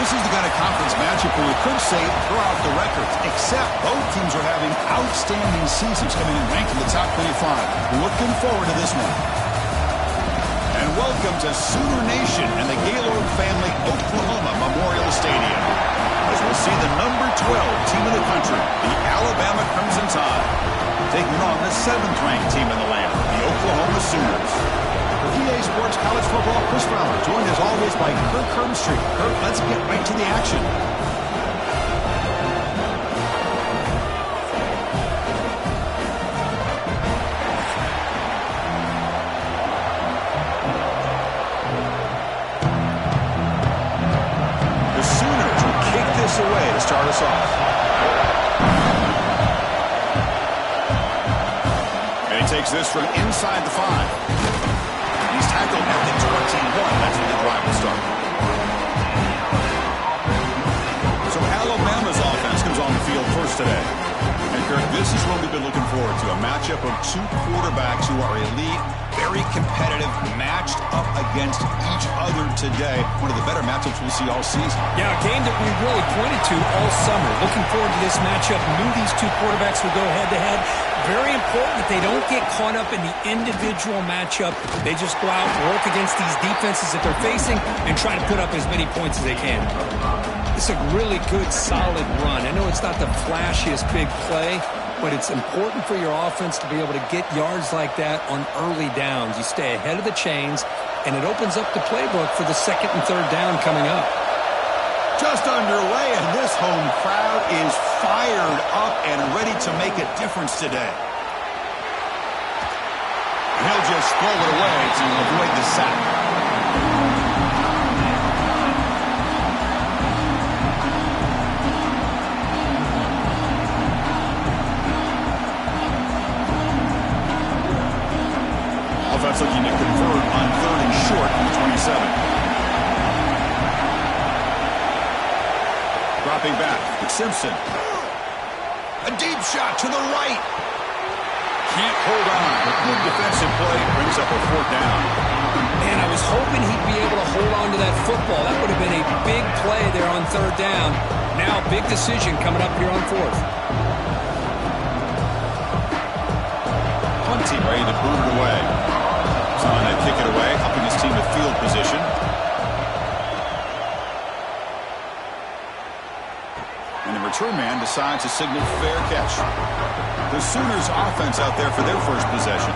This is the kind of conference matchup where we could say throw out the records, except both teams are having outstanding seasons, coming in ranked in the top 25. Looking forward to this one. And welcome to Sooner Nation and the Gaylord Family Oklahoma Memorial Stadium, as we'll see the number 12 team in the country, the Alabama Crimson Tide, taking on the 7th-ranked team in the land, the Oklahoma Sooners. For EA Sports College Football, Chris Fowler, joined as always by Kirk Herbstreit. Kirk, let's get right to the action. The Sooners will kick this away to start us off. And he takes this from inside the 5. He's tackled at the 21. That's where the drive will start. So Alabama's offense comes on the field first today. And Kirk, this is what we've been looking forward to, a matchup of two quarterbacks who are elite, very competitive, matched up against each other today. One of the better matchups we'll see all season. Yeah, a game that we really pointed to all summer. Looking forward to this matchup. Knew these two quarterbacks would go head-to-head. Very important that they don't get caught up in the individual matchup. They just go out and work against these defenses that they're facing and try to put up as many points as they can. It's a really good, solid run. I know it's not the flashiest big play, but it's important for your offense to be able to get yards like that on early downs. You stay ahead of the chains, and it opens up the playbook for the 2nd and 3rd down coming up. Just underway, and this home crowd is fired up and ready to make a difference today. He'll just throw it away to avoid the sack. Offense looking to convert on 3rd and short from the 27. Dropping back, it's Simpson. A deep shot to the right. Can't hold on. A good defensive play brings up a 4th down. Man, I was hoping he'd be able to hold on to that football. That would have been a big play there on 3rd down. Now, big decision coming up here on 4th. Punt team ready to boot it away. Trying to kick it away, helping his team with field position. And the return man decides to signal fair catch. The Sooners offense out there for their first possession.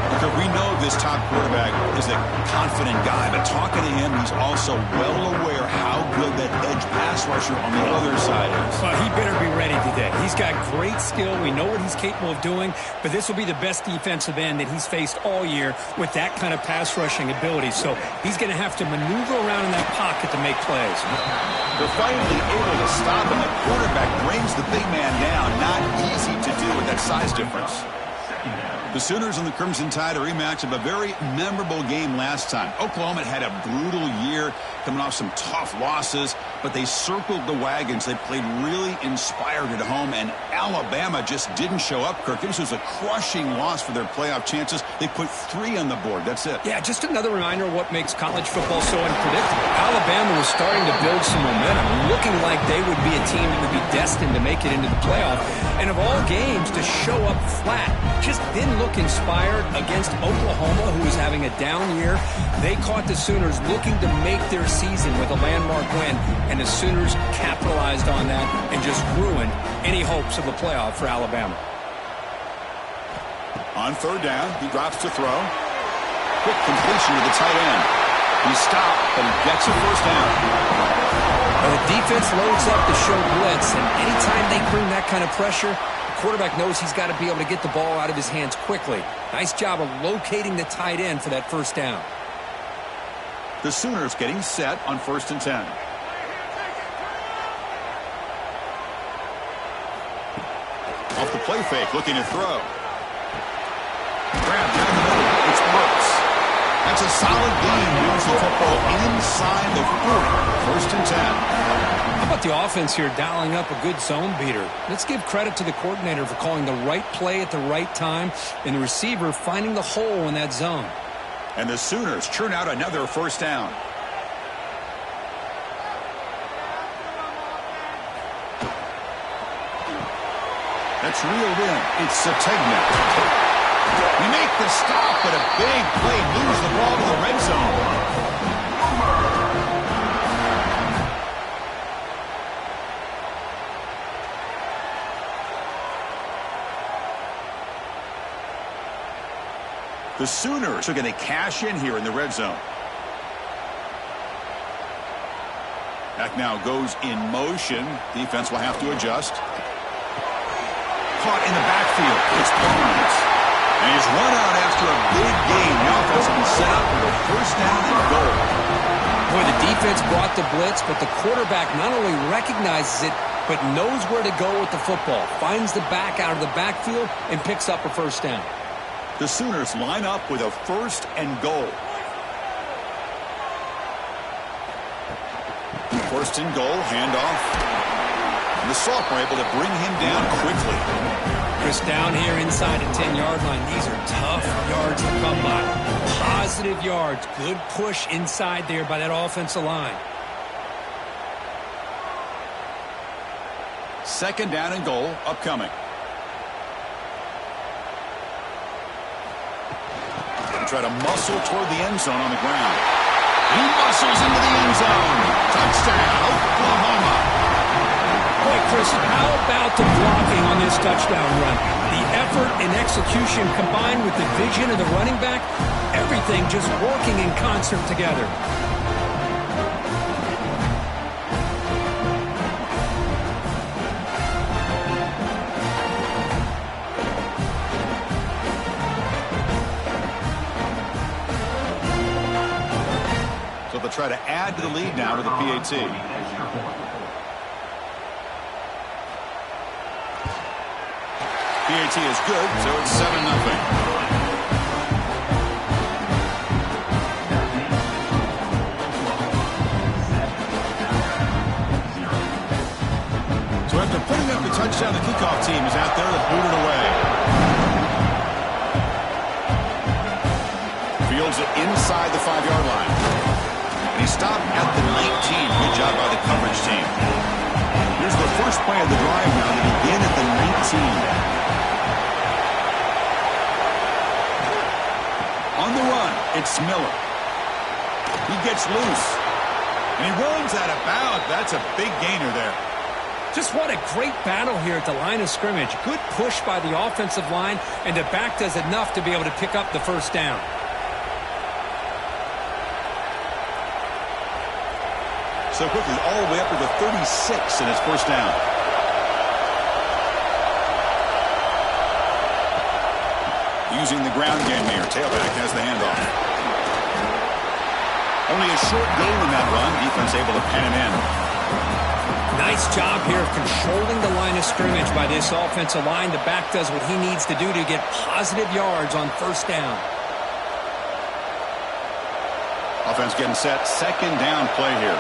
Because we know this top quarterback is a confident guy, but talking to him, he's also well aware how good that edge pass rusher on the other side is. Well, he better be ready today. He's got great skill. We know what he's capable of doing, but this will be the best defensive end that he's faced all year with that kind of pass rushing ability. So he's going to have to maneuver around in that pocket to make plays. They're finally able to stop, and the quarterback brings the big man down. Not easy to do with that size difference. The Sooners and the Crimson Tide, a rematch of a very memorable game last time. Oklahoma had a brutal year, coming off some tough losses, but they circled the wagons. They played really inspired at home, and Alabama just didn't show up, Kirk. This was a crushing loss for their playoff chances. They put 3 on the board. That's it. Yeah, just another reminder of what makes college football so unpredictable. Alabama was starting to build some momentum, looking like they would be a team that would be destined to make it into the playoff. And of all games, to show up flat, just didn't look inspired against Oklahoma, who was having a down year. They caught the Sooners looking to make their season with a landmark win, and the Sooners capitalized on that and just ruined any hopes of a playoff for Alabama. On 3rd down, he drops to throw. Quick completion to the tight end. He stopped, but he gets a 1st down. Well, the defense loads up to show blitz, and anytime they bring that kind of pressure, the quarterback knows he's got to be able to get the ball out of his hands quickly. Nice job of locating the tight end for that 1st down. The Sooners getting set on 1st and 10. Off the play fake, looking to throw. Grab down the middle. It's Brooks. That's a solid gain. Moves the football inside the 40. 1st and 10. How about the offense here dialing up a good zone beater? Let's give credit to the coordinator for calling the right play at the right time and the receiver finding the hole in that zone. And the Sooners churn out another 1st down. That's reeled in. It's Sategna. We make the stop, but a big play moves the ball to the red zone. The Sooners are going to cash in here in the red zone. Back now goes in motion. Defense will have to adjust. Caught in the backfield. It's Barnes. And he's run out after a big gain. The offense will be set up with a first down and goal. Boy, the defense brought the blitz, but the quarterback not only recognizes it, but knows where to go with the football. Finds the back out of the backfield and picks up a first down. The Sooners line up with a first and goal. First and goal, handoff. And the sophomore able to bring him down quickly. Chris, down here inside the 10-yard line. These are tough yards to come by. Positive yards. Good push inside there by that offensive line. Second down and goal upcoming. Try to muscle toward the end zone on the ground. He muscles into the end zone. Touchdown, Oklahoma. Boy, Chris, how about the blocking on this touchdown run? The effort and execution combined with the vision of the running back, everything just working in concert together. They'll try to add to the lead now with a PAT. PAT is good, so it's 7-0. So after putting up the touchdown, the kickoff team is out there to boot it away. Fields it inside the 5-yard line. And he stopped at the 19. Good job by the coverage team. Here's the first play of the drive now to begin at the 19. On the run, it's Miller. He gets loose. And he runs out of bounds. That's a big gainer there. Just what a great battle here at the line of scrimmage. Good push by the offensive line, and the back does enough to be able to pick up the first down. So quickly, all the way up to the 36, and it's first down. Using the ground game here. Tailback has the handoff. Only a short gain in that run. Defense able to pen him in. Nice job here of controlling the line of scrimmage by this offensive line. The back does what he needs to do to get positive yards on first down. Offense getting set. Second down play here.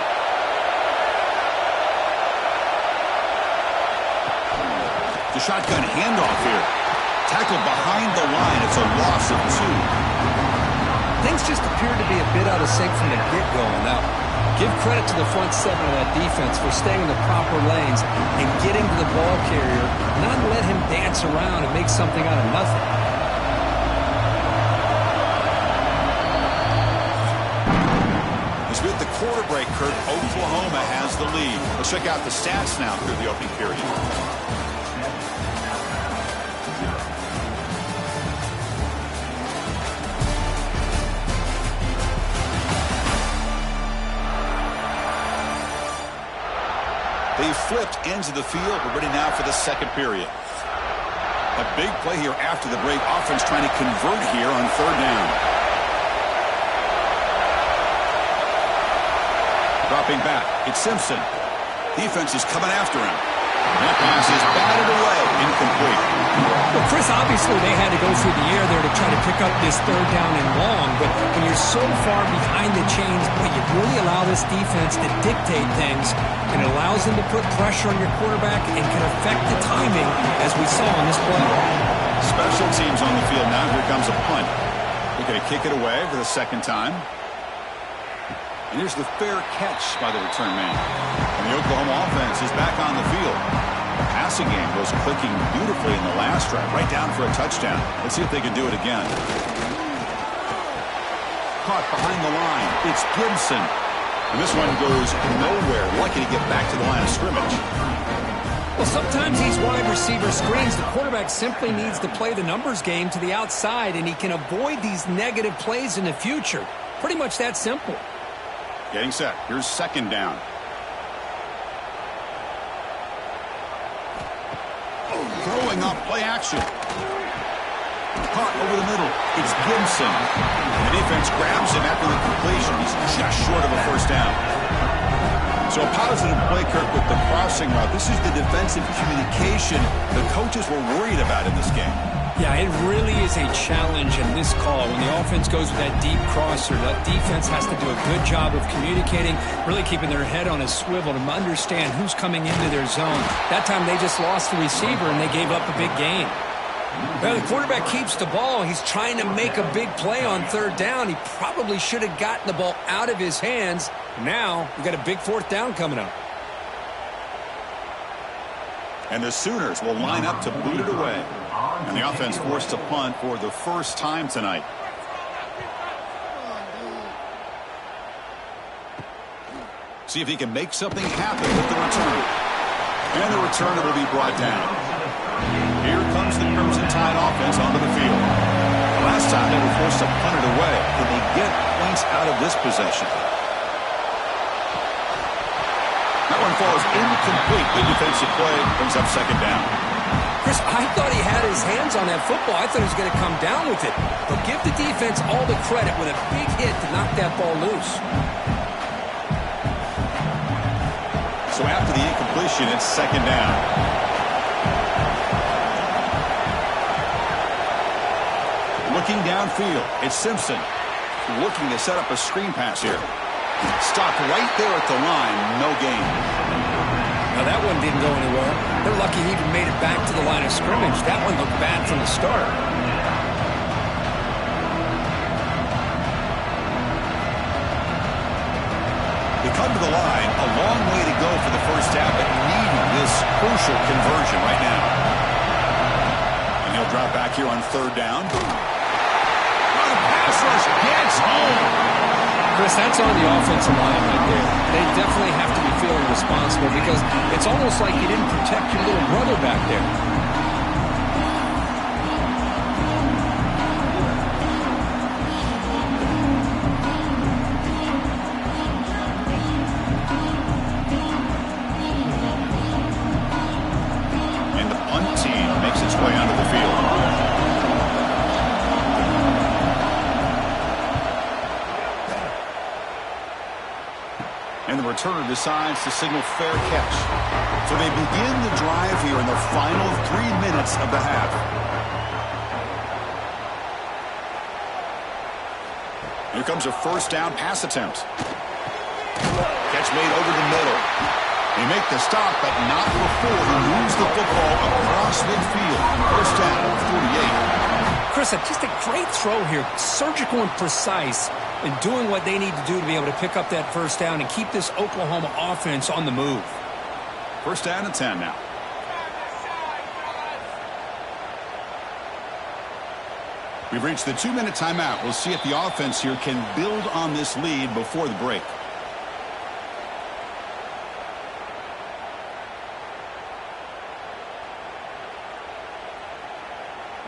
The shotgun handoff here. Tackled behind the line. It's a loss of 2. Things just appear to be a bit out of sync from the get-go. Now, give credit to the front seven of that defense for staying in the proper lanes and getting to the ball carrier, not let him dance around and make something out of nothing. As we hit the quarter break, Kurt, Oklahoma has the lead. Let's check out the stats now through the opening period. They flipped ends of the field. We're ready now for the second period. A big play here after the break. Offense trying to convert here on third down. Dropping back. It's Simpson. Defense is coming after him. That pass is batted away. Incomplete. Well, Chris, obviously they had to go through the air there to try to pick up this third down and long, but when you're so far behind the chains, boy, you really allow this defense to dictate things, and it allows them to put pressure on your quarterback and can affect the timing, as we saw on this play. Special teams on the field now. Here comes a punt. They're going to kick it away for the second time. And here's the fair catch by the return man. And the Oklahoma offense is back on the field. The passing game was clicking beautifully in the last drive, right down for a touchdown. Let's see if they can do it again. Caught behind the line. It's Gibson. And this one goes nowhere. Lucky to get back to the line of scrimmage. Well, sometimes these wide receiver screens, the quarterback simply needs to play the numbers game to the outside, and he can avoid these negative plays in the future. Pretty much that simple. Getting set. Here's second down. Throwing up play action. Caught over the middle. It's Gibson. And the defense grabs him after the completion. He's just short of a first down. So a positive play, Kirk, with the crossing route. This is the defensive communication the coaches were worried about in this game. Yeah, it really is a challenge in this call. When the offense goes with that deep crosser, that defense has to do a good job of communicating, really keeping their head on a swivel to understand who's coming into their zone. That time they just lost the receiver and they gave up a big gain. Now the quarterback keeps the ball. He's trying to make a big play on third down. He probably should have gotten the ball out of his hands. Now we got a big fourth down coming up. And the Sooners will line up to boot it away. And the offense forced to punt for the first time tonight. See if he can make something happen with the return. And the returner will be brought down. Here comes the Crimson Tide offense onto the field. The last time they were forced to punt it away. Can they get points out of this possession? That one falls incomplete. Good defensive play brings up second down. Chris, I thought he had his hands on that football. I thought he was going to come down with it. But give the defense all the credit with a big hit to knock that ball loose. So after the incompletion, it's second down. Looking downfield, it's Simpson. Looking to set up a screen pass here. Stopped right there at the line, no gain. Now that one didn't go anywhere. They're lucky he even made it back to the line of scrimmage. That one looked bad from the start. They come to the line, a long way to go for the first half, but needing this crucial conversion right now. And he'll drop back here on third down. Pass rush gets home. Chris, that's on the offensive line right there. They definitely have to be feeling responsible because it's almost like you didn't protect your little brother back there. And the punt team makes its way onto the field. And the returner decides to signal fair catch. So they begin the drive here in the final 3 minutes of the half. Here comes a first down pass attempt. Catch made over the middle. They make the stop, but not before he moves the football across midfield. First down, 48. Chris, just a great throw here. Surgical and precise in doing what they need to do to be able to pick up that first down and keep this Oklahoma offense on the move. First down and 10 now. We've reached the 2-minute timeout. We'll see if the offense here can build on this lead before the break.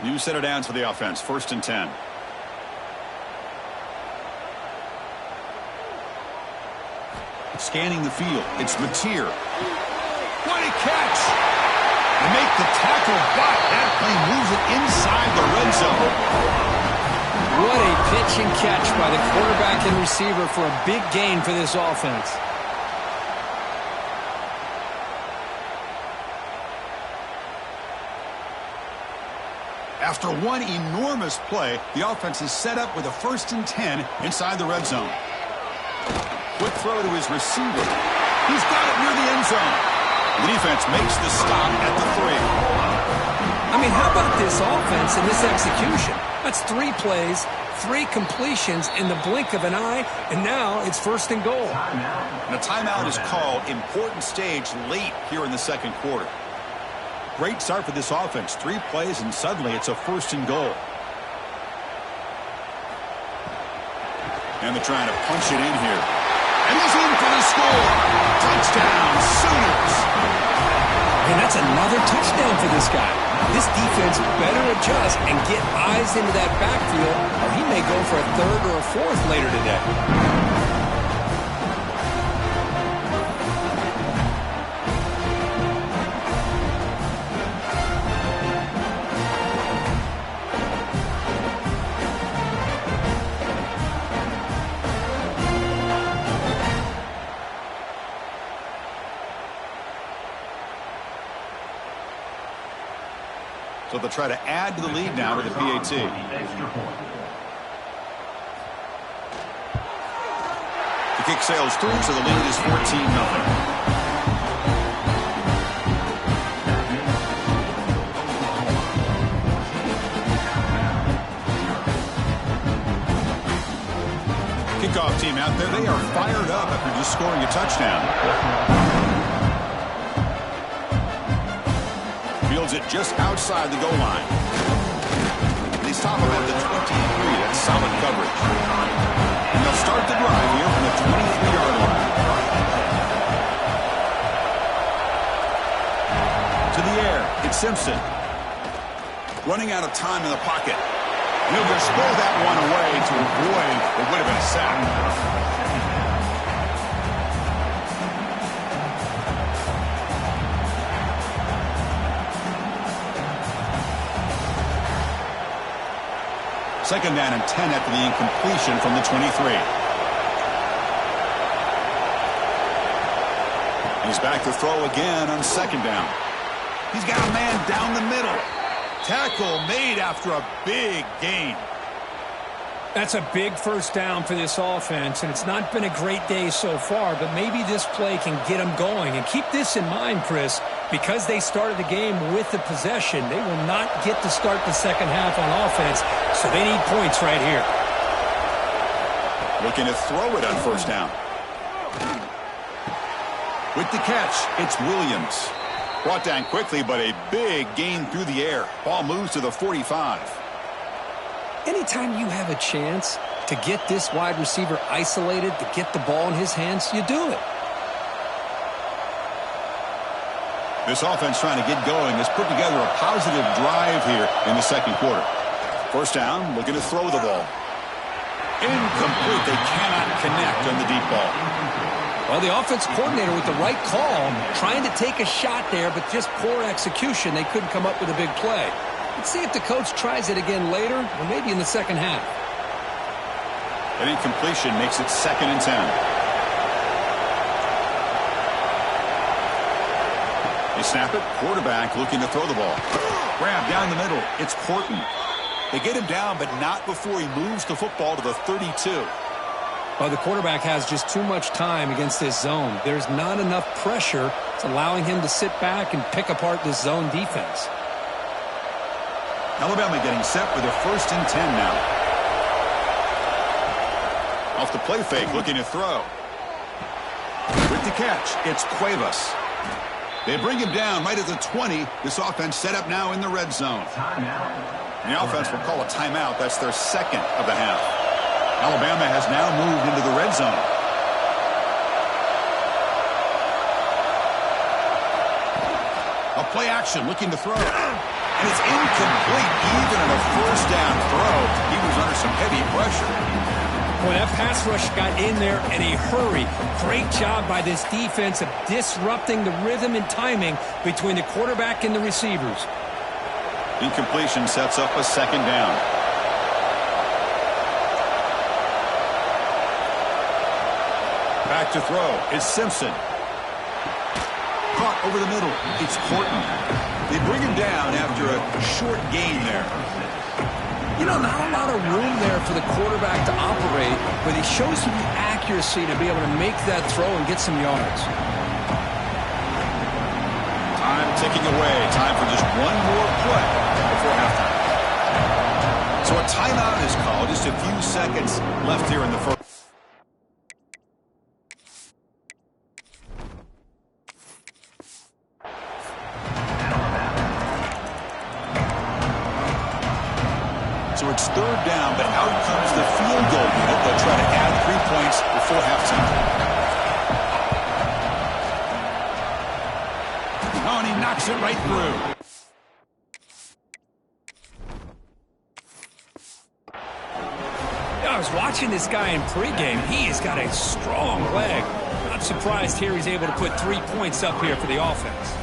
New set it down to the offense. First and 10. Scanning the field. It's Mateer. What a catch! They make the tackle, but that play moves it inside the red zone. What a pitch and catch by the quarterback and receiver for a big gain for this offense. After one enormous play, the offense is set up with a first and 10 inside the red zone. Quick throw to his receiver. He's got it near the end zone. The defense makes the stop at the 3. I mean, how about this offense and this execution? That's 3 plays, 3 completions in the blink of an eye, and now it's first and goal. And a timeout is called. Important stage late here in the second quarter. Great start for this offense. 3 plays, and suddenly it's a 1st and goal. And they're trying to punch it in here. And he's in for the score. Touchdown, Sooners. And that's another touchdown for this guy. This defense better adjust and get eyes into that backfield, or he may go for a 3rd or a 4th later today. So they'll try to add to the lead now with the PAT. The kick sails through, so the lead is 14-0. Kickoff team out there, they are fired up after just scoring a touchdown. Fields it just outside the goal line. They stop him at the 23. That's solid coverage. And they'll start the drive here from the 23-yard line. To the air, it's Simpson. Running out of time in the pocket. He'll just throw that one away to avoid what would have been a sack. Second down and 10 after the incompletion from the 23. He's back to throw again on 2nd down. He's got a man down the middle. Tackle made after a big gain. That's a big 1st down for this offense, and it's not been a great day so far, but maybe this play can get them going. And keep this in mind, Chris, because they started the game with the possession, they will not get to start the second half on offense, so they need points right here. Looking to throw it on 1st down. With the catch, it's Williams. Brought down quickly, but a big gain through the air. Ball moves to the 45. Anytime you have a chance to get this wide receiver isolated, to get the ball in his hands, you do it. This offense trying to get going has put together a positive drive here in the 2nd quarter. 1st down, looking to throw the ball. Incomplete. They cannot connect on the deep ball. Well, the offense coordinator with the right call, trying to take a shot there, but just poor execution. They couldn't come up with a big play. Let's see if the coach tries it again later, or maybe in the second half. An incompletion makes it 2nd and 10. They snap it. Quarterback looking to throw the ball. Grab down the middle. It's Horton. They get him down, but not before he moves the football to the 32. Well, the quarterback has just too much time against this zone. There's not enough pressure. It's allowing him to sit back and pick apart this zone defense. Alabama getting set for their 1st and 10 now. Off the play fake, looking to throw. With the catch, it's Cuevas. They bring him down right at the 20. This offense set up now in the red zone. And the offense will call a timeout. That's their 2nd of the half. Alabama has now moved into the red zone. A play action, looking to throw. And it's incomplete, even on a 1st down throw. He was under some heavy pressure. Well, that pass rush got in there in a hurry. Great job by this defense of disrupting the rhythm and timing between the quarterback and the receivers. Incompletion sets up a 2nd down. Back to throw is Simpson. Caught over the middle. It's Horton. They bring him down after a short gain there. You know, not a lot of room there for the quarterback to operate, but he shows you the accuracy to be able to make that throw and get some yards. Time ticking away. Time for just one more play before halftime. So a timeout is called. Just a few seconds left here in the first. So it's third down, but out comes the field goal unit. They'll try to add 3 points before halftime. Oh, and he knocks it right through. I was watching this guy in pregame. He has got a strong leg. Not surprised here he's able to put 3 points up here for the offense.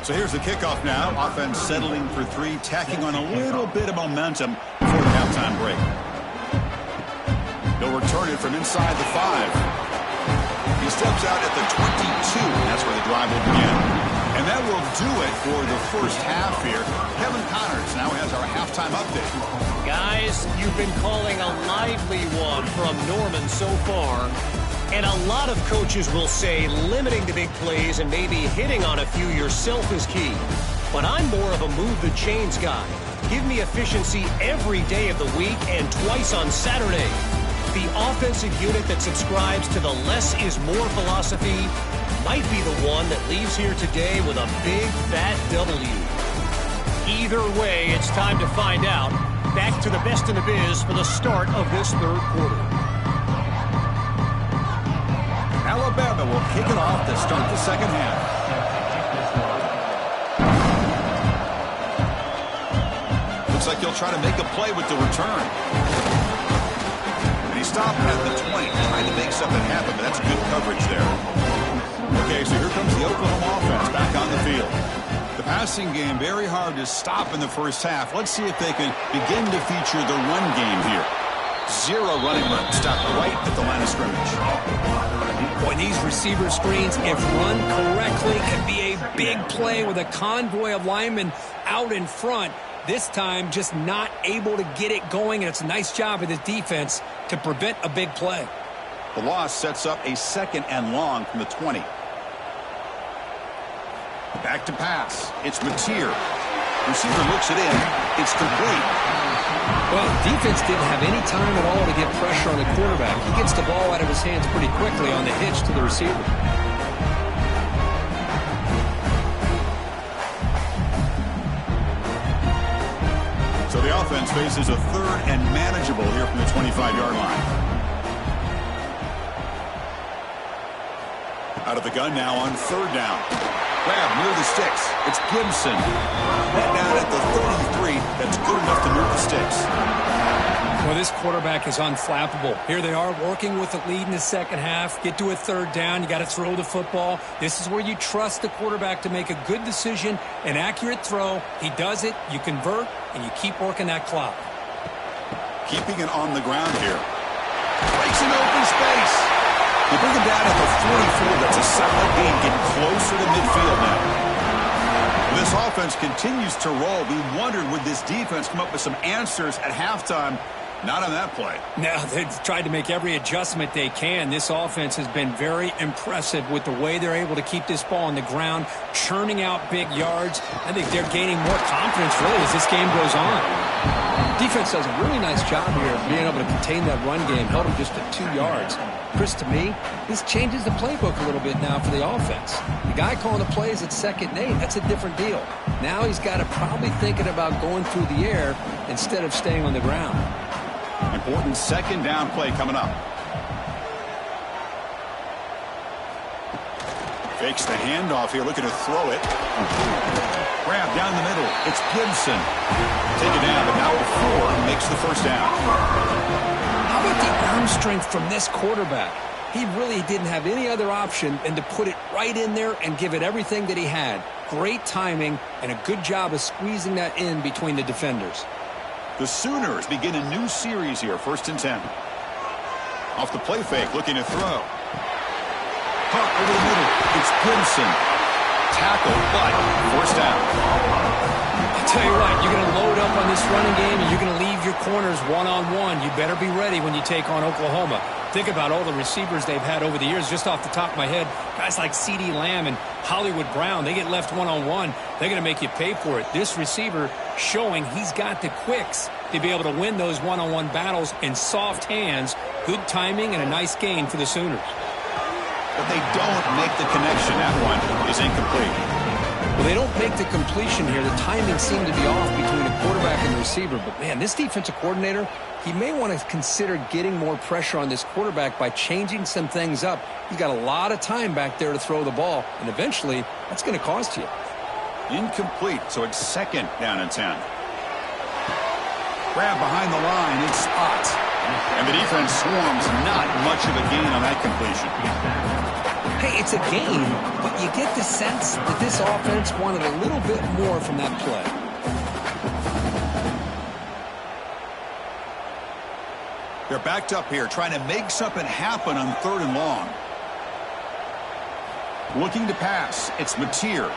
So here's the kickoff now. Offense settling for 3, tacking on a little bit of momentum before the halftime break. They'll return it from inside the 5. He steps out at the 22, and that's where the drive will begin. And that will do it for the first half here. Kevin Connors now has our halftime update. Guys, you've been calling a lively one from Norman so far. And a lot of coaches will say limiting the big plays and maybe hitting on a few yourself is key. But I'm more of a move the chains guy. Give me efficiency every day of the week and twice on Saturday. The offensive unit that subscribes to the less is more philosophy might be the one that leaves here today with a big, fat W. Either way, it's time to find out. Back to the best in the biz for the start of this third quarter. Alabama will kick it off to start the second half. Looks like he'll try to make a play with the return. And he stopped at the 20, trying to make something happen, but that's good coverage there. Okay, so here comes the Oklahoma offense back on the field. The passing game very hard to stop in the first half. Let's see if they can begin to feature the run game here. 0 running room. Stopped right at the line of scrimmage. Boy, these receiver screens, if run correctly, can be a big play with a convoy of linemen out in front. This time, just not able to get it going, and it's a nice job of the defense to prevent a big play. The loss sets up a 2nd and long from the 20. Back to pass. It's Mateer. Receiver looks it in. It's complete. Well, defense didn't have any time at all to get pressure on the quarterback. He gets the ball out of his hands pretty quickly on the hitch to the receiver. So the offense faces a 3rd and manageable here from the 25-yard line. Out of the gun now on 3rd down. Grab near the sticks. It's Gibson. That down at the 33. That's good enough to move the sticks. Well, this quarterback is unflappable. Here they are working with the lead in the second half. Get to a 3rd down. You got to throw the football. This is where you trust the quarterback to make a good decision, an accurate throw. He does it. You convert, and you keep working that clock. Keeping it on the ground here. Breaks an open space. They bring him down at the 44. That's a solid gain, getting closer to midfield now. When this offense continues to roll, we wondered, would this defense come up with some answers at halftime? Not on that play. No, they've tried to make every adjustment they can. This offense has been very impressive with the way they're able to keep this ball on the ground, churning out big yards. I think they're gaining more confidence, really, as this game goes on. Defense does a really nice job here of being able to contain that run game, held them just at 2 yards. Chris, to me, this changes the playbook a little bit now for the offense. The guy calling the plays at 2nd and 8, that's a different deal. Now he's got to probably thinking about going through the air instead of staying on the ground. Important 2nd down play coming up. Fakes the handoff here, looking to throw it. Grab down the middle. It's Gibson. Take it down, but now with 4, makes the first down. How about the arm strength from this quarterback? He really didn't have any other option than to put it right in there and give it everything that he had. Great timing and a good job of squeezing that in between the defenders. The Sooners begin a new series here, 1st and 10. Off the play fake, looking to throw. Caught over the middle. It's Gibson. Tackle, but 1st down. I'll tell you what, you're going to load up on this running game and you're going to leave your corners one-on-one. You better be ready when you take on Oklahoma. Think about all the receivers they've had over the years. Just off the top of my head, guys like CeeDee Lamb and Hollywood Brown, they get left one-on-one. They're going to make you pay for it. This receiver showing he's got the quicks to be able to win those one-on-one battles in soft hands. Good timing and a nice gain for the Sooners. but they don't make the connection. That one is incomplete. Well, they don't make the completion here. The timing seemed to be off between the quarterback and the receiver. But, man, this defensive coordinator, he may want to consider getting more pressure on this quarterback by changing some things up. He's got a lot of time back there to throw the ball, and eventually that's going to cost you. Incomplete, so it's 2nd down and 10. Grab behind the line, it's spot. And the defense swarms, not much of a gain on that completion. Hey, it's a game, but you get the sense that this offense wanted a little bit more from that play. They're backed up here, trying to make something happen on 3rd and long. Looking to pass, it's Mateer.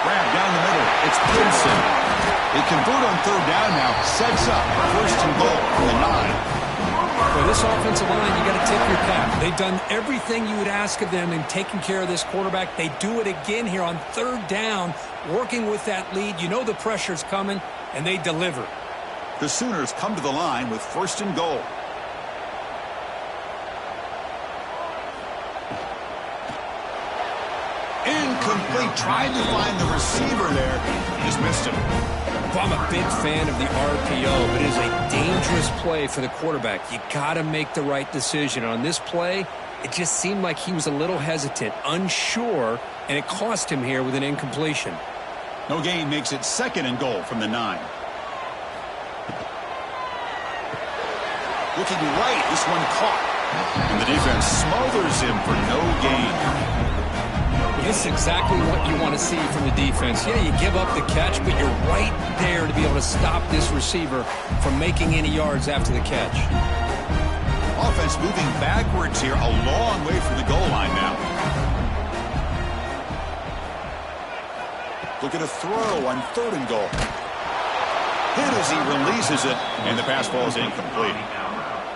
Grab down the middle, it's Pinson. They convert on 3rd down now, sets up 1st and goal from the 9. For this offensive line, you got to tip your cap. They've done everything you would ask of them in taking care of this quarterback. They do it again here on 3rd down, working with that lead. You know the pressure's coming, and they deliver. The Sooners come to the line with 1st and goal. Incomplete. Tried to find the receiver there. Just missed him. Well, I'm a big fan of the RPO, but it is a dangerous play for the quarterback. You got to make the right decision. On this play, it just seemed like he was a little hesitant, unsure, and it cost him here with an incompletion. No gain makes it 2nd and goal from the 9. Looking right, this one caught. And the defense smothers him for no gain. This is exactly what you want to see from the defense. Yeah, you give up the catch, but you're right there to be able to stop this receiver from making any yards after the catch. Offense moving backwards here, a long way from the goal line now. Look at a throw on 3rd and goal. Hit as he releases it, and the pass ball is incomplete.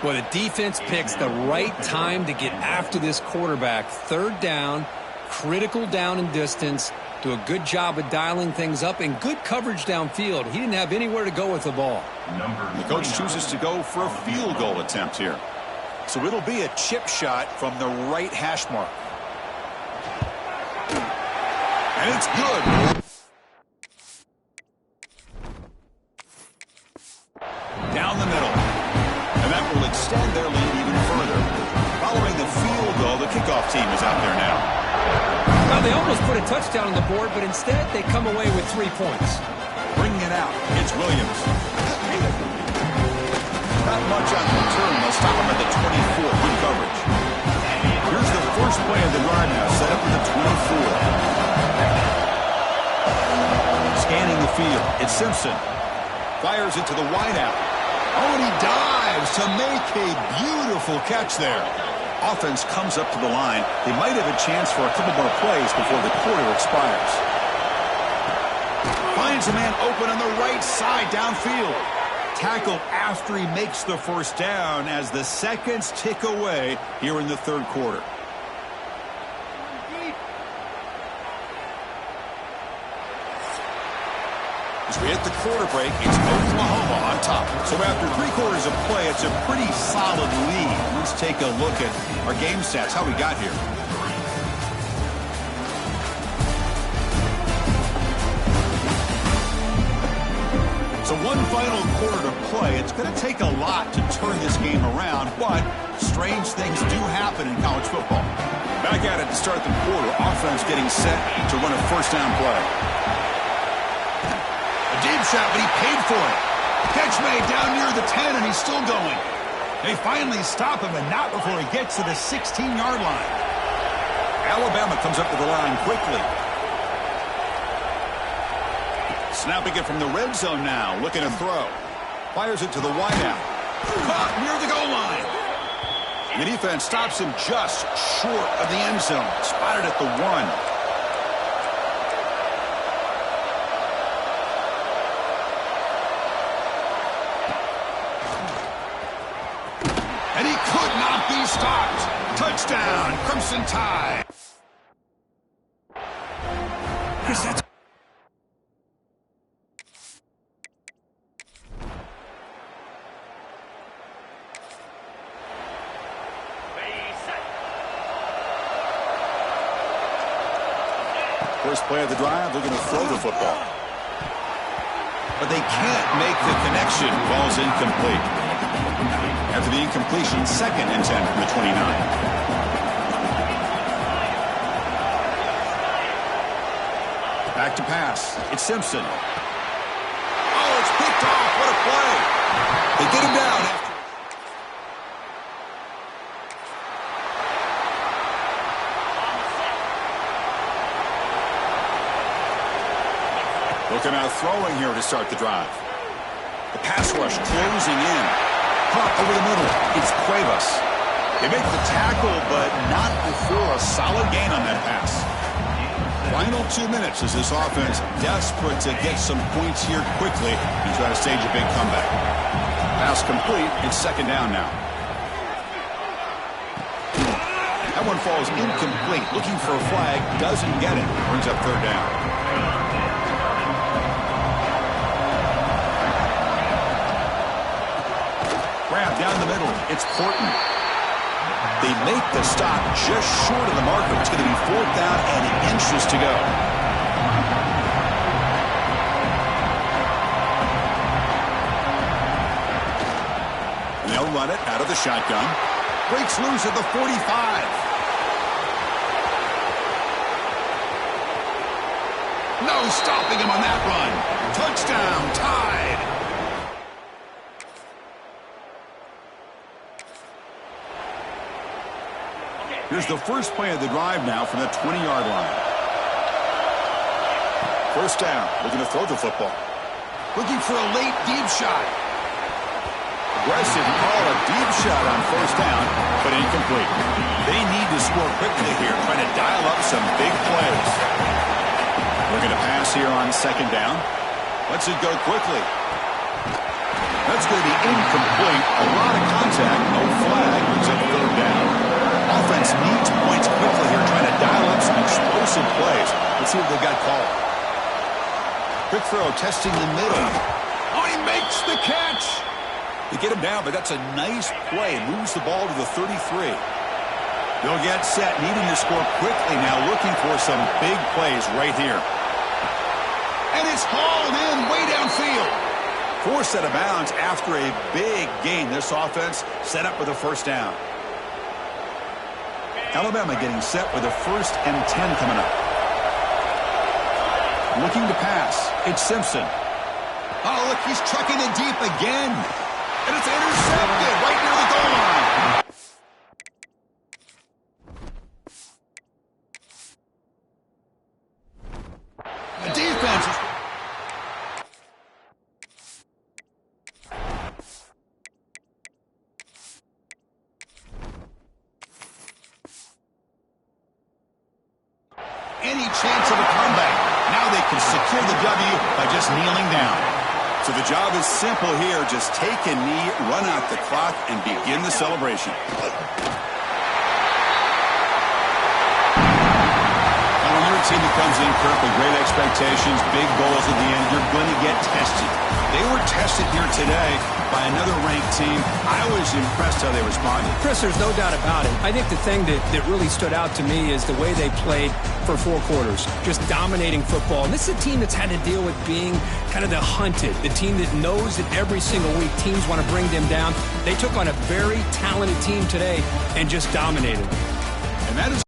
Well, the defense picks the right time to get after this quarterback. 3rd down. Critical down and distance, do a good job of dialing things up, and good coverage downfield. He didn't have anywhere to go with the ball. The coach chooses to go for a field goal attempt here. So it'll be a chip shot from the right hash mark. And it's good. Down the middle. And that will extend their lead even further. Following the field goal, the kickoff team is out there now. Well, they almost put a touchdown on the board, but instead they come away with 3 points. Bringing it out, it's Williams. Not much on the return. They'll stop him at the 24. Good coverage. Here's the first play of the drive now, set up at the 24. Scanning the field, it's Simpson. Fires it to the wideout. Oh, and he dives to make a beautiful catch there. Offense comes up to the line. They might have a chance for a couple more plays before the quarter expires. Finds a man open on the right side downfield. Tackled after he makes the 1st down as the seconds tick away here in the 3rd quarter. As we hit the quarter break, it's Oklahoma on top. So after 3 quarters of play, it's a pretty solid lead. Let's take a look at our game stats, how we got here. So one final quarter to play. It's going to take a lot to turn this game around, but strange things do happen in college football. Back at it to start the quarter. Offense getting set to run a 1st down play. Deep shot, but he paid for it. Catch made down near the 10, and he's still going. They finally stop him, and not before he gets to the 16-yard line. Alabama comes up to the line quickly. Snapping it from the red zone now, looking to throw. Fires it to the wideout. Caught near the goal line. The defense stops him just short of the end zone. Spotted at the 1. Stopped. Touchdown, Crimson Tide. Chris, that's First play of the drive, they're going to throw the football. But they can't make the connection. Ball's incomplete. After the incompletion, 2nd and 10 from the 29. Back to pass. It's Simpson. Oh, it's picked off. What a play. They get him down after. Looking out throwing here to start the drive. The pass rush closing in. Caught over the middle. It's Cuevas. They make the tackle, but not before a solid gain on that pass. Final 2 minutes as this offense desperate to get some points here quickly and try to stage a big comeback. Pass complete. It's 2nd down now. That one falls incomplete. Looking for a flag. Doesn't get it. Brings up 3rd down. Grab down the middle. It's Porton. They make the stop just short of the marker. It's going to be 4th down and inches to go. And they'll run it out of the shotgun. Breaks loose at the 45. No stopping him on that run. Touchdown, tied. Here's the first play of the drive now from the 20-yard line. First down. Looking to throw the football. Looking for a late deep shot. Aggressive call, a deep shot on first down, but incomplete. They need to score quickly here, trying to dial up some big plays. Looking to pass here on 2nd down. Lets it go quickly. That's going to be incomplete. A lot of contact. No flag. Brings up 3rd down. Offense needs points quickly here, trying to dial up some explosive plays. Let's see what they've got called. Quick throw, testing the middle. Oh, he makes the catch. They get him down, but that's a nice play. Moves the ball to the 33. They'll get set, needing to score quickly now, looking for some big plays right here. And it's hauled in way downfield. Forced out of bounds after a big gain. This offense set up with a 1st down. Alabama getting set with a 1st and 10 coming up. Looking to pass. It's Simpson. Oh, look, he's trucking it deep again. And it's intercepted right near the goal line. The defense is... any chance of a comeback. Now they can secure the W by just kneeling down. So the job is simple here. Just take a knee, run out the clock, and begin the celebration. And when you're a team that comes in, Kirk, with great expectations, big goals at the end, you're going to get tested. They were tested here today by another ranked team. I was impressed how they responded. Chris, there's no doubt about it. I think the thing that really stood out to me is the way they played for 4 quarters, just dominating football. And this is a team that's had to deal with being kind of the hunted, the team that knows that every single week teams want to bring them down. They took on a very talented team today and just dominated. And that is...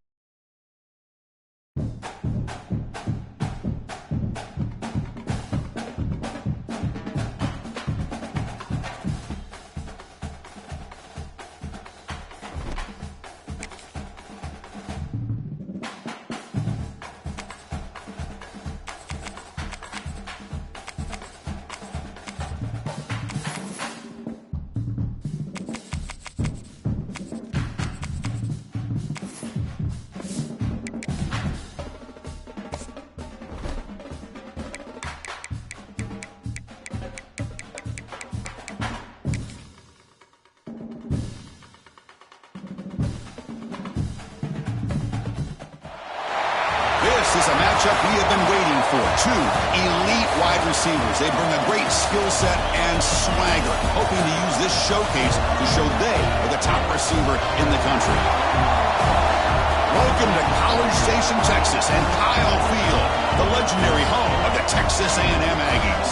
This is a matchup we have been waiting for. 2 elite wide receivers. They bring a great skill set and swagger, hoping to use this showcase to show they are the top receiver in the country. Roll Welcome to College Station, Texas, and Kyle Field, the legendary home of the Texas A&M Aggies.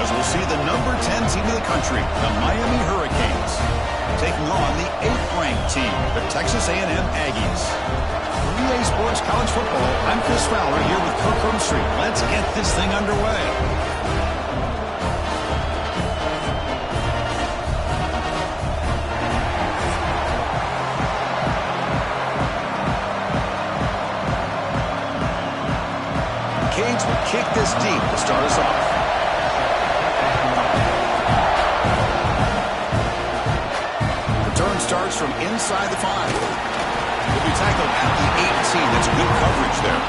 As we'll see the number 10 team in the country, the Miami Hurricanes, taking on the 8th-ranked team, the Texas A&M Aggies. For EA Sports College Football, I'm Chris Fowler here with Kirk Street. Let's get this thing underway. Canes will kick this deep to start us off. Return starts from inside the 5. He'll be tackled at the 18. That's good coverage there.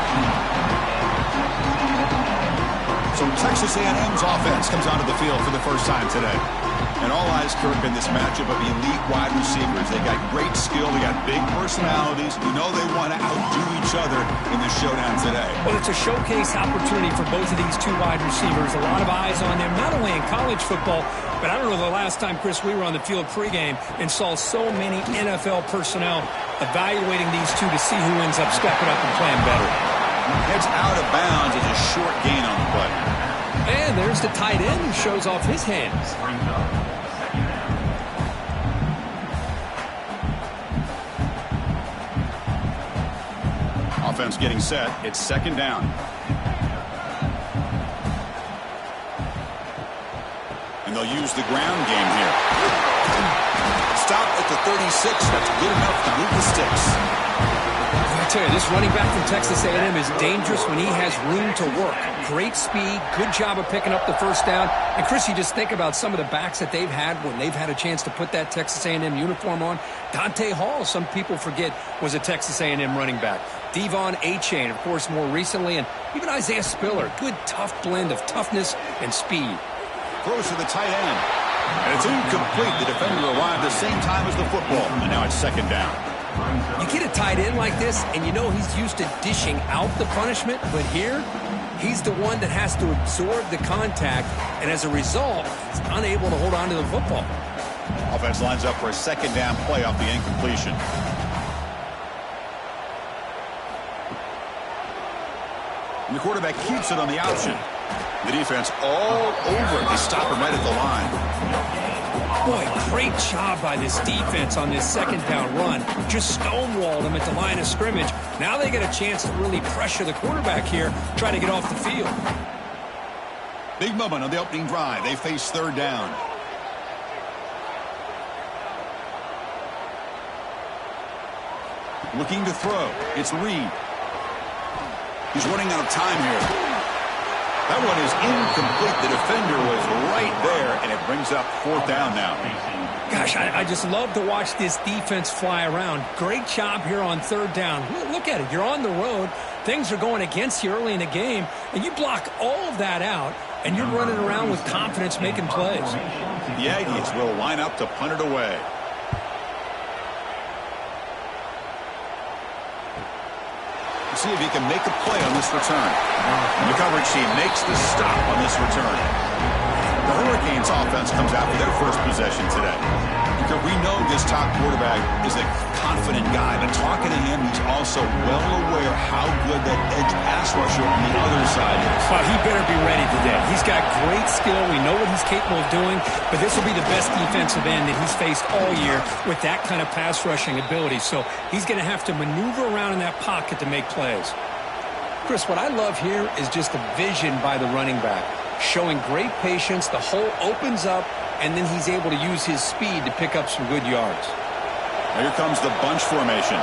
So Texas A&M's offense comes onto the field for the first time today. And all eyes, Kirk, in this matchup of elite wide receivers. They got great skill. They got big personalities. You know they want to outdo each other in the showdown today. Well, it's a showcase opportunity for both of these two wide receivers. A lot of eyes on them, not only in college football, but I don't know the last time, Chris, we were on the field pregame and saw so many NFL personnel evaluating these two to see who ends up stepping up and playing better. Heads out of bounds as a short gain on the play. And there's the tight end who shows off his hands. Offense getting set. It's second down. And they'll use the ground game here. Stop at the 36. That's good enough to move the sticks. I tell you, this running back from Texas A&M is dangerous when he has room to work. Great speed, good job of picking up the first down. And, Chris, you just think about some of the backs that they've had when they've had a chance to put that Texas A&M uniform on. Dante Hall, some people forget, was a Texas A&M running back. Devon Achane, of course, more recently. And even Isaiah Spiller, good, tough blend of toughness and speed. Throws to the tight end. And it's incomplete. The defender arrived the same time as the football. And now it's second down. You get a tight end like this, and you know he's used to dishing out the punishment, but here, he's the one that has to absorb the contact, and as a result, he's unable to hold on to the football. Offense lines up for a second down play off the incompletion. And the quarterback keeps it on the option. The defense all over it. They stop him right at the line. Boy, great job by this defense on this second down run. Just stonewalled him at the line of scrimmage. Now they get a chance to really pressure the quarterback here, try to get off the field. Big moment on the opening drive. They face third down. Looking to throw. It's Reed. He's running out of time here. That one is incomplete. The defender was right there, and it brings up fourth down now. Gosh, I just love to watch this defense fly around. Great job here on third down. Look at it. You're on the road. Things are going against you early in the game, and you block all of that out, and you're running around with confidence making plays. The Aggies will line up to punt it away. See if he can make a play on this return. And the coverage team makes the stop on this return. The Hurricanes offense comes out for their first possession today. Because we know this top quarterback is a confident guy, but talking to him, he's also well aware how good that edge pass rusher on the other side is. Well, he better be ready today. He's got great skill. We know what he's capable of doing, but this will be the best defensive end that he's faced all year with that kind of pass rushing ability. So he's going to have to maneuver around in that pocket to make plays. Chris, what I love here is just the vision by the running back. Showing great patience, the hole opens up, and then he's able to use his speed to pick up some good yards. Now here comes the bunch formation.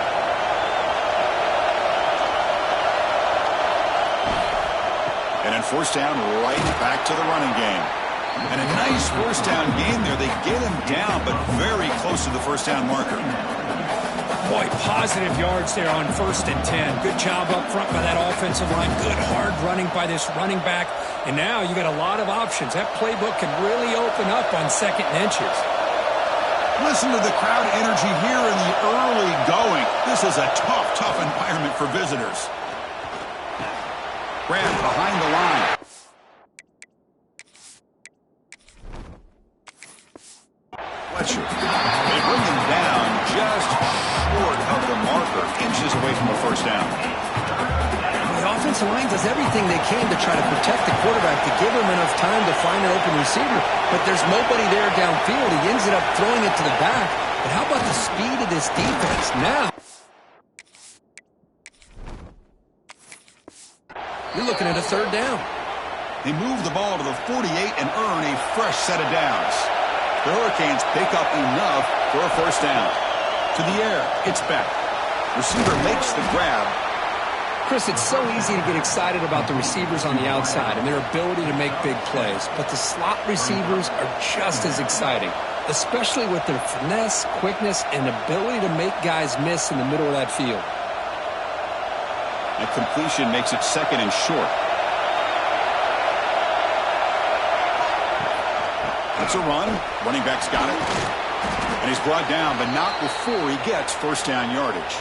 And then first down, right back to the running game. And a nice first down game there. They get him down, but very close to the first down marker. Boy, positive yards there on 1st and 10. Good job up front by that offensive line. Good hard running by this running back. And now you got a lot of options. That playbook can really open up on 2nd and inches. Listen to the crowd energy here in the early going. This is a tough, tough environment for visitors. Grant behind the line. Fletcher. They bring him down just short of the marker, inches away from a first first down. The offensive line does everything they can to try to protect the quarterback, to give him enough time to find an open receiver. But there's nobody there downfield. He ends up throwing it to the back. But how about the speed of this defense now? You're looking at a third down. They move the ball to the 48 and earn a fresh set of downs. The Hurricanes pick up enough for a first down. To the air, it's back. Receiver makes the grab. Chris, it's so easy to get excited about the receivers on the outside and their ability to make big plays, but the slot receivers are just as exciting, especially with their finesse, quickness, and ability to make guys miss in the middle of that field. That completion makes it second and short. That's a run. Running back's got it. And he's brought down, but not before he gets first down yardage.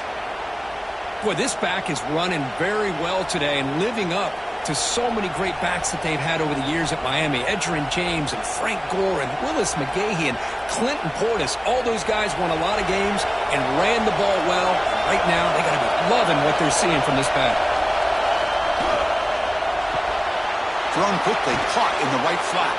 Boy, this back is running very well today and living up to so many great backs that they've had over the years at Miami. Edgerrin James and Frank Gore and Willis McGahee and Clinton Portis. All those guys won a lot of games and ran the ball well. Right now, they got to be loving what they're seeing from this back. Thrown quickly, caught in the right flat.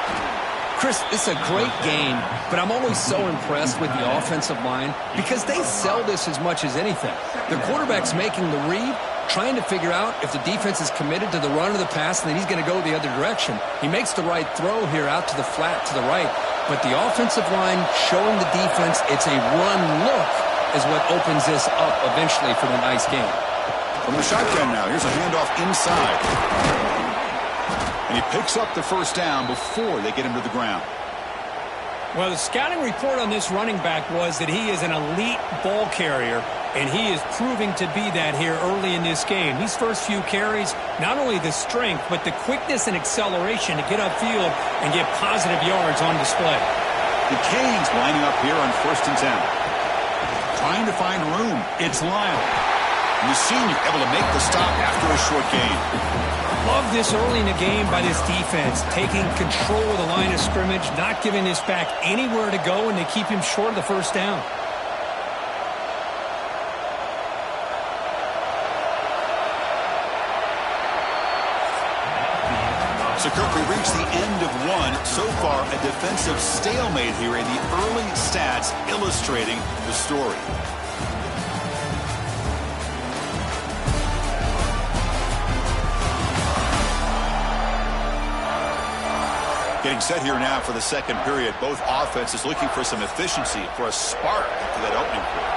Chris, it's a great game, but I'm always so impressed with the offensive line because they sell this as much as anything. The quarterback's making the read, trying to figure out if the defense is committed to the run or the pass, and then he's going to go the other direction. He makes the right throw here out to the flat to the right, but the offensive line showing the defense it's a run look is what opens this up eventually for the nice game. From the shotgun now, here's a handoff inside. And he picks up the first down before they get him to the ground. Well, the scouting report on this running back was that he is an elite ball carrier, and he is proving to be that here early in this game. These first few carries, not only the strength, but the quickness and acceleration to get upfield and get positive yards on display. The Canes lining up here on 1st and 10. Trying to find room. It's Lyle. And the senior able to make the stop after a short gain. Love this early in the game by this defense, taking control of the line of scrimmage, not giving this back anywhere to go, and they keep him short of the first down. So, Kirk, we reached the end of one. So far, a defensive stalemate here, and the early stats illustrating the story. Getting set here now for the second period. Both offenses looking for some efficiency, for a spark to that opening quarter.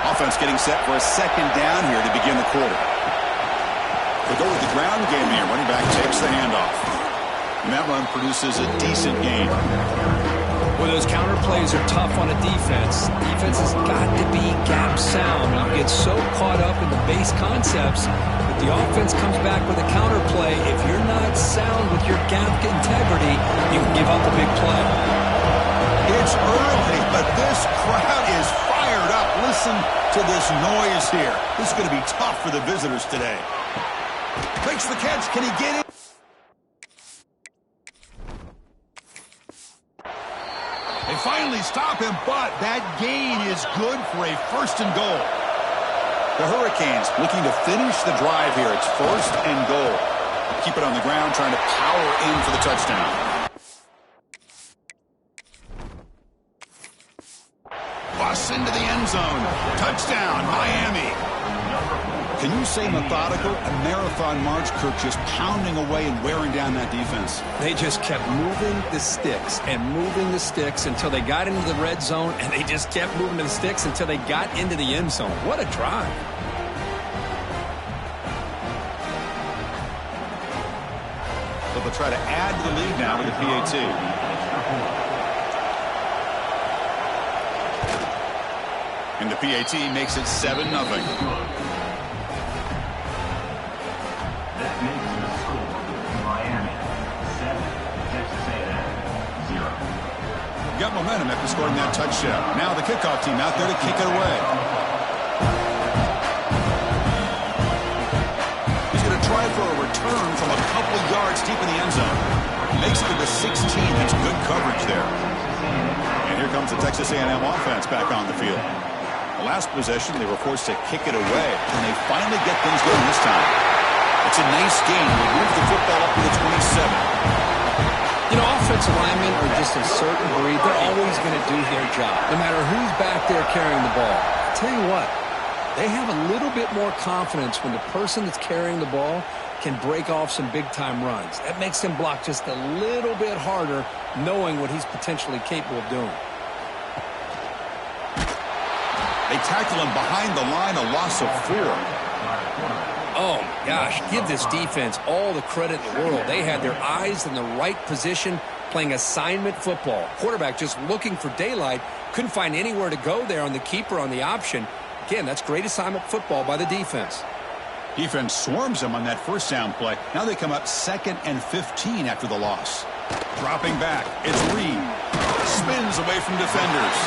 Offense getting set for a second down here to begin the quarter. They go with the ground game here. Running back takes the handoff. And that run produces a decent gain. Well, those counter plays are tough on a defense. Defense has got to be gap sound. You get so caught up in the base concepts, but the offense comes back with a counter play. If you're not sound with your gap integrity, you can give up a big play. It's early, but this crowd is fired up. Listen to this noise here. This is going to be tough for the visitors today. Makes the catch. Can he get it? They finally stop him, but that gain is good for a 1st and goal. The Hurricanes looking to finish the drive here. It's 1st and goal. Keep it on the ground, trying to power in for the touchdown. Bus into the end zone. Touchdown, Miami. Can you say methodical? A marathon march, Kirk, just pounding away and wearing down that defense. They just kept moving the sticks and moving the sticks until they got into the red zone, and they just kept moving the sticks until they got into the end zone. What a drive. So they'll try to add to the lead now with the PAT. And the PAT makes it 7-0. Got momentum after scoring that touchdown. Now the kickoff team out there to kick it away. He's going to try for a return from a couple yards deep in the end zone. Makes it to the 16. That's good coverage there. And here comes the Texas A&M offense back on the field. last possession, they were forced to kick it away, and they finally get things going this time. It's a nice gain. They move the football up to the 27. You know, offensive linemen are just a certain breed. They're always going to do their job, no matter who's back there carrying the ball. I'll tell you what, they have a little bit more confidence when the person that's carrying the ball can break off some big-time runs. That makes them block just a little bit harder, knowing what he's potentially capable of doing. They tackle him behind the line, a loss of 4. Oh, my gosh, give this defense all the credit in the world. They had their eyes in the right position, playing assignment football. Quarterback just looking for daylight, couldn't find anywhere to go there on the keeper on the option. Again, that's great assignment football by the defense. Defense swarms them on that first down play. Now they come up 2nd and 15 after the loss. Dropping back, it's Reed. Spins away from defenders.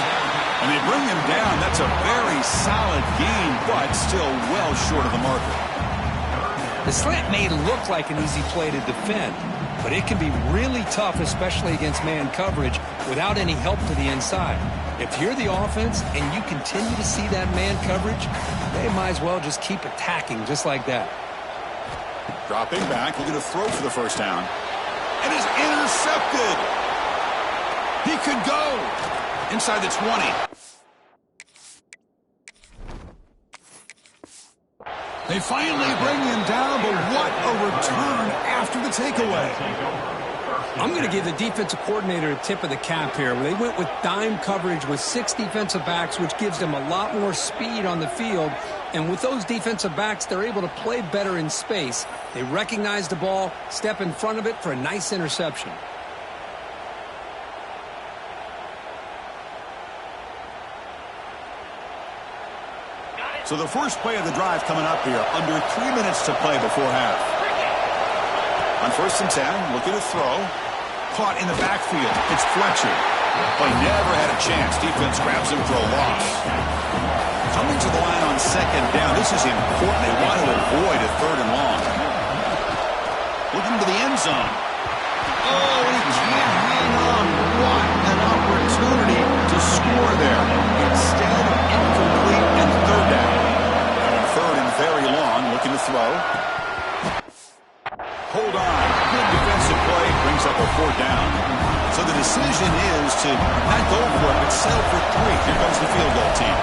And they bring him down. That's a very solid gain, but still well short of the marker. The slant may look like an easy play to defend, but it can be really tough, especially against man coverage, without any help to the inside. If you're the offense and you continue to see that man coverage, they might as well just keep attacking just like that. Dropping back, looking to throw for the first down. And is intercepted. He could go inside the 20. They finally bring him down, but what a return after the takeaway. I'm going to give the defensive coordinator a tip of the cap here. They went with dime coverage with 6 defensive backs, which gives them a lot more speed on the field. And with those defensive backs, they're able to play better in space. They recognize the ball, step in front of it for a nice interception. So the first play of the drive coming up here, under 3 minutes to play before half. On 1st and 10, looking to throw. Caught in the backfield. It's Fletcher. Play never had a chance. Defense grabs him for a loss. Coming to the line on 2nd down. This is important. They want to avoid a 3rd and long. Looking to the end zone. Oh, he can't hang on. What an opportunity to score there. Instead, incomplete and 3rd down. And on 3rd and very long, looking to throw. Hold on. Good defensive play. Brings up a 4th down. So the decision is to not go for it, but settle for 3. Here comes the field goal team.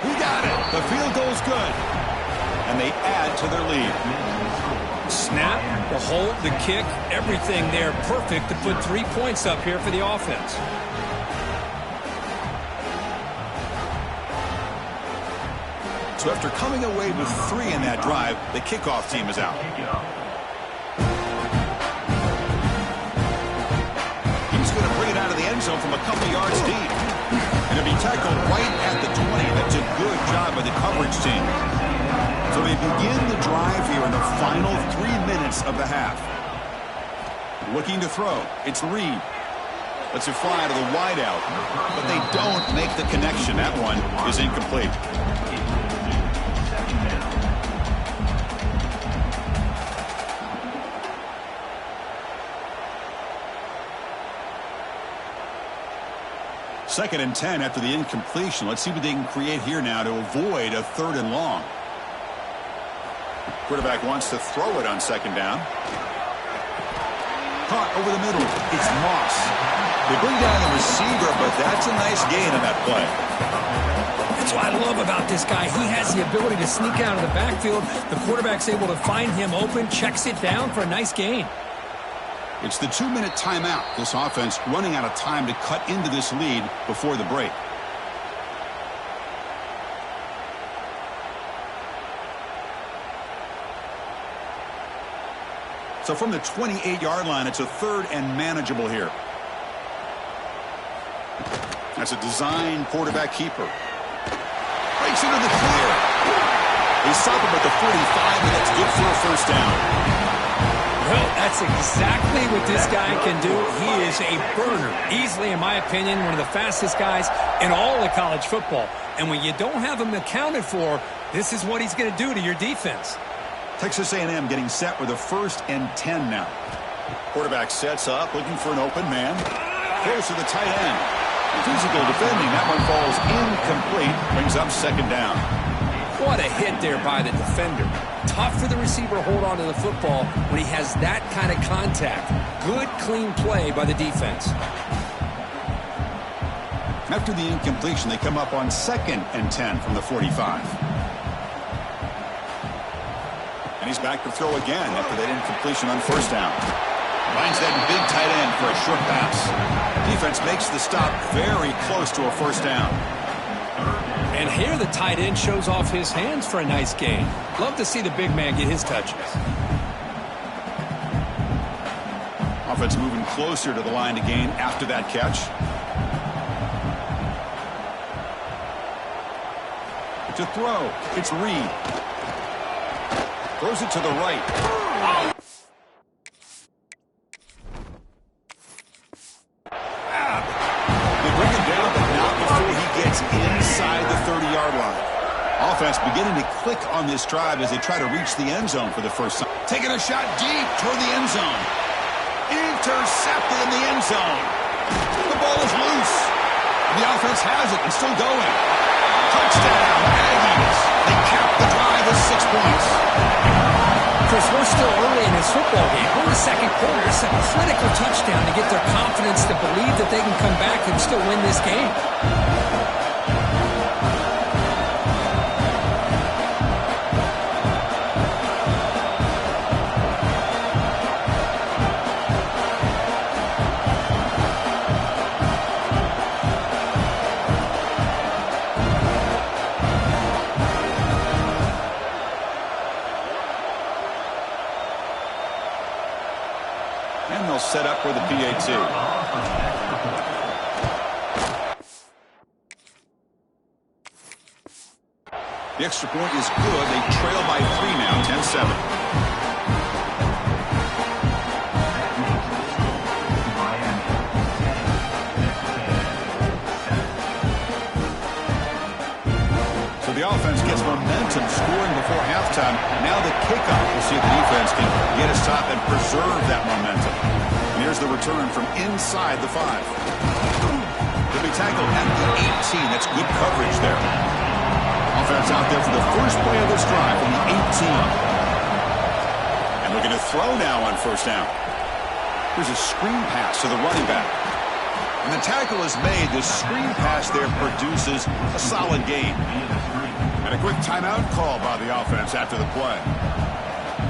He got it. The field goal's good. And they add to their lead. Snap, the hold, the kick, everything there perfect to put 3 points up here for the offense. So after coming away with 3 in that drive, the kickoff team is out. He's going to bring it out of the end zone from a couple yards deep. And it'll be tackled right at the 20. That's a good job by the coverage team. So they begin the drive here in the final 3 minutes of the half. Looking to throw. It's Reed. Lets it fly to the wideout. But they don't make the connection. That one is incomplete. Second and 10 after the incompletion. Let's see what they can create here now to avoid a 3rd and long. Quarterback wants to throw it on 2nd down. Caught over the middle. It's Moss. They bring down the receiver, but that's a nice gain on that play. That's what I love about this guy. He has the ability to sneak out of the backfield. The quarterback's able to find him open, checks it down for a nice gain. It's the 2-minute timeout. This offense running out of time to cut into this lead before the break. So from the 28-yard line, it's a 3rd and manageable here. That's a design quarterback keeper. Breaks into the clear. They stop him at the 45, and that's good for a 1st down. Well, that's exactly what this guy can do. He is a burner. Easily, in my opinion, one of the fastest guys in all of college football. And when you don't have him accounted for, this is what he's going to do to your defense. Texas A&M getting set with a 1st and 10 now. Quarterback sets up, looking for an open man. Throws to the tight end. Physical defending. That one falls incomplete. Brings up second down. What a hit there by the defender. Tough for the receiver to hold on to the football when he has that kind of contact. Good, clean play by the defense. After the incompletion, they come up on 2nd and 10 from the 45. And he's back to throw again after that incompletion on first down. Finds that big tight end for a short pass. Defense makes the stop very close to a first down. And here the tight end shows off his hands for a nice gain. Love to see the big man get his touches. Offense moving closer to the line to gain after that catch. To throw, it's Reed. Throws it to the right. They bring him down, but not before he gets inside the 30-yard line. Offense beginning to click on this drive as they try to reach the end zone for the first time. Taking a shot deep toward the end zone. Intercepted in the end zone. The ball is loose. The offense has it and still going. Touchdown, Aggies. They cap the drive with 6 points. Chris, we're still early in this football game. We're in the second quarter. It's a critical touchdown to get their confidence to believe that they can come back and still win this game. Set up for the PAT. The extra point is good. They trail by 3 now, 10-7. So the offense gets momentum scoring before halftime. Now the kickoff. We'll see if the defense can get a stop and preserve that momentum. Here's the return from inside the 5. He'll be tackled at the 18. That's good coverage there. Offense out there for the first play of this drive from the 18. And looking to throw now on first down. Here's a screen pass to the running back. And the tackle is made. The screen pass there produces a solid gain. And a quick timeout call by the offense after the play.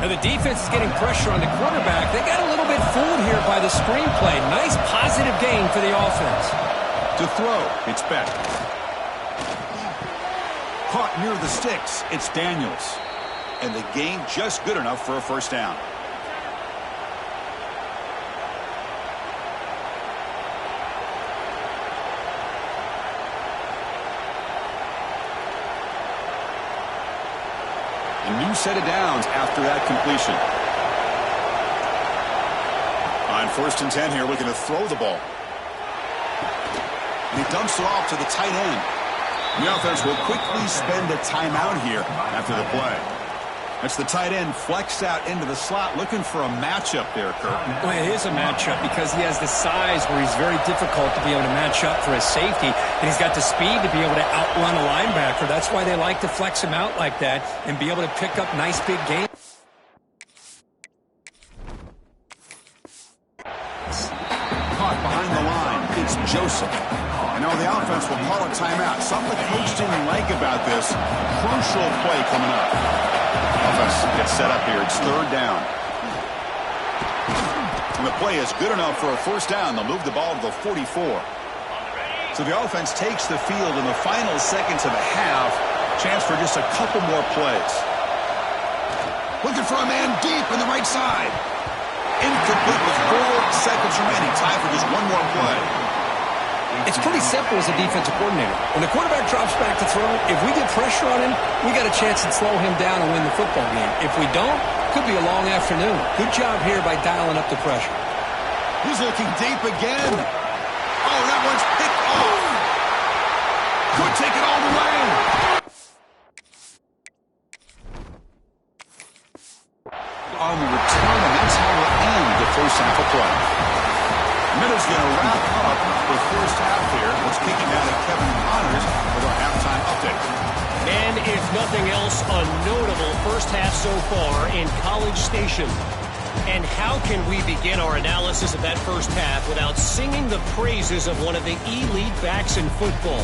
Now the defense is getting pressure on the quarterback. They got a little bit fooled here by the screenplay. Nice positive gain for the offense. To throw, it's Beck. Caught near the sticks, it's Daniels. And the gain just good enough for a first down. A new set of downs after that completion. On 1st and 10 here, looking to throw the ball. And he dumps it off to the tight end. The offense will quickly spend a timeout here after the play. That's the tight end flexed out into the slot, looking for a matchup there, Kirk. Well, it is a matchup because he has the size where he's very difficult to be able to match up for his safety, and he's got the speed to be able to outrun a linebacker. That's why they like to flex him out like that and be able to pick up nice big gains. Caught behind the line, it's Joseph. And now the offense will call a timeout. Something the coach didn't like about this. Crucial play coming up. Offense gets set up here. It's 3rd down. And the play is good enough for a first down. They'll move the ball to the 44. So the offense takes the field in the final seconds of the half. Chance for just a couple more plays. Looking for a man deep on the right side. Incomplete with 4 seconds remaining. Time for just one more play. It's pretty simple as a defensive coordinator. When the quarterback drops back to throw, if we get pressure on him, we got a chance to slow him down and win the football game. If we don't, could be a long afternoon. Good job here by dialing up the pressure. He's looking deep again. Oh, that one's picked off. Could take it all the way. On the return, and that's how we'll end the first half is going to wrap up the first half here. Let's kick it down to Kevin Connors with our halftime update. And if nothing else, a notable first half so far in College Station. And how can we begin our analysis of that first half without singing the praises of one of the elite backs in football?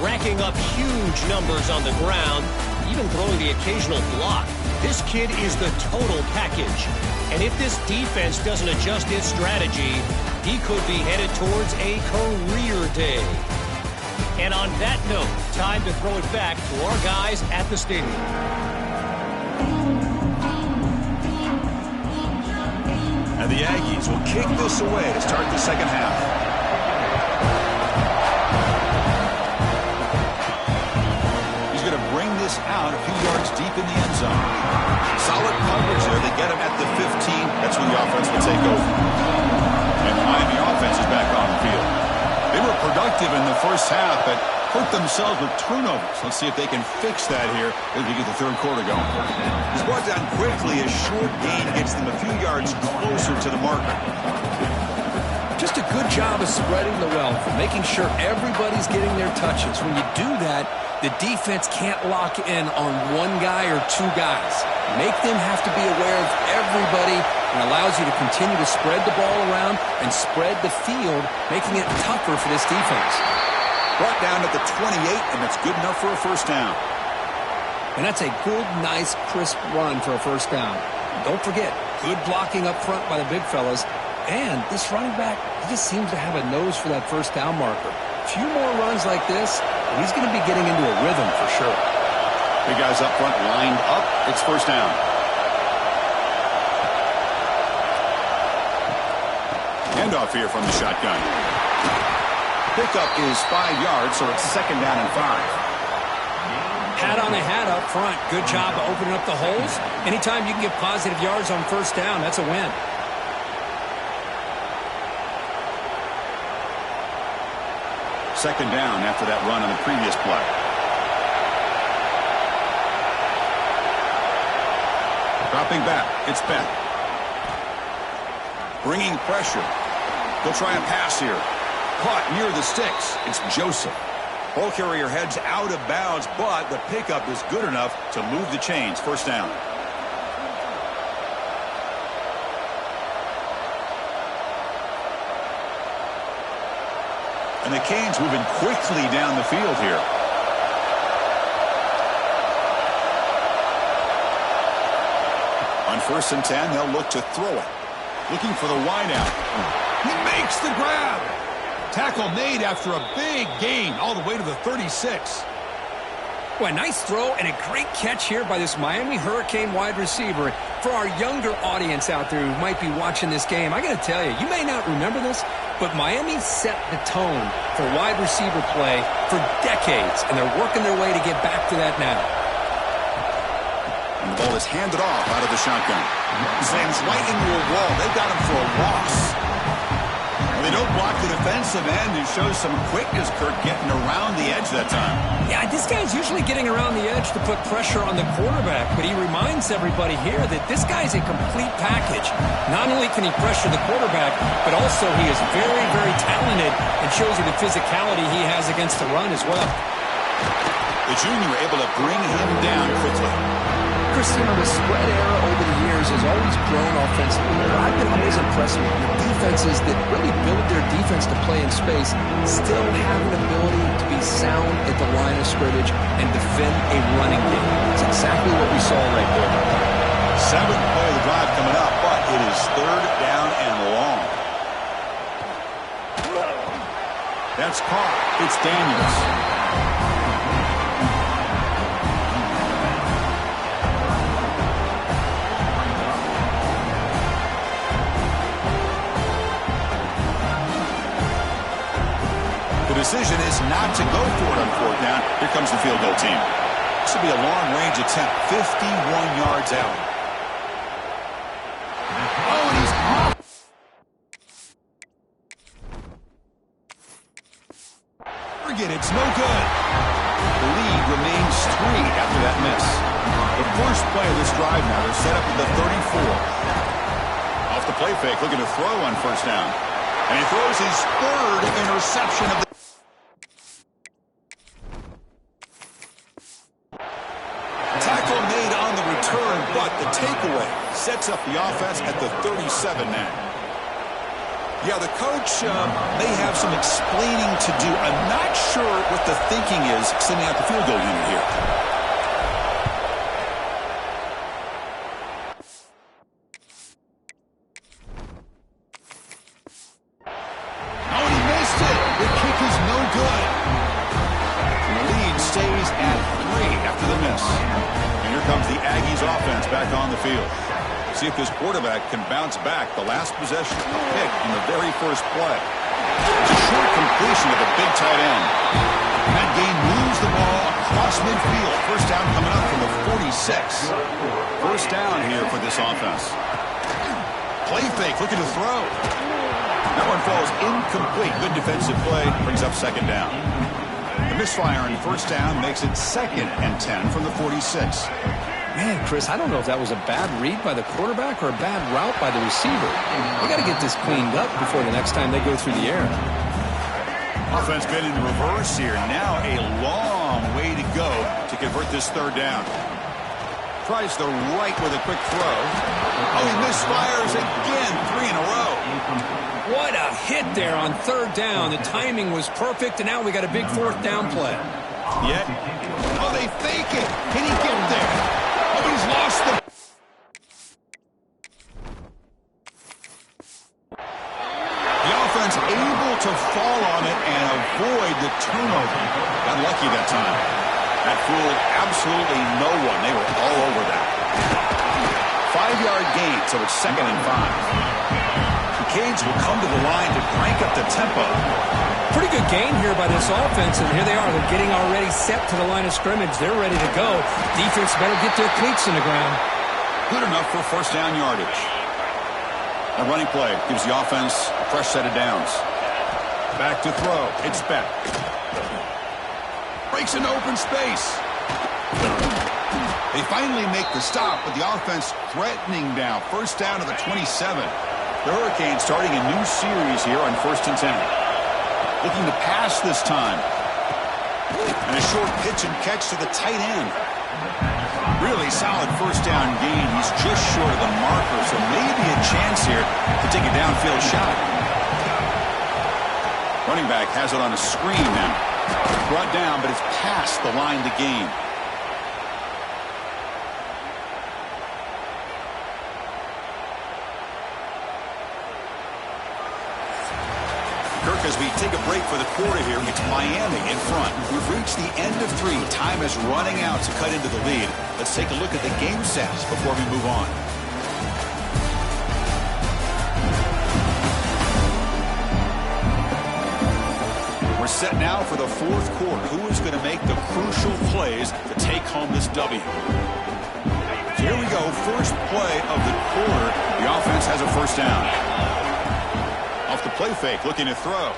Racking up huge numbers on the ground, even throwing the occasional block. This kid is the total package. And if this defense doesn't adjust its strategy, he could be headed towards a career day. And on that note, time to throw it back to our guys at the stadium. And the Aggies will kick this away to start the second half. He's going to bring this out a few yards deep in the end zone. Solid coverage there. They get him at the 15. That's when the offense will take over. And the Miami offense is back on the field. They were productive in the first half, but hurt themselves with turnovers. Let's see if they can fix that here as we get the third quarter going. He's brought down quickly. A short gain gets them a few yards closer to the marker. Just a good job of spreading the wealth and making sure everybody's getting their touches. When you do that, the defense can't lock in on one guy or two guys. Make them have to be aware of everybody, and allows you to continue to spread the ball around and spread the field, making it tougher for this defense. Brought down at the 28, and that's good enough for a first down. And that's a good, nice, crisp run for a first down. Don't forget, good blocking up front by the big fellas. And this running back, he just seems to have a nose for that first down marker. A few more runs like this, and he's going to be getting into a rhythm for sure. Big guys up front lined up. It's first down. Handoff here from the shotgun. Pickup is 5 yards, so it's second down and 5. Hat on a hat up front. Good job of opening up the holes. Anytime you can get positive yards on first down, that's a win. Second down after that run on the previous play. Dropping back, it's Beck. Bringing pressure. They'll try and pass here. Caught near the sticks. It's Joseph. Ball carrier heads out of bounds, but the pickup is good enough to move the chains. First down. And the Canes moving quickly down the field here. On first and 10, they'll look to throw it. Looking for the wideout. He makes the grab. Tackle made after a big gain all the way to the 36. Boy, a nice throw and a great catch here by this Miami Hurricane wide receiver. For our younger audience out there who might be watching this game, I got to tell you, you may not remember this, but Miami set the tone for wide receiver play for decades, and they're working their way to get back to that now. And the ball is handed off out of the shotgun. Slams right into a wall. They've got him for a loss. They don't block the defensive end. It shows some quickness, Kirk, getting around the edge that time. Yeah, this guy's usually getting around the edge to put pressure on the quarterback, but he reminds everybody here that this guy's a complete package. Not only can he pressure the quarterback, but also he is very, very talented and shows you the physicality he has against the run as well. The junior able to bring him down quickly. Christian, the spread era over the years has always grown offensively. I've been always impressed with defenses that really build their defense to play in space, still have an ability to be sound at the line of scrimmage and defend a running game. That's exactly what we saw right there. Seventh play of the drive coming up, but it is third down and long. That's caught. It's Daniels. The decision is not to go for it on fourth down. Here comes the field goal team. This will be a long-range attempt, 51 yards out. Oh, and he's off. Forget it's no good. The lead remains 3 after that miss. The first play of this drive now, they're set up at the 34. Off the play fake, looking to throw on first down. And he throws his third interception of the tackle made on the return, but the takeaway sets up the offense at the 37 now. Yeah, the coach may have some explaining to do. I'm not sure what the thinking is sending out the field goal unit here. Oh, and he missed it. The kick is no good. And the lead stays at 3 after the miss. And here comes the Aggies offense back on the field. See if this quarterback can bounce back. The last possession, a pick in the very first play. It's a short completion of a big tight end. And that game moves the ball across midfield. First down coming up from the 46. First down here for this offense. Play fake, looking to throw. That one falls incomplete. Good defensive play, brings up second down. The misfire in first down makes it 2nd and 10 from the 46. Man, Chris, I don't know if that was a bad read by the quarterback or a bad route by the receiver. They got to get this cleaned up before the next time they go through the air. Offense been in reverse here. Now a long way to go to convert this third down. Tries the right with a quick throw. Oh, he misfires again. 3 in a row. What a hit there on third down. The timing was perfect, and now we got a big fourth down play. Yet, oh, they fake it. Can he get there? Oh, he's lost the... The offense able to fall on it and avoid the turnover. Got lucky that time. That fooled absolutely no one. They were all over that. 5-yard gain, so it's 2nd and 5. The Canes will come to the line to crank up the tempo. Pretty good gain here by this offense, and here they are. They're getting already set to the line of scrimmage. They're ready to go. Defense better get their cleats in the ground. Good enough for first down yardage. A running play gives the offense a fresh set of downs. Back to throw. It's back. Breaks into open space. They finally make the stop, but the offense threatening now. First down to the 27. The Hurricanes starting a new series here on 1st and 10. Looking to pass this time. And a short pitch and catch to the tight end. Really solid first down gain. He's just short of the marker, so maybe a chance here to take a downfield shot. Running back has it on a screen now. Brought down, but it's past the line to gain. Kirk, as we take a break for the quarter here, it's Miami in front. We've reached the end of 3. Time is running out to cut into the lead. Let's take a look at the game stats before we move on. We're set now for the 4th quarter. Who is going to make the crucial plays to take home this W? So here we go. First play of the quarter. The offense has a first down. Off the play fake, looking to throw.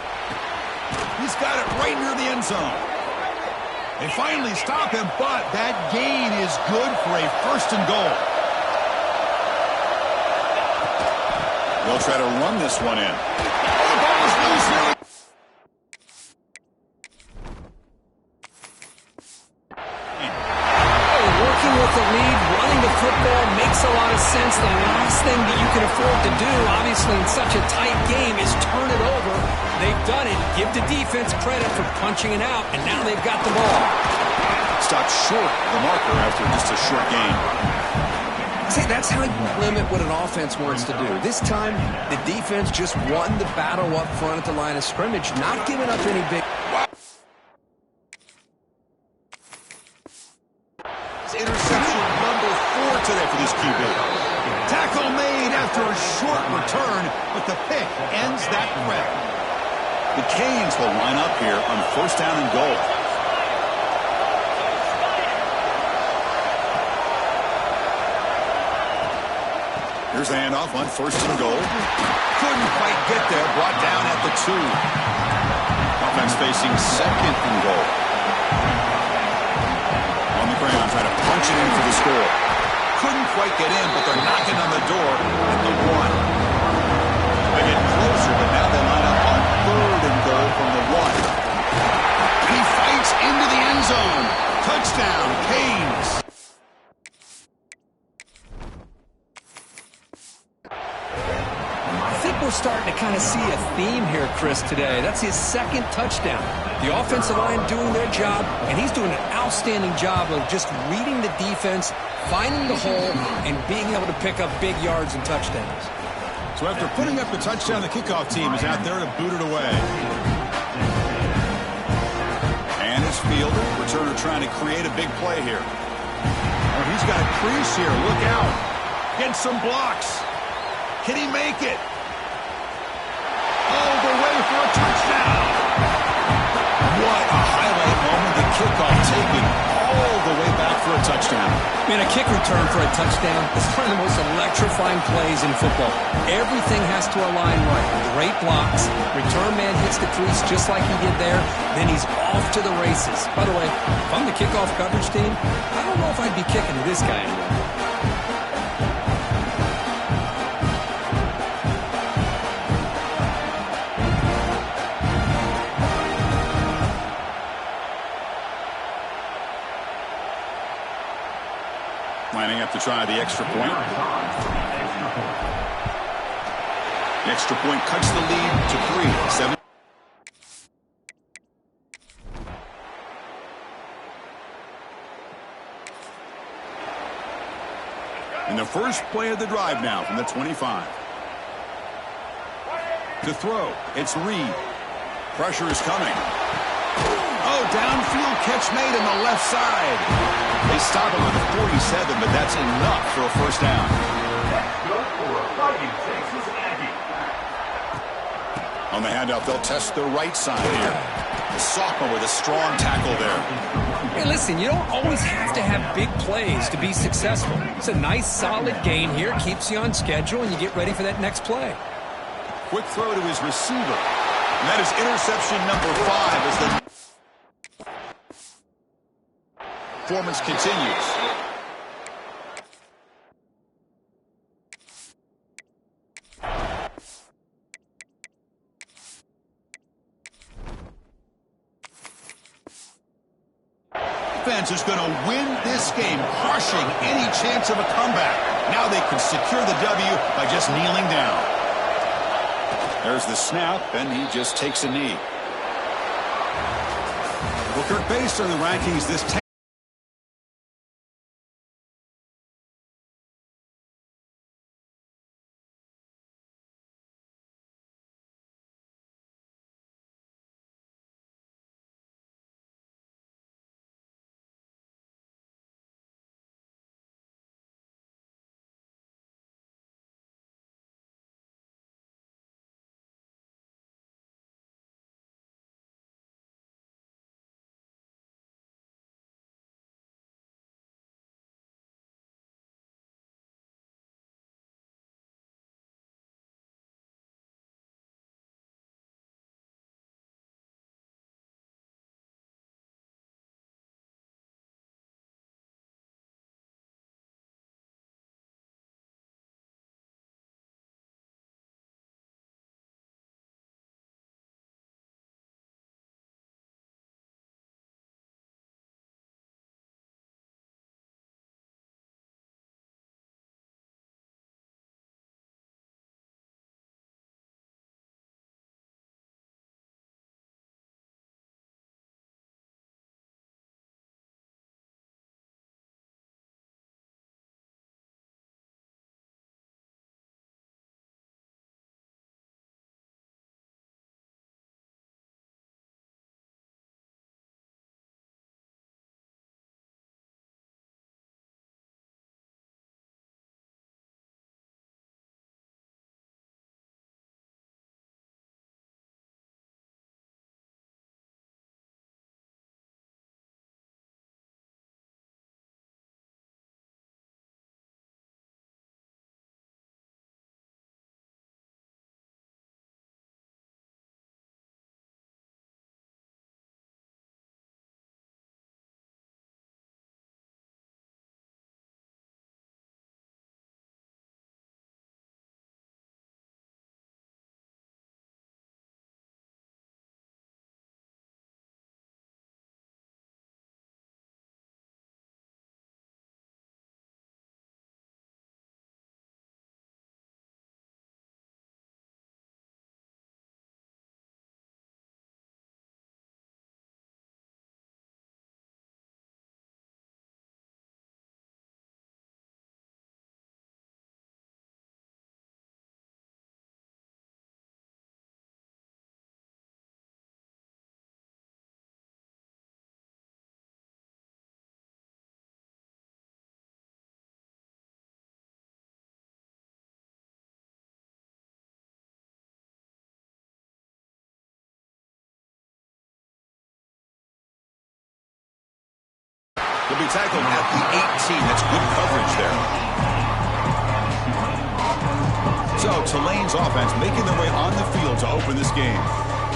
He's got it right near the end zone. They finally stop him, but that gain is good for a 1st and goal. They'll try to run this one in. Oh, the ball is loose here. Working with the lead, running the football makes a lot of sense. The last thing that you can afford to do, obviously in such a tight game, is turn it over. They've done it. Give the defense credit for punching it out, and now they've got the ball. Stopped short of the marker after just a short gain. See, that's how you limit what an offense wants to do. This time, the defense just won the battle up front at the line of scrimmage, not giving up any big... Interception number 4 today for this QB. Tackle made after a short return, but the pick ends that threat. The Canes will line up here on 1st down and goal. Here's the handoff on 1st and goal. Couldn't quite get there, brought down at the 2. Offense facing 2nd and goal. On the ground, trying to punch it in for the score. Couldn't quite get in, but they're knocking on the door at the 1. to get closer, but now they line up on 3rd and goal from the 1. And he fights into the end zone. Touchdown, Canes. I think we're starting to kind of see a theme here, Chris, today. That's his 2nd touchdown. The offensive line doing their job, and he's doing an outstanding job of just reading the defense, finding the hole, and being able to pick up big yards and touchdowns. So after putting up the touchdown, the kickoff team is out there to boot it away. And it's fielded. Returner trying to create a big play here. Oh, he's got a crease here. Look out. Getting some blocks. Can he make it? All the way for a touchdown. What a highlight moment. The kickoff taken all the way back for a touchdown. Man, a kick return for a touchdown is one of the most electrifying plays in football. Everything has to align right. Great blocks. Return man hits the crease just like he did there. Then he's off to the races. By the way, if I'm the kickoff coverage team, I don't know if I'd be kicking to this guy anymore. Lining up to try the extra point. The extra point cuts the lead to 3. 7. And the first play of the drive now from the 25. To throw, it's Reed. Pressure is coming. Oh, downfield catch made on the left side. They stop him at the 47, but that's enough for a first down. On the handoff, they'll test the right side here. The sophomore with a strong tackle there. Hey, listen, you don't always have to have big plays to be successful. It's a nice, solid gain here. Keeps you on schedule, and you get ready for that next play. Quick throw to his receiver. And that is interception number 5 as the performance continues. Defense is going to win this game, crushing any chance of a comeback. Now they can secure the W by just kneeling down. There's the snap, and he just takes a knee. Well, Kirk, based on the rankings, this He'll be tackled at the 18. That's good coverage there. So Tulane's offense making their way on the field to open this game.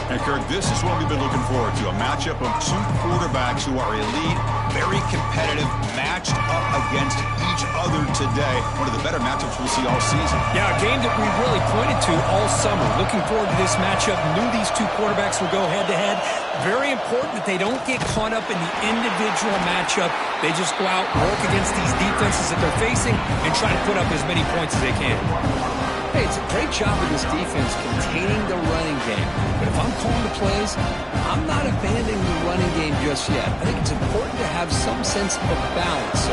And, Kirk, this is what we've been looking forward to, a matchup of two quarterbacks who are elite, very competitive, matched up against each other today. One of the better matchups we'll see all season. Yeah, a game that we really pointed to all summer. Looking forward to this matchup. Knew these two quarterbacks would go head-to-head. Very important that they don't get caught up in the individual matchup. They just go out, work against these defenses that they're facing, and try to put up as many points as they can. Hey, it's a great job of this defense containing the running game. But if I'm calling the plays, I'm not abandoning the running game just yet. I think it's important to have some sense of balance. So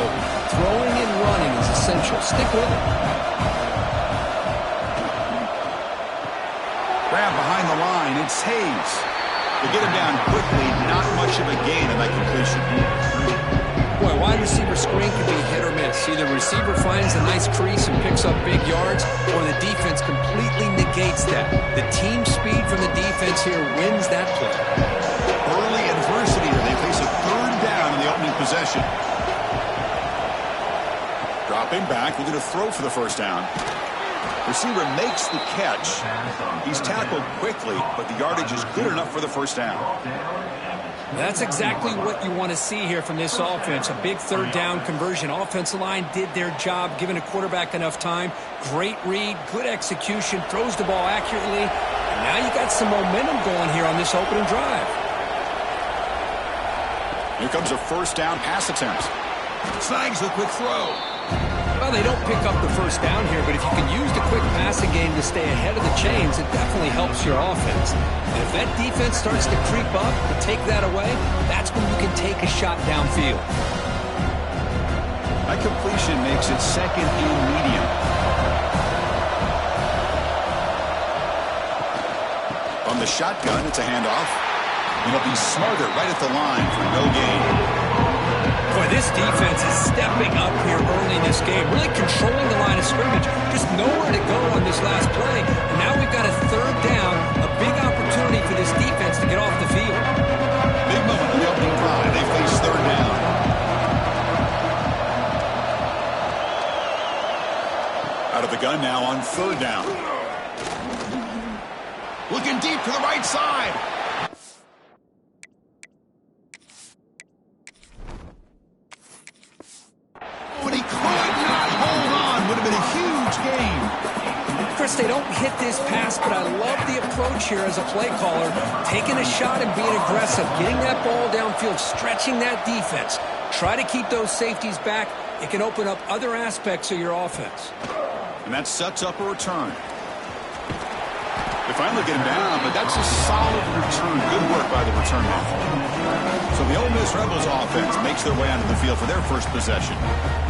throwing and running is essential. Stick with it. Grab behind the line. It's Hayes. They get him down quickly. Not much of a gain on that completion. Boy, wide receiver screen can be hit or miss. Either receiver finds a nice crease and picks up big yards, or the defense completely negates that. The team speed from the defense here wins that play. Early adversity here. They face a third down in the opening possession. Dropping back, looking to throw for the first down. Receiver makes the catch. He's tackled quickly, but the yardage is good enough for the first down. That's exactly what you want to see here from this offense. A big third down conversion. Offensive line did their job, giving a quarterback enough time. Great read, good execution, throws the ball accurately. And now you got some momentum going here on this opening drive. Here comes a first down pass attempt. Snags the quick throw. Well, they don't pick up the first down here, but if you can use the quick passing game to stay ahead of the chains, it definitely helps your offense. And if that defense starts to creep up and take that away, that's when you can take a shot downfield. That completion makes it second and medium. On the shotgun, it's a handoff. And it'll be smothered right at the line for no gain. Boy, this defense is stepping up here early in this game, really controlling the line of scrimmage. Just nowhere to go on this last play. And now we've got a third down, a big opportunity for this defense to get off the field. Big moment in the opening drive. They face third down. Out of the gun now on third down. Looking deep to the right side. Chris, they don't hit this pass, but I love the approach here as a play caller. Taking a shot and being aggressive, getting that ball downfield, stretching that defense. Try to keep those safeties back. It can open up other aspects of your offense. And that sets up a return. They finally get him down, but that's a solid return. Good work by the return man. So the Ole Miss Rebels offense makes their way onto the field for their first possession.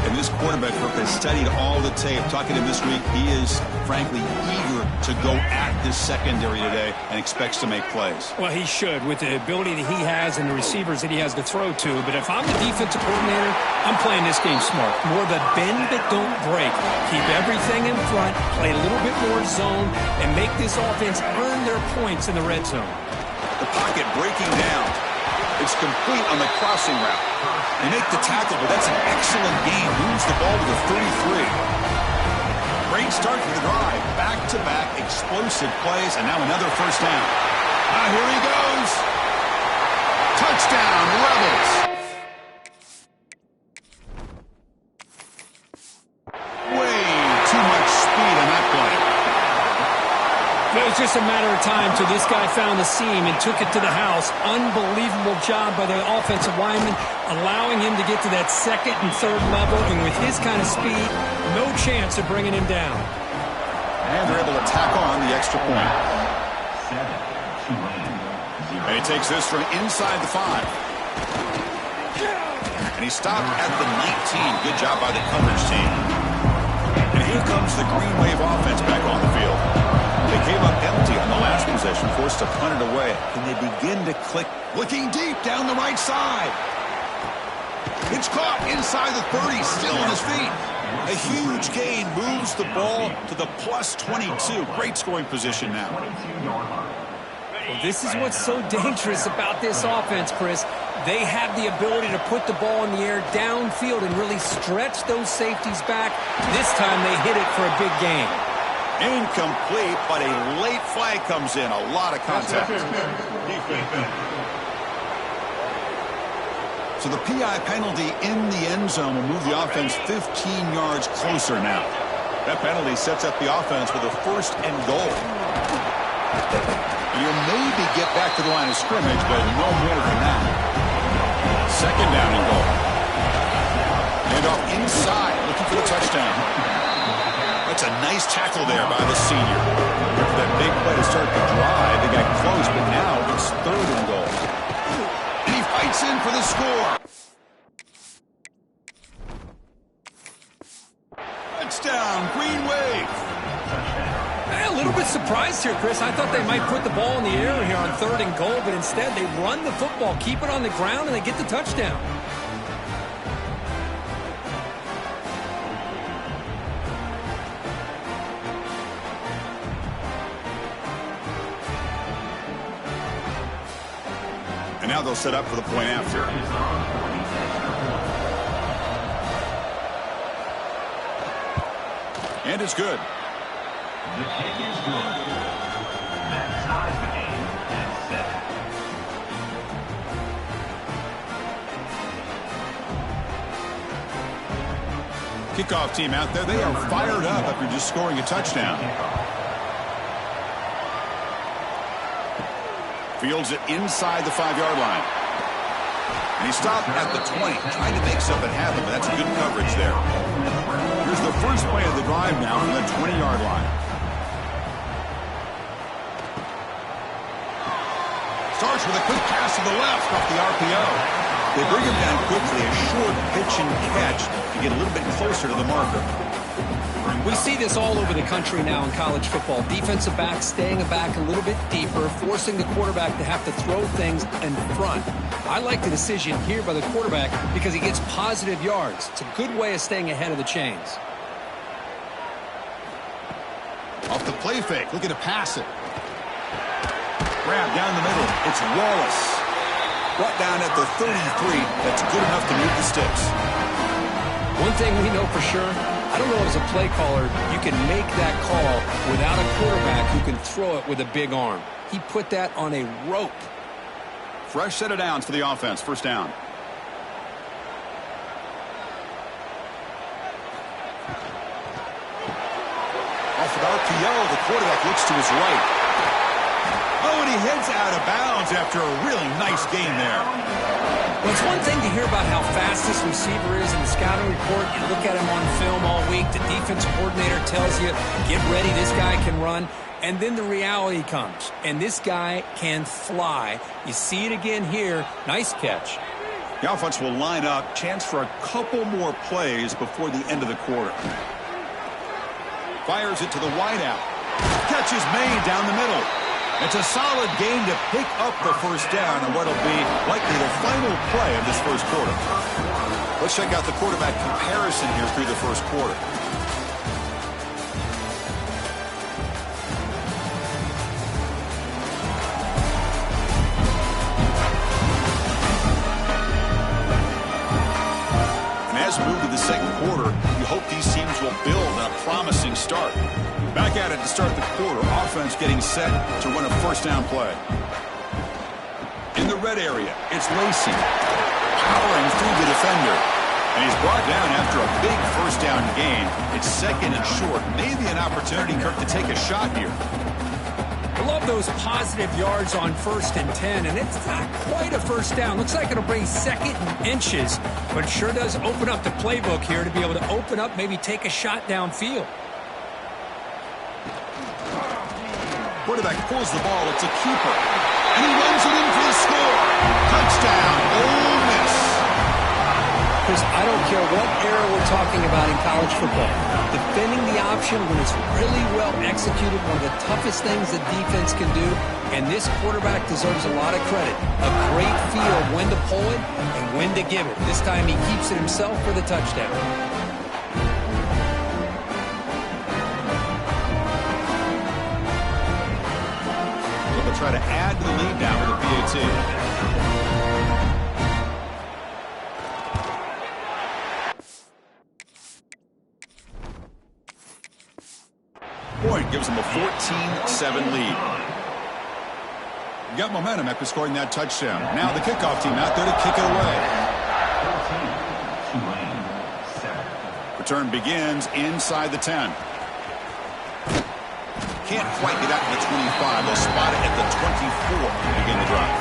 And this quarterback has studied all the tape. Talking to him this week, he is, frankly, eager to go at this secondary today and expects to make plays. Well, he should, with the ability that he has and the receivers that he has to throw to. But if I'm the defensive coordinator, I'm playing this game smart. More of a bend but don't break. Keep everything in front, play a little bit more zone, and make this offense earn their points in the red zone. The pocket breaking down. It's complete on the crossing route. They make the tackle, but that's an excellent gain. Moves the ball to the 33. Great start for the drive. Back-to-back explosive plays, and now another first down. Here he goes. Touchdown, Rebels. Way too much speed on that play. It was just a matter of time till this guy found the seam and took it to the house. Unbelievable job by the offensive lineman, allowing him to get to that second and third level. And with his kind of speed, no chance of bringing him down. And they're able to tack on the extra point. And he takes this from inside the 5. And he stopped at the 19. Good job by the coverage team. And here comes the Green Wave offense back on the field. They came up empty on the last possession, forced to punt it away. And they begin to click, looking deep down the right side. It's caught inside the 30, still on his feet. A huge gain moves the ball to the +22. Great scoring position now. Well, this is what's so dangerous about this offense, Chris. They have the ability to put the ball in the air downfield and really stretch those safeties back. This time they hit it for a big gain. Incomplete, but a late flag comes in. A lot of contact. So the PI penalty in the end zone will move the offense 15 yards closer now. That penalty sets up the offense with a 1st and goal. And you'll maybe get back to the line of scrimmage, but no more than that. 2nd down and goal. And off inside, looking for the touchdown. That's a nice tackle there by the senior. After that big play to start the drive, they got close, but now it's 3rd and goal. And he fights in for the score. Touchdown, Green Wave. A little bit surprised here, Chris. I thought they might put the ball in the air here on 3rd and goal, but instead they run the football, keep it on the ground, and they get the touchdown. And now they'll set up for the point after. And it's good. The kick is good. That ties the game at 7. Kickoff team out there, they are fired up after just scoring a touchdown. Fields it inside the 5-yard line. And he stopped at the 20, trying to make something happen, but that's good coverage there. Here's the first play of the drive now from the 20-yard line. Starts with a quick pass to the left off the RPO. They bring him down quickly, a short pitch and catch to get a little bit closer to the marker. We see this all over the country now in college football. Defensive backs staying back a little bit deeper, forcing the quarterback to have to throw things in front. I like the decision here by the quarterback because he gets positive yards. It's a good way of staying ahead of the chains. Off the play fake, looking to pass it. Grab down the middle. It's Wallace. Brought down at the 33. That's good enough to move the sticks. One thing we know for sure, I don't know as a play caller, you can make that call without a quarterback who can throw it with a big arm. He put that on a rope. Fresh set of downs for the offense. 1st down. Off of RPO, the quarterback looks to his right. Oh, and he heads out of bounds after a really nice game there. Well, it's one thing to hear about how fast this receiver is in the scouting report. You look at him on film all week. The defensive coordinator tells you, get ready, this guy can run. And then the reality comes, and this guy can fly. You see it again here. Nice catch. The offense will line up. Chance for a couple more plays before the end of the quarter. Fires it to the wideout. Catch is made down the middle. It's a solid game to pick up the 1st down on what will be likely the final play of this 1st quarter. Let's check out the quarterback comparison here through the 1st quarter. And as we move to the 2nd quarter, you hope these teams will build on a promising start. Back at it to start the quarter. Offense getting set to run a 1st down play. In the red area, it's Lacey. Powering through the defender. And he's brought down after a big 1st down gain. It's 2nd and short. Maybe an opportunity, Kirk, to take a shot here. I love those positive yards on 1st and 10, and it's not quite a 1st down. Looks like it'll bring 2nd and inches, but it sure does open up the playbook here to be able to open up, maybe take a shot downfield. Quarterback pulls the ball. It's a keeper. And he runs it in for the score. Touchdown, Ole Miss. Chris, I don't care what era we're talking about in college football. Defending the option when it's really well executed, one of the toughest things the defense can do, and this quarterback deserves a lot of credit. A great feel of when to pull it and when to give it. This time he keeps it himself for the touchdown. They'll try to add to the lead now with the PAT. Point gives them a 14-7 lead. You got momentum after scoring that touchdown. Now the kickoff team out there to kick it away. Return begins inside the 10. Can't quite get out to the 25. They'll spot it at the 24 to begin the drive.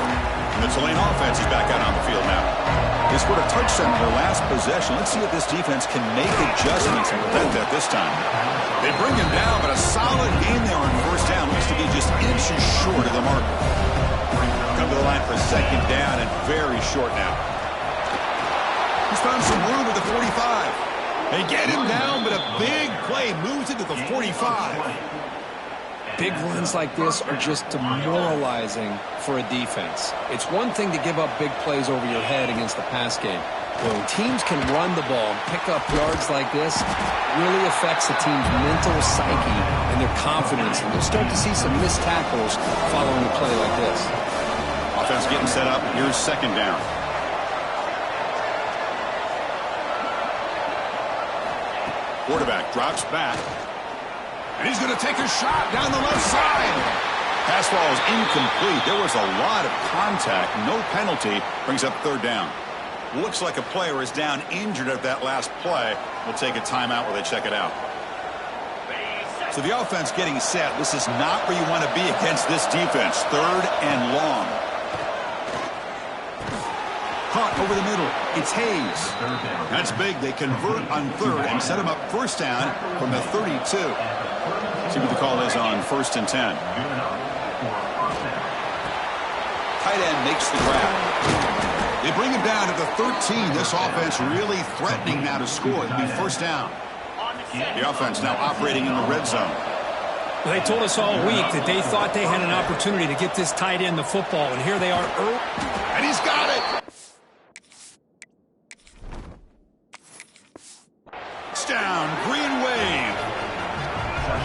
And the Tulane offense is back out on the field now. They scored a touchdown in their last possession. Let's see if this defense can make adjustments and prevent that this time. They bring him down, but a solid game there on first down. Looks to be just inches short of the mark. Come to the line for second down and very short now. He's found some room at the 45. They get him down, but a big play moves it to the 45. Big runs like this are just demoralizing for a defense. It's one thing to give up big plays over your head against the pass game. But when teams can run the ball and pick up yards like this, it really affects the team's mental psyche and their confidence. And you'll start to see some missed tackles following a play like this. Offense getting set up. Here's second down. Quarterback drops back. And he's going to take a shot down the left side. Pass ball is incomplete. There was a lot of contact. No penalty. Brings up third down. Looks like a player is down injured at that last play. We'll take a timeout where they check it out. So the offense getting set. This is not where you want to be against this defense. Third and long. Caught over the middle. It's Hayes. That's big. They convert on third and set him up first down from the 32. See what the call is on 1st and 10. Tight end makes the grab. They bring him down at the 13. This offense really threatening now to score. It'll be first down. The offense now operating in the red zone. Well, they told us all week that they thought they had an opportunity to get this tight end the football, and here they are early. And he's got it. Down, green wave.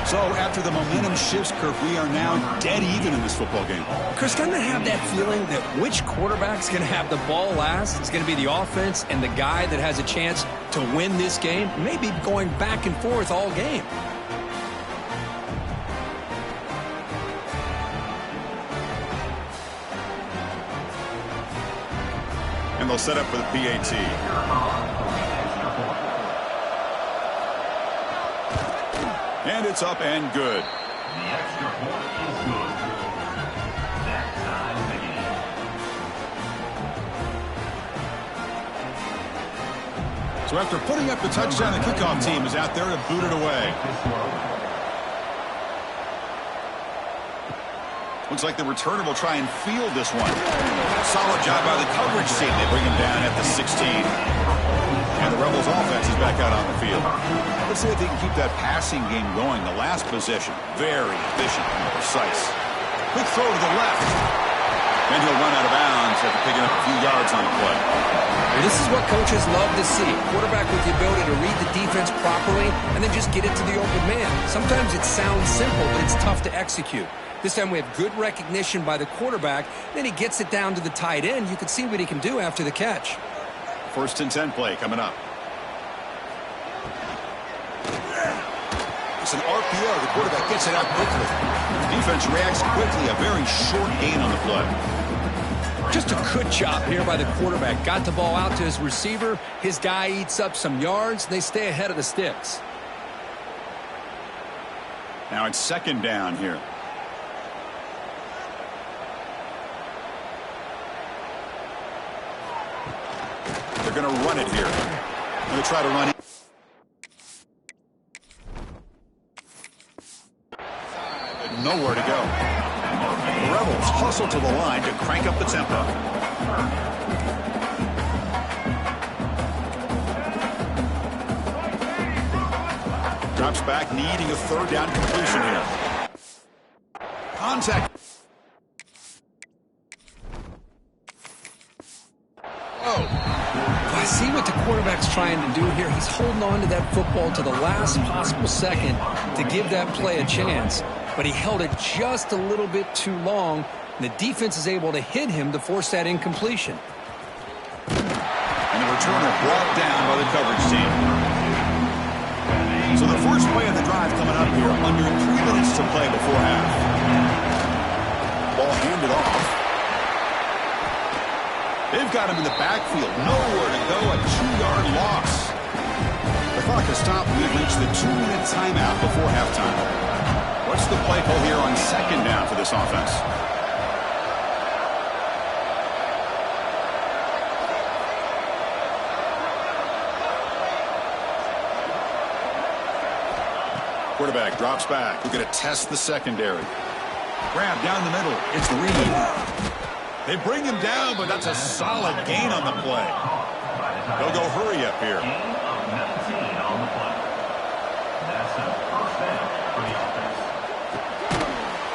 So after the momentum shifts, Kirk, we are now dead even in this football game. Chris, doesn't it have that feeling that which quarterback's going to have the ball last? It's going to be the offense and the guy that has a chance to win this game, maybe going back and forth all game. And they'll set up for the PAT. And it's up and good. The extra point is good. That ties the game. So after putting up the touchdown, the kickoff team is out there to boot it away. Looks like the returner will try and field this one. Solid job by the coverage team. They bring him down at the 16. And the Rebels offense is back out on the field. Let's see if they can keep that passing game going. The last possession, very efficient and precise. Quick throw to the left. And he'll run out of bounds after picking up a few yards on the play. This is what coaches love to see. Quarterback with the ability to read the defense properly and then just get it to the open man. Sometimes it sounds simple, but it's tough to execute. This time we have good recognition by the quarterback. Then he gets it down to the tight end. You can see what he can do after the catch. 1st and 10 play coming up. It's an RPO. The quarterback gets it out quickly. The defense reacts quickly. A very short gain on the play. Just a good job here by the quarterback. Got the ball out to his receiver. His guy eats up some yards. They stay ahead of the sticks. Now it's second down here. They're going to run it here. They're going to try to run it. Nowhere to go. The Rebels hustle to the line to crank up the tempo. Drops back, needing a third down completion here. Contact. I see what the quarterback's trying to do here. He's holding on to that football to the last possible second to give that play a chance. But he held it just a little bit too long. And the defense is able to hit him to force that incompletion. And the returner brought down by the coverage team. So the first play of the drive coming up here, under 3 minutes to play before half. Ball handed off. They've got him in the backfield. Nowhere to go, a 2-yard loss. The clock has stopped. We've reached the 2-minute timeout before halftime. What's the play call here on second down for this offense? Quarterback drops back. We're going to test the secondary. Grab down the middle. It's Reed. They bring him down, but that's a solid gain on the play. They'll go hurry up here.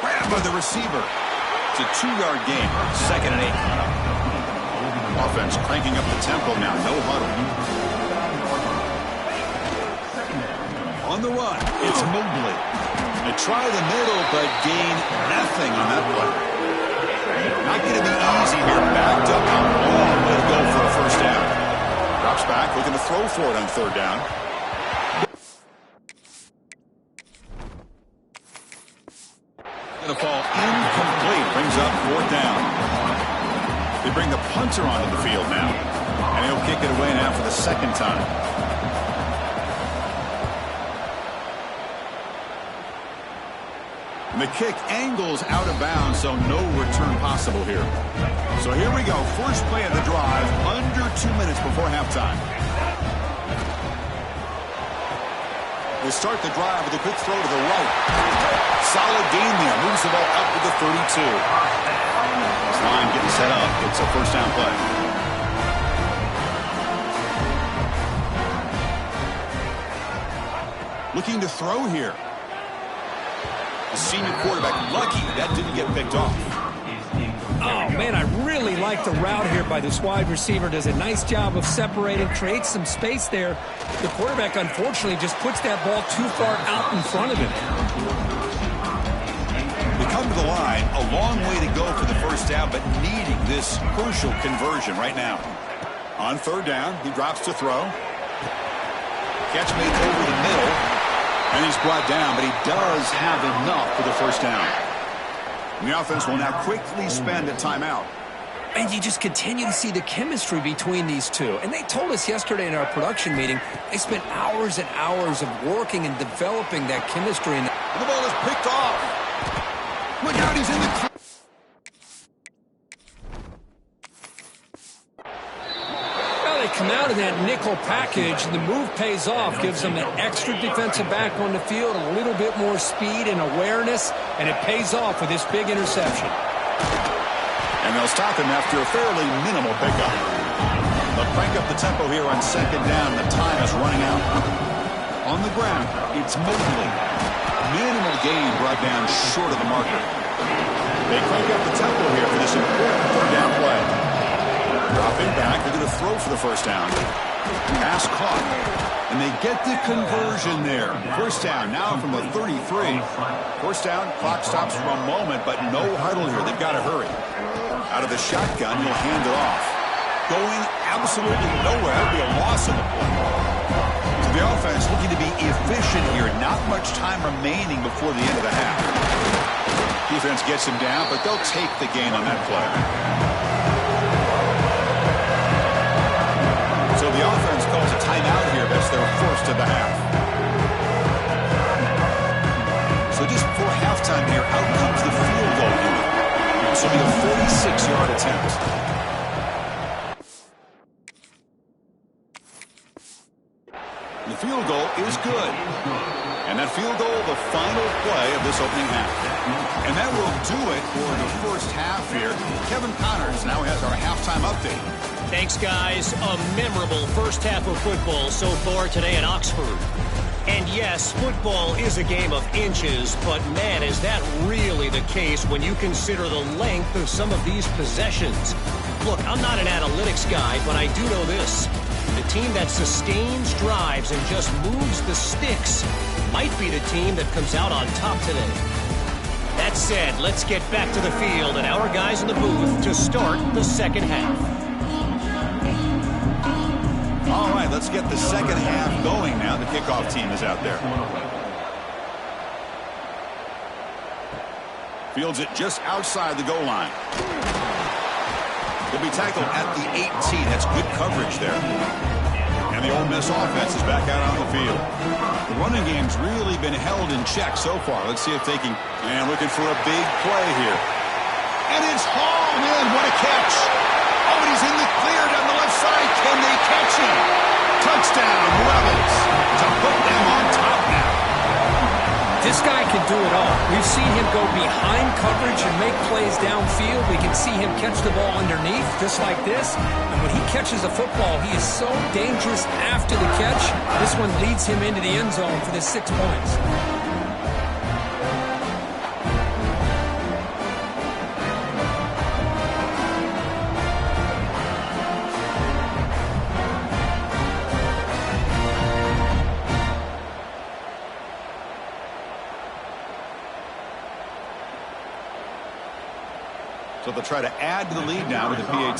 Grab by the receiver. It's a 2-yard gain. 2nd and 8. Offense cranking up the tempo now. No huddle. On the run, it's Mobley. They try the middle, but gain nothing on that play. Not going to be easy here. Backed up on the long way to go for a first down. Drops back, looking to throw for it on 3rd down. Going to fall incomplete. Brings up 4th down. They bring the punter onto the field now. And he'll kick it away now for the 2nd time. And the kick angles out of bounds, so no return possible here. So here we go. First play of the drive, under 2 minutes before halftime. They start the drive with a quick throw to the right. Solid gain there. Moves the ball up to the 32. This line getting set up. It's a first down play. Looking to throw here. The senior quarterback lucky that didn't get picked off. Oh, man, I really like the route here by this wide receiver. Does a nice job of separating, creates some space there. The quarterback, unfortunately, just puts that ball too far out in front of him. They come to the line, a long way to go for the first down, but needing this crucial conversion right now. On 3rd down, he drops to throw. Catch made over the middle. And he's brought down, but he does have enough for the first down. And the offense will now quickly spend a timeout. And you just continue to see the chemistry between these two. And they told us yesterday in our production meeting, they spent hours and hours of working and developing that chemistry. And the ball is picked off. Look out, he's in the... Come out of that nickel package, and the move pays off, gives them an extra defensive back on the field, a little bit more speed and awareness, and it pays off with this big interception. And they'll stop him after a fairly minimal pickup. They'll crank up the tempo here on 2nd down. The time is running out. On the ground, it's Mobley. Minimal gain brought down short of the marker. They crank up the tempo here for this important 3rd down play. Dropping back, they're going to throw for the first down. Pass caught. And they get the conversion there. First down now from the 33. First down, clock stops for a moment, but no huddle here. They've got to hurry. Out of the shotgun, you'll hand it off. Going absolutely nowhere. That would be a loss in the play. So the offense looking to be efficient here. Not much time remaining before the end of the half. Defense gets him down, but they'll take the gain on that play. So the offense calls a timeout here. That's their first of the half. So just before halftime here, out comes the field goal unit. This will be a 46-yard attempt. The field goal is good. And that field goal, the final play of this opening half. And that will do it for the first half here. Kevin Connors now has our halftime update. Thanks, guys. A memorable first half of football so far today in Oxford. And yes, football is a game of inches, but man, is that really the case when you consider the length of some of these possessions. Look, I'm not an analytics guy, but I do know this. The team that sustains drives and just moves the sticks might be the team that comes out on top today. That said, let's get back to the field and our guys in the booth to start the second half. All right, let's get the second half going now. The kickoff team is out there. Fields it just outside the goal line. He'll be tackled at the 18. That's good coverage there. And the Ole Miss offense is back out on the field. The running game's really been held in check so far. Let's see if they can... And looking for a big play here. And it's hauled in. What a catch. Oh, and he's in the clear down the left side. Can they catch him? Touchdown, Rebels. To put them on top now. This guy can do it all. We've seen him go behind coverage and make plays downfield. We can see him catch the ball underneath, just like this. And when he catches a football, he is so dangerous after the catch. This one leads him into the end zone for the 6 points. So they'll try to add to the lead now with the PAT.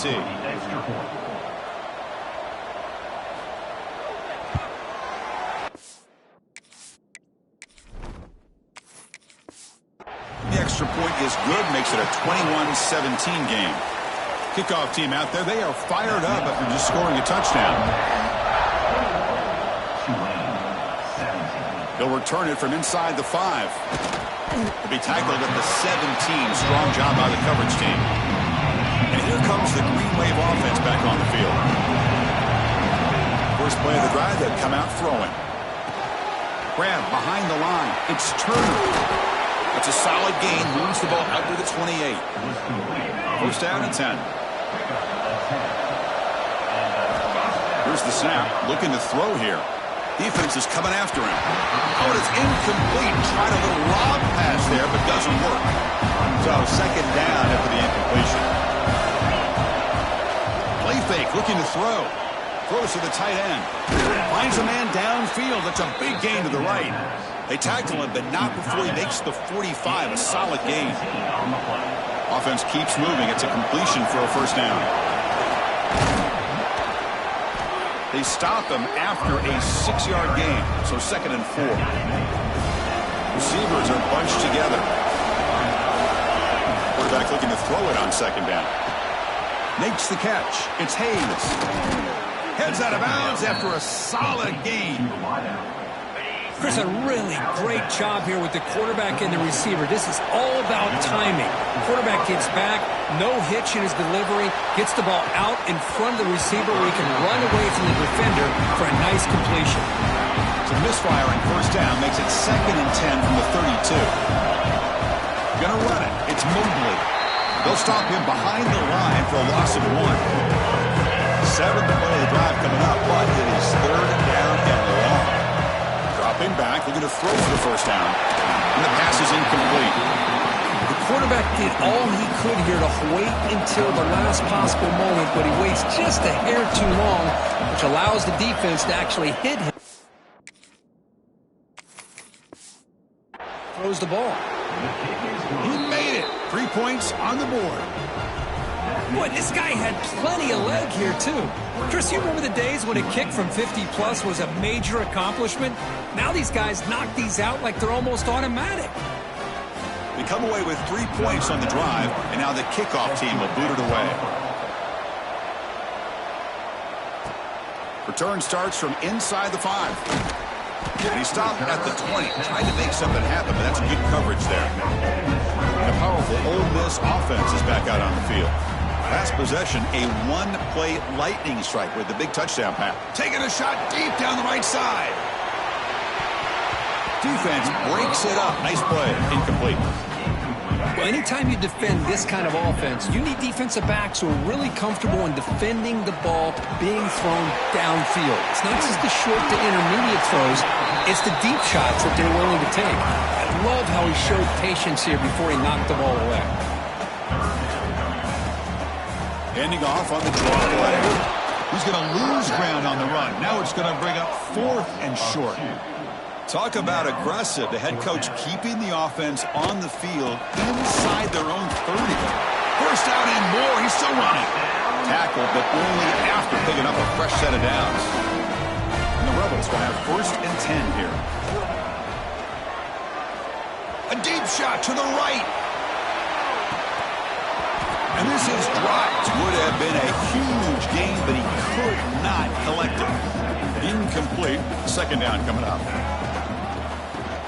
The extra point is good, makes it a 21-17 game. Kickoff team out there, they are fired up after just scoring a touchdown. They'll return it from inside the 5. To be tackled at the 17. Strong job by the coverage team. And here comes the Green Wave offense back on the field. First play of the drive, they come out throwing. Grab behind the line. It's Turner. That's a solid gain. Moves the ball out to the 28. First down and 10. Here's the snap. Looking to throw here. Defense is coming after him. Oh, it's incomplete. Tried a little lob pass there, but doesn't work. So second down after the incompletion. Play fake, looking to throw. Throws to the tight end. Finds a man downfield. That's a big gain to the right. They tackle him, but not before he makes the 45. A solid gain. Offense keeps moving. It's a completion for a first down. They stop him after a 6-yard gain, so second and 4. Receivers are bunched together. Quarterback looking to throw it on second down. Makes the catch. It's Hayes. Heads out of bounds after a solid gain. Chris, a really great job here with the quarterback and the receiver. This is all about timing. Quarterback gets back, no hitch in his delivery, gets the ball out in front of the receiver where he can run away from the defender for a nice completion. So misfire on first down makes it second and 10 from the 32. Gonna run it. It's Mobley. They'll stop him behind the line for a loss of 1. 7th play of the drive coming up, but it is third down and long. Dropping back, looking to throw for the first down. And the pass is incomplete. The quarterback did all he could here to wait until the last possible moment, but he waits just a hair too long, which allows the defense to actually hit him. Throws the ball. He made it. 3 points on the board. Boy, this guy had plenty of leg here, too. Chris, you remember the days when a kick from 50-plus was a major accomplishment? Now these guys knock these out like they're almost automatic. They come away with 3 points on the drive, and now the kickoff team will boot it away. Return starts from inside the 5. And he stopped at the 20, trying to make something happen, but that's good coverage there. And a powerful Ole Miss offense is back out on the field. Last possession, a one-play lightning strike with the big touchdown pass. Taking a shot deep down the right side. Defense breaks it up. Nice play. Incomplete. Well, anytime you defend this kind of offense, you need defensive backs who are really comfortable in defending the ball being thrown downfield. It's not just the short to intermediate throws, it's the deep shots that they're willing to take. I love how he showed patience here before he knocked the ball away. Ending off on the draw play. He's going to lose ground on the run. Now it's going to bring up 4th and short. Talk about aggressive. The head coach keeping the offense on the field inside their own 30. First down and more. He's still running. Tackled, but only after picking up a fresh set of downs. And the Rebels will have 1st and 10 here. A deep shot to the right. And this is dropped. Would have been a huge gain, but he could not collect it. Incomplete. 2nd down coming up.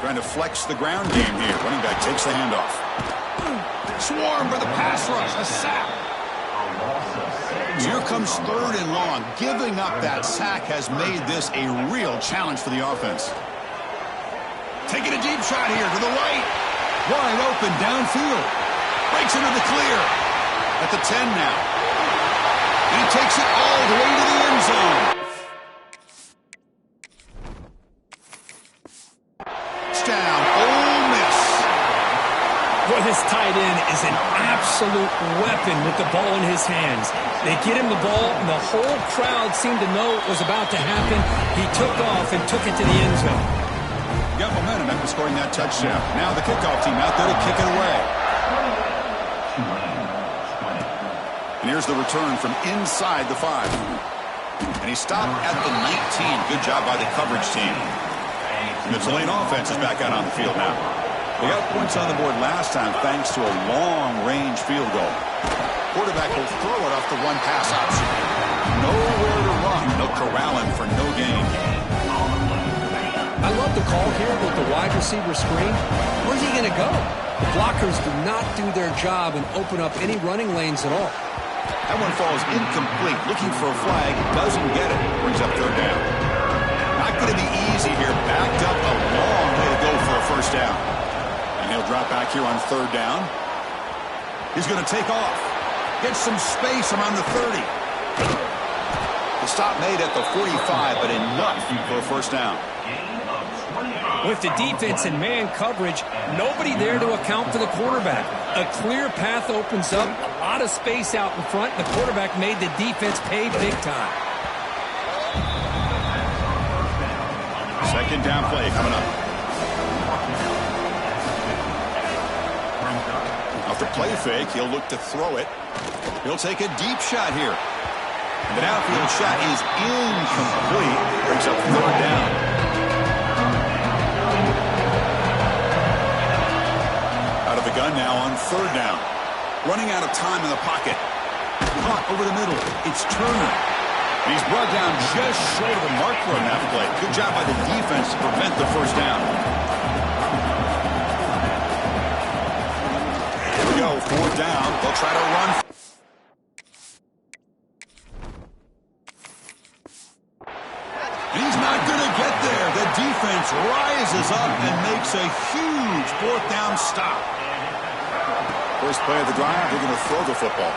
Trying to flex the ground game here. Running back takes the handoff. Swarm for the pass rush. A sack. Here comes 3rd and long. Giving up that sack has made this a real challenge for the offense. Taking a deep shot here to the right. Wide open downfield. Breaks into the clear. At the 10 now. And he takes it all the way to the end zone. Down, Ole Miss. Boy, this tight end is an absolute weapon with the ball in his hands. They get him the ball, and the whole crowd seemed to know it was about to happen. He took off and took it to the end zone. Got momentum after scoring that touchdown. Now the kickoff team out there to kick it away. And here's the return from inside the 5. And he stopped at the 19. Good job by the coverage team. And the Tulane offense is back out on the field now. They got points on the board last time thanks to a long-range field goal. Quarterback will throw it off the one pass option. Nowhere to run. They'll corral him for no gain. I love the call here with the wide receiver screen. Where's he going to go? The blockers do not do their job and open up any running lanes at all. That one falls incomplete. Looking for a flag. Doesn't get it. Brings up 3rd down. Not going to be easy here. Backed up a long way to go for a 1st down. And he'll drop back here on 3rd down. He's going to take off. Get some space around the 30. The stop made at the 45, but enough for a 1st down. With the defense and man coverage, nobody there to account for the quarterback. A clear path opens up, a lot of space out in front, and the quarterback made the defense pay big time. 2nd down play coming up. Off the play fake, he'll look to throw it. He'll take a deep shot here. The downfield shot is incomplete. Brings up 3rd down. Out of the gun now on 3rd down. Running out of time in the pocket. Caught over the middle. It's Turner. And he's brought down just short of the marker on that play. Good job by the defense to prevent the 1st down. Here we go, 4th down. They'll try to run. And he's not going to get there. The defense rises up and makes a huge 4th down stop. First play of the drive, they're going to throw the football.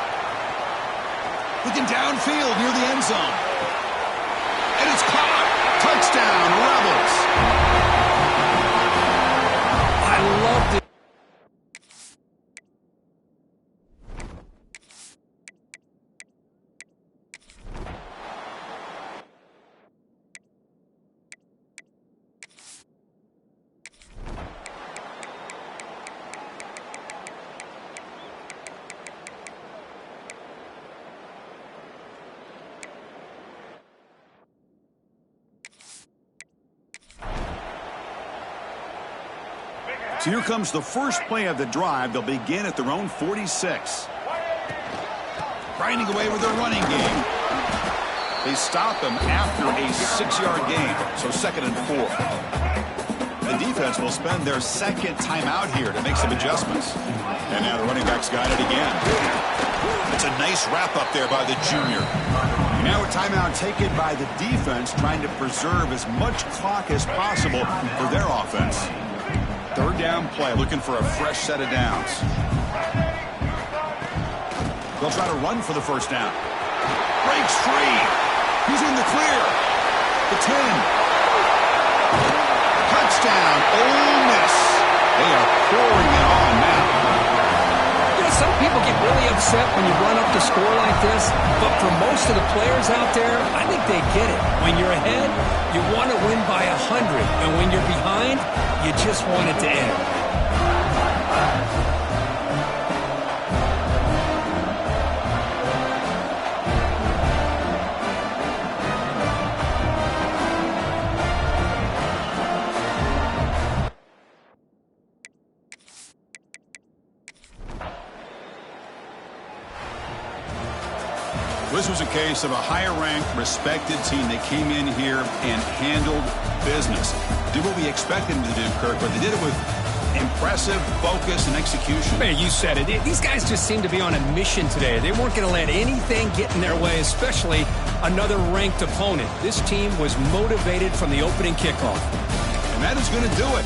Looking downfield near the end zone. And it's caught. Touchdown, Rebels. I loved it. So here comes the first play of the drive. They'll begin at their own 46. Grinding away with their running game. They stop him after a 6-yard gain, so 2nd and 4. The defense will spend their 2nd timeout here to make some adjustments. And now the running back's got it again. It's a nice wrap-up there by the junior. Now a timeout taken by the defense, trying to preserve as much clock as possible for their offense. 3rd down play, looking for a fresh set of downs. They'll try to run for the 1st down. Breaks free. He's in the clear. The 10. Touchdown, Ole Miss. They are pouring it on now. You know, some people get really upset when you run up the score like this, but for most of the players out there, I think they get it. When you're ahead, you want to win by 100, and when you're behind, you just want it to end. This was a case of a higher-ranked, respected team that came in here and handled business. Did what we expected them to do, Kirk, but they did it with impressive focus and execution. Man, you said it. These guys just seem to be on a mission today. They weren't going to let anything get in their way, especially another ranked opponent. This team was motivated from the opening kickoff. And that is going to do it.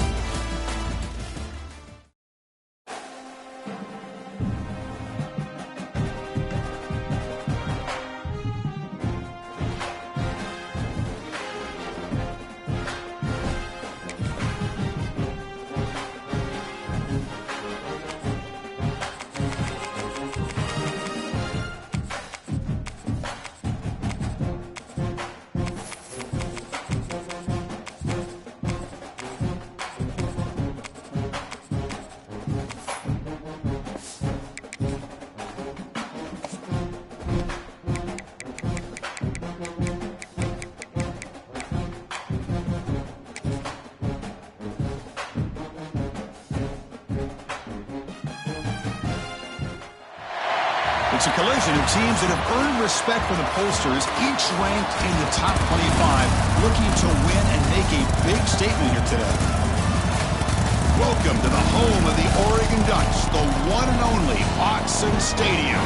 It's a collision of teams that have earned respect from the pollsters, each ranked in the top 25, looking to win and make a big statement here today. Welcome to the home of the Oregon Ducks, the one and only Autzen Stadium,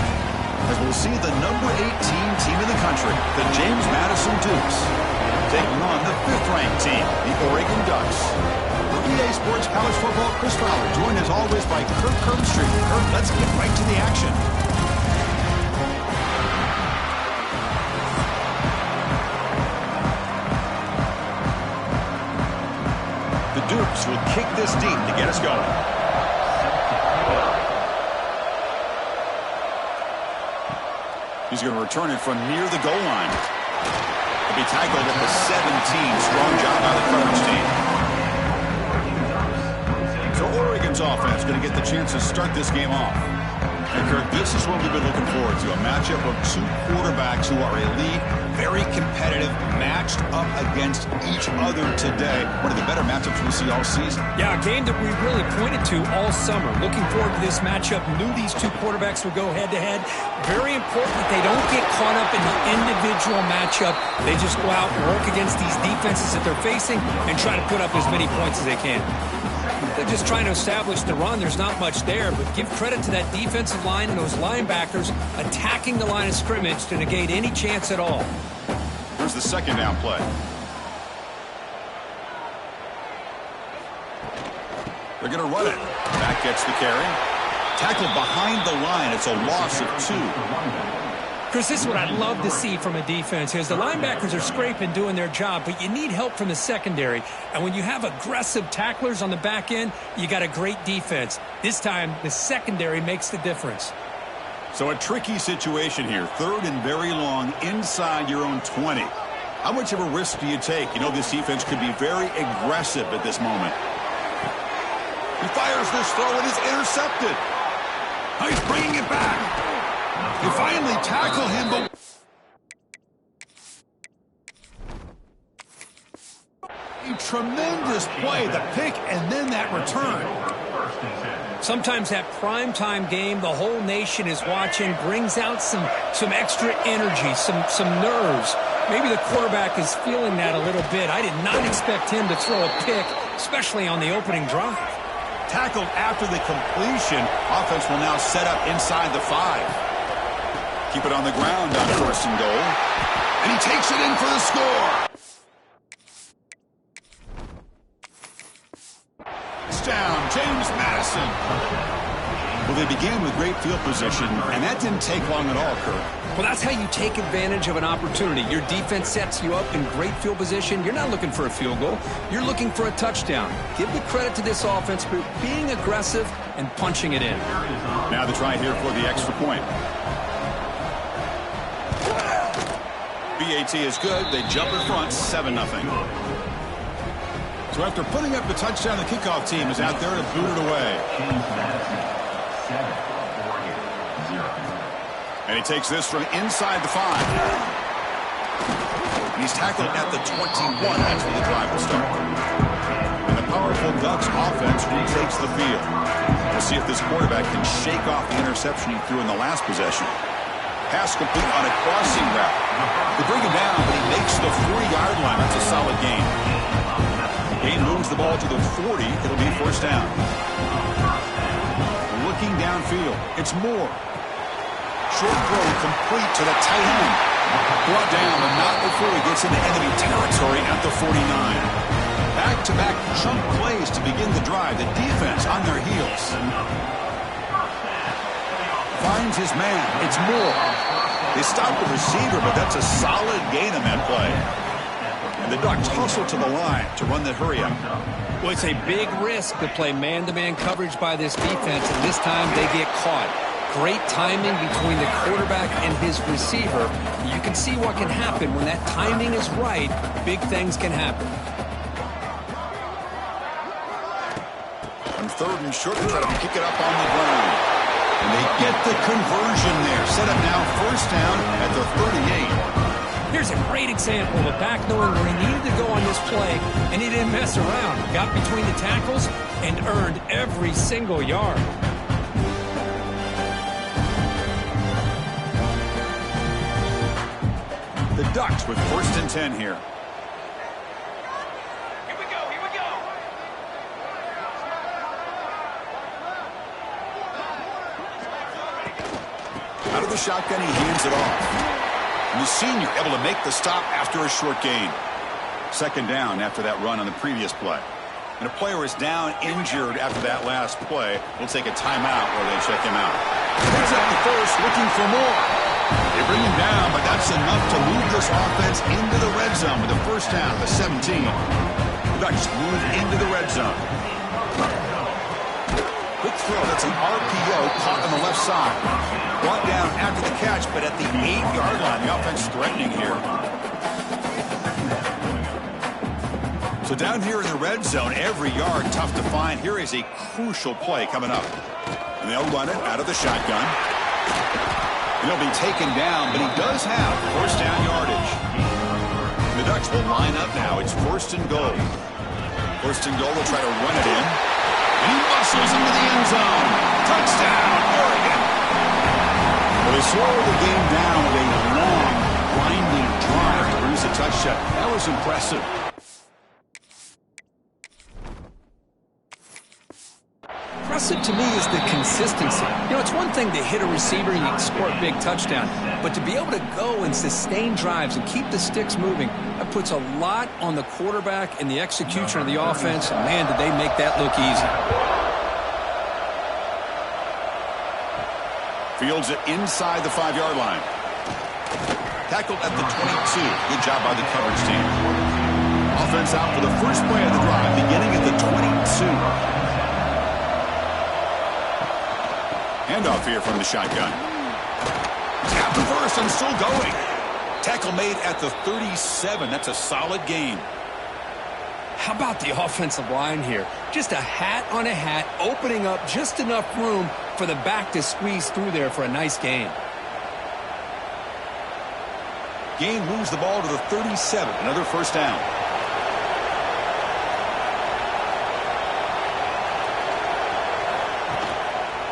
as we'll see the number 18 team in the country, the James Madison Dukes, taking on the 5th-ranked team, the Oregon Ducks. For EA Sports College Football, Chris Fowler, joined as always by Kirk Herbstreit. Kirk, let's get right to the action. Dukes will kick this deep to get us going. He's going to return it from near the goal line. He'll be tackled at the 17. Strong job by the coverage team. So Oregon's offense going to get the chance to start this game off. And Kirk, this is what we've been looking forward to, a matchup of two quarterbacks who are elite, very competitive, matched up against each other today. One of the better matchups we'll see all season. Yeah, a game that we really pointed to all summer. Looking forward to this matchup. Knew these two quarterbacks would go head-to-head. Very important that they don't get caught up in the individual matchup. They just go out and work against these defenses that they're facing and try to put up as many points as they can. They're just trying to establish the run. There's not much there, but give credit to that defensive line and those linebackers attacking the line of scrimmage to negate any chance at all. Here's the second down play. They're going to run it. Back gets the carry. Tackled behind the line. It's a loss of 2. Chris, this is what I'd love to see from a defense is the linebackers are scraping, doing their job, but you need help from the secondary. And when you have aggressive tacklers on the back end, you got a great defense. This time, the secondary makes the difference. So a tricky situation here. 3rd and very long inside your own 20. How much of a risk do you take? You know this defense could be very aggressive at this moment. He fires this throw and is intercepted. Oh, he's bringing it back. They finally tackle him, but a tremendous play, the pick, and then that return. Sometimes that primetime game, the whole nation is watching, brings out some extra energy, some nerves. Maybe the quarterback is feeling that a little bit. I did not expect him to throw a pick, especially on the opening drive. Tackled after the completion. Offense will now set up inside the 5. Keep it on the ground on 1st and goal. And he takes it in for the score. It's down, James Madison. Well, they began with great field position, and that didn't take long at all, Kirk. Well, that's how you take advantage of an opportunity. Your defense sets you up in great field position. You're not looking for a field goal. You're looking for a touchdown. Give the credit to this offense for being aggressive and punching it in. Now the try here for the extra point. BAT is good. They jump in front, 7-0. So after putting up the touchdown, the kickoff team is out there to boot it away. And he takes this from inside the 5. He's tackled at the 21. That's where the drive will start. And the powerful Ducks offense retakes the field. We'll see if this quarterback can shake off the interception he threw in the last possession. Pass complete on a crossing route. They bring him down, but he makes the 40-yard line. That's a solid gain. Gain moves the ball to the 40. It'll be first down. Looking downfield. It's Moore. Short throw complete to the tight end. Brought down, but not before he gets into enemy territory at the 49. Back-to-back chunk plays to begin the drive. The defense on their heels. Finds his man. It's Moore. They stop the receiver, but that's a solid gain on that play. And the Ducks hustle to the line to run the hurry-up. Well, it's a big risk to play man-to-man coverage by this defense, and this time they get caught. Great timing between the quarterback and his receiver. You can see what can happen when that timing is right. Big things can happen. On 3rd and short, they try to pick it up on the ground. And they get the conversion there. Set up now first down at the 38. Here's a great example of a back knowing where he needed to go on this play, and he didn't mess around. Got between the tackles and earned every single yard. The Ducks with 1st and 10 here. Here we go. Out of the shotgun, he hands it off. And the senior able to make the stop after a short gain. 2nd down after that run on the previous play. And a player is down injured after that last play. We'll take a timeout where they check him out. Picks up the first, looking for more. They bring him down, but that's enough to move this offense into the red zone with the first down, the 17. The Ducks move into the red zone. Quick throw, that's an RPO caught on the left side. Brought down after the catch, but at the 8-yard line, the offense threatening here. So down here in the red zone, every yard tough to find. Here is a crucial play coming up. And they'll run it out of the shotgun. He'll be taken down, but he does have first down yardage. The Ducks will line up now. It's 1st and goal. 1st and goal, they'll try to run it in. And he muscles into the end zone. Touchdown, Oregon. Well, they slow the game down with a long, winding drive to produce a touchdown. That was impressive. Impressive to me is the consistency. You know, it's one thing to hit a receiver and you can score a big touchdown, but to be able to go and sustain drives and keep the sticks moving, that puts a lot on the quarterback and the execution of the offense. And man, did they make that look easy. Fields it inside the 5-yard line. Tackled at the 22. Good job by the coverage team. Offense out for the first play of the drive, beginning at the 22. Handoff here from the shotgun. Tap the first and still going. Tackle made at the 37. That's a solid gain. How about the offensive line here? Just a hat on a hat, opening up just enough room for the back to squeeze through there for a nice gain. Gain moves the ball to the 37. Another first down.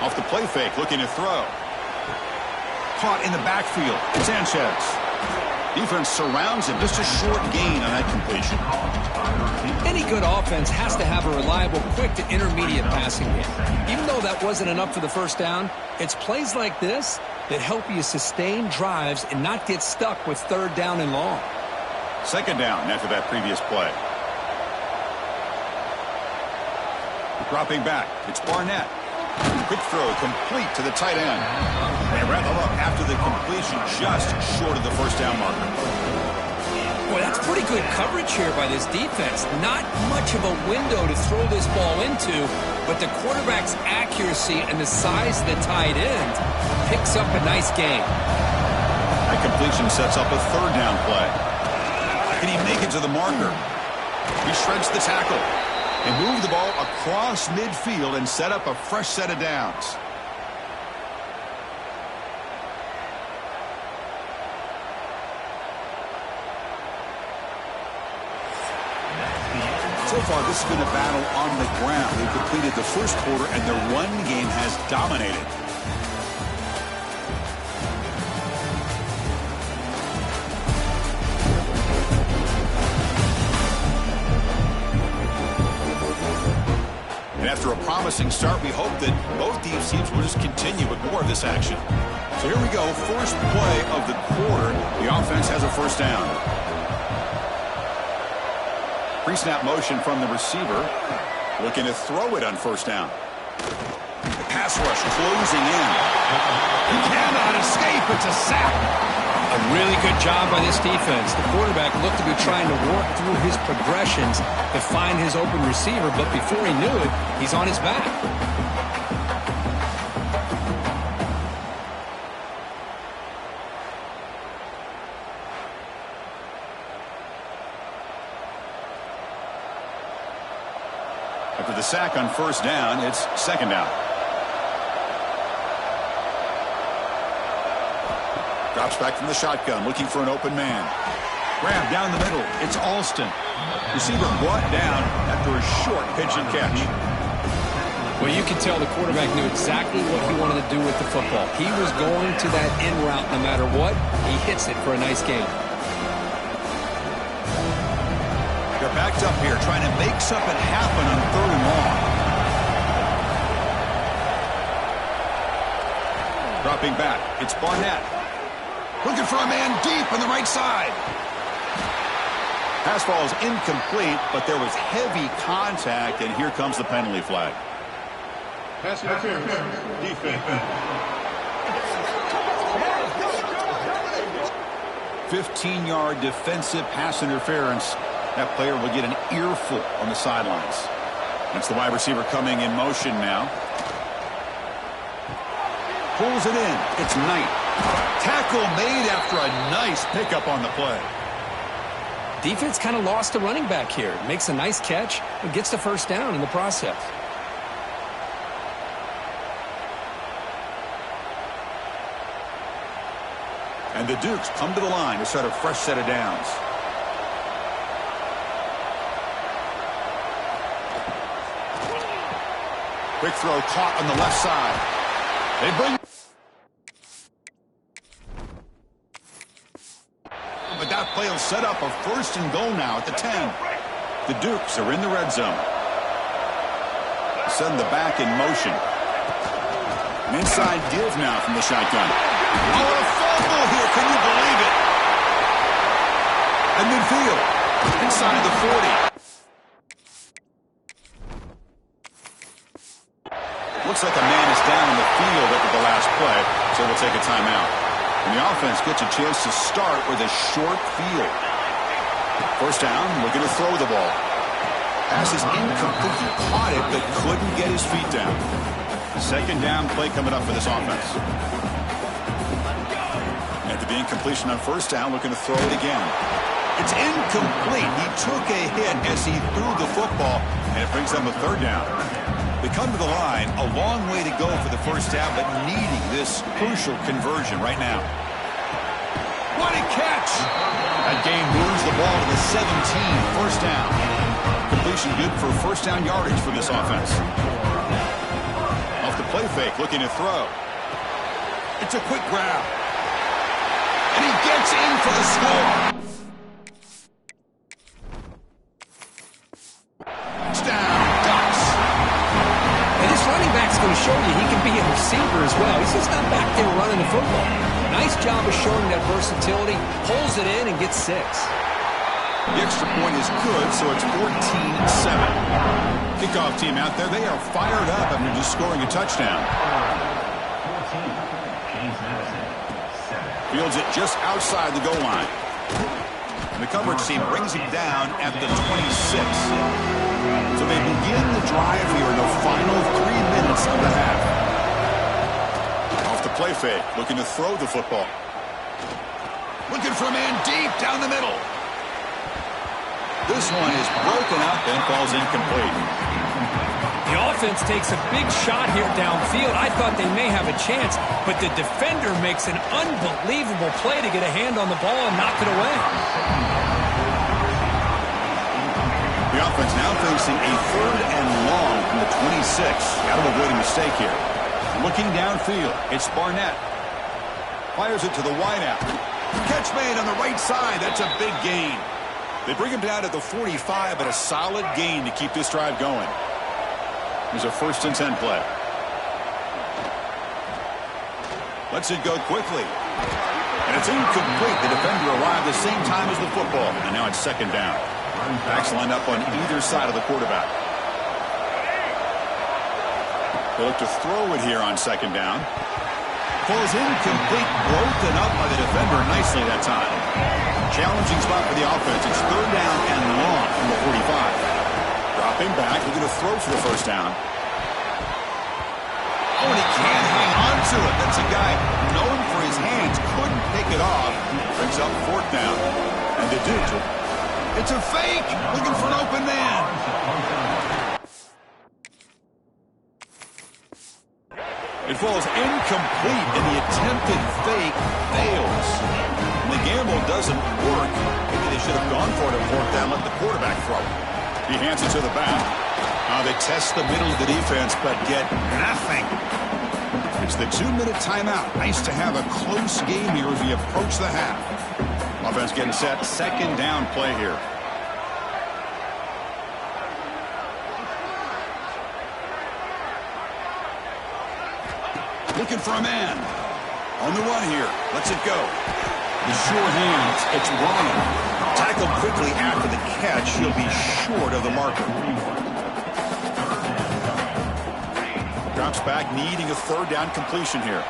Off the play fake, looking to throw. Caught in the backfield. Sanchez. Defense surrounds him. Just a short gain on that completion. Any good offense has to have a reliable, quick to intermediate passing game. Even though that wasn't enough for the first down, it's plays like this that help you sustain drives and not get stuck with 3rd down and long. 2nd down after that previous play. Dropping back. It's Barnett. Quick throw complete to the tight end. They wrap him up after the completion just short of the first down marker. Boy, that's pretty good coverage here by this defense. Not much of a window to throw this ball into, but the quarterback's accuracy and the size of the tight end picks up a nice gain. That completion sets up a third down play. Can he make it to the marker? He shreds the tackle and move the ball across midfield and set up a fresh set of downs. So far, this has been a battle on the ground. They completed the first quarter, and their run game has dominated. And after a promising start, we hope that both these teams will just continue with more of this action. So here we go, first play of the quarter. The offense has a first down. Pre-snap motion from the receiver. Looking to throw it on first down. The pass rush closing in. He cannot escape. It's a sack. A really good job by this defense. The quarterback looked to be trying to work through his progressions to find his open receiver, but before he knew it, he's on his back. After the sack on first down, it's second down. Drops back from the shotgun, looking for an open man. Grab down the middle. It's Alston. Receiver brought down after a short pitch and catch. Well, you can tell the quarterback knew exactly what he wanted to do with the football. He was going to that in route no matter what. He hits it for a nice gain. They're backed up here, trying to make something happen on third and long. Dropping back, it's Barnett. Looking for a man deep on the right side. Pass ball is incomplete, but there was heavy contact, and here comes the penalty flag. Pass interference. Defense. 15-yard defensive pass interference. That player will get an earful on the sidelines. That's the wide receiver coming in motion now. Pulls it in. It's Knight. Tackle made after a nice pickup on the play. Defense kind of lost a running back here. Makes a nice catch and gets the first down in the process. And the Dukes come to the line to start a fresh set of downs. Quick throw caught on the left side. They bring... But that play will set up a first and goal now at the 10. The Dukes are in the red zone. Send the back in motion. An inside give now from the shotgun. Oh, a fumble here. Can you believe it? And midfield. Inside the 40. Looks like a man is down in the field after the last play, so we'll take a timeout. And the offense gets a chance to start with a short field. First down, looking to throw the ball. Pass is incomplete. He caught it, but couldn't get his feet down. Second down play coming up for this offense. After the incompletion on first down, looking to throw it again. It's incomplete. He took a hit as he threw the football, and it brings them a third down. They come to the line, a long way to go for the first down, but needing this crucial conversion right now. What a catch! That game moves the ball to the 17, first down. Completion good for first down yardage for this offense. Off the play fake, looking to throw. It's a quick grab. And he gets in for the score. Touchdown, Ducks. And this running back's going to show you he can be a receiver as well. He's just not back there running the football. Nice job of showing that versatility. Pulls it in and gets 6. The extra point is good, so it's 14-7. Kickoff team out there, they are fired up after just scoring a touchdown. Fields it just outside the goal line. And the coverage team brings him down at the 26. So they begin the drive here in the final 3 minutes of the half. Off the play fake, looking to throw the football. Looking for a man deep down the middle. This one is broken up and falls incomplete. The offense takes a big shot here downfield. I thought they may have a chance, but the defender makes an unbelievable play to get a hand on the ball and knock it away. The offense now facing a 3rd and long from the 26. Got to avoid a mistake here. Looking downfield, it's Barnett. Fires it to the wideout. Catch made on the right side. That's a big gain. They bring him down to the 45, but a solid gain to keep this drive going. Here's a 1st and 10 play. Lets it go quickly. And it's incomplete. The defender arrived the same time as the football. And now it's 2nd down. Backs lined up on either side of the quarterback. They look to throw it here on 2nd down. Falls incomplete, broken up by the defender nicely that time. Challenging spot for the offense. It's 3rd down and long from the 45. Dropping back, looking to throw for the 1st down. Oh, and he can't hang on to it. That's a guy known for his hands. Couldn't pick it off. Brings up 4th down. And they do. It's a fake. Looking for an open man. It falls incomplete, and the attempted fake fails. And the gamble doesn't work. Maybe they should have gone for it at 4th down, let the quarterback throw it. He hands it to the back. Now they test the middle of the defense, but get nothing. It's the 2-minute timeout. Nice to have a close game here as we approach the half. Offense getting set. 2nd down play here. Looking for a man. On the run here. Lets it go. The sure hands. It's Ryan. Tackled quickly after the catch. He'll be short of the marker. Drops back, needing a 3rd down completion here.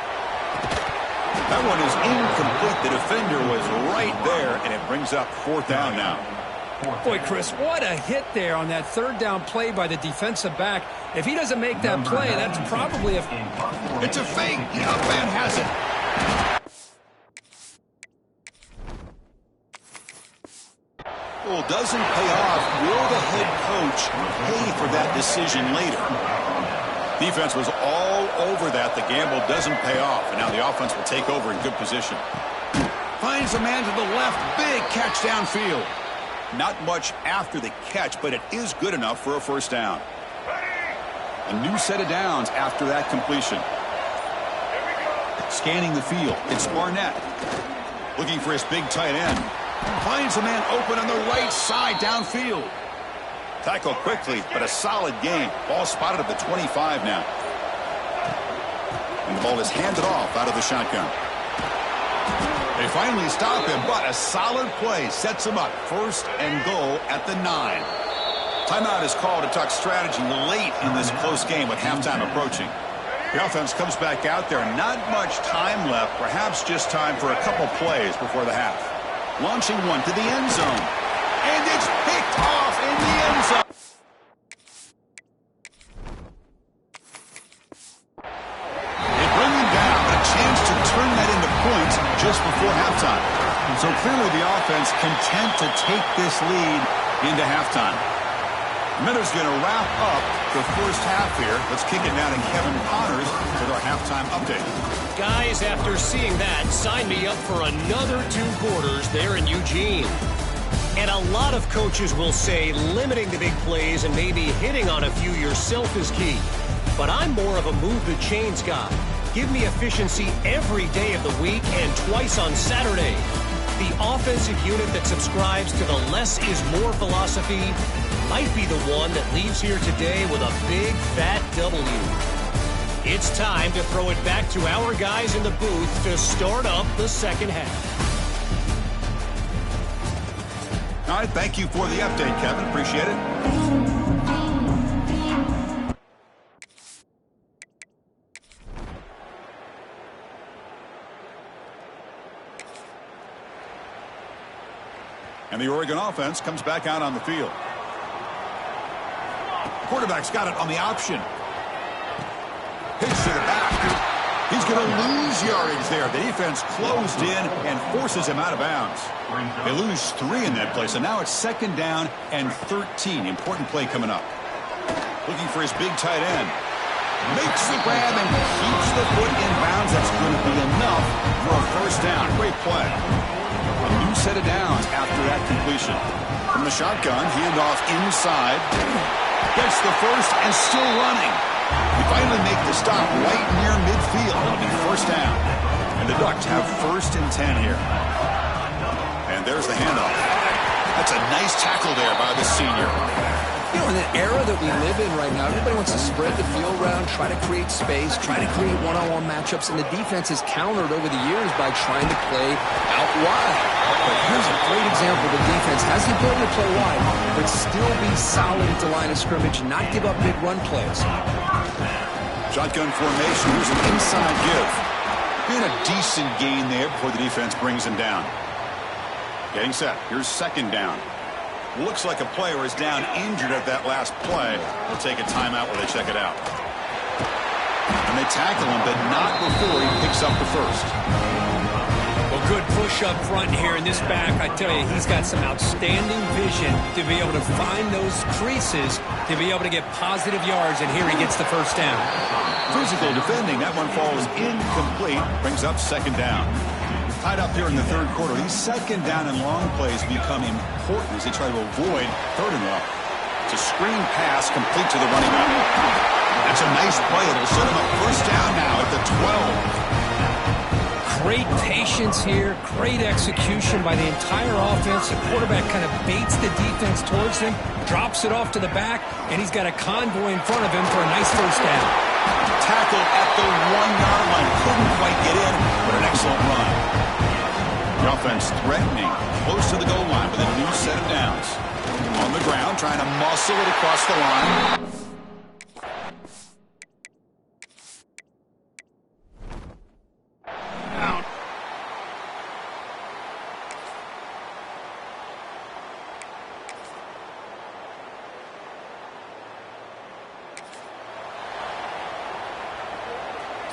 That one is incomplete. The defender was right there, and it brings up 4th down now. Boy, Chris, what a hit there on that 3rd down play by the defensive back. If he doesn't make that play, that's probably a... It's a fake. The up man has it. Well, doesn't pay off. Will the head coach pay for that decision later? Defense was all over that. The gamble doesn't pay off, and now the offense will take over in good position. Finds a man to the left. Big catch downfield. Not much after the catch, but it is good enough for a 1st down. A new set of downs after that completion. Scanning the field. It's Barnett. Looking for his big tight end. Finds a man open on the right side downfield. Tackle quickly, but a solid game. Ball spotted at the 25 now. And the ball is handed off out of the shotgun. They finally stop him, but a solid play sets him up. 1st and goal at the 9. Timeout is called to talk strategy late in this close game with halftime approaching. The offense comes back out there. Not much time left. Perhaps just time for a couple plays before the half. Launching one to the end zone. And it's picked off in the end zone. They bring him down. A chance to turn that into points just before halftime. So clearly the offense content to take this lead into halftime. Miller's going to wrap up the 1st half here. Let's kick it down to Kevin Connors with our halftime update. Guys, after seeing that, sign me up for another 2 quarters there in Eugene. And a lot of coaches will say limiting the big plays and maybe hitting on a few yourself is key. But I'm more of a move the chains guy. Give me efficiency every day of the week and twice on Saturday. The offensive unit that subscribes to the less is more philosophy might be the one that leaves here today with a big fat W. It's time to throw it back to our guys in the booth to start up the 2nd half. All right, thank you for the update, Kevin. Appreciate it. And the Oregon offense comes back out on the field. Quarterback's got it on the option. Pitch to the back. He's going to lose yardage there. The defense closed in and forces him out of bounds. They lose 3 in that play, so now it's 2nd down and 13. Important play coming up. Looking for his big tight end. Makes the grab and keeps the foot in bounds. That's going to be enough for a 1st down. Great play. A new set of downs after that completion. From the shotgun, handoff inside. Gets the first and still running. We finally make the stop right near midfield. It'll be 1st down. And the Ducks have 1st and 10 here. And there's the handoff. That's a nice tackle there by the senior. You know, in the era that we live in right now, everybody wants to spread the field around, try to create space, try to create one-on-one matchups, and the defense has countered over the years by trying to play out wide. But here's a great example. The defense has the ability to play wide, but still be solid at the line of scrimmage and not give up big run plays. Shotgun formation. Here's an inside give. Been a decent gain there before the defense brings him down. Getting set. Here's 2nd down. Looks like a player is down injured at that last play. They'll take a timeout while they check it out. And they tackle him, but not before he picks up the first. Well, good push up front here in this back. I tell you, he's got some outstanding vision to be able to find those creases, to be able to get positive yards, and here he gets the 1st down. Physical defending. That one falls incomplete. Brings up 2nd down. Tied up here in the 3rd quarter. These 2nd down and long plays become important as they try to avoid 3rd and long. It's a screen pass complete to the running back. That's a nice play. It'll set him up 1st down now at the 12. Great patience here. Great execution by the entire offense. The quarterback kind of baits the defense towards him, drops it off to the back, and he's got a convoy in front of him for a nice 1st down. Tackle at the 1-yard line. Couldn't quite get in, but an excellent run. The offense threatening, close to the goal line with a new set of downs. On the ground, trying to muscle it across the line. Out.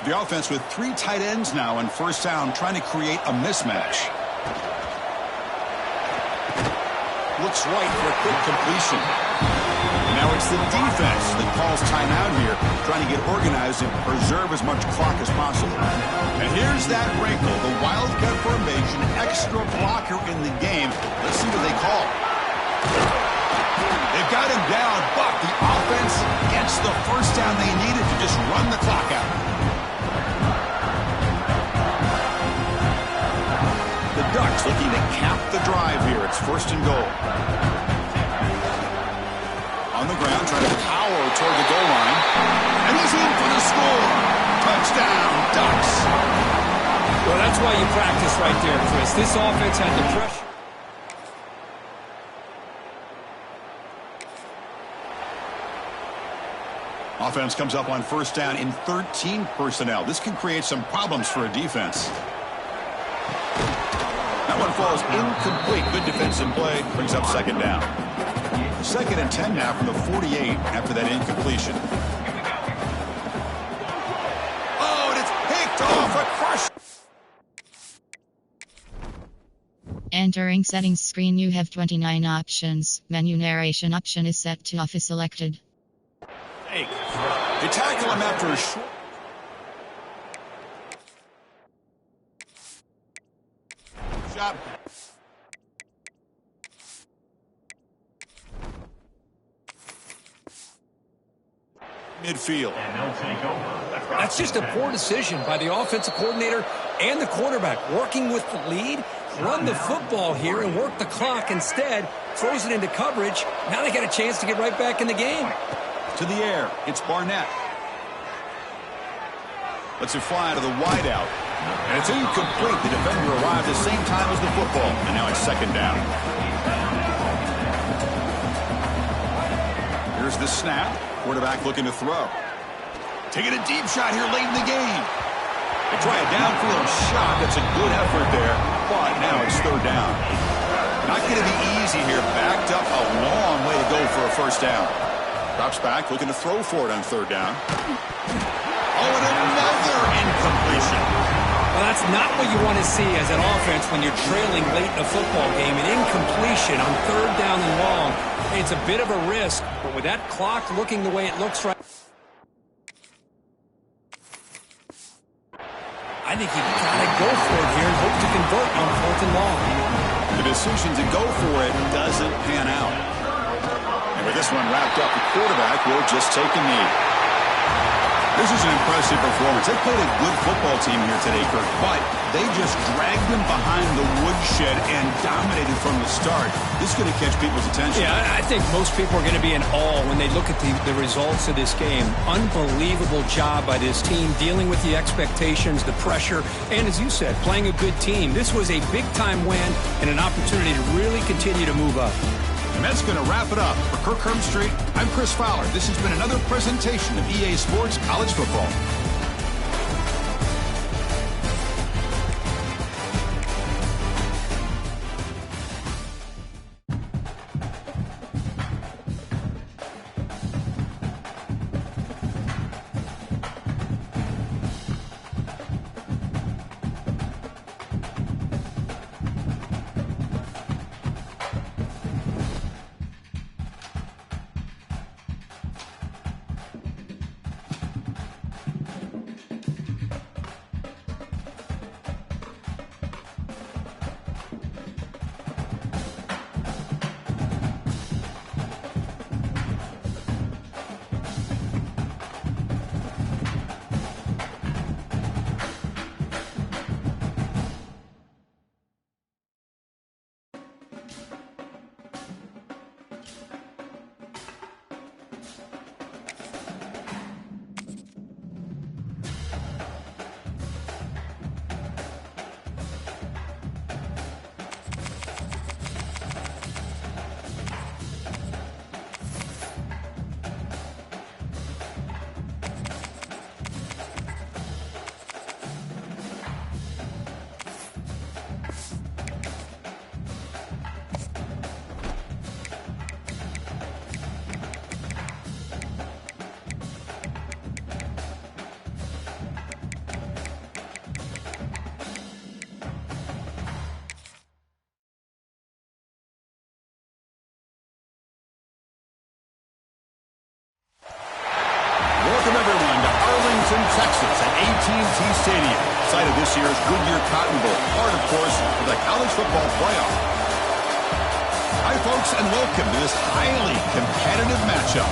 The offense with 3 tight ends now on 1st down, trying to create a mismatch. Looks right for a quick completion. Now it's the defense that calls timeout here, trying to get organized and preserve as much clock as possible. And here's that wrinkle, the wildcat formation, extra blocker in the game. Let's see what they call. They've got him down, but the offense gets the 1st down they needed to just run the clock out. The Ducks looking to cap the drive here. It's 1st and goal. On the ground, trying to power toward the goal line. And he's in for the score. Touchdown, Ducks. Well, that's why you practice right there, Chris. This offense had the pressure. Offense comes up on 1st down in 13 personnel. This can create some problems for a defense. That one falls incomplete. Good defensive play. Brings up 2nd down. 2nd and 10 now from the 48 after that incompletion. Oh, and it's picked off. A crush. Entering settings screen, you have 29 options. Menu narration option is set to off is selected. Hey, they tackle him after a short. Shot. Midfield. And they'll take over. That's just a poor decision by the offensive coordinator and the quarterback. Working with the lead, run the football here and work the clock instead. Throws it into coverage. Now they got a chance to get right back in the game. To the air. It's Barnett. Lets it fly to the wideout. And it's incomplete. The defender arrived at the same time as the football. And now it's 2nd down. Here's the snap. Quarterback looking to throw. Taking a deep shot here late in the game. They try a downfield shot. That's a good effort there. But now it's 3rd down. Not going to be easy here. Backed up a long way to go for a first down. Drops back, looking to throw for it on third down. Oh, and another incompletion. Well, that's not what you want to see as an offense when you're trailing late in a football game. An incompletion on third down and long. It's a bit of a risk, but with that clock looking the way it looks right, I think you've got to go for it here and hope to convert on fourth and long. The decision to go for it doesn't pan out. And with this one wrapped up, the quarterback will just take a knee. This is an impressive performance. They played a good football team here today, Kirk, but they just dragged them behind the woodshed and dominated from the start. This is going to catch people's attention. Yeah, I think most people are going to be in awe when they look at the results of this game. Unbelievable job by this team, dealing with the expectations, the pressure, and as you said, playing a good team. This was a big-time win and an opportunity to really continue to move up. And that's going to wrap it up. For Kirk Herbstreit, I'm Chris Fowler. This has been another presentation of EA Sports College Football. Texas at AT&T Stadium, site of this year's Goodyear Cotton Bowl, part, of course, of the college football playoff. Hi, folks, and welcome to this highly competitive matchup,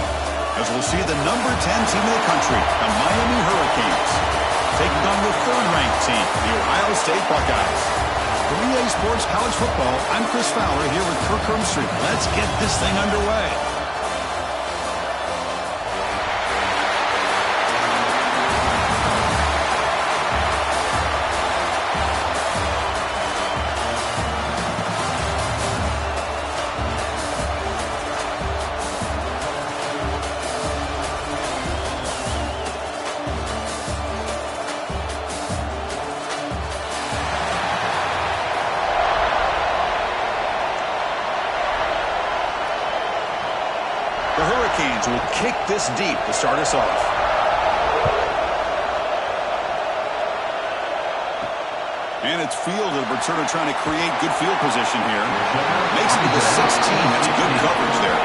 as we'll see the number 10 team in the country, the Miami Hurricanes, taking on the third-ranked team, the Ohio State Buckeyes. For EA Sports College Football, I'm Chris Fowler here with Kirk Herbstreit. Let's get this thing underway. Will kick this deep to start us off. And it's fielded, but sort of trying to create good field position here. Makes it to the 16. That's a good coverage there.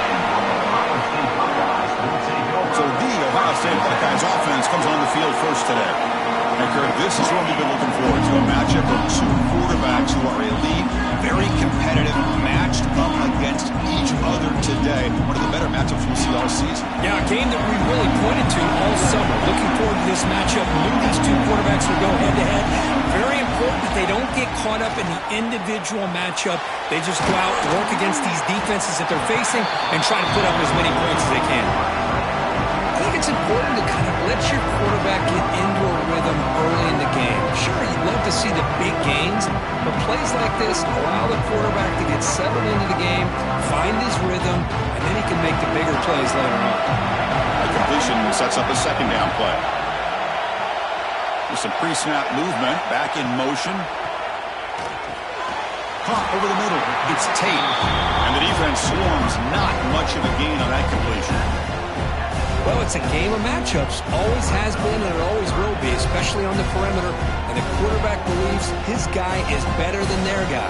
So the Ohio State Buckeyes offense comes on the field first today. And Kirk, this is what we've been looking forward to, a matchup of two quarterbacks who are elite, very competitive, matched up against each other today. One of the better matchups we'll see all season. Yeah, a game that we really pointed to all summer. Looking forward to this matchup. Knew these two quarterbacks would go head-to-head. Very important that they don't get caught up in the individual matchup. They just go out, work against these defenses that they're facing, and try to put up as many points as they can. I think it's important to kind of let your quarterback get into a rhythm early in the game. Sure, you'd love to see the big gains, but plays like this allow the quarterback to get settled into the game, find his rhythm, and then he can make the bigger plays later on. The completion sets up a second down play. With some pre-snap movement, back in motion. Caught over the middle. it's Tate. And the defense swarms not much of a gain on that completion. Well, it's a game of matchups. Always has been and it always will be, especially on the perimeter. And the quarterback believes his guy is better than their guy.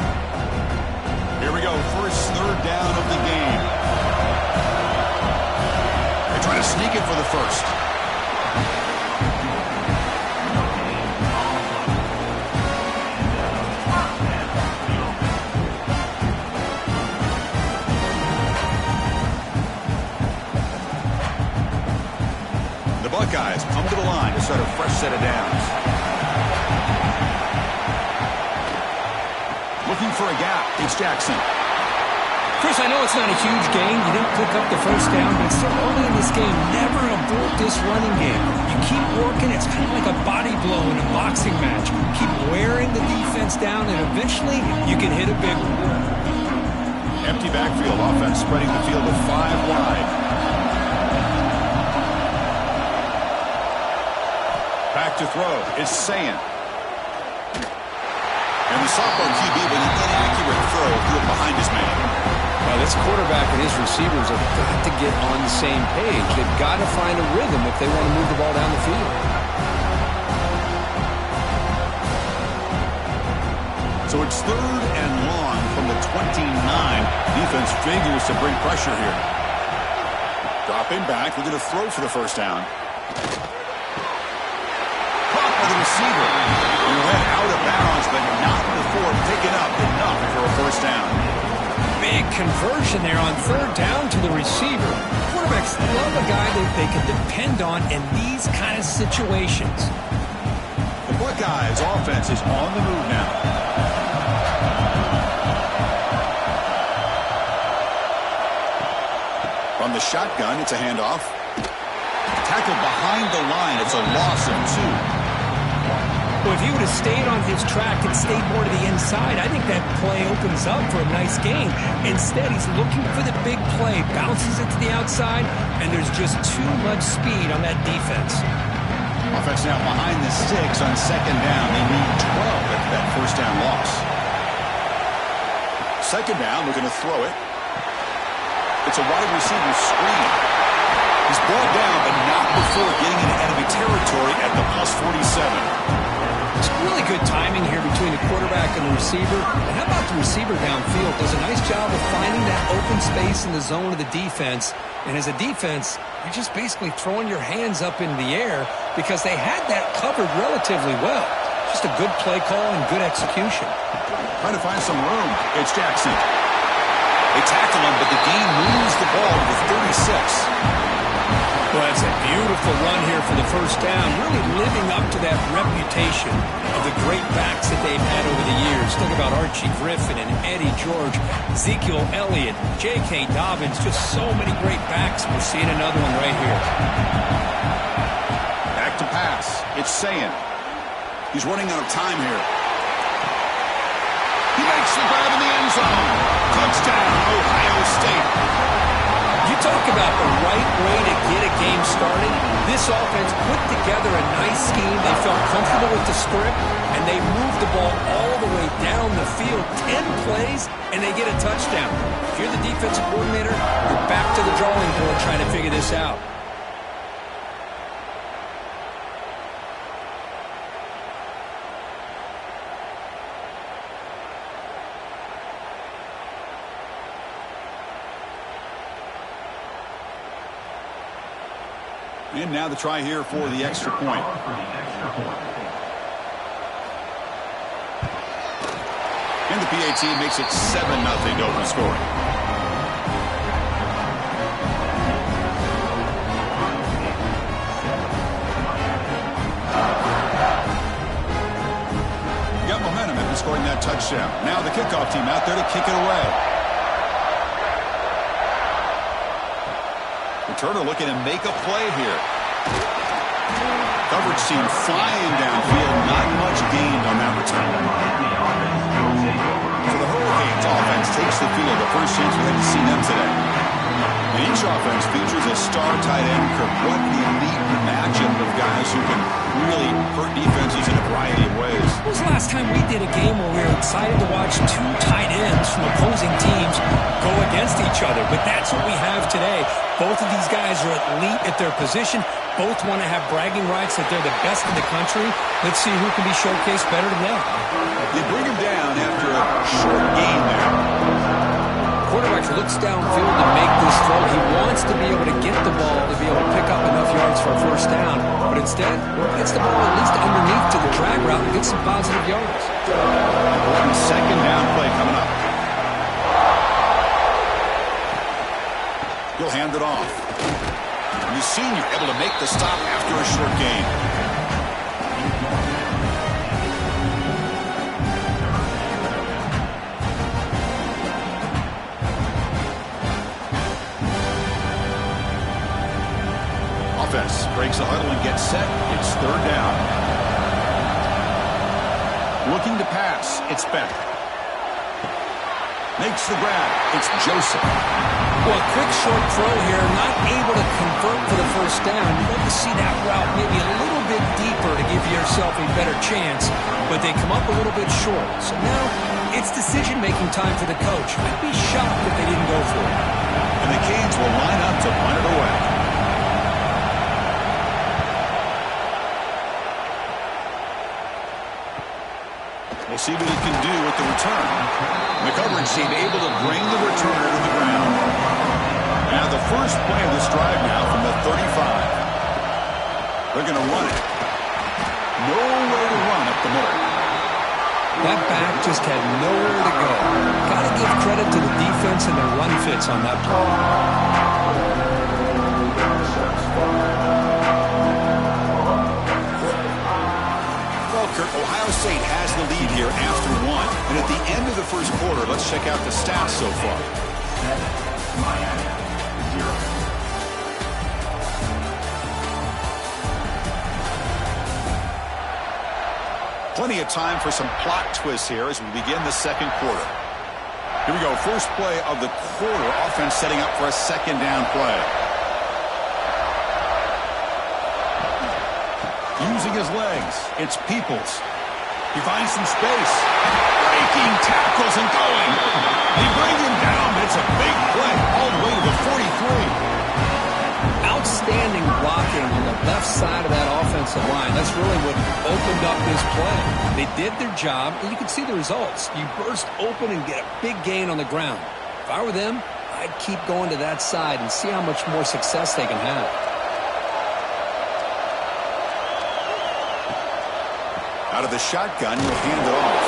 Here we go, first third down of the game. They try to sneak it for the first. The Buckeyes come to the line to start a fresh set of downs. Looking for a gap. It's Jackson. Chris, I know it's not a huge gain. You didn't pick up the first down, but it's still early in this game. Never abort this running game. You keep working. It's kind of like a body blow in a boxing match. Keep wearing the defense down, and eventually you can hit a big one. Empty backfield. Offense spreading the field with 5 wide. Back to throw. It's Sayin. And the sophomore QB with an inaccurate throw threw it behind his man. Now, this quarterback and his receivers have got to get on the same page. They've got to find a rhythm if they want to move the ball down the field. So it's third and long from the 29. Defense figures to bring pressure here. Dropping back. We're going to throw for the first down. Caught by the receiver. He went out of bounds, but not before picking up enough for a first down. Big conversion there on third down to the receiver. Quarterbacks love a guy that they can depend on in these kind of situations. The Buckeyes offense is on the move now. From the shotgun, it's a handoff. Tackled behind the line. It's a loss of 2. Well, if he would have stayed on his track and stayed more to the inside, I think that play opens up for a nice game. Instead, he's looking for the big play, bounces it to the outside, and there's just too much speed on that defense. Offense now behind the sticks on second down. They need 12 after that first down loss. Second down, we're going to throw it. It's a wide receiver screen. He's brought down, but not before getting into enemy territory at the plus 47. It's really good timing here between the quarterback and the receiver. And how about the receiver downfield? Does a nice job of finding that open space in the zone of the defense. And as a defense, you're just basically throwing your hands up in the air because they had that covered relatively well. Just a good play call and good execution. Trying to find some room. It's Jackson. They tackle him, but the game moves the ball to the 36. Well, that's a beautiful run here for the first down, really living up to that reputation of the great backs that they've had over the years. Think about Archie Griffin and Eddie George, Ezekiel Elliott, J.K. Dobbins, just so many great backs. We're seeing another one right here. Back to pass. It's Sayin. He's running out of time here. He makes the grab in the end zone. Touchdown, Ohio State. You talk about the right way to get a game started. This offense put together a nice scheme. They felt comfortable with the script, and they moved the ball all the way down the field. 10 plays, and they get a touchdown. If you're the defensive coordinator, you're back to the drawing board trying to figure this out. And now the try here for the extra point. And the PAT makes it 7-0 to open scoring. Got momentum after scoring that touchdown. Now the kickoff team out there to kick it away. Returner looking to make a play here. Coverage team flying downfield. Not much gained on that return. So the Hurricanes offense takes the field. The first chance we had to see them today. And each offense features a star tight end. What an elite matchup of guys who can really hurt defenses in a variety of ways. When was the last time we did a game where we were excited to watch two tight ends from opposing teams each other. But that's what we have today. Both of these guys are elite at their position. Both want to have bragging rights that they're the best in the country. Let's see who can be showcased better than them. They bring him down after a short gain there. Quarterback looks downfield to make this throw. He wants to be able to get the ball to be able to pick up enough yards for a first down. But instead, he gets the ball at least underneath to the drag route and gets some positive yards. Second down play coming up. He'll hand it off. The senior able to make the stop after a short gain. Offense breaks the huddle and gets set. It's third down. Looking to pass. It's Beck. Makes the grab. It's Joseph. Well, a quick short throw here, not able to convert for the first down. You'd love to see that route maybe a little bit deeper to give yourself a better chance, but they come up a little bit short. So now it's decision-making time for the coach. I'd be shocked if they didn't go for it. And the Canes will line up to punt it away. We'll see what he can do with the return. The coverage team able to bring the returner to the ground. Now the first play of this drive now from the 35. They're going to run it. Nowhere to run up the middle. That back just had nowhere to go. Got to give credit to the defense and their run fits on that play. Ohio State has the lead here after one. And at the end of the first quarter, let's check out the stats so far. Miami, 0. Plenty of time for some plot twists here as we begin the second quarter. Here we go. First play of the quarter. Offense setting up for a second down play. Using his legs, it's Peoples. He finds some space. Breaking tackles and going. They bring him down, but it's a big play all the way to the 43. Outstanding blocking on the left side of that offensive line. That's really what opened up this play. They did their job, and you can see the results. You burst open and get a big gain on the ground. If I were them, I'd keep going to that side and see how much more success they can have. Out of the shotgun, he'll hand it off.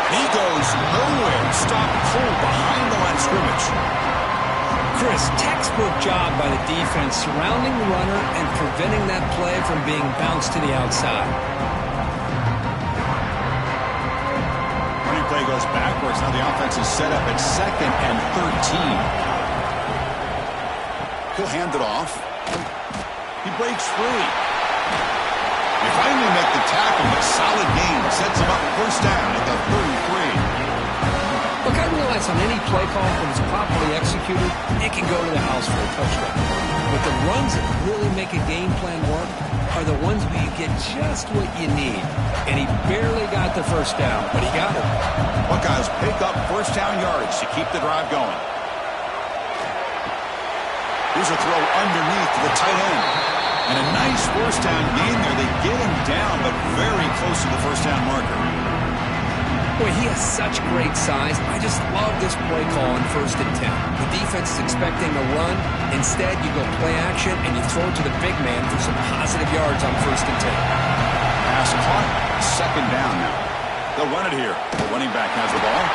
He goes nowhere. Stop cold behind the line of scrimmage. Chris, textbook job by the defense surrounding the runner and preventing that play from being bounced to the outside. Running play goes backwards. Now the offense is set up at 2nd and 13. He'll hand it off. He breaks free. They finally make the tackle, but solid gain sets him up first down at the 33. Look, I realize on any play call, when it's properly executed, it can go to the house for a touchdown. But the runs that really make a game plan work are the ones where you get just what you need. And he barely got the first down, but he got it. Buckeyes pick up first down yards to keep the drive going. Here's a throw underneath to the tight end. And a nice first down gain there. They get him down, but very close to the first down marker. Boy, he has such great size. I just love this play call on 1st and 10. The defense is expecting a run. Instead, you go play action, and you throw to the big man for some positive yards on 1st and 10. Pass caught. Second down now. They'll run it here. The running back has the ball.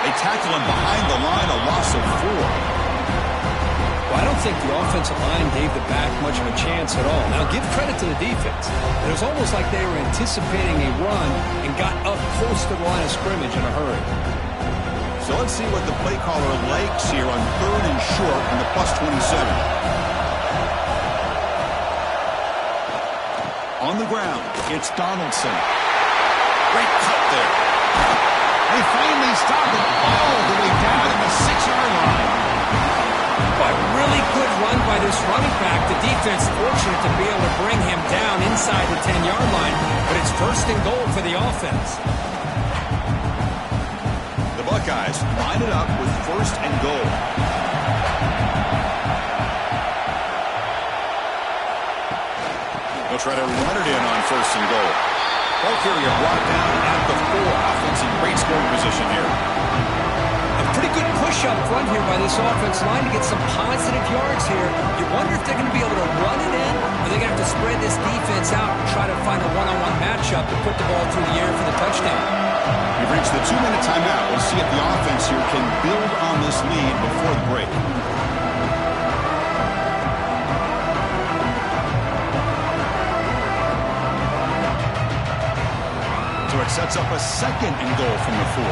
They tackle him behind the line, a loss of 4. Well, I don't think the offensive line gave the back much of a chance at all. Now, give credit to the defense. It was almost like they were anticipating a run and got up close to the line of scrimmage in a hurry. So let's see what the play caller likes here on 3rd and short on the +27. On the ground, it's Donaldson. Great cut there. They finally stop it all the way down at the 6-yard line. But really good run by this running back. The defense fortunate to be able to bring him down inside the 10-yard line. But it's 1st and goal for the offense. The Buckeyes line it up with 1st and goal. try to run it in on 1st and goal. Ball carrier brought down at the 4. Offense in great scoring position here. A pretty good push up front here by this offense line to get some positive yards here. You wonder if they're going to be able to run it in, or they're going to have to spread this defense out and try to find a one-on-one matchup to put the ball through the air for the touchdown. We've reached the 2-minute timeout. We'll see if the offense here can build on this lead before the break. So it sets up a 2nd and goal from the 4.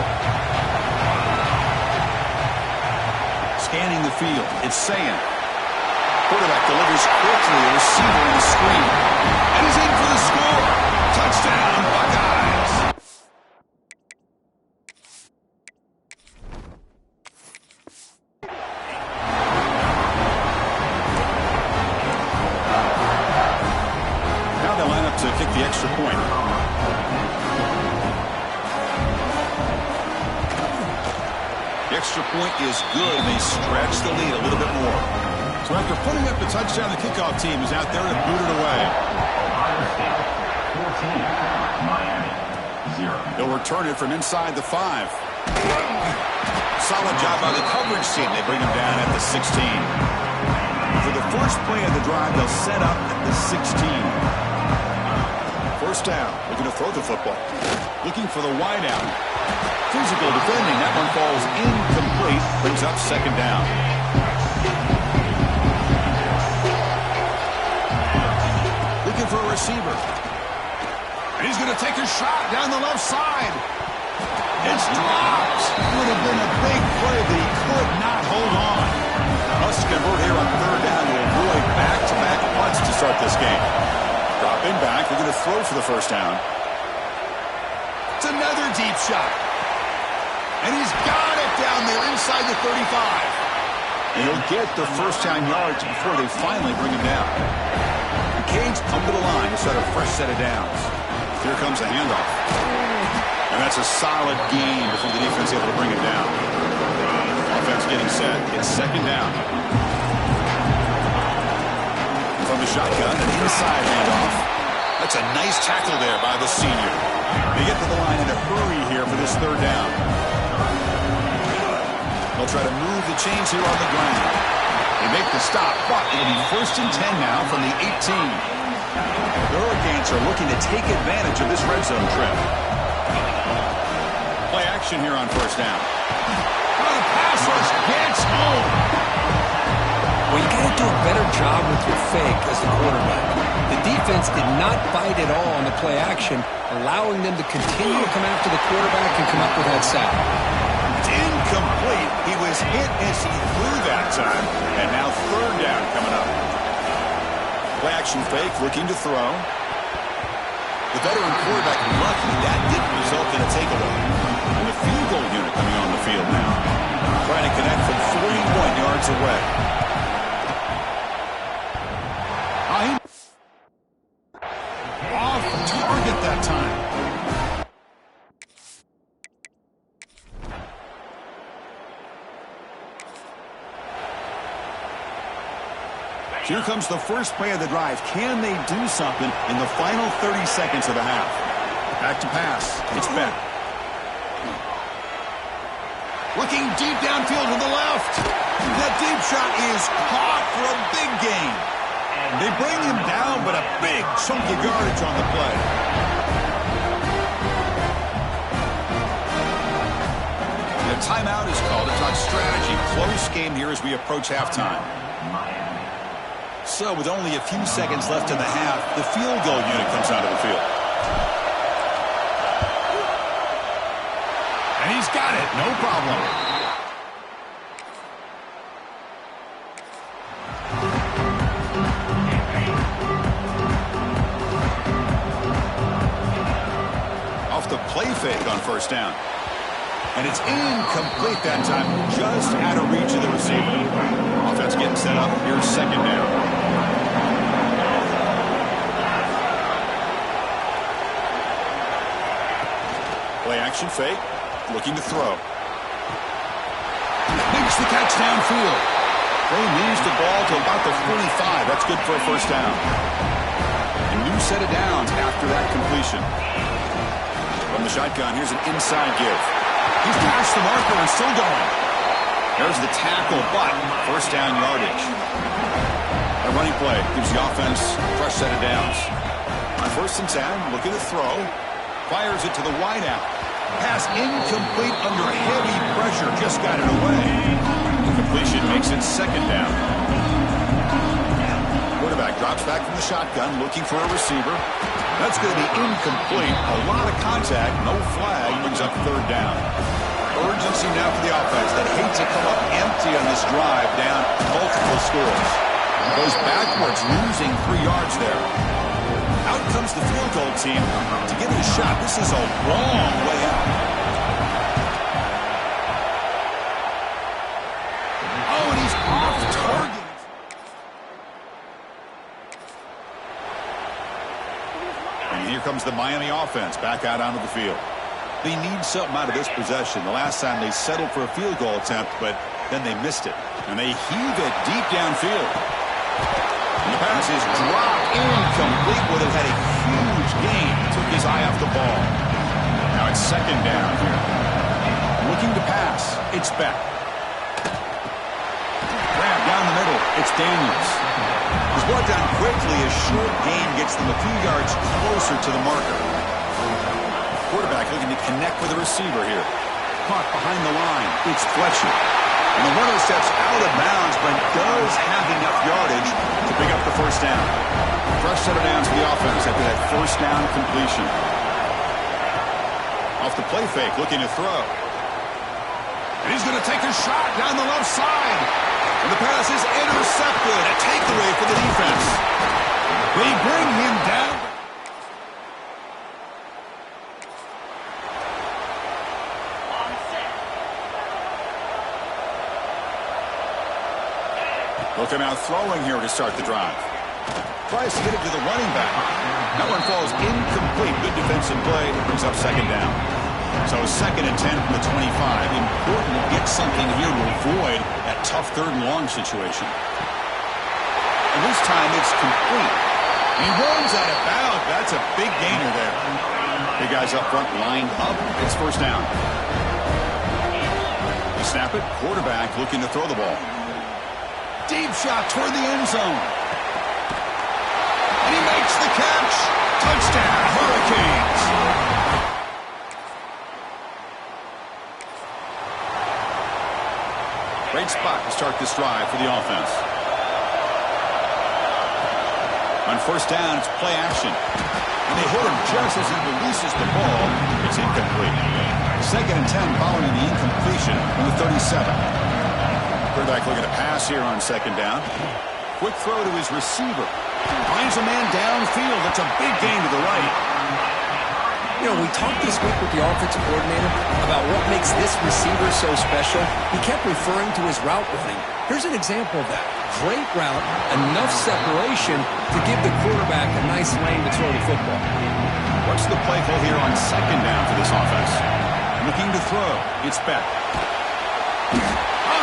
Scanning the field, it's Sayan. Quarterback delivers quickly, a receiver in the screen. And he's in for the score. Touchdown, Buckeyes. Now they line up to kick the extra point. The extra point is good. They stretch the lead a little bit more. So after putting up the touchdown, the kickoff team is out there to boot it away. Ohio State 14, Miami 0. They'll return it from inside the 5. Solid job by the coverage team. They bring him down at the 16. For the first play of the drive, they'll set up at the 16. First down, looking to throw the football. Looking for the wideout. Physical defending. That one falls incomplete. Brings up 2nd down. Looking for a receiver. And he's going to take a shot down the left side. It's dropped. Would have been a big play, but he could not hold on. Must convert here on 3rd down to avoid back-to-back punts to start this game. Dropping back. They're going to throw for the first down. It's another deep shot. And he's got it down there inside the 35. And he'll get the first down yards before they finally bring him down. The Canes come to the line to start a fresh set of downs. Here comes a handoff. And that's a solid gain before the defense is able to bring it down. Offense getting set. It's 2nd down. From the shotgun, an inside handoff. That's a nice tackle there by the senior. They get to the line in a hurry here for this 3rd down. They'll try to move the chains here on the ground. They make the stop, but it'll be 1st and 10 now from the 18. The Hurricanes are looking to take advantage of this red zone trip. Play action here on 1st down. Oh, the pass rush gets home. Well, you got to do a better job with your fake as the quarterback. The defense did not bite at all on the play action, allowing them to continue to come after the quarterback and come up with that sack. It's incomplete. He was hit as he threw that time. And now 3rd down coming up. Play action fake, looking to throw. The veteran quarterback lucky that didn't result in a takeaway. And the field goal unit coming on the field now. Trying to connect from 41 yards away. Off target that time. Here comes the first play of the drive. Can they do something in the final 30 seconds of the half? Back to pass. It's Beck. Looking deep downfield to the left. That deep shot is caught for a big gain. They bring him down, but a big chunk of yardage on the play. The timeout is called to talk strategy. Close game here as we approach halftime. So with only a few seconds left in the half, the field goal unit comes out of the field. And he's got it, no problem. Off the play fake on 1st down. And it's incomplete that time, just out of reach of the receiver. Offense getting set up. Here's 2nd down. Play action fake. Looking to throw. Makes the catch downfield. They moves the ball to about the 45. That's good for a first down. A new set of downs after that completion. From the shotgun, here's an inside give. He's past the marker and still going. There's the tackle, but first down yardage. A running play gives the offense a fresh set of downs. On 1st and 10, looking to throw. Fires it to the wideout. Pass incomplete under heavy pressure. Just got it away. The completion makes it 2nd down. Quarterback drops back from the shotgun, looking for a receiver. That's going to be incomplete. A lot of contact, no flag, brings up 3rd down. Urgency now for the offense that hate to come up empty on this drive, down multiple scores. Goes backwards, losing 3 yards there. Out comes the field goal team to give it a shot. This is a long way out. Oh, and he's off target. And here comes the Miami offense back out onto the field. They need something out of this possession. The last time they settled for a field goal attempt, but then they missed it. And they heave it deep downfield. And the pass is dropped incomplete. Would have had a huge gain. Took his eye off the ball. Now it's 2nd down here. Looking to pass. It's Beck. Grab down the middle. It's Daniels. He's brought down quickly. A short gain gets them a few yards closer to the marker. Quarterback looking to connect with a receiver here. Caught behind the line. It's Fletcher. And the runner steps out of bounds, but does have enough yardage to pick up the 1st down. Fresh set of downs for the offense after that 1st down completion. Off the play fake, looking to throw. And he's going to take a shot down the left side. And the pass is intercepted. A takeaway for the defense. They bring him down. Looking out throwing here to start the drive. Tries to get it to the running back. That one falls incomplete. Good defensive play. Brings up 2nd down. So 2nd and 10 from the 25. Important to get something here to avoid that tough 3rd and long situation. And this time it's complete. He runs out of bounds. That's a big gainer there. Big guys up front lined up. It's 1st down. They snap it. Quarterback looking to throw the ball. Deep shot toward the end zone. And he makes the catch. Touchdown, Hurricanes. Great spot to start this drive for the offense. On 1st down, it's play action. And they hit him just as he releases the ball. It's incomplete. 2nd and 10 following the incompletion from the 37. Quarterback looking to pass here on 2nd down. Quick throw to his receiver. Finds a man downfield. That's a big gain to the right. You know, we talked this week with the offensive coordinator about what makes this receiver so special. He kept referring to his route running. Here's an example of that. Great route, enough separation to give the quarterback a nice lane to throw the football. What's the play call here on 2nd down for this offense? Looking to throw. It's Beck.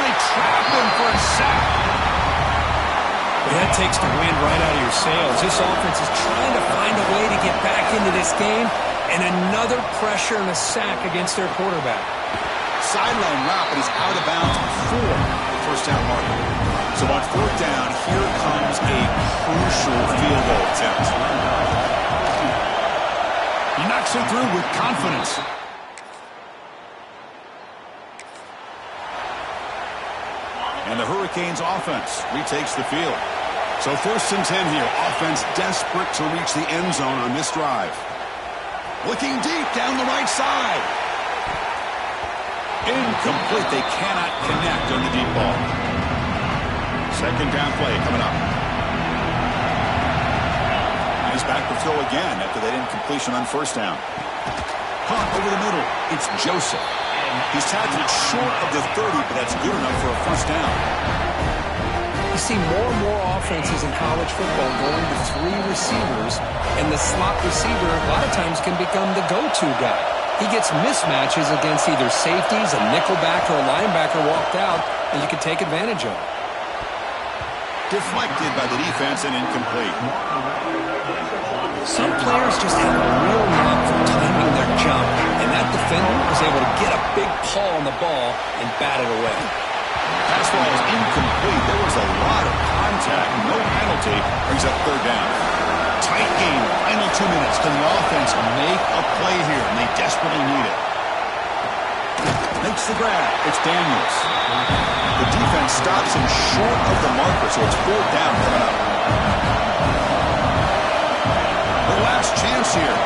They trap him for a sack. Well, that takes the wind right out of your sails. This offense is trying to find a way to get back into this game, and another pressure and a sack against their quarterback. Sideline route, but he's out of bounds before the 1st down marker. So on 4th down, here comes a crucial field goal attempt. He knocks it through with confidence. And the Hurricanes offense retakes the field. So 1st and 10 here. Offense desperate to reach the end zone on this drive. Looking deep down the right side. Incomplete. They cannot connect on the deep ball. 2nd down play coming up. And he's back to throw again after that incompletion on 1st down. Caught over the middle. It's Joseph. He's tackled short of the 30, but that's good enough for a 1st down. You see more and more offenses in college football going to 3 receivers, and the slot receiver a lot of times can become the go-to guy. He gets mismatches against either safeties, a nickelback, or a linebacker walked out, and you can take advantage of it. Deflected by the defense and incomplete. Some players just have a real knack for timing their jump, and that defender was able to get a big paw on the ball and bat it away. Pass ball is incomplete. There was a lot of contact. No penalty. Brings up third down. Tight game. Final 2 minutes. Can the offense make a play here? And they desperately need it. Makes the grab. It's Daniels. The defense stops him short of the marker, so it's fourth down coming up. The last chance here.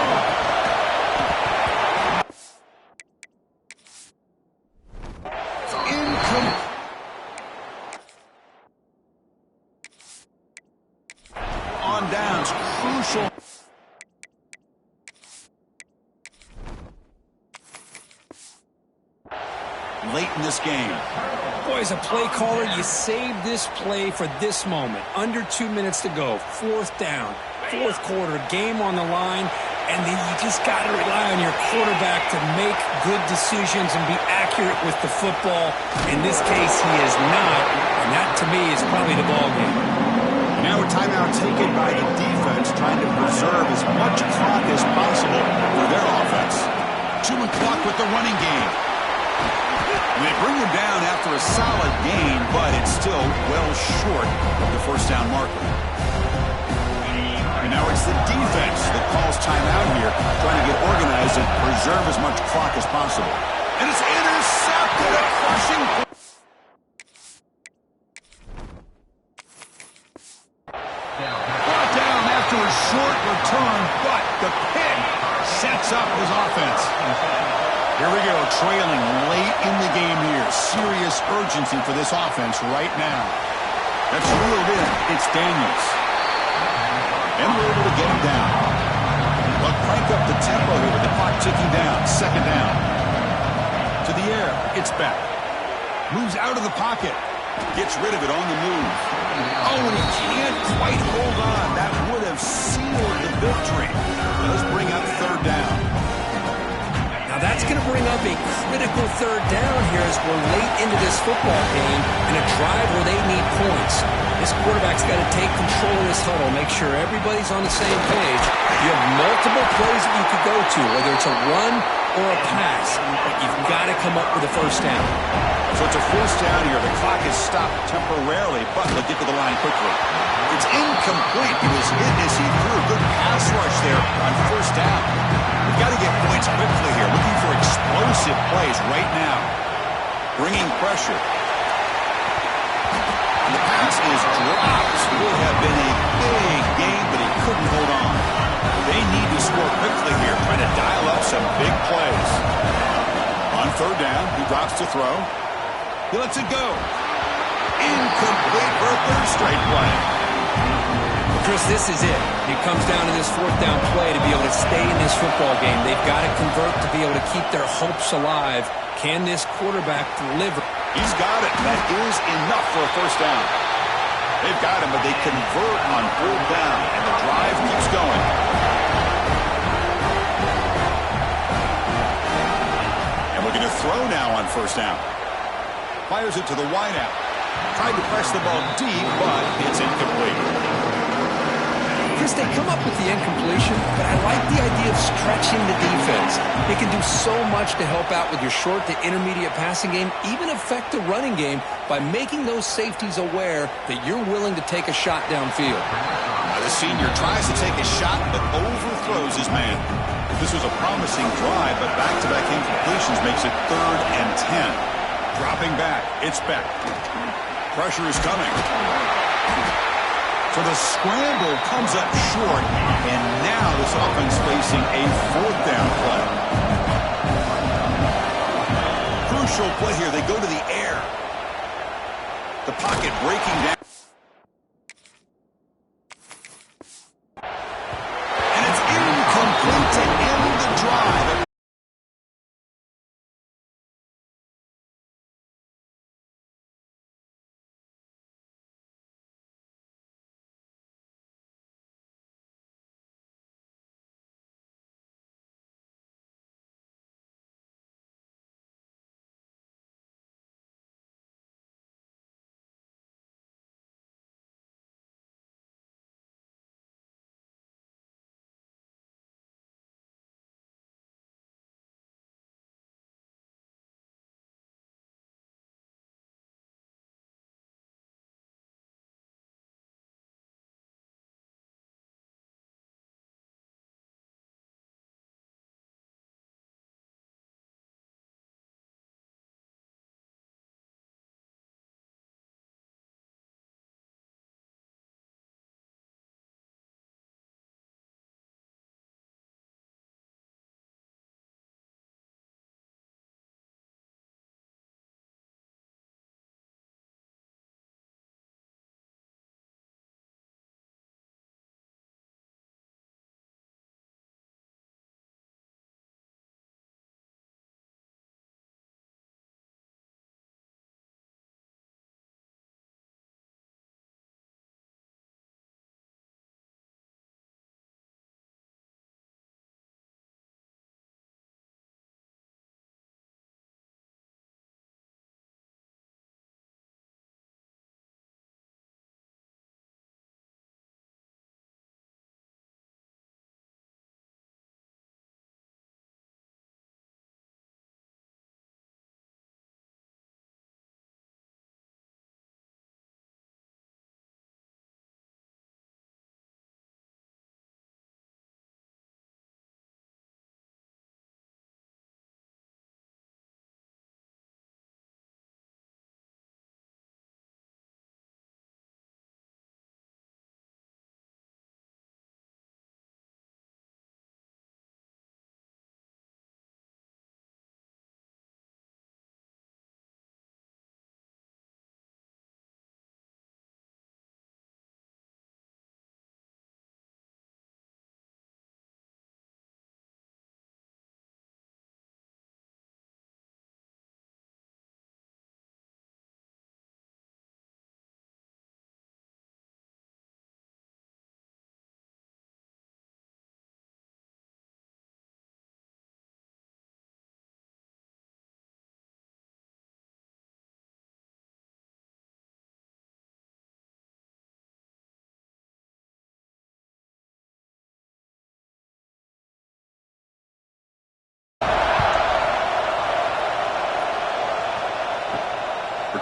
Incomplete. On downs, crucial. Late in this game. Boy, as a play caller, you save this play for this moment. Under 2 minutes to go. Fourth down. Fourth quarter. Game on the line. And then you just got to rely on your quarterback to make good decisions and be accurate with the football. In this case, he is not. And that, to me, is probably the ball game. Now a timeout taken by the defense, trying to preserve as much clock as possible for their offense. Chewing clock with the running game. They bring him down after a solid gain, but it's still well short of the first down marker. And now it's the defense that calls timeout here, trying to get organized and preserve as much clock as possible. And it's intercepted, a crushing play. Brought down after a short return, but the pick sets up his offense. Here we go, trailing late in the game here. Serious urgency for this offense right now. That's reeled in. It's Daniels. And we're able to get him down. But crank up the tempo here with the clock ticking down. Second down. To the air. It's back. Moves out of the pocket. Gets rid of it on the move. Oh, and he can't quite hold on. That would have sealed the victory. Does bring up third down. Now that's going to bring up a critical third down here as we're late into this football game in a drive where they need points. This quarterback's got to take control of this huddle, make sure everybody's on the same page. You have multiple plays that you could go to, whether it's a run or a pass, but you've got to come up with a first down. So it's a first down here. The clock is stopped temporarily, but they'll get to the line quickly. It's incomplete. He was hit as he threw. Good pass rush there on first down. We've got to get points quickly here. Looking for explosive plays right now. Bringing pressure. And the pass is dropped. Would have been a big game, but he couldn't hold on. They need to score quickly here, trying to dial up some big plays. On third down, he drops to throw. He lets it go. Incomplete for a third straight play. Chris, this is it. It comes down to this fourth down play to be able to stay in this football game. They've got to convert to be able to keep their hopes alive. Can this quarterback deliver? He's got it. That is enough for a first down. They've got him, but they convert on fourth down, and the drive keeps going. And we're going to throw now on first down. Fires it to the wideout. Tried to press the ball deep, but it's incomplete. Chris, they come up with the incompletion, but I like the idea of stretching the defense. They can do so much to help out with your short to intermediate passing game, even affect the running game by making those safeties aware that you're willing to take a shot downfield. Now the senior tries to take a shot, but overthrows his man. This was a promising drive, but back-to-back incompletions makes it 3rd and 10. Dropping back, it's Beck. Pressure is coming. So the scramble comes up short, and now this offense facing a fourth down play. Crucial play here. They go to the air. The pocket breaking down. And it's incomplete to end the drive.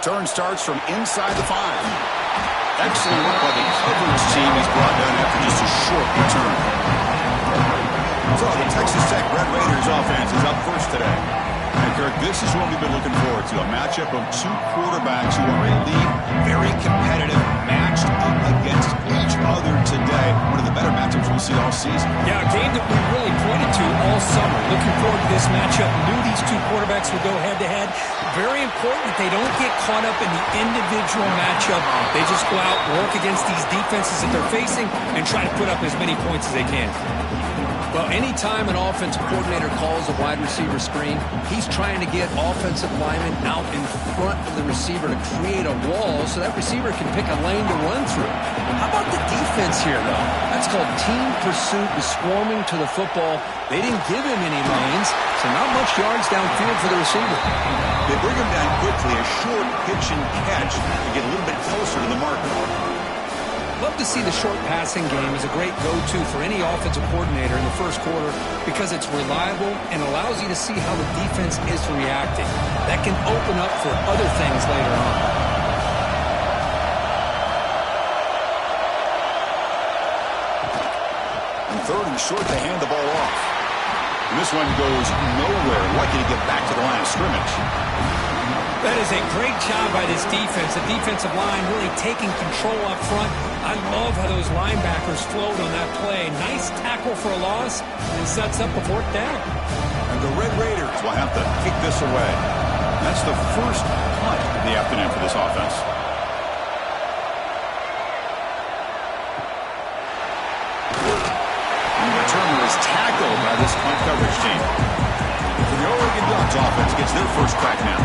Return starts from inside the 5. Excellent work by the coverage team. He's brought down after just a short return. So the Texas Tech Red Raiders offense is up first today. And Kirk, this is what we've been looking forward to. A matchup of two quarterbacks who are elite, very competitive, matched up against each other today. One of the better matchups we'll see all season. Yeah, a game that we really pointed to all summer. Looking forward to this matchup. Knew these two quarterbacks would go head-to-head. Very important that they don't get caught up in the individual matchup. They just go out, work against these defenses that they're facing, and try to put up as many points as they can. Well, anytime an offensive coordinator calls a wide receiver screen, he's trying to get offensive linemen out in front of the receiver to create a wall so that receiver can pick a lane to run through. How about the defense here, though? That's called team pursuit and swarming to the football. They didn't give him any lanes, so not much yards downfield for the receiver. They bring him down quickly, a short pitch and catch to get a little bit closer to the marker. Love to see the short passing game as a great go-to for any offensive coordinator in the first quarter because it's reliable and allows you to see how the defense is reacting. That can open up for other things later on. And third and short, they hand the ball off. And this one goes nowhere. Lucky to get back to the line of scrimmage. That is a great job by this defense. The defensive line really taking control up front. I love how those linebackers flowed on that play. Nice tackle for a loss and sets up a fourth down. And the Red Raiders will have to kick this away. That's the first punt of the afternoon for this offense. And the returner is tackled by this punt coverage team. So the Oregon Ducks offense gets their first crack now.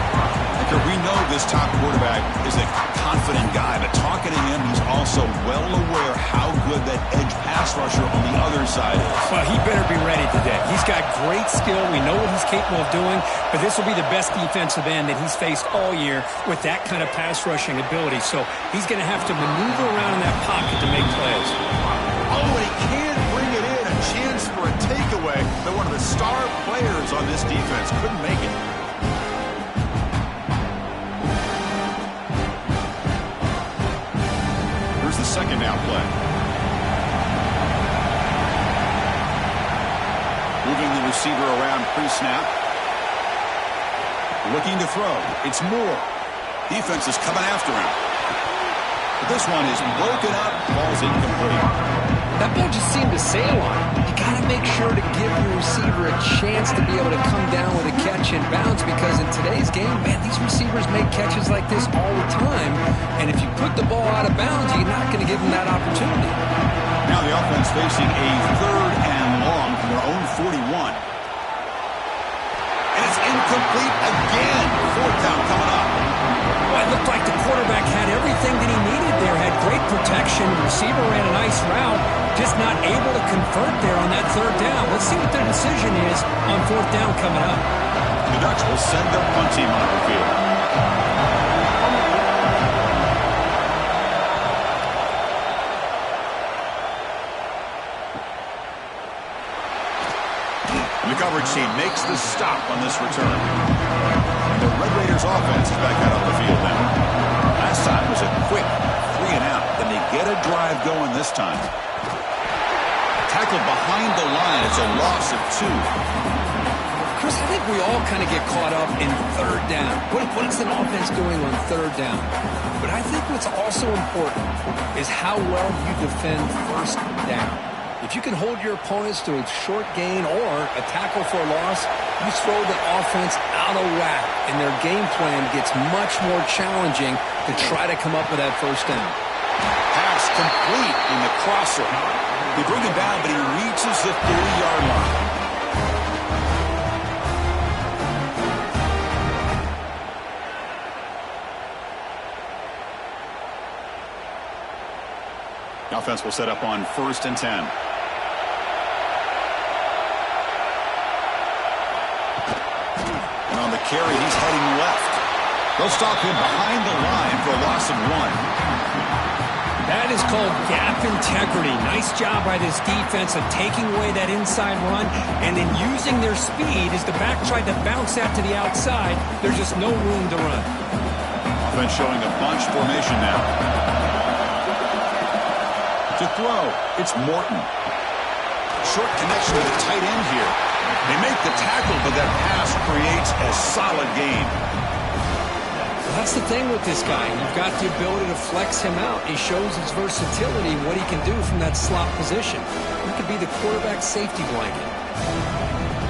We know this top quarterback is a confident guy, but talking to him, he's also well aware how good that edge pass rusher on the other side is. Well, he better be ready today. He's got great skill. We know what he's capable of doing, but this will be the best defensive end that he's faced all year with that kind of pass rushing ability. So he's going to have to maneuver around in that pocket to make plays. Oh, he can't bring it in. A chance for a takeaway, but one of the star players on this defense couldn't make it. Second down play. Moving the receiver around pre-snap. Looking to throw. It's Moore. Defense is coming after him. But this one is broken up. Ball's incomplete. That ball just seemed to sail on him. You got to make sure to give your receiver a chance to be able to come down with a catch and bounce because in today's game, man, these receivers make catches like this all the time. And if you put the ball out of bounds, you're not going to give them that opportunity. Now the offense facing a third and long from their own 41. And it's incomplete again. Fourth down coming up. Well, it looked like the quarterback had everything that he needed there. Had great protection. Receiver ran a nice route. Just not able to convert there on that third down. Let's see what their decision is on fourth down coming up. The Ducks will send their punt team on the field. The coverage team makes the stop on this return. And the Red Raiders offense is back out on the field now. Last time was a quick 3 and out. Then they get a drive going this time. Tackled behind the line. It's a loss of 2. Chris, I think we all kind of get caught up in third down. What is an offense doing on third down? But I think what's also important is how well you defend first down. If you can hold your opponents to a short gain or a tackle for a loss, you throw the offense out of whack, and their game plan gets much more challenging to try to come up with that first down. Pass complete in the crosser. They bring him down, but he reaches the 30-yard line. The offense will set up on 1st and 10. And on the carry, he's heading left. They'll stop him behind the line for a loss of 1. That is called gap integrity. Nice job by this defense of taking away that inside run and then using their speed as the back tried to bounce that to the outside. There's just no room to run. offense showing a bunch formation now. To throw, it's Morton. Short connection to the tight end here. They make the tackle, but that pass creates a solid gain. That's the thing with this guy. You've got the ability to flex him out. He shows his versatility, what he can do from that slot position. He could be the quarterback safety blanket.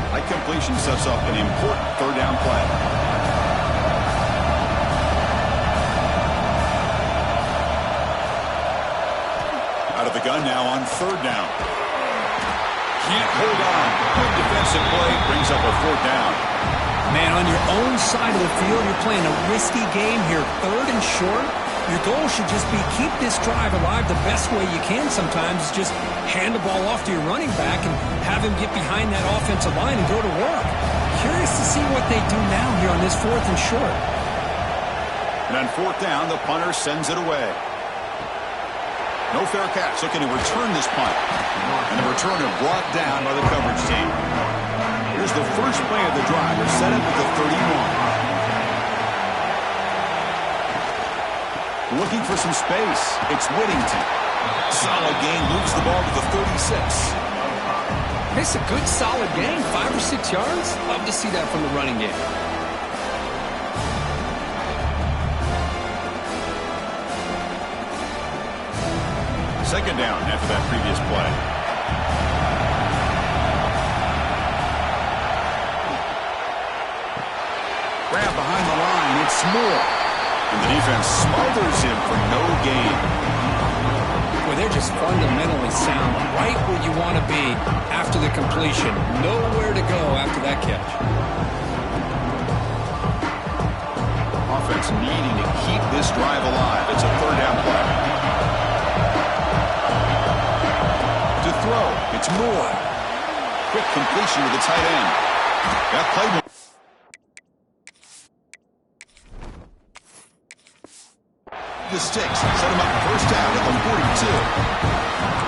High completion sets up an important third down play. Out of the gun now on third down. Can't hold on. Good defensive play brings up a fourth down. Man, on your own side of the field, you're playing a risky game here. Third and short, your goal should just be keep this drive alive the best way you can sometimes. Is just hand the ball off to your running back and have him get behind that offensive line and go to work. Curious to see what they do now here on this fourth and short. And on fourth down, the punter sends it away. No fair catch, looking to return this punt. And the returner brought down by the coverage team. Here's the first play of the drive. They're set up at the 31. Looking for some space. It's Whittington. Solid gain, moves the ball to the 36. It's a good, solid gain. 5 or 6 yards. Love to see that from the running game. Second down after that previous play. Grab behind the line. It's Moore. And the defense smothers him for no gain. Well, they're just fundamentally sound. Right where you want to be after the completion. Nowhere to go after that catch. Offense needing to keep this drive alive. It's a third down play. To throw, it's Moore. Quick completion to the tight end. That play. The sticks set him up first down at the 42.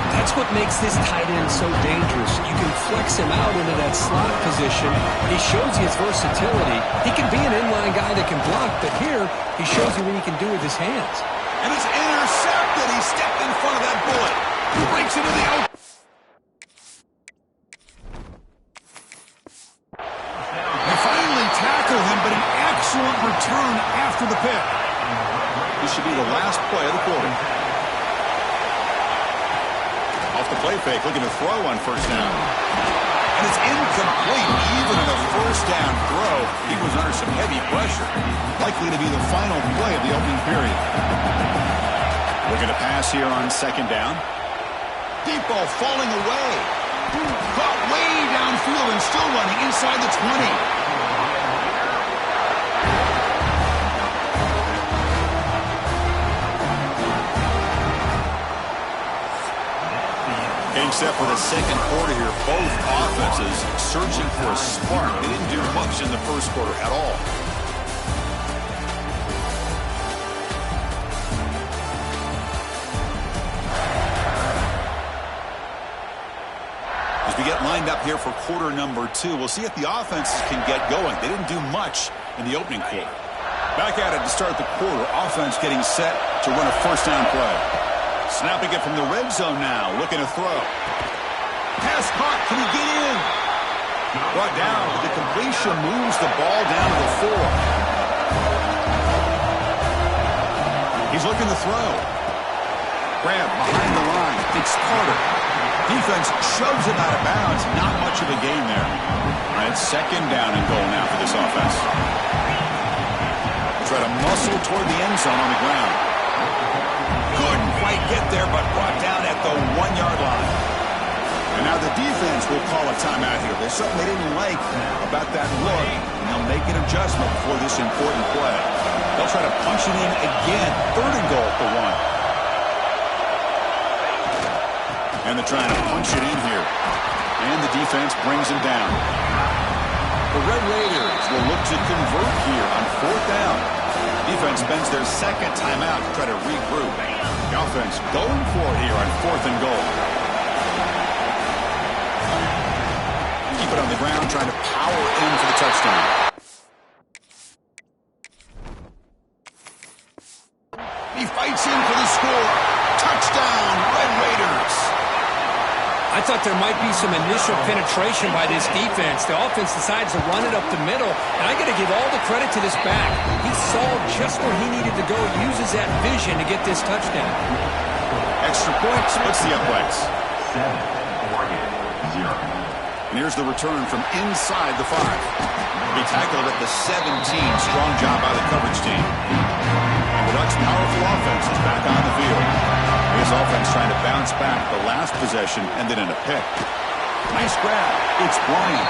That's what makes this tight end so dangerous. You can flex him out into that slot position. He shows you his versatility. He can be an inline guy that can block, but here he shows you what he can do with his hands. And it's intercepted. He stepped in front of that bullet. He breaks into the out. They finally tackle him, but an excellent return after the pick. This should be the last play of the quarter. Off the play fake, looking to throw on first down. And it's incomplete, even in a first down throw. He was under some heavy pressure. Likely to be the final play of the opening period. Looking to pass here on second down. Deep ball falling away. Caught way downfield and still running inside the 20. Getting set for the second quarter here. Both offenses searching for a spark. They didn't do much in the first quarter at all. As we get lined up here for quarter number 2, we'll see if the offenses can get going. They didn't do much in the opening quarter. Back at it to start the quarter. Offense getting set to run a first down play. Snapping it from the red zone now, looking to throw. Pass caught, can he get in? Brought down, but the completion moves the ball down to the 4. He's looking to throw. Grab behind the line, it's Carter. Defense shoves him out of bounds, not much of a gain there. All right, second down and goal now for this offense. Try to muscle toward the end zone on the ground. Couldn't quite get there, but brought down at the 1-yard line. And now the defense will call a timeout here. There's something they didn't like about that look, and they'll make an adjustment for this important play. They'll try to punch it in again. Third and goal at the 1. And they're trying to punch it in here. And the defense brings him down. The Red Raiders will look to convert here on fourth down. Defense spends their second timeout to try to regroup. The offense going for it here on fourth and goal. Keep it on the ground, trying to power in for the touchdown. He fights in for the score. Touchdown, Red Raiders. I thought there might be some initial penetration by this defense. The offense decides to run it up the middle, and I got to give all the credit to this back. He saw just where he needed to go, uses that vision to get this touchdown. Extra point splits the uprights. 7, Oregon, 0. And here's the return from inside the 5. He tackled at the 17. Strong job by the coverage team. And the Ducks' powerful offense is back on the field. His offense trying to bounce back the last possession, ended in a pick. Nice grab. It's Bryant.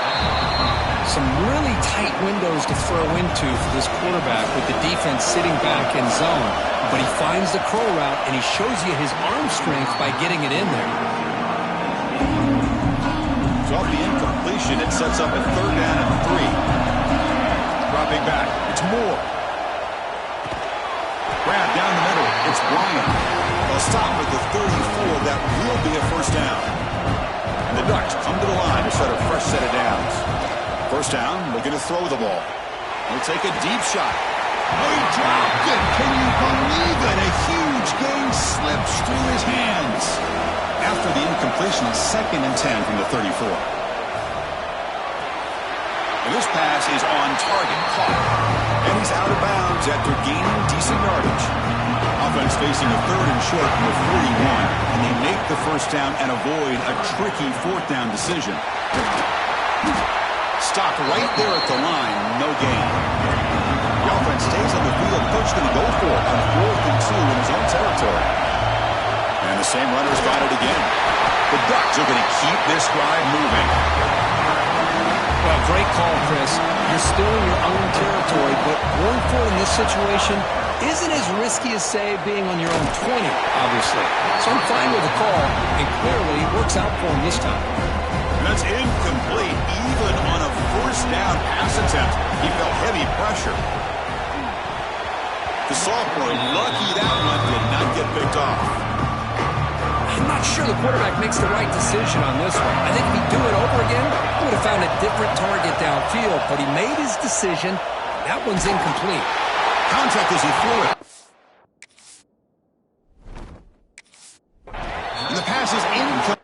Some really tight windows to throw into for this quarterback with the defense sitting back in zone. But he finds the curl route, and he shows you his arm strength by getting it in there. So off the incompletion, it sets up a 3rd down and 3. Dropping back. It's Moore. Grab down the middle. It's Bryant. They'll stop with the 34. That will be a 1st down. And the Ducks come to the line to set a fresh set of downs. 1st down, looking to throw the ball. He'll take a deep shot. Oh, he dropped it. Can you believe it? A huge gain slips through his hands. After the incompletion, it's 2nd and 10 from the 34. And this pass is on target, caught. And he's out of bounds after gaining decent yardage. Offense facing a 3rd and short from the 41, and they make the 1st down and avoid a tricky 4th down decision. Stopped right there at the line, no gain. The offense stays on the field. Coach going to go for it on 4th and 2 in his own territory. And the same runner's got it again. The Ducks are going to keep this drive moving. Well, great call, Chris. You're still in your own territory, but going for it in this situation isn't as risky as, say, being on your own 20, obviously. So I'm fine with the call, and clearly it works out for him this time. And that's incomplete, even on a 1st down pass attempt. He felt heavy pressure. The sophomore, lucky that one did not get picked off. I'm not sure the quarterback makes the right decision on this one. I think if he'd do it over again, he would have found a different target downfield, but he made his decision. That one's incomplete. Contact as he threw it. And the pass is incomplete.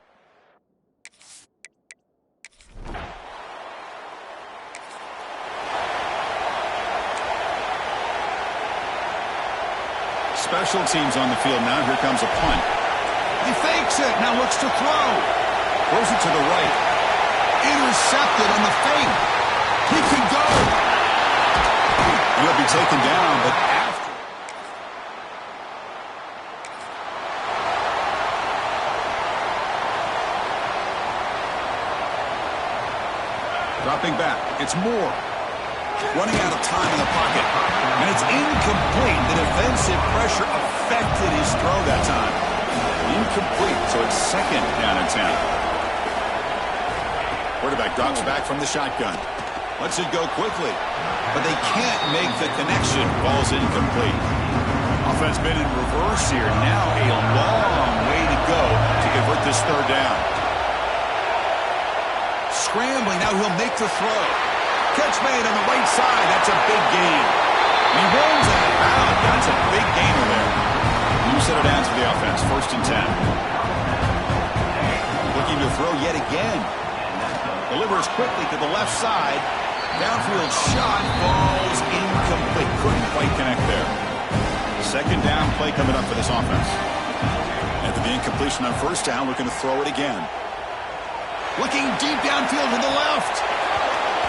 Special teams on the field now. Here comes a punt. He fakes it. Now looks to throw. Throws it to the right. Intercepted on the fake. He can go. He'll be taken down, but after. Dropping back. It's Moore. Running out of time in the pocket. And it's incomplete. The defensive pressure affected his throw that time. Incomplete, so it's 2nd down and 10. Quarterback drops back from the shotgun. Lets it go quickly. But they can't make the connection. Ball's incomplete. Offense been in reverse here. Now a long way to go to convert this 3rd down. Scrambling. Now he'll make the throw. Catch made on the right side. That's a big gain. He rolls out of bounds. That's a big gainer there. New set of downs for the offense. 1st and 10. Looking to throw yet again. Delivers quickly to the left side. Downfield shot. Falls incomplete. Couldn't quite connect there. 2nd down play coming up for this offense. After the incompletion on 1st down, looking to throw it again. Looking deep downfield to the left.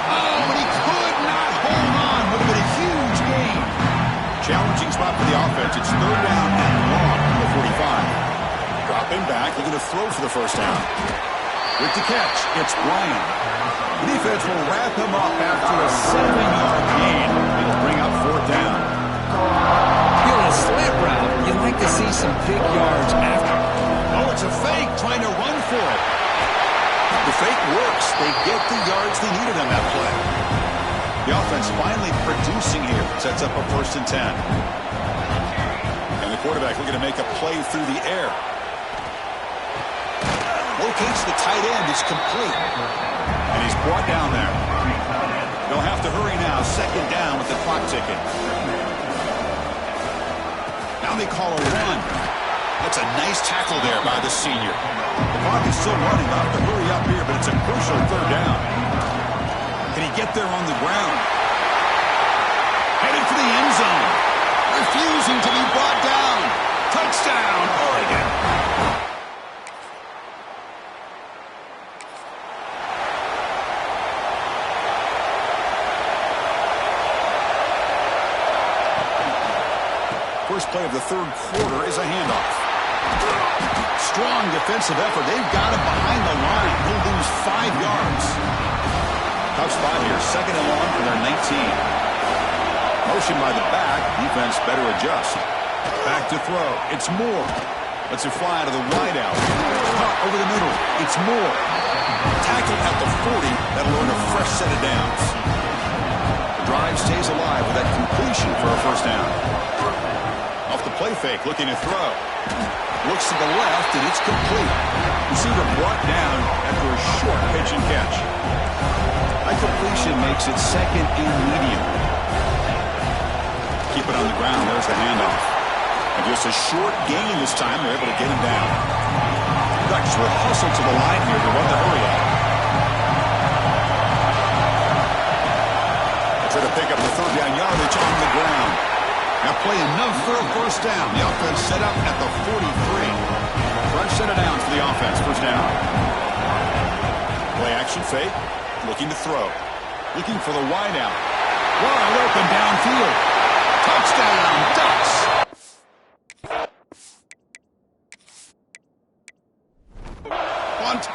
Oh, but he could not hold on. Would have been a huge gain. Challenging spot for the offense. It's 3rd down and long from the 45. Dropping back, looking to throw for the 1st down. With the catch, it's Bryant. The defense will wrap him up after a 7-yard gain. It'll bring up 4th down. On a slant route, you'd like to see some big yards after. Oh, it's a fake, trying to run for it. The fake works. They get the yards they needed on that play. The offense finally producing here. Sets up a 1st and 10. And the quarterback looking to make a play through the air. Locates the tight end. It's complete. And he's brought down there. They'll have to hurry now. 2nd down with the clock ticking. Now they call a run. That's a nice tackle there by the senior. The clock is still running. I'll have to hurry up here, but it's a crucial third down. Can he get there on the ground? Headed for the end zone. Refusing to be brought down. Touchdown, Oregon. First play of the third quarter is a handoff. Strong defensive effort. They've got him behind the line. He'll lose 5 yards. Tough spot here. Second and long for their 19. Motion by the back. Defense better adjust. Back to throw. It's Moore. Lets it fly out of the wideout. Caught over the middle. It's Moore. Tackled at the 40. That'll earn a fresh set of downs. The drive stays alive with that completion for a first down. Off the play fake, looking to throw. Looks to the left, and it's complete. Receiver brought down after a short pitch and catch. That completion makes it second and medium. Keep it on the ground. There's the handoff. And just a short gain this time. They're able to get him down. Ducks will hustle to the line here to run the hurry up. They try to pick up the third down yardage on the ground. Now play enough for a first down. The offense set up at the 43. Fresh set of downs for the offense. First down. Play action fake. Looking to throw. Looking for the wideout. Wide open downfield. Touchdown, Ducks. On top.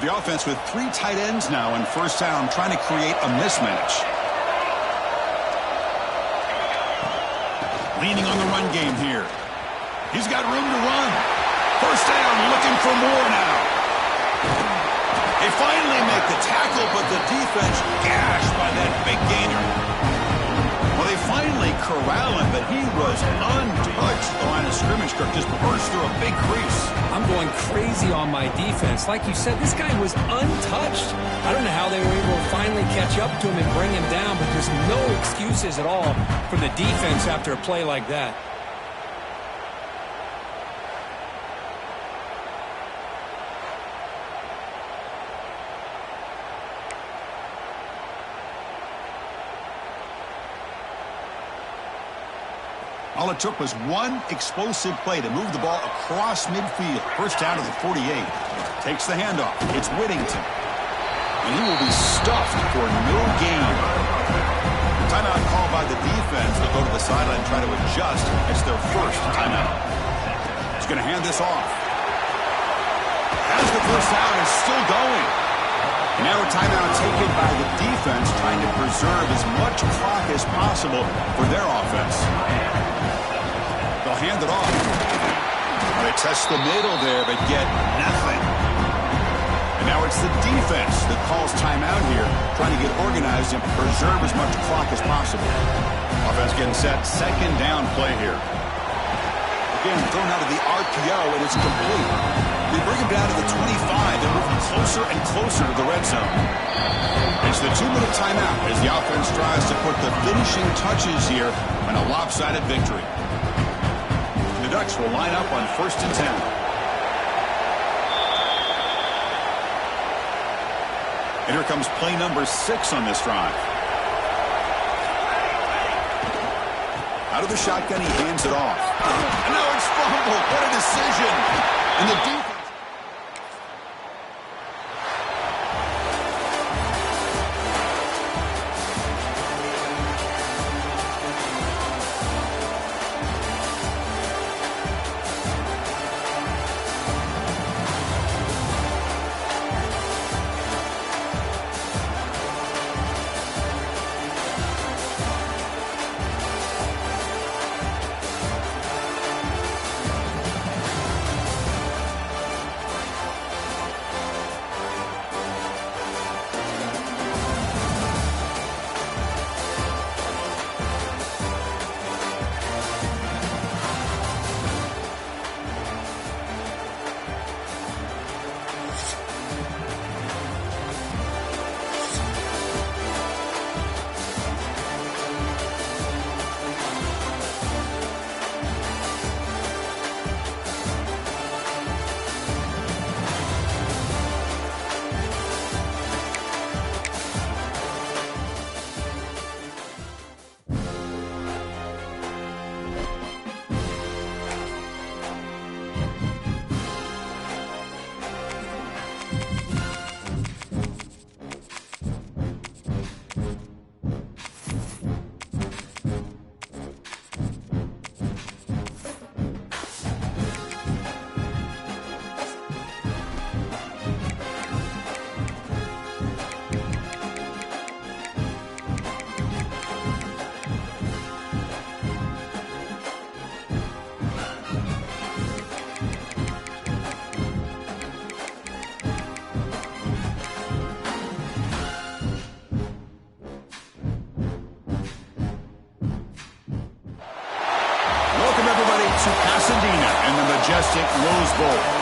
The offense with 3 tight ends now in first down, trying to create a mismatch. Leaning on the run game here. He's got room to run. First down, looking for more now. They finally make the tackle, but the defense gashed by that big gainer. Well, they finally corral him, but he was untouched. The line of scrimmage, Kirk, just burst through a big crease. I'm going crazy on my defense. Like you said, this guy was untouched. I don't know how they were able to finally catch up to him and bring him down, but there's no excuses at all for the defense after a play like that. All it took was one explosive play to move the ball across midfield. First down to the 48. Takes the handoff. It's Whittington. And he will be stuffed for no gain. Timeout called by the defense. They'll go to the sideline and try to adjust. It's their first timeout. He's going to hand this off. Has the first down and still going. And now a timeout taken by the defense, trying to preserve as much clock as possible for their offense. They'll hand it off. They test the middle there, but get nothing. And now it's the defense that calls timeout here, trying to get organized and preserve as much clock as possible. Offense getting set. Second down play here. Again, thrown out of the RPO, and it's complete. They bring him down to the 25. They're moving closer and closer to the red zone. It's the 2-minute timeout as the offense tries to put the finishing touches here on a lopsided victory. The Ducks will line up on 1st and 10. And here comes play number 6 on this drive. Out of the shotgun, he hands it off. And now it's fumbled. What a decision. And the defense.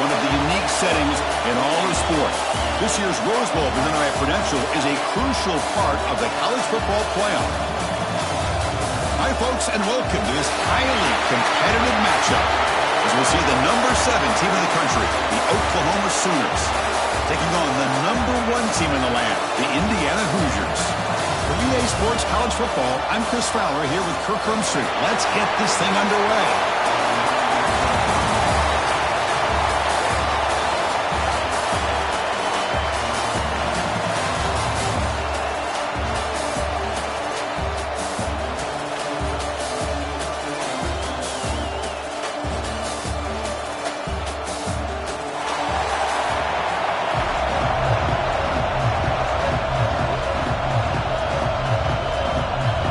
one of the unique settings in all of sport. This year's Rose Bowl presented by Prudential is a crucial part of the college football playoff. Hi, folks, and welcome to this highly competitive matchup as we see the number 7 team in the country, the Oklahoma Sooners, taking on the number 1 team in the land, the Indiana Hoosiers. For EA Sports College Football, I'm Chris Fowler here with Kirk Hermstreet. Let's get this thing underway.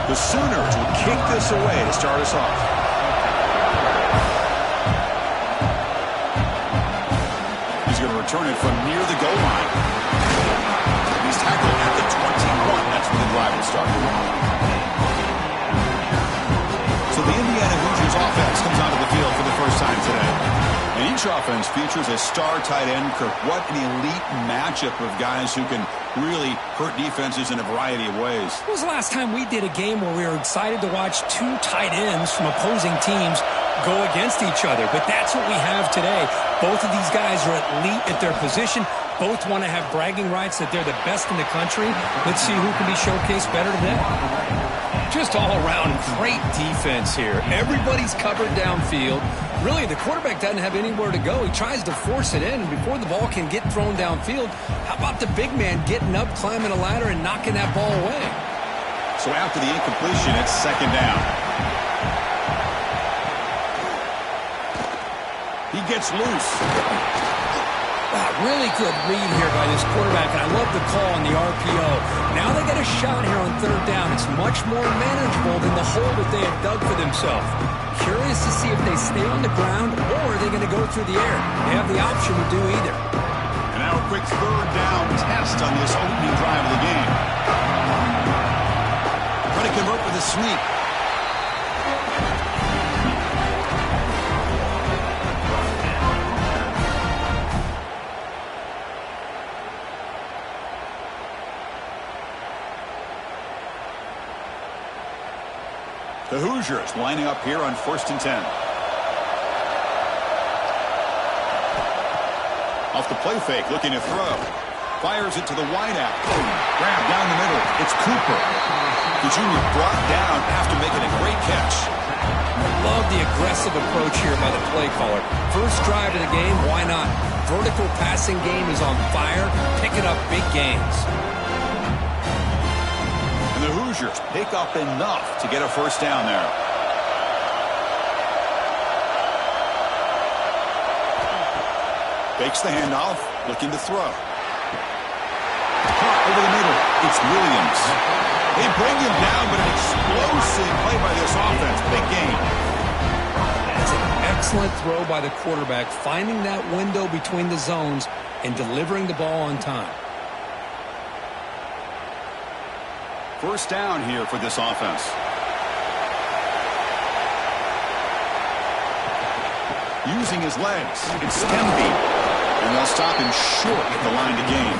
The Sooners will kick this away to start us off. He's going to return it from near the goal line. He's tackled at the 21. That's where the drive will start. So the Indiana Hoosiers offense comes onto the field for the first time today. And each offense features a star tight end. Kirk, what an elite matchup of guys who can really hurt defenses in a variety of ways. When was the last time we did a game where we were excited to watch 2 tight ends from opposing teams go against each other? But that's what we have today. Both of these guys are elite at their position. Both want to have bragging rights that they're the best in the country. Let's see who can be showcased better today. Just all around great defense here. Everybody's covered downfield. Really, the quarterback doesn't have anywhere to go. He tries to force it in, and before the ball can get thrown downfield, how about the big man getting up, climbing a ladder, and knocking that ball away? So after the incompletion, it's second down. He gets loose. Wow, really good read here by this quarterback, and I love the call on the RPO. Now they get a shot here on third down. It's much more manageable than the hole that they have dug for themselves. Curious to see if they stay on the ground or are they going to go through the air. They have the option to do either. And now a quick third down test on this opening drive of the game. Try to convert with a sneak. The Hoosiers lining up here on 1st and 10. Off the play fake, looking to throw. Fires it to the wideout. Grab down the middle. It's Cooper. The junior brought down after making a great catch. Love the aggressive approach here by the play caller. First drive of the game, why not? Vertical passing game is on fire, picking up big gains. And the Hoosiers pick up enough to get a first down there. Fakes the handoff, looking to throw. Caught over the middle. It's Williams. They bring him down, but an explosive play by this offense. Big game. That's an excellent throw by the quarterback, finding that window between the zones and delivering the ball on time. First down here for this offense. Using his legs, it's Skemby. And they'll stop him short at the line to gain.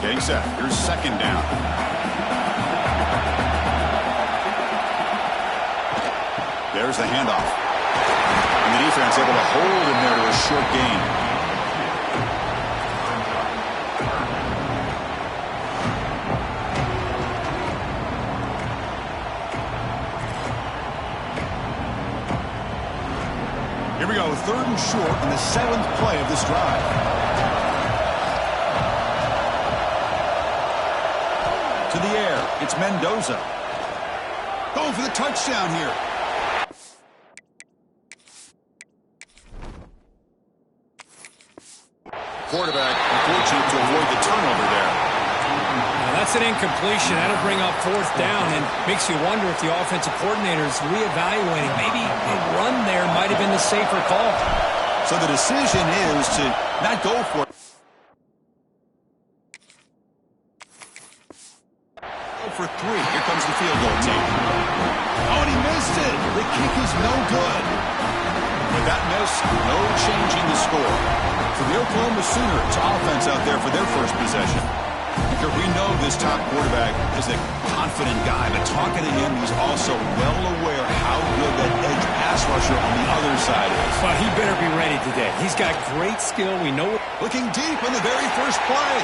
Getting set. Here's second down. There's the handoff. And the defense able to hold him there to a short gain. Here we go, 3rd and short in the 7th play of this drive. To the air, it's Mendoza. Going for the touchdown here. Quarterback unfortunate to avoid the turnover there. Now that's an incompletion. That'll bring up 4th down and makes you wonder if the offensive coordinator is reevaluating. Maybe a run there might have been the safer call. So the decision is to not go for it. for 3. Here comes the field goal team. Oh, and he missed it. The kick is no good. With that miss, no changing the score. For the Oklahoma Sooners, offense out there for their first possession. Because we know this top quarterback is a confident guy, but talking to him, he's also well aware how good that edge pass rusher on the other side is. Well, he better be ready today. He's got great skill. We know it. Looking deep in the very first play.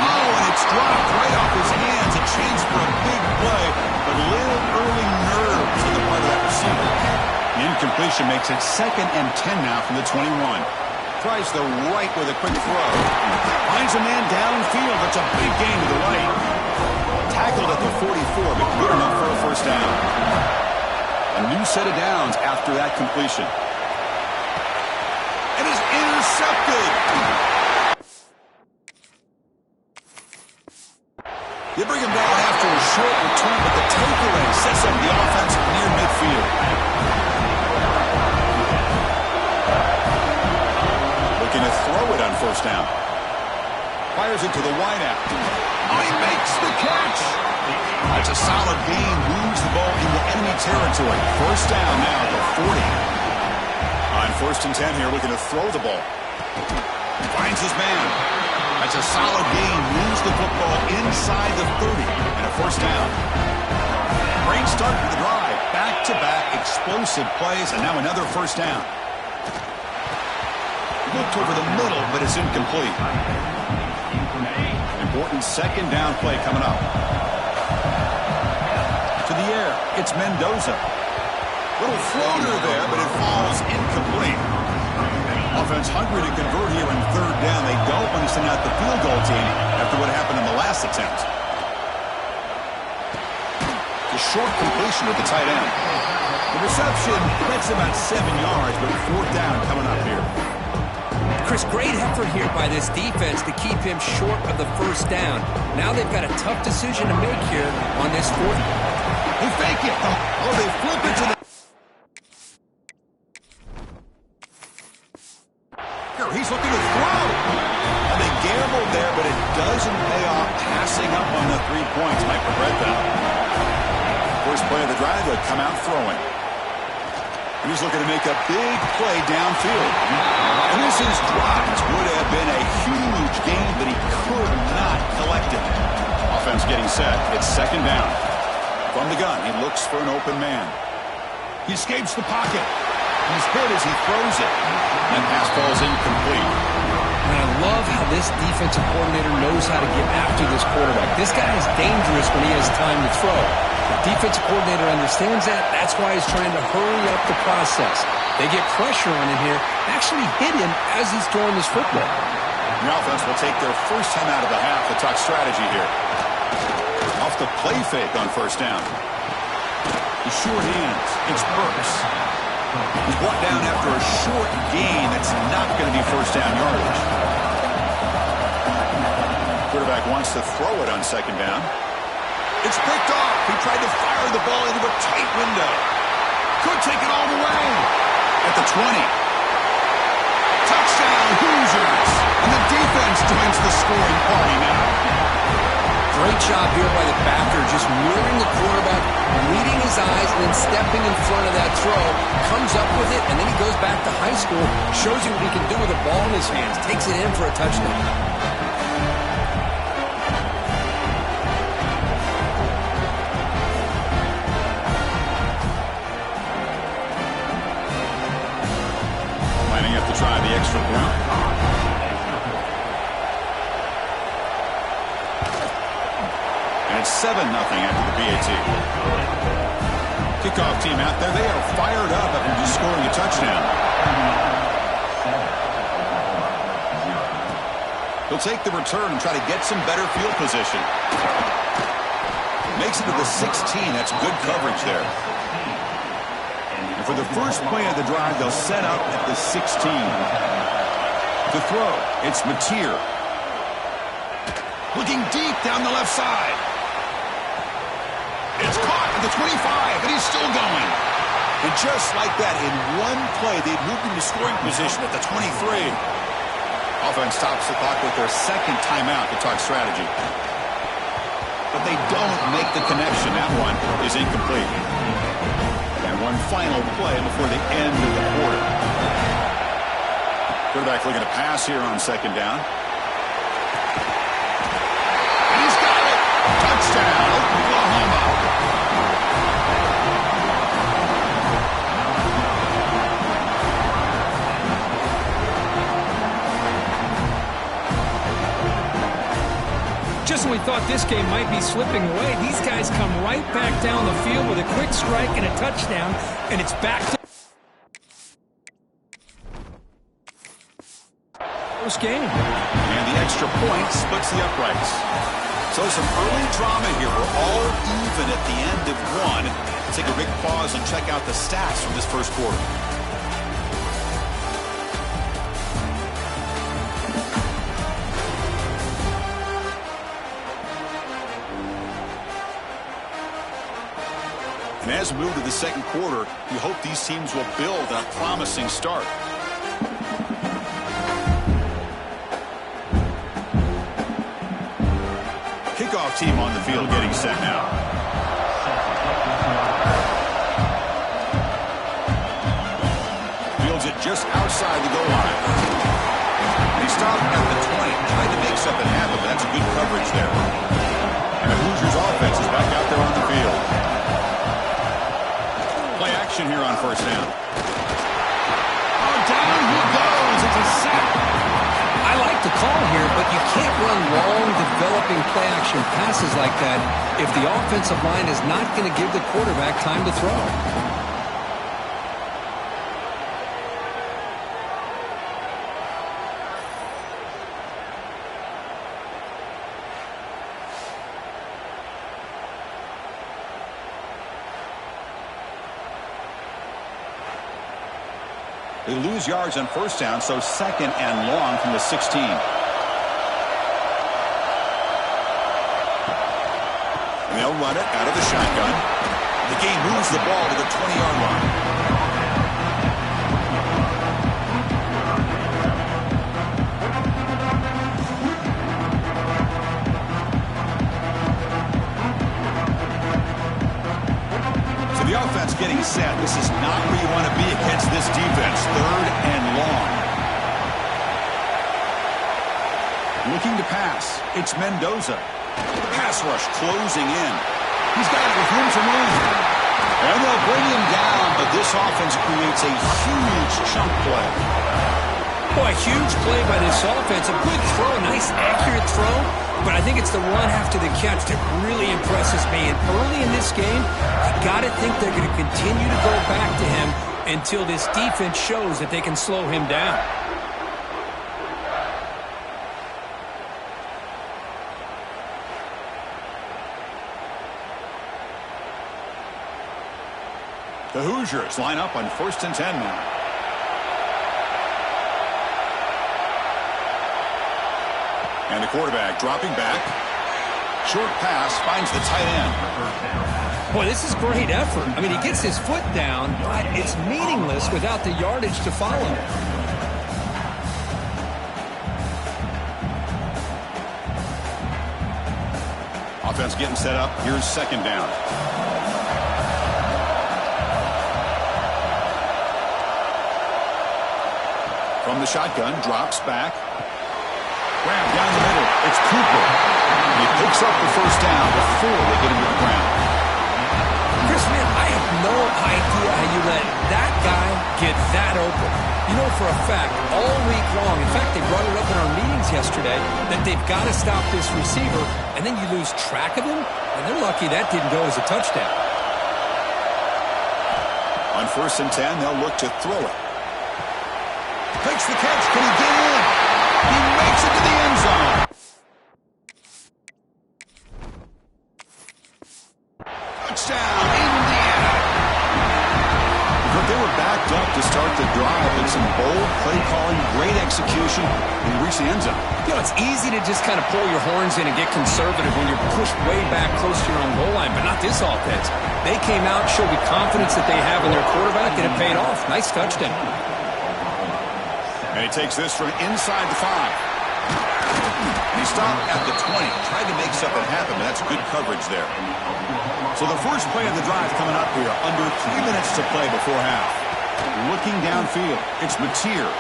Oh, and it's dropped right off his hands. A chance for a big play, but a little early nerves on the part of that receiver. The incompletion makes it 2nd and 10 now from the 21. Tries the right with a quick throw. Finds a man downfield. It's a big gain to the right. Tackled at the 44, but good enough for a first down. A new set of downs after that completion. It is intercepted. They bring him down after a short return, but the takeaway sets up the offense near midfield. Looking to throw it on first down. Fires it to the wideout. Oh, he makes the catch. That's a solid gain. Moves the ball into enemy territory. First down now at the 40. On 1st and 10 here, looking to throw the ball. Finds his man. That's a solid gain. Moves the football inside the 30. And a first down. Great start to the drive. Back-to-back explosive plays, and now another first down. Looked over the middle, but it's incomplete. Important 2nd down play coming up. To the air, it's Mendoza. Little floater there, but it falls incomplete. Offense hungry to convert here in 3rd down. They don't want to send out the field goal team after what happened in the last attempt. The short completion with the tight end. The reception, that's about 7 yards, but 4th down coming up here. Chris, great effort here by this defense to keep him short of the first down. Now they've got a tough decision to make here on this 4th. They fake it. Oh, they flip it to the... He's looking to throw. And they gambled there, but it doesn't pay off. Passing up on the 3 points might regret that. First play of the drive, they'll come out throwing. He's looking to make a big play downfield. And this is dropped. Would have been a huge gain, but he could not collect it. Offense getting set. It's 2nd down. From the gun, he looks for an open man. He escapes the pocket. He's hit as he throws it. And pass ball is incomplete. And I love how this defensive coordinator knows how to get after this quarterback. This guy is dangerous when he has time to throw. The defensive coordinator understands that. That's why he's trying to hurry up the process. They get pressure on him here. Actually hit him as he's throwing this football. The offense will take their first time out of the half to talk strategy here. Off the play fake on first down. The short hands. It's Burks. He's brought down after a short gain. That's not going to be first down yardage. Quarterback wants to throw it on 2nd down. It's picked off. He tried to fire the ball into a tight window. Could take it all the way. At the 20. Touchdown, Hoosiers. And the defense joins the scoring party now. Great job here by the backer, just mirroring the quarterback, reading his eyes, and then stepping in front of that throw. Comes up with it, and then he goes back to high school, shows you what he can do with a ball in his hands, takes it in for a touchdown. To try the extra point. And it's 7-0 after the PAT. Kickoff team out there, they are fired up after just scoring a touchdown. He'll take the return and try to get some better field position. Makes it to the 16. That's good coverage there. And for the first play of the drive, they'll set up at the 16. To throw, it's Mateer. Looking deep down the left side. It's caught at the 25, and he's still going. And just like that, in one play, they've moved into scoring position at the 23. Offense stops the clock with their 2nd timeout to talk strategy. but they don't make the connection. That one is incomplete. And one final play before the end of the quarter. Quarterback looking to pass here on second down. And he's got it. Touchdown, Oklahoma. Just when we thought this game might be slipping away, these guys come right back down the field with a quick strike and a touchdown, and it's back to first game. And the extra point splits the uprights. So some early drama here. We're all even at the end of one. Let's take a big pause and check out the stats from this first quarter. And as we move to the second quarter, we hope these teams will build on a promising start. Kickoff team on the field getting set now. Fields it just outside the goal line. And he stopped at the 20. Tried to make something happen, but that's good coverage there. And the Hoosiers offense is back out there on the field. Play action here on first down. Oh, down he goes. It's a sack. I like the call here, but you can't run long, developing play-action passes like that if the offensive line is not going to give the quarterback time to throw. They lose yards on first down, so second and long from the 16. And they'll run it out of the shotgun. The game moves the ball to the 20-yard line. So the offense getting set. This is not where you want to be against this defense. Third and long. Looking to pass. It's Mendoza. Pass rush closing in. He's got it with room to move. And they'll bring him down, but this offense creates a huge chunk play. Boy, huge play by this offense. A good throw, nice accurate throw, but I think it's the run after the catch that really impresses me. And early in this game, you got to think they're going to continue to go back to him until this defense shows that they can slow him down. The Hoosiers line up on 1st and 10 now. And the quarterback dropping back. Short pass finds the tight end. Boy, this is great effort. I mean, he gets his foot down, but it's meaningless without the yardage to follow. Offense getting set up. Here's second down. From the shotgun, drops back. Grab down the middle. It's Cooper. And he picks up the first down before they get him to the ground. Chris, man, I have no idea how you let that guy get that open. You know for a fact, all week long, in fact, they brought it up in our meetings yesterday, that they've got to stop this receiver, and then you lose track of him, and they're lucky that didn't go as a touchdown. On 1st and 10, they'll look to throw it. Takes the catch. Can he get in? He makes it to the end zone. Touchdown, Indiana. But they were backed up to start the drive, and some bold play calling, great execution, and reach the end zone. You know, it's easy to just kind of pull your horns in and get conservative when you're pushed way back close to your own goal line, but not this offense. They came out, showed the confidence that they have in their quarterback, and it paid off. Nice touchdown. And he takes this from inside the 5. He stop at the 20. Tried to make something happen, but that's good coverage there. So the first play of the drive coming up here. Under 3 minutes to play before half. Looking downfield. It's Mateer.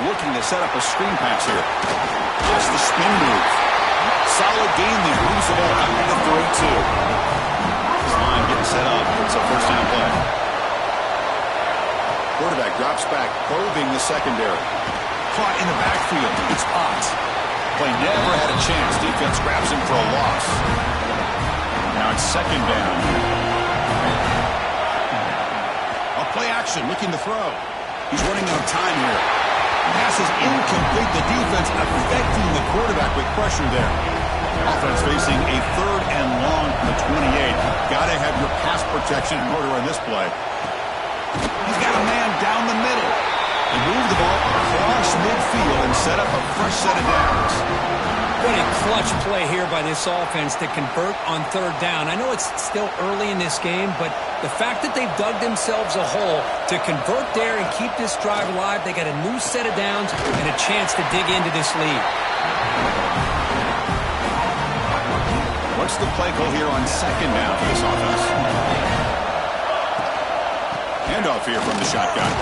Looking to set up a screen pass here. That's the spin move. Solid game there. Moves the ball out to the 32. This line getting set up. It's a first down play. Quarterback drops back, probing the secondary. Caught in the backfield. It's Ott. Play never had a chance. Defense grabs him for a loss. Now it's second down. A play action, looking to throw. He's running out of time here. Pass is incomplete. The defense affecting the quarterback with pressure there. Offense facing a 3rd and long from the 28. Got to have your pass protection in order on this play. He's got a man down the middle. They move the ball across midfield and set up a fresh set of downs. What a clutch play here by this offense to convert on 3rd down. I know it's still early in this game, but the fact that they've dug themselves a hole to convert there and keep this drive alive, they got a new set of downs and a chance to dig into this lead. What's the play call here on second down for this offense? Handoff here from the shotgun.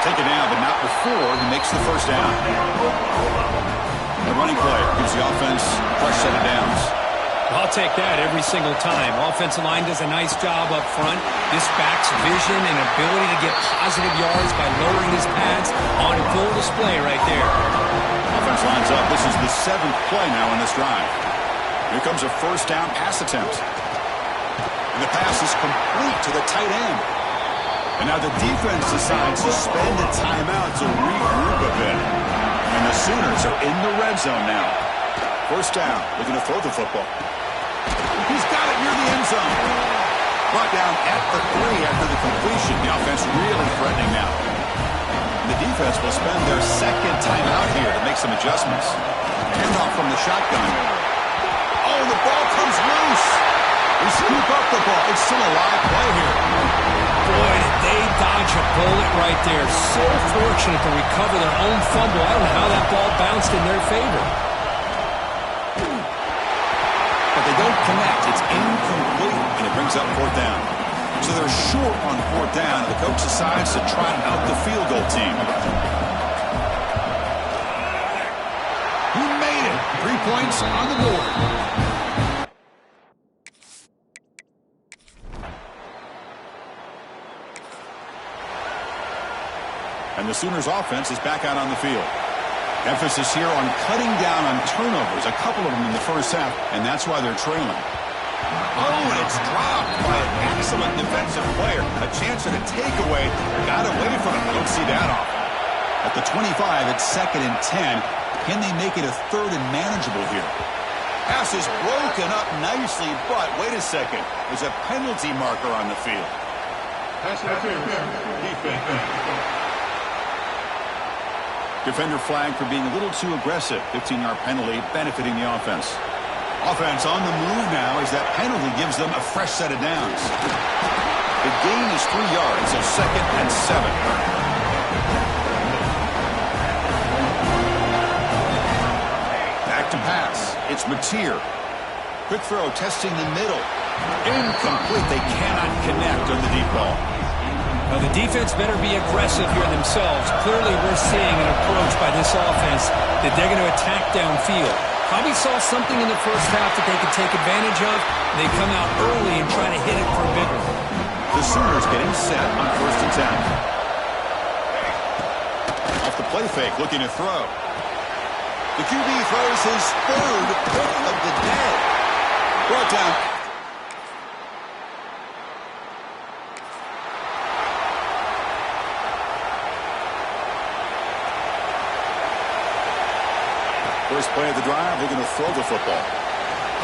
Taken down, but not before he makes the first down. The running play gives the offense a fresh set of downs. I'll take that every single time. Offensive line does a nice job up front. This back's vision and ability to get positive yards by lowering his pads on full display right there. Offense lines up. This is the 7th play now in this drive. Here comes a first down pass attempt. And the pass is complete to the tight end. And now the defense decides to spend a timeout to regroup a bit. And the Sooners are in the red zone now. First down, looking to throw the football. He's got it near the end zone. Brought down at the 3 after the completion. The offense really threatening now. And the defense will spend their second timeout here to make some adjustments. Handoff from the shotgun. Oh, the ball comes loose. They scoop up the ball. It's still a live play here. Boy, did they dodge a bullet right there. So fortunate to recover their own fumble. I don't know how that ball bounced in their favor. But they don't connect. It's incomplete, and it brings up 4th down. So they're short on 4th down, and the coach decides to trot out the field goal team. He made it. 3 points on the board. And the Sooners offense is back out on the field. Emphasis here on cutting down on turnovers, a couple of them in the first half, and that's why they're trailing. Oh, and it's dropped by an excellent defensive player. A chance at a takeaway. Got away from it. I don't see that often. At the 25, it's 2nd and 10. Can they make it a 3rd and manageable here? Pass is broken up nicely, but wait a second. There's a penalty marker on the field. Pass interference. Defense. Defender flagged for being a little too aggressive. 15-yard penalty benefiting the offense. Offense on the move now as that penalty gives them a fresh set of downs. The gain is 3 yards, so 2nd and 7. Back to pass. It's Mateer. Quick throw, testing the middle. Incomplete. They cannot connect on the deep ball. Well, the defense better be aggressive here themselves. Clearly, we're seeing an approach by this offense that they're going to attack downfield. Probably saw something in the first half that they could take advantage of. They come out early and try to hit it for a big one. The Sooners getting set on 1st and 10. Off the play fake, looking to throw. The QB throws his 3rd pick of the day. Brought down. First play of the drive, they're going to throw the football.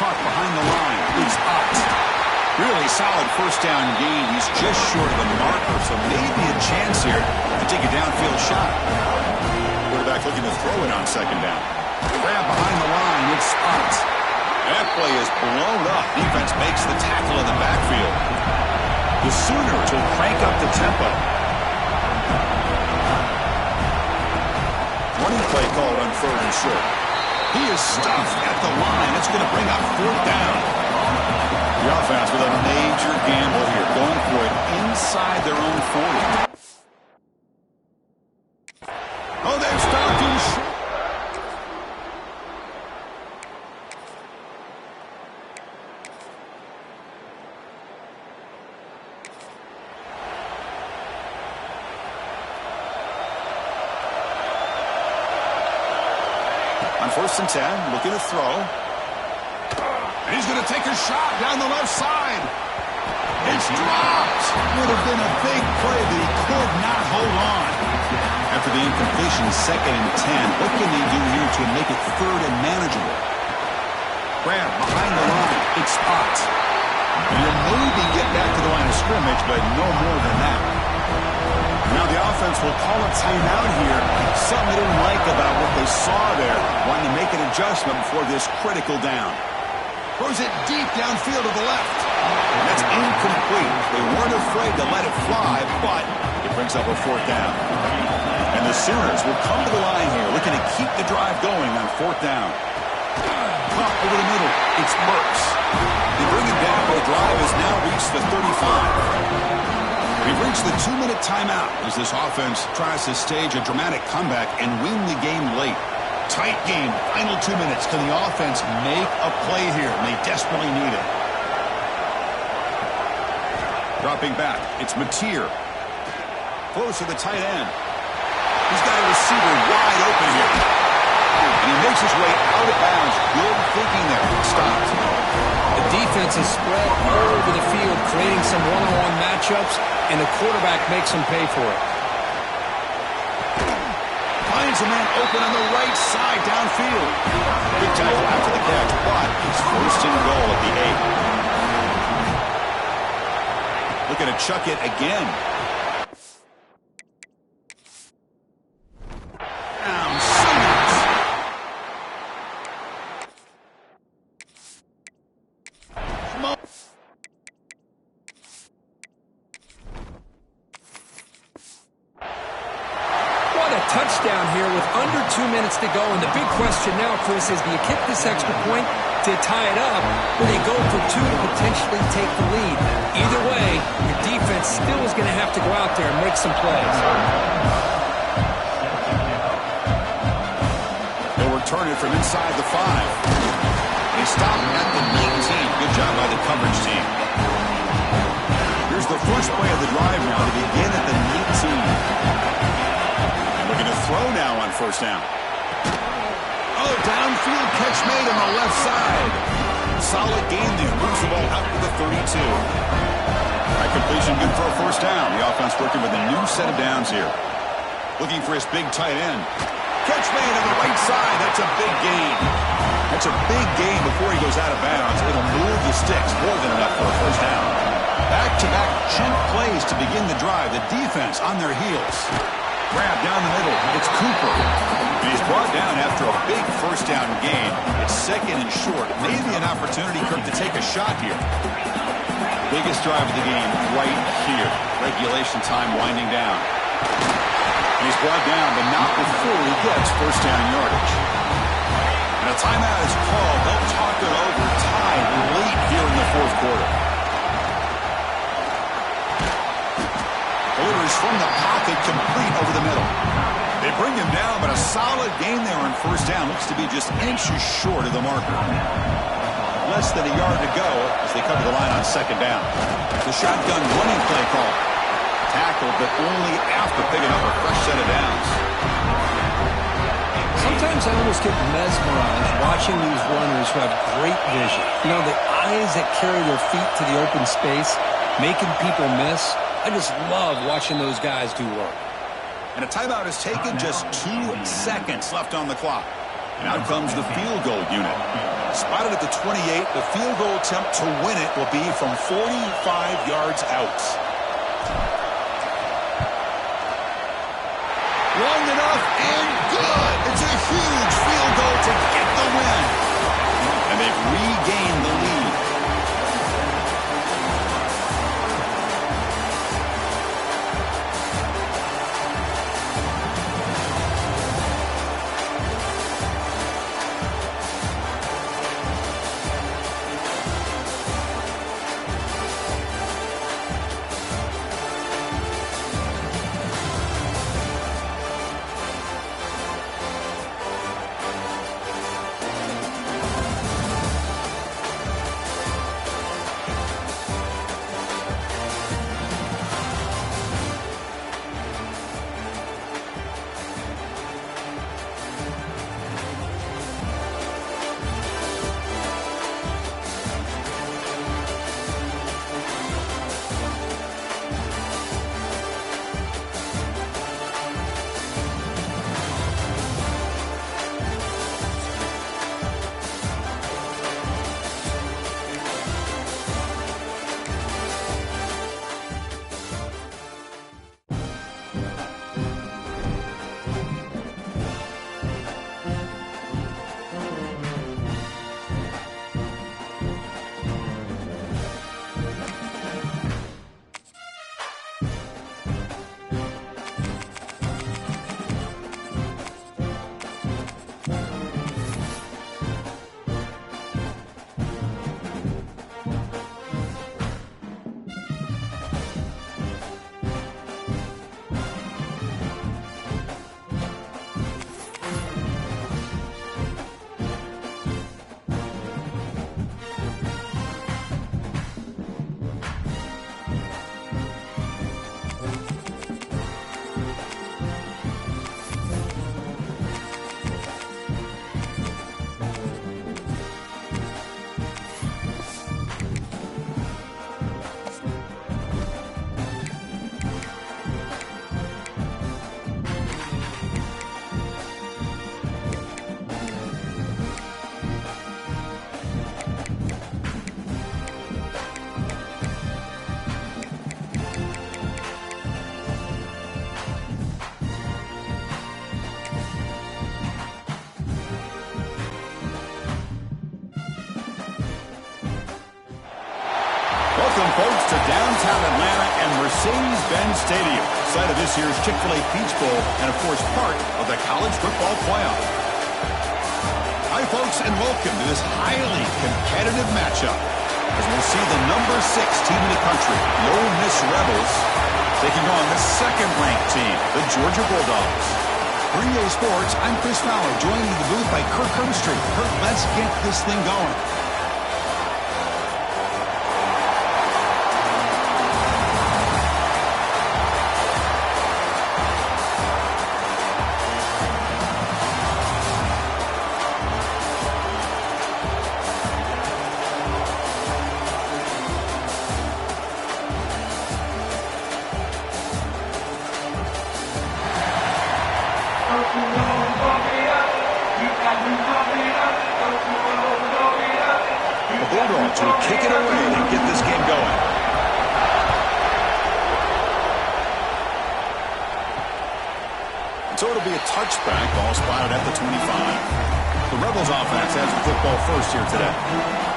Caught behind the line. It's Ott. Really solid first down gain. He's just short of the marker, so maybe a chance here to take a downfield shot. Quarterback looking to throw it on 2nd down. Grab behind the line. It's Ott. That play is blown up. Defense makes the tackle in the backfield. The Sooners will crank up the tempo. Running play called on 3rd and short. He is stuffed at the line. It's going to bring up 4th down. The offense with a major gamble here, going for it inside their own 40. Oh, they've stopped him short. On 1st and 10, looking to throw. And he's going to take a shot down the left side. It's dropped. Would have been a big play, but he could not hold on. After the incompletion, 2nd and 10. What can they do here to make it 3rd and manageable? Grab behind the line. It's spot. You'll maybe get back to the line of scrimmage, but no more than that. Now the offense will call a timeout here. Something they didn't like about what they saw there. Wanting to make an adjustment before this critical down. Throws it deep downfield to the left. And that's incomplete. They weren't afraid to let it fly, but it brings up a 4th down. And the Sooners will come to the line here, looking to keep the drive going on 4th down. Caught over the middle. It's Burks. They bring it down, but the drive has now reached the 35. We've reached the 2-minute timeout as this offense tries to stage a dramatic comeback and win the game late. Tight game, final 2 minutes. Can the offense make a play here? And they desperately need it. Dropping back, it's Mateer. Close to the tight end. He's got a receiver wide open here. And he makes his way out of bounds. Good thinking there. Stopped. The defense is spread all over the field, creating some one-on-one matchups, and the quarterback makes them pay for it. Finds a man open on the right side downfield. Big tackle after the catch, but it's 1st and goal at the 8. Looking to chuck it again. Touchdown here with under 2 minutes to go. And the big question now, Chris, is do you kick this extra point to tie it up, or do you go for 2 to potentially take the lead? Either way, your defense still is going to have to go out there and make some plays. They'll return it from inside the 5. They stop at the 19. Good job by the coverage team. Here's the first play of the drive now to begin at the 19. Looking to throw now on 1st down. Oh, downfield catch made on the left side. Solid gain there. Moves the ball out to the 32. That completion good for a 1st down. The offense working with a new set of downs here. Looking for his big tight end. Catch made on the right side. That's a big gain. That's a big gain before he goes out of bounds. It'll move the sticks. More than enough for a 1st down. Back-to-back chunk plays to begin the drive. The defense on their heels. Grab down the middle. It's Cooper. And he's brought down after a big 1st down gain. It's 2nd and short. Maybe an opportunity, Kirk, to take a shot here. Biggest drive of the game right here. Regulation time winding down. And he's brought down, but not before he gets 1st down yardage. And a timeout is called. They'll talk it over. Tied late here in the 4th quarter. Delivers from the pocket, complete over the middle. They bring him down, but a solid gain there on 1st down. Looks to be just inches short of the marker. Less than a yard to go as they come to the line on 2nd down. The shotgun running play call. Tackled, but only after picking up a fresh set of downs. Sometimes I almost get mesmerized watching these runners who have great vision. You know, the eyes that carry their feet to the open space, making people miss. I just love watching those guys do work. And a timeout is taken, just 2 seconds left on the clock. And out comes the field goal unit. Spotted at the 28, the field goal attempt to win it will be from 45 yards out. Long enough and good. It's a huge field goal to get the win. And they've regained the lead. Welcome, folks, to downtown Atlanta and Mercedes-Benz Stadium, site of this year's Chick-Fil-A Peach Bowl and, of course, part of the college football playoff. Hi, folks, and welcome to this highly competitive matchup as we'll see the number 6 team in the country, the Ole Miss Rebels, taking on the second-ranked team, the Georgia Bulldogs. For EA Sports, I'm Chris Fowler, joined in the booth by Kirk Herbstreit. Kirk, let's get this thing going. To kick it away and get this game going. So it'll be a touchback, ball spotted at the 25. The Rebels offense has the football first here today.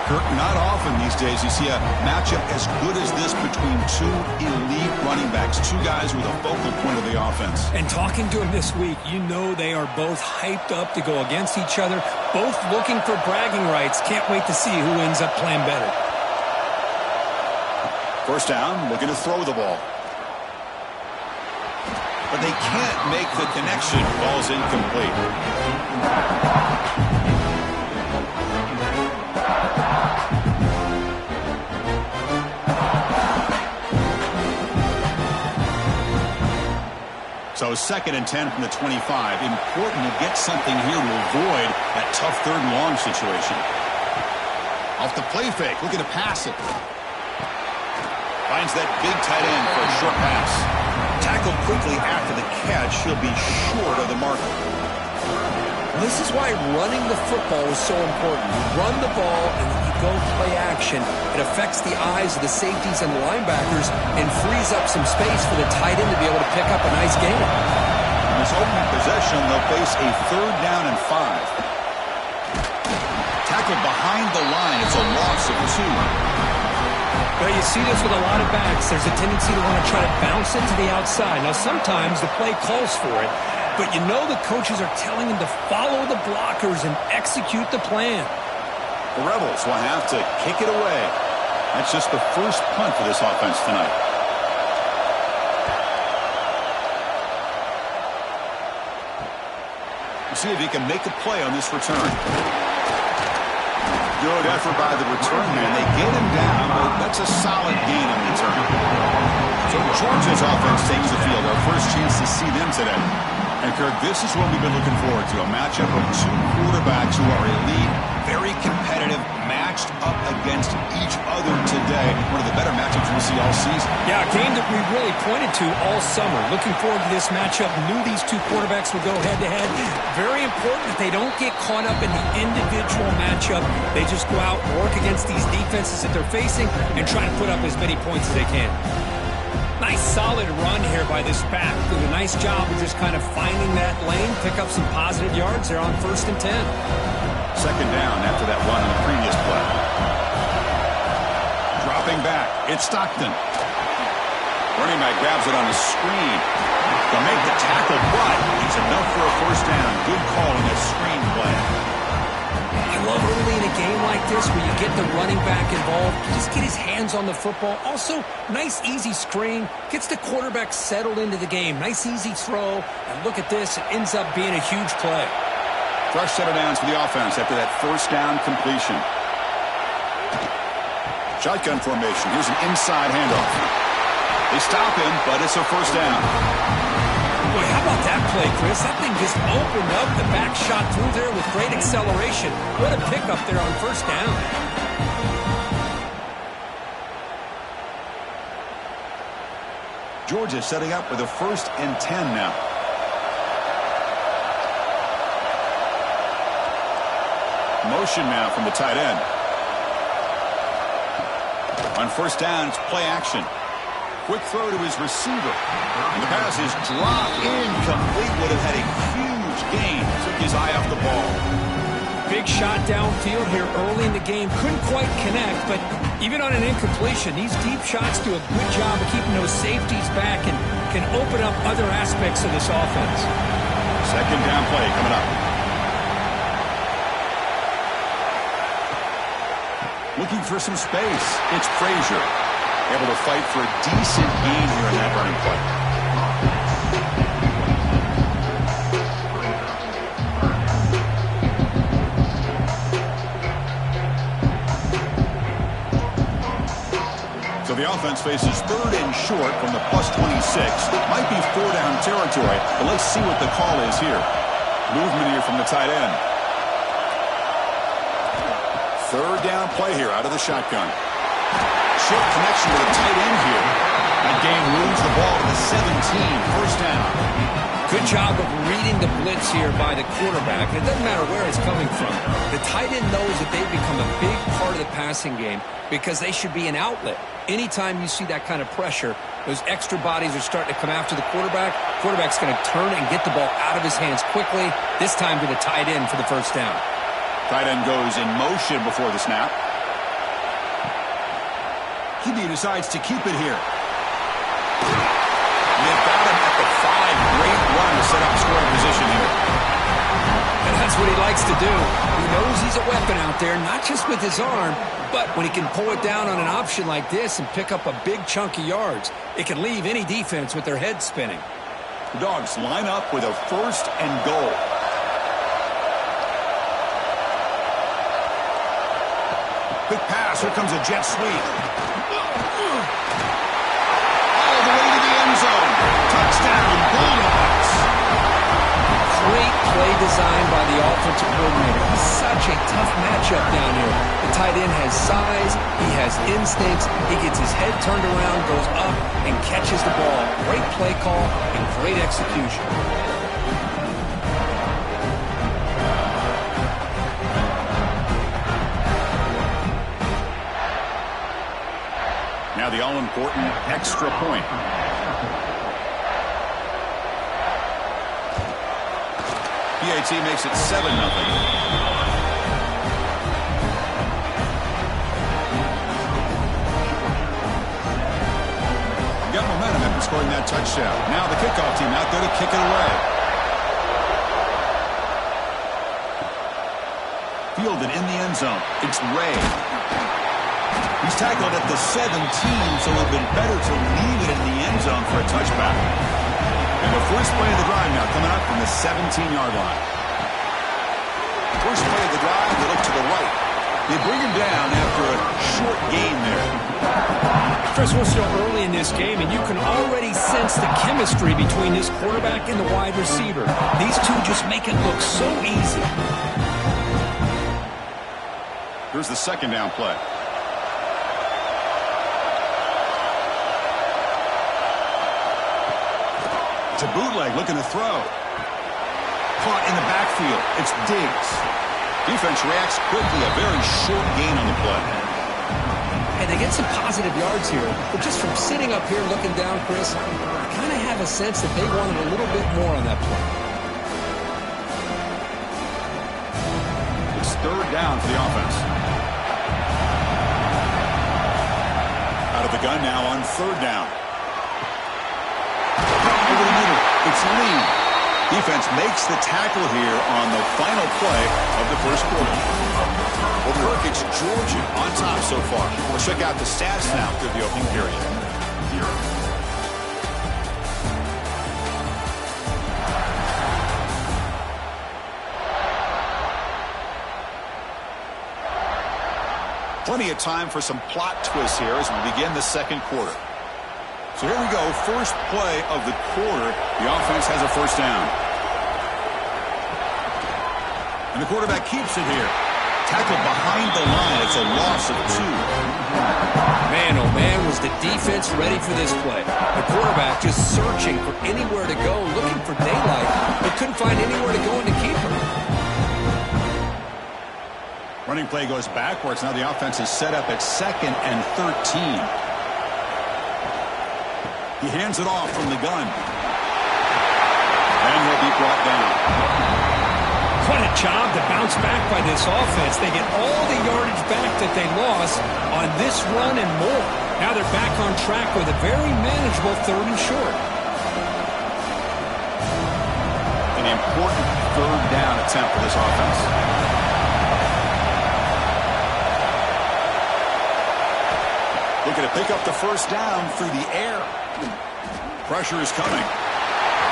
Kirk, not often these days you see a matchup as good as this between two elite running backs, two guys with a focal point of the offense. And talking to them this week, you know they are both hyped up to go against each other, both looking for bragging rights. Can't wait to see who ends up playing better. First down, looking to throw the ball. But they can't make the connection. Ball's incomplete. So 2nd and 10 from the 25. Important to get something here to avoid that tough 3rd and long situation. Off the play fake, looking to pass it. Finds that big tight end for a short pass. Tackled quickly after the catch. He'll be short of the marker. This is why running the football is so important. You run the ball and then you go play action. It affects the eyes of the safeties and the linebackers and frees up some space for the tight end to be able to pick up a nice gain. In this opening possession, they'll face a 3rd down and 5. Tackled behind the line. It's a loss of 2. Well, you see this with a lot of backs. There's a tendency to want to try to bounce it to the outside. Now, sometimes the play calls for it, but you know the coaches are telling them to follow the blockers and execute the plan. The Rebels will have to kick it away. That's just the first punt for this offense tonight. We'll see if he can make a play on this return. Good effort by the return man. They get him down, but that's a solid gain on the return. So Georgia's offense takes the field. Our first chance to see them today. And Kirk, this is what we've been looking forward to. A matchup of two quarterbacks who are elite, very competitive, matched up against each other today. One of the better matchups we'll see all season. Yeah, a game that we really pointed to all summer. Looking forward to this matchup. Knew these two quarterbacks would go head-to-head. Very important that they don't get caught up in the individual matchup. They just go out, work against these defenses that they're facing, and try to put up as many points as they can. Nice solid run here by this back. Did a nice job of just kind of finding that lane, pick up some positive yards there on 1st and 10. 2nd down after that run on the previous play. Dropping back, it's Stockton. Running back grabs it on the screen. They'll make the tackle, but it's enough for a 1st down. Good call on that screen play. I love early in a game like this where you get the running back involved, just get his hands on the football. Also, nice easy screen, gets the quarterback settled into the game. Nice easy throw, and look at this, it ends up being a huge play. Fresh set of downs for the offense after that 1st down completion. Shotgun formation, here's an inside handoff. They stop him, but it's a 1st down. Boy, how about that play, Chris? That thing just opened up. The back shot through there with great acceleration. What a pickup there on 1st down. Georgia setting up with a 1st and 10 now. Motion now from the tight end. On 1st down, it's play action. Quick throw to his receiver. And the pass is dropped incomplete. Would have had a huge gain. Took his eye off the ball. Big big shot downfield here early in the game. Couldn't quite connect, but even on an incompletion, these deep shots do a good job of keeping those safeties back and can open up other aspects of this offense. Second down play coming up. Looking for some space. It's Frazier. Able to fight for a decent gain here in that running play. So the offense faces third and short from the +26. Might be 4-down territory, but let's see what the call is here. Movement here from the tight end. Third down play here out of the shotgun. Short connection with a tight end here. That game moves the ball to the 17. First down. Good job of reading the blitz here by the quarterback. It doesn't matter where it's coming from. The tight end knows that they've become a big part of the passing game because they should be an outlet. Anytime you see that kind of pressure, those extra bodies are starting to come after the quarterback. Quarterback's going to turn and get the ball out of his hands quickly, this time to the tight end for the first down. Tight end goes in motion before the snap. He decides to keep it here. And they've got him at the 5. Great run to set up scoring position here. And that's what he likes to do. He knows he's a weapon out there, not just with his arm, but when he can pull it down on an option like this and pick up a big chunk of yards, it can leave any defense with their head spinning. The Dogs line up with a 1st and goal. Quick pass. Here comes a jet sweep. All the way to the end zone. Touchdown, Bulldogs. Great play design by the offensive coordinator. It's such a tough matchup down here. The tight end has size. He has instincts. He gets his head turned around, goes up, and catches the ball. Great play call and great execution. Now the all-important extra point. PAT makes it 7-0. Got momentum after scoring that touchdown. Now the kickoff team out there to kick it away. Fielded in the end zone. It's Ray. He's tackled at the 17, so it would have been better to leave it in the end zone for a touchback. And the first play of the drive now coming up from the 17-yard line. First play of the drive, they look to the right. They bring him down after a short gain there. Chris, we're still early in this game, and you can already sense the chemistry between this quarterback and the wide receiver. These two just make it look so easy. Here's the second down play. It's a bootleg looking to throw. Caught in the backfield. It's Diggs. Defense reacts quickly. A very short gain on the play. And they get some positive yards here, but just from sitting up here looking down, Chris, I kind of have a sense that they wanted a little bit more on that play. It's third down for the offense. Out of the gun now on third down. Over the middle. It's Lee. Defense makes the tackle here on the final play of the first quarter. Well, Kirk, it's Georgia on top so far. We'll check out the stats now through the opening period. Plenty of time for some plot twists here as we begin the second quarter. So here we go, first play of the quarter. The offense has a first down. And the quarterback keeps it here. Tackled behind the line. It's a loss of 2. Man, oh man, was the defense ready for this play. The quarterback just searching for anywhere to go, looking for daylight, but couldn't find anywhere to go in to keep him. Running play goes backwards. Now the offense is set up at 2nd and 13. He hands it off from the gun. And he'll be brought down. What a job to bounce back by this offense. They get all the yardage back that they lost on this run and more. Now they're back on track with a very manageable 3rd and short. An important 3rd down attempt for this offense. Looking to pick up the 1st down through the air. Pressure is coming.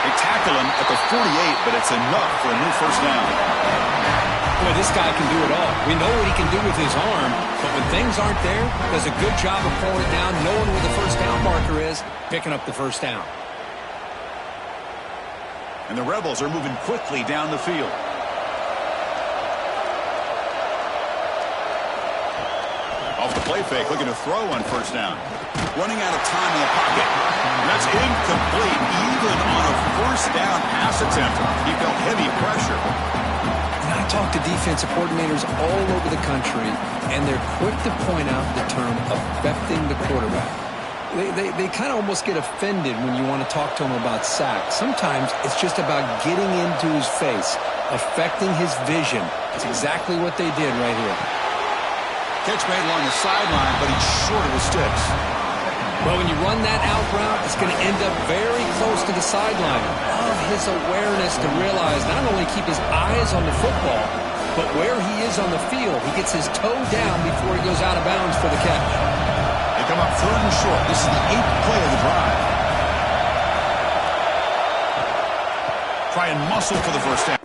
They tackle him at the 48, but it's enough for a new 1st down. Boy, this guy can do it all. We know what he can do with his arm, but when things aren't there, does a good job of pulling it down, knowing where the 1st down marker is, picking up the 1st down. And the Rebels are moving quickly down the field. Off the play fake, looking to throw on 1st down. Running out of time in the pocket. That's incomplete, even on a 1st down pass attempt. He felt heavy pressure. And I talk to defensive coordinators all over the country, and they're quick to point out the term affecting the quarterback. They kind of almost get offended when you want to talk to them about sacks. Sometimes it's just about getting into his face, affecting his vision. It's exactly what they did right here. Catch made along the sideline, but he's short of the sticks. Well, when you run that out route, it's going to end up very close to the sideline. Love his awareness to realize not only keep his eyes on the football, but where he is on the field. He gets his toe down before he goes out of bounds for the catch. They come up 3rd and short. This is the 8th play of the drive. Try and muscle for the 1st down.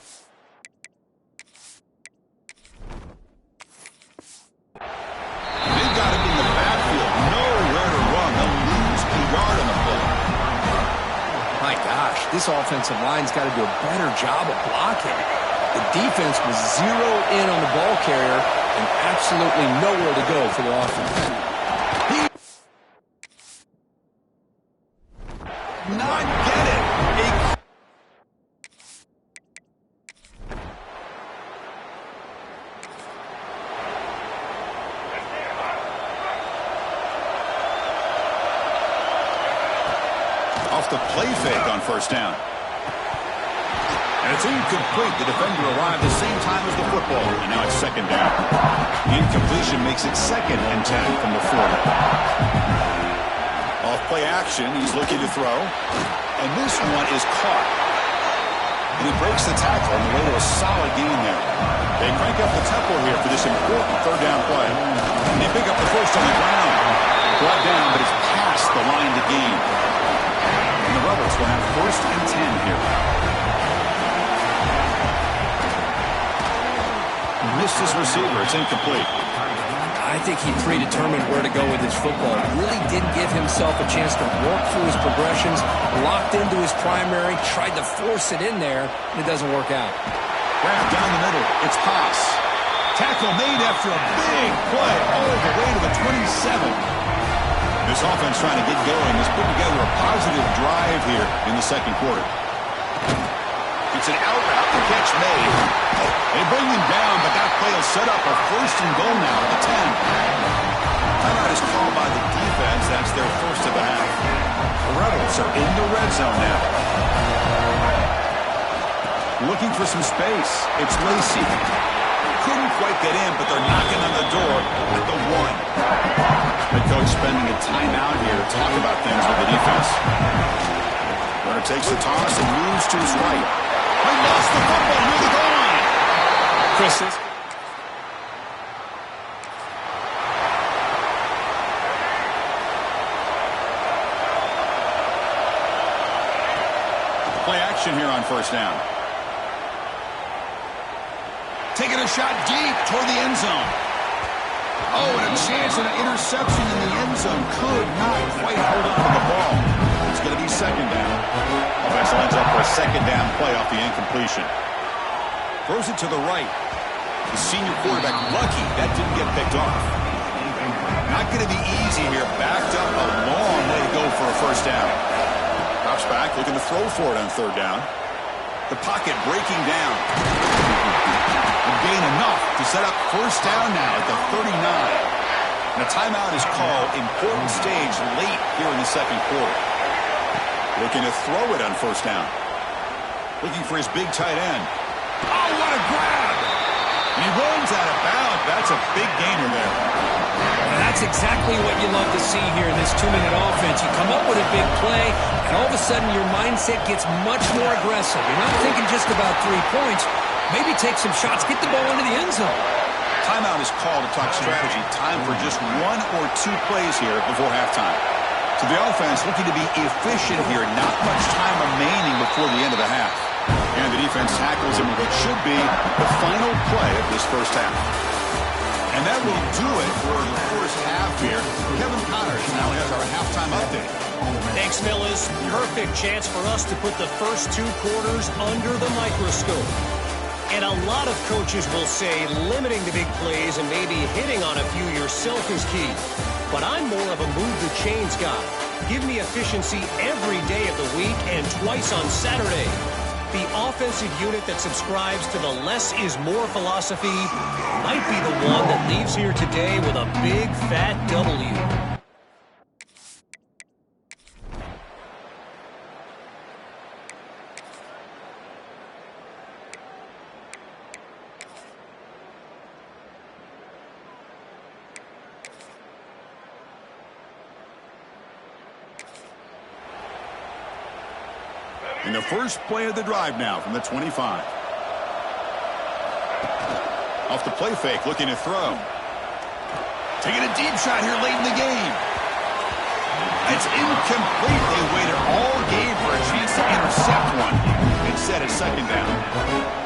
This offensive line's got to do a better job of blocking. The defense was zeroed in on the ball carrier and absolutely nowhere to go for the offense. Not get it. Off the play fake on 1st down. And it's incomplete. The defender arrived the same time as the football, and now it's 2nd down. The incompletion makes it 2nd and 10 from the 40. Off play action, he's looking to throw. And this one is caught. And he breaks the tackle on the way to a solid gain there. They crank up the tempo here for this important 3rd down play. And they pick up the 1st on the ground. Brought down, but it's past the line to gain. And the Rebels will have 1st and 10 here. Missed his receiver. It's incomplete. I think he predetermined where to go with his football. Really didn't give himself a chance to work through his progressions, locked into his primary, tried to force it in there, and it doesn't work out. Wrapped down the middle. It's pass. Tackle made after a big play all the way to the 27. This offense trying to get going has put together a positive drive here in the 2nd quarter. It's an out route, the catch made. They bring him down, but that play will set up a 1st and goal now at the 10. Timeout is called by the defense. That's their 1st of the half. The Rebels are in the red zone now. Looking for some space. It's Lacey. Couldn't quite get in, but they're knocking on the door at the 1. The coach spending a timeout here to talk about things with the defense. Runner takes the toss and moves to his right. He lost the football near the goal line. Chris. Play action here on 1st down. Taking a shot deep toward the end zone. Oh, and a chance at an interception in the end zone. Could not quite hold on to the ball. It's going to be 2nd down. Offense lines up for a 2nd down play off the incompletion. Throws it to the right. The senior quarterback lucky that didn't get picked off. Not going to be easy here. Backed up a long way to go for a 1st down. Drops back, looking to throw for it on 3rd down. The pocket breaking down. And gain enough to set up 1st down now at the 39. And a timeout is called. Important stage late here in the 2nd quarter. Looking to throw it on 1st down. Looking for his big tight end. Oh, what a grab! He runs out of bounds. That's a big gainer there. And that's exactly what you love to see here in this 2-minute offense. You come up with a big play, and all of a sudden your mindset gets much more aggressive. You're not thinking just about 3 points. Maybe take some shots, get the ball into the end zone. Timeout is called to talk strategy. Time for just 1 or 2 plays here before halftime. So the offense looking to be efficient here. Not much time remaining before the end of the half. And the defense tackles him with what should be the final play of this first half. And that will do it for the first half here. Kevin Connors now has our halftime update. Thanks, Millis. Perfect chance for us to put the first 2 quarters under the microscope. And a lot of coaches will say limiting the big plays and maybe hitting on a few yourself is key. But I'm more of a move the chains guy. Give me efficiency every day of the week and twice on Saturday. The offensive unit that subscribes to the less is more philosophy might be the one that leaves here today with a big fat W. In the first play of the drive now from the 25. Off the play fake, looking to throw. Taking a deep shot here late in the game. It's incomplete. They waited all game for a chance to intercept one. Instead, it's second down.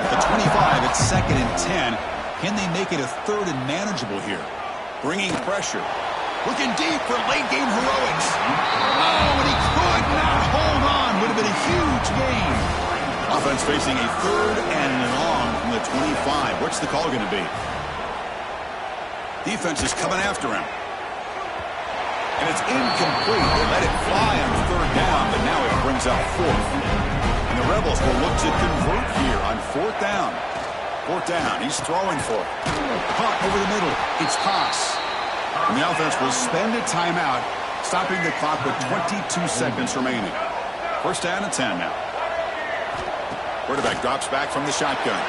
At the 25, it's 2nd and 10. Can they make it a 3rd and manageable here? Bringing pressure. Looking deep for late game heroics. Oh, and he could not hold on. Would have been a huge gain. Offense facing a 3rd and long from the 25. What's the call going to be? Defense is coming after him. And it's incomplete. They let it fly on 3rd down, but now it brings up 4th. And the Rebels will look to convert here on 4th down. 4th down. He's throwing for it. Punt over the middle. It's Haas. And the offense will spend a timeout, stopping the clock with 22 seconds remaining. 1st down and 10 now. Quarterback drops back from the shotgun.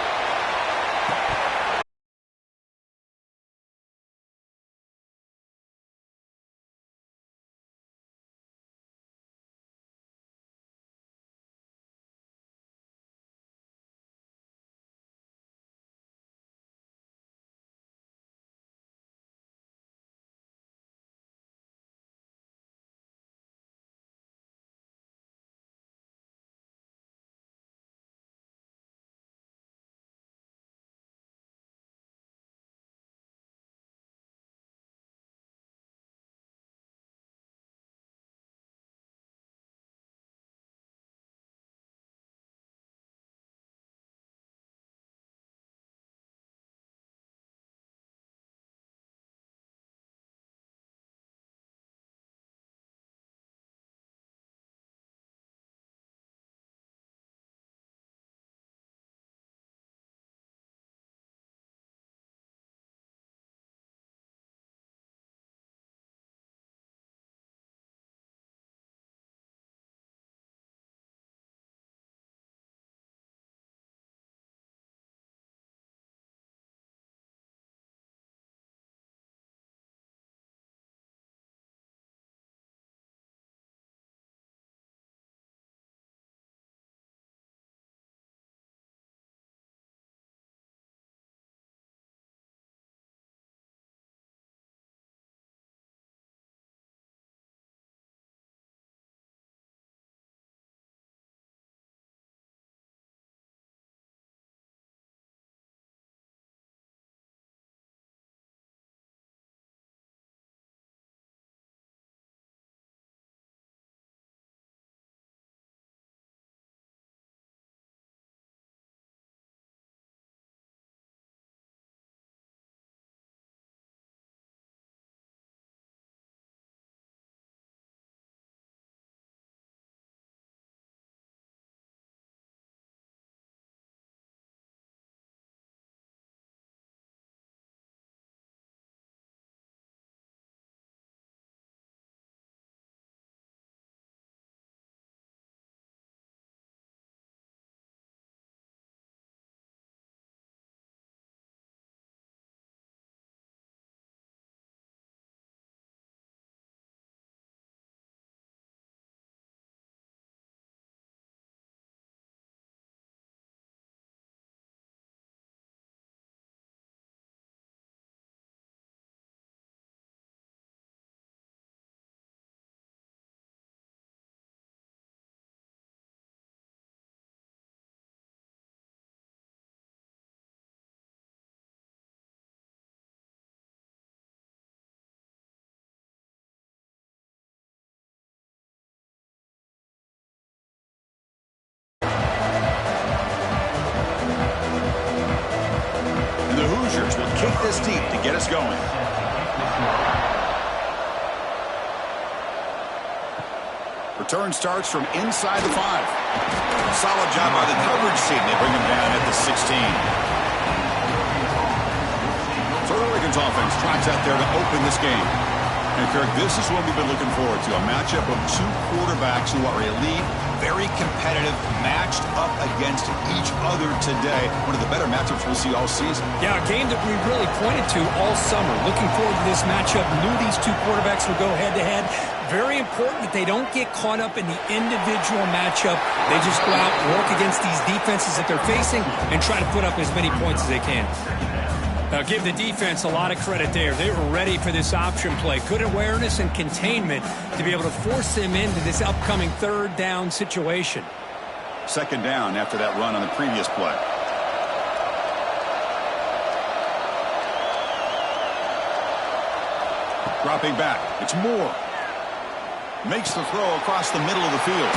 us deep to get us going. Return starts from inside the 5. Solid job by the coverage team. They bring him down at the 16. So Oregon's offense tries out there to open this game. And Kirk, this is what we've been looking forward to. A matchup of two quarterbacks who are elite, very competitive, matched up against each other today. One of the better matchups we'll see all season. Yeah, a game that we really pointed to all summer. Looking forward to this matchup. Knew these two quarterbacks would go head-to-head. Very important that they don't get caught up in the individual matchup. They just go out and work against these defenses that they're facing and try to put up as many points as they can. Now, give the defense a lot of credit there. They were ready for this option play. Good awareness and containment to be able to force them into this upcoming third down situation. Second down after that run on the previous play. Dropping back. It's Moore. Makes the throw across the middle of the field.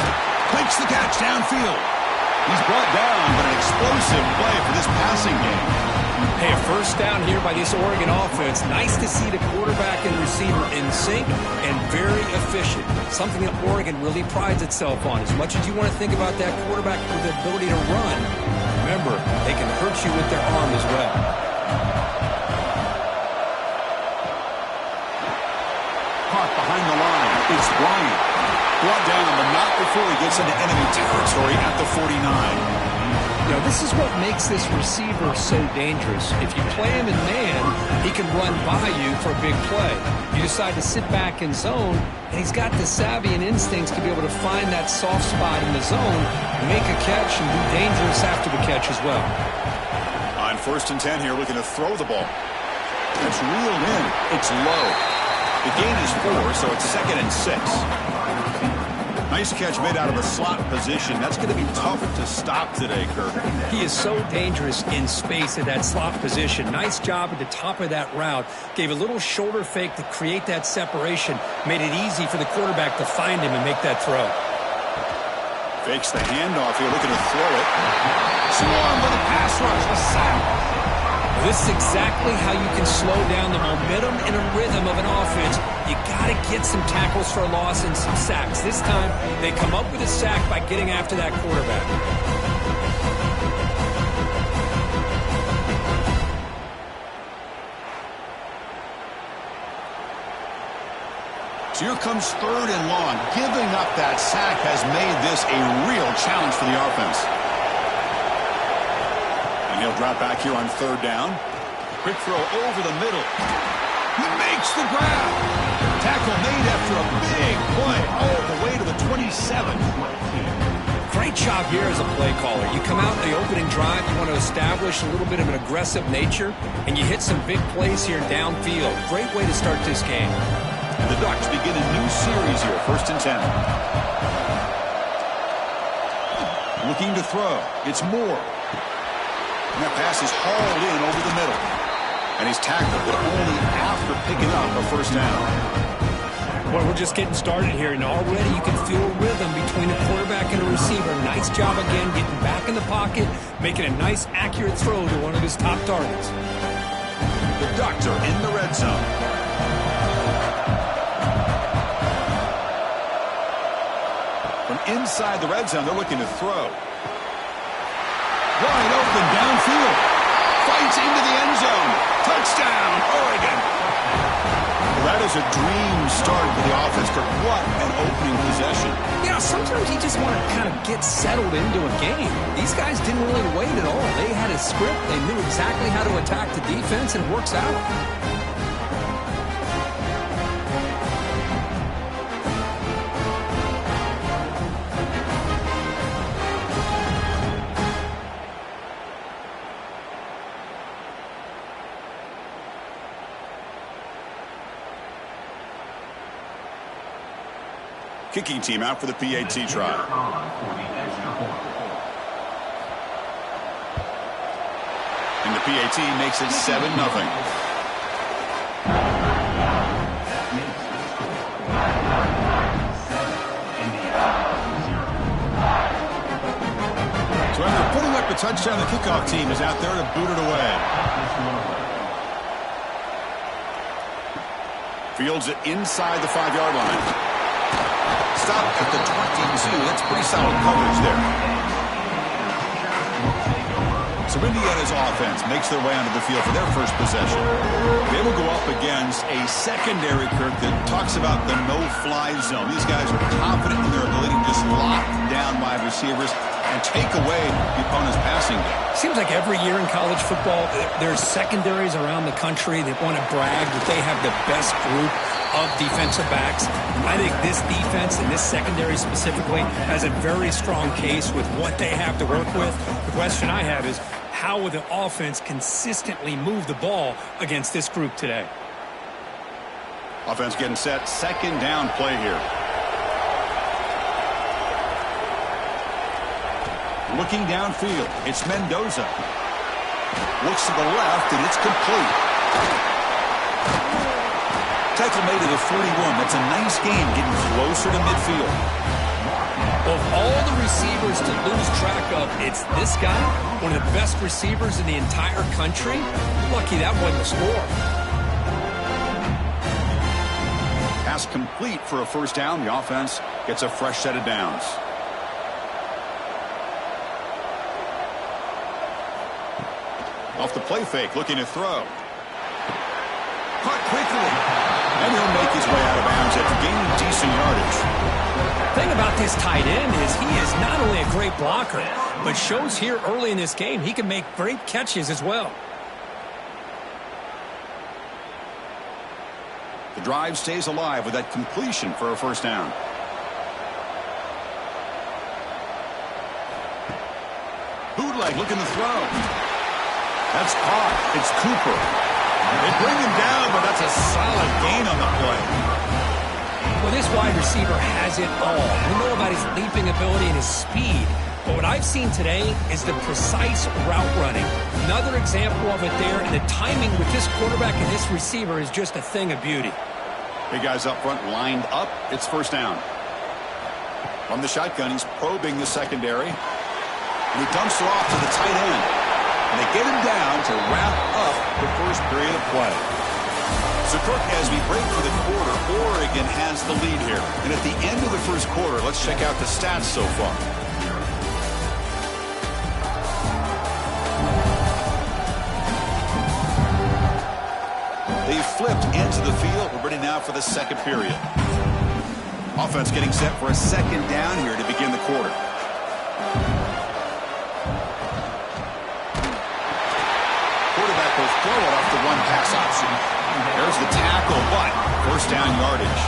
Makes the catch downfield. He's brought down, but an explosive play for this passing game. Hey, a first down here by this Oregon offense. Nice to see the quarterback and receiver in sync and very efficient. Something that Oregon really prides itself on. As much as you want to think about that quarterback with the ability to run, remember, they can hurt you with their arm as well. Caught behind the line. It's Bryant. Brought down, but not before he gets into enemy territory at the 49. You know, this is what makes this receiver so dangerous. If you play him in man, he can run by you for a big play. You decide to sit back in zone, and he's got the savvy and instincts to be able to find that soft spot in the zone, make a catch, and be dangerous after the catch as well. On 1st and 10 here, looking to throw the ball. It's reeled in. It's low. The gain is 4, so it's 2nd and 6. Nice catch made out of a slot position. That's going to be tough to stop today, Kirk. He is so dangerous in space at that slot position. Nice job at the top of that route. Gave a little shoulder fake to create that separation. Made it easy for the quarterback to find him and make that throw. Fakes the handoff here, looking to throw it. Swarm with a pass rush, a sack. This is exactly how you can slow down the momentum and a rhythm of an offense. You got to get some tackles for a loss and some sacks. This time, they come up with a sack by getting after that quarterback. So here comes 3rd and long. Giving up that sack has made this a real challenge for the offense. And he'll drop back here on 3rd down. Quick throw over the middle. He makes the grab. Tackle made after a big play all the way to the 27. Great job here as a play caller. You come out in the opening drive, you want to establish a little bit of an aggressive nature, and you hit some big plays here downfield. Great way to start this game. And the Ducks begin a new series here, 1st and 10. Looking to throw. It's Moore. And that pass is hauled in over the middle. And he's tackled, but only after picking up a 1st down. Well, we're just getting started here, and already you can feel a rhythm between a quarterback and a receiver. Nice job again getting back in the pocket, making a nice, accurate throw to one of his top targets. The Ducks are in the red zone. From inside the red zone, they're looking to throw. Wide open downfield. Fights into the end zone. Touchdown, Oregon. Well, that is a dream start for the offense. What an opening possession. You know, sometimes you just want to kind of get settled into a game. These guys didn't really wait at all. They had a script. They knew exactly how to attack the defense, and it works out. Kicking team out for the PAT try. And the PAT makes it 7-0. So after putting up the touchdown, the kickoff team is out there to boot it away. Fields it inside the 5-yard line. Stop at the 22. That's pretty solid coverage there. So Indiana's offense makes their way onto the field for their first possession. They will go up against a secondary, Kirk, that talks about the no-fly zone. These guys are confident in their ability to just lock down wide receivers and take away the opponent's passing game. Seems like every year in college football, there's secondaries around the country that want to brag that they have the best group of defensive backs. I think this defense and this secondary specifically has a very strong case with what they have to work with. The question I have is, how will the offense consistently move the ball against this group today? Offense getting set. Second down play here. Looking downfield. It's Mendoza. Looks to the left, and it's complete. Tackle made at the 41. That's a nice gain, getting closer to midfield. Of all the receivers to lose track of, it's this guy, one of the best receivers in the entire country. Lucky that wasn't a score. Pass complete for a first down. The offense gets a fresh set of downs. Off the play fake, looking to throw. Caught quickly. And he'll make his way out of bounds after gaining decent yardage. The thing about this tight end is he is not only a great blocker, but shows here early in this game he can make great catches as well. The drive stays alive with that completion for a first down. Bootleg looking to throw. That's caught. It's Cooper. They bring him down, but that's a solid gain on the play. Well, this wide receiver has it all. We know about his leaping ability and his speed. But what I've seen today is the precise route running. Another example of it there, and the timing with this quarterback and this receiver is just a thing of beauty. Big guys up front lined up. It's first down. From the shotgun, he's probing the secondary. And he dumps it off to the tight end. And they get him down to wrap up the first period of play. So, Kirk, as we break for the quarter, Oregon has the lead here. And at the end of the first quarter, let's check out the stats so far. They flipped into the field. We're ready now for the second period. Offense getting set for a second down here to begin the quarter. Quarterback will throw it off the one pass option. There's the tackle, but first down yardage.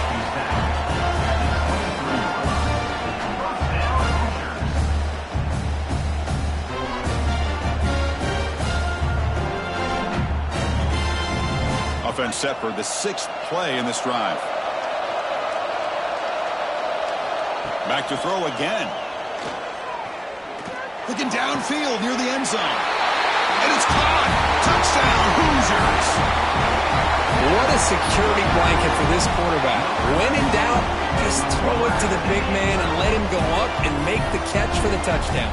Offense set for the 6th play in this drive. Back to throw again. Looking downfield near the end zone. And it's caught. Touchdown, Hoosiers. What a security blanket for this quarterback. When in doubt, just throw it to the big man and let him go up and make the catch for the touchdown.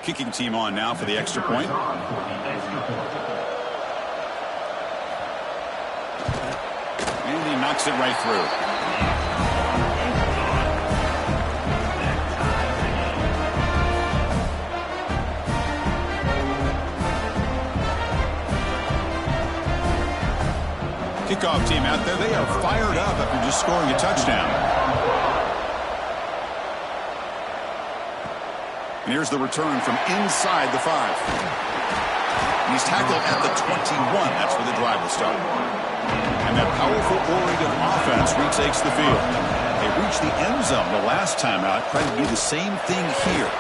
Kicking team on now for the extra point. And he knocks it right through. Kickoff team out there, they are fired up after just scoring a touchdown. And here's the return from inside the 5. And he's tackled at the 21. That's where the drive will start. And that powerful Oregon offense retakes the field. They reached the end zone the last time out. Trying to do the same thing here.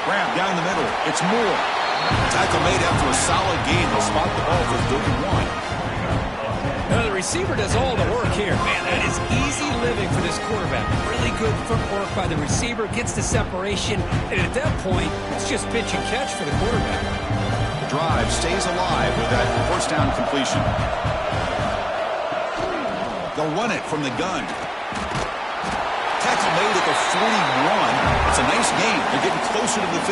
Grab down the middle. It's Moore. Tackle made after a solid gain. They'll spot the ball for 31. Now the receiver does all the work here. Man, that is easy living for this quarterback. Really good footwork by the receiver, gets the separation, and at that point, it's just pitch and catch for the quarterback. drive stays alive with that first down completion. They'll run it from the gun. Tackle made at the 41. It's a nice gain. They're getting closer to the 50.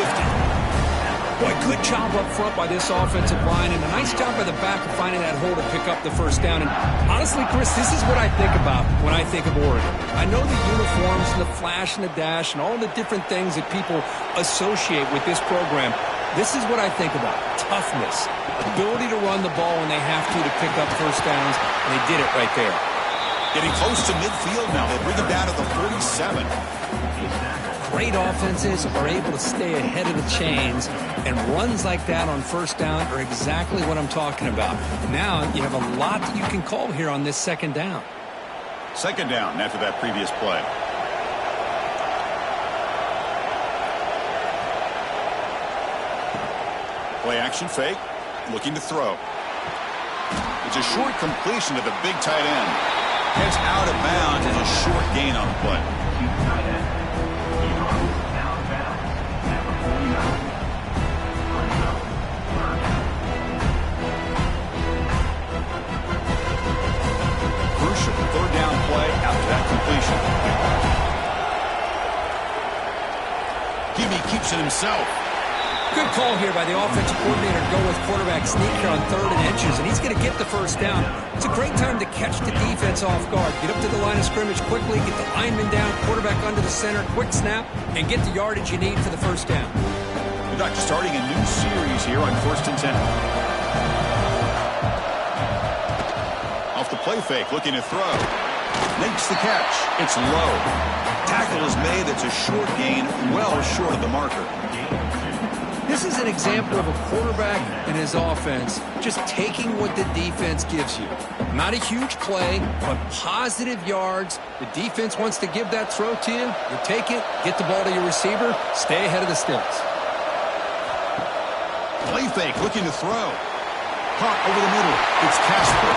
Boy, good job up front by this offensive line, and a nice job by the back of finding that hole to pick up the first down. And honestly, Chris, this is what I think about when I think of Oregon. I know the uniforms and the flash and the dash and all the different things that people associate with this program. This is what I think about. Toughness, ability to run the ball when they have to pick up first downs, and they did it right there. Getting close to midfield now. They bring them down to the 47. Great offenses are able to stay ahead of the chains, and runs like that on first down are exactly what I'm talking about. Now you have a lot that you can call here on this second down. Second down after that previous play. Play action fake, looking to throw. It's a short completion to the big tight end. Heads out of bounds and a short gain on the play. Crucial third down play after that completion. Gimme keeps it himself. Good call here by the offensive coordinator to go with quarterback sneak here on 3rd and inches, and he's going to get the first down. It's a great time to catch the defense off guard. Get up to the line of scrimmage quickly, get the lineman down, quarterback under the center, quick snap, and get the yardage you need for the first down. The Ducks starting a new series here on 1st and 10. Off the play fake, looking to throw. Makes the catch. It's low. Tackle is made. It's a short gain, well short of the marker. This is an example of a quarterback and his offense just taking what the defense gives you. Not a huge play, but positive yards. The defense wants to give that throw to you. You take it, get the ball to your receiver, stay ahead of the sticks. Play fake, looking to throw. Caught over the middle. It's Casper.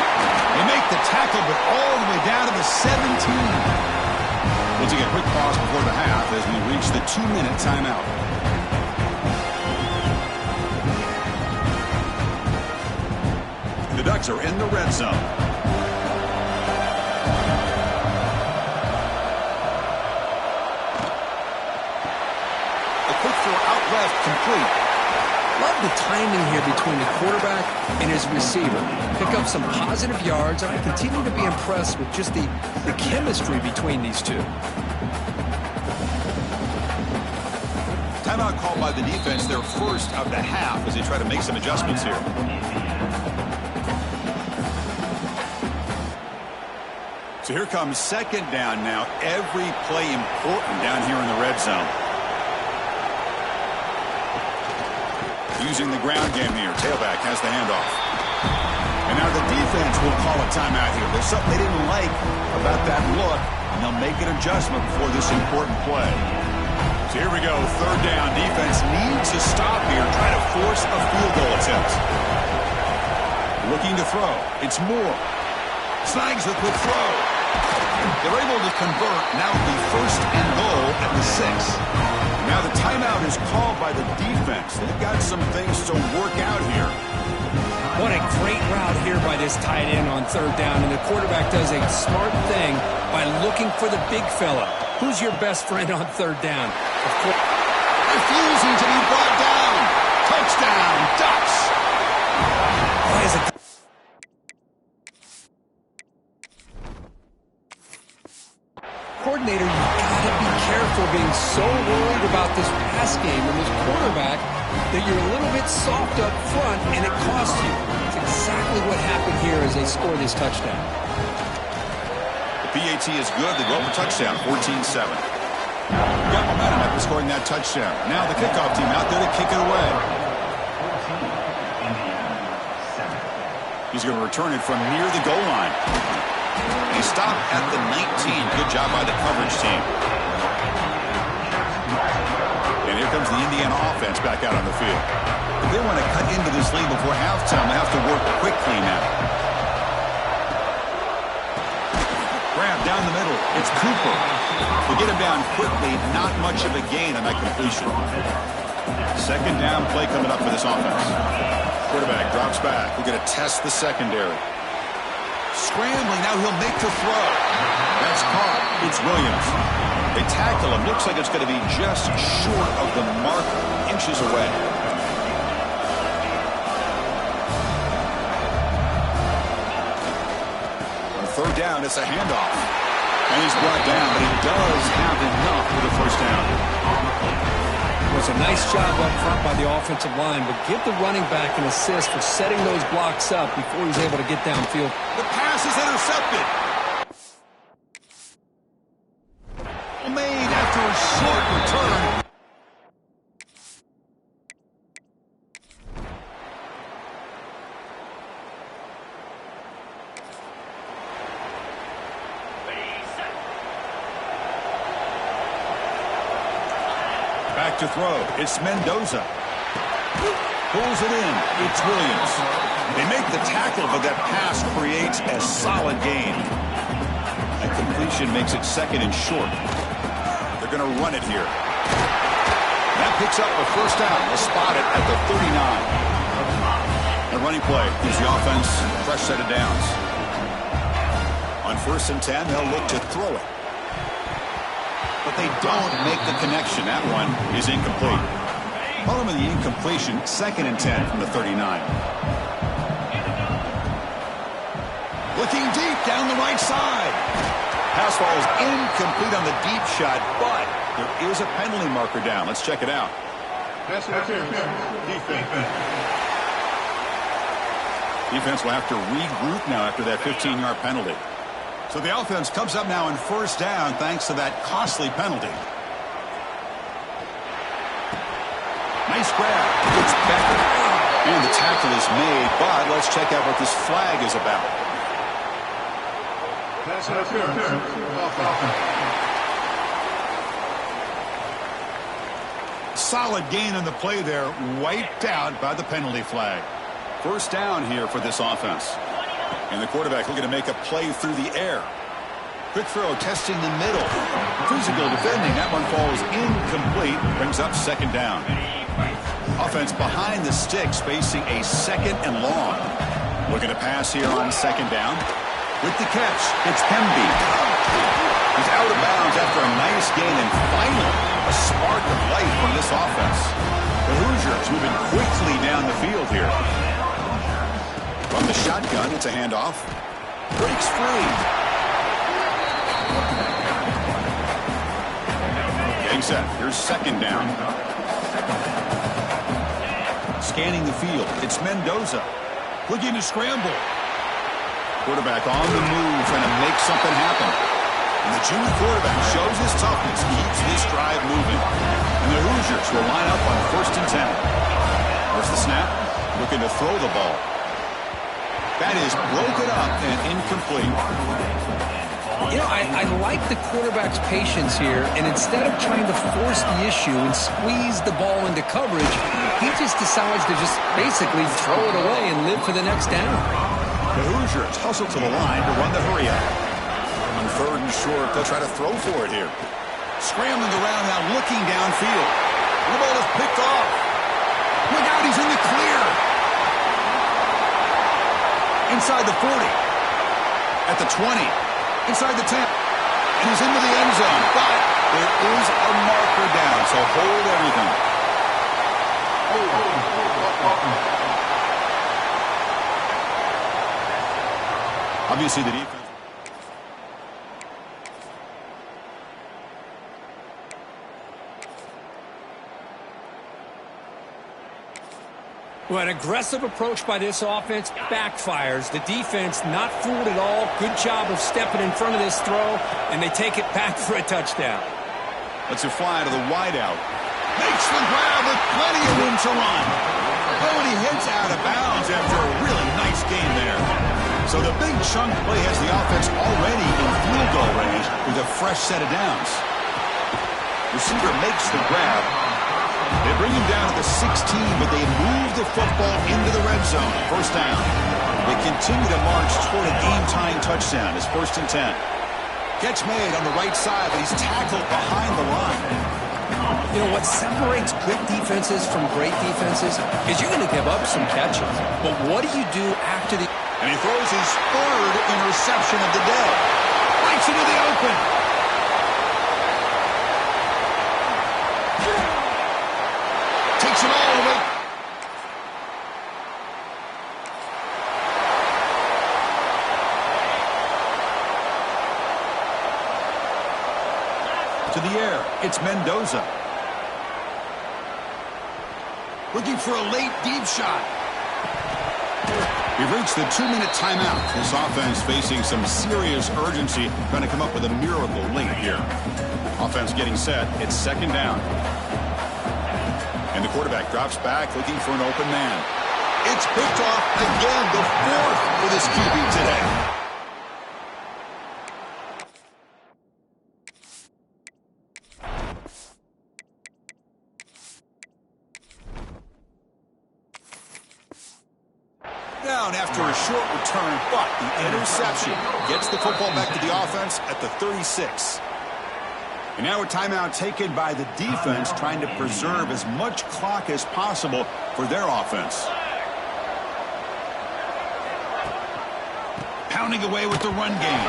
They make the tackle, but all the way down to the 17. We'll take a quick pause before the half as we reach the 2-minute timeout. The Ducks are in the red zone. A quick throw out left, complete. Love the timing here between the quarterback and his receiver. Pick up some positive yards, and I continue to be impressed with just the chemistry between these two. Timeout called by the defense, their first of the half as they try to make some adjustments here. So here comes second down now. Every play important down here in the red zone. Using the ground game here. Tailback has the handoff. And now the defense will call a timeout here. There's something they didn't like about that look, and they'll make an adjustment before this important play. So here we go. Third down. Defense needs to stop here. Try to force a field goal attempt. Looking to throw. It's Moore. Snags the quick throw. They're able to convert. Now the 1st and goal at the 6. Now the timeout is called by the defense. They've got some things to work out here. What a great route here by this tight end on third down, and the quarterback does a smart thing by looking for the big fella. Who's your best friend on third down? Of course. Refusing to be brought down. Touchdown, Ducks. Why is it? Coordinator, you gotta be careful being so worried about this pass game and this quarterback that you're a little bit soft up front and it costs you. It's exactly what happened here as they score this touchdown. The PAT is good. They go for touchdown, 14-7. Got momentum after scoring that touchdown. Now the kickoff team out there to kick it away. He's going to return it from near the goal line. He stopped at the 19. Good job by the coverage team. And here comes the Indiana offense back out on the field. If they want to cut into this lead before halftime, they have to work quickly now. Grab down the middle. It's Cooper. They get him down quickly. Not much of a gain on that completion. Second down play coming up for this offense. Quarterback drops back. We're going to test the secondary. Scrambling, now he'll make the throw. That's caught. It's Williams. They tackle him. Looks like it's going to be just short of the marker, inches away. On third down, it's a handoff. And he's brought down, but he does have enough for the first down. It was a nice job up front by the offensive line, but give the running back an assist for setting those blocks up before he's able to get downfield. The pass is intercepted. Made after a short return. Back to throw. It's Mendoza. Pulls it in. It's Williams. They make the tackle, but that pass creates a solid gain. That completion makes it second and short. They're going to run it here. That picks up a first down. They'll spot it at the 39. The running play gives the offense a fresh set of downs. On 1st and 10, they'll look to throw it. But they don't make the connection. That one is incomplete. Following the incompletion, 2nd and 10 from the 39. Looking deep down the right side. Pass ball is incomplete on the deep shot, but there is a penalty marker down. Let's check it out. That's defense. Defense will have to regroup now after that 15-yard penalty. So the offense comes up now in first down thanks to that costly penalty. Nice grab. It's Becker. And the tackle is made, but let's check out what this flag is about. Solid gain on the play there, wiped out by the penalty flag. First down here for this offense. And the quarterback looking to make a play through the air. Quick throw, testing the middle. Physical defending. That one falls incomplete. Brings up second down. Offense behind the sticks, facing a 2nd and long. Looking to pass here on 2nd down. With the catch, it's Pemby. He's out of bounds after a nice gain, and finally, a spark of life from this offense. The Hoosiers moving quickly down the field here. From the shotgun, it's a handoff. Breaks free. Getting set. Here's 2nd down. Scanning the field. It's Mendoza. Looking to scramble. Quarterback on the move, trying to make something happen. And the junior quarterback shows his toughness, keeps this drive moving. And the Hoosiers will line up on 1st and 10. There's the snap. Looking to throw the ball. That is broken up and incomplete. You know, I like the quarterback's patience here, and instead of trying to force the issue and squeeze the ball into coverage, he just decides to just basically throw it away and live for the next down. The Hoosiers hustle to the line to run the hurry up. On 3rd and short, they'll try to throw for it here. Scrambling around now, looking downfield. The ball is picked off. Look out, he's in the clear. Inside the 40. At the 20. Inside the 10. And he's into the end zone. But there is a marker down, so hold everything. Obviously, the defense. Well, an aggressive approach by this offense backfires. The defense not fooled at all. Good job of stepping in front of this throw, and they take it back for a touchdown. Let's fly to the wideout. Makes the grab with plenty of room to run. Oh, and he heads out of bounds after a really nice game there. So the big chunk play has the offense already in field goal range with a fresh set of downs. Receiver makes the grab. They bring him down to the 16, but they move the football into the red zone. First down. They continue to march toward a game-tying touchdown. It's 1st and 10. Catch made on the right side, but he's tackled behind the line. You know, what separates good defenses from great defenses is you're going to give up some catches. But what do you do after the... And he throws his third interception of the day. Breaks into the open. Takes it all the way. To the air. It's Mendoza. Looking for a late deep shot. We've reached the 2-minute timeout. This offense facing some serious urgency, trying to come up with a miracle late here. Offense getting set. It's second down. And the quarterback drops back, looking for an open man. It's picked off again, the fourth for this QB today. Down after a short return, but the interception gets the football back to the offense at the 36. And now a timeout taken by the defense, trying to preserve as much clock as possible for their offense. Pounding away with the run game.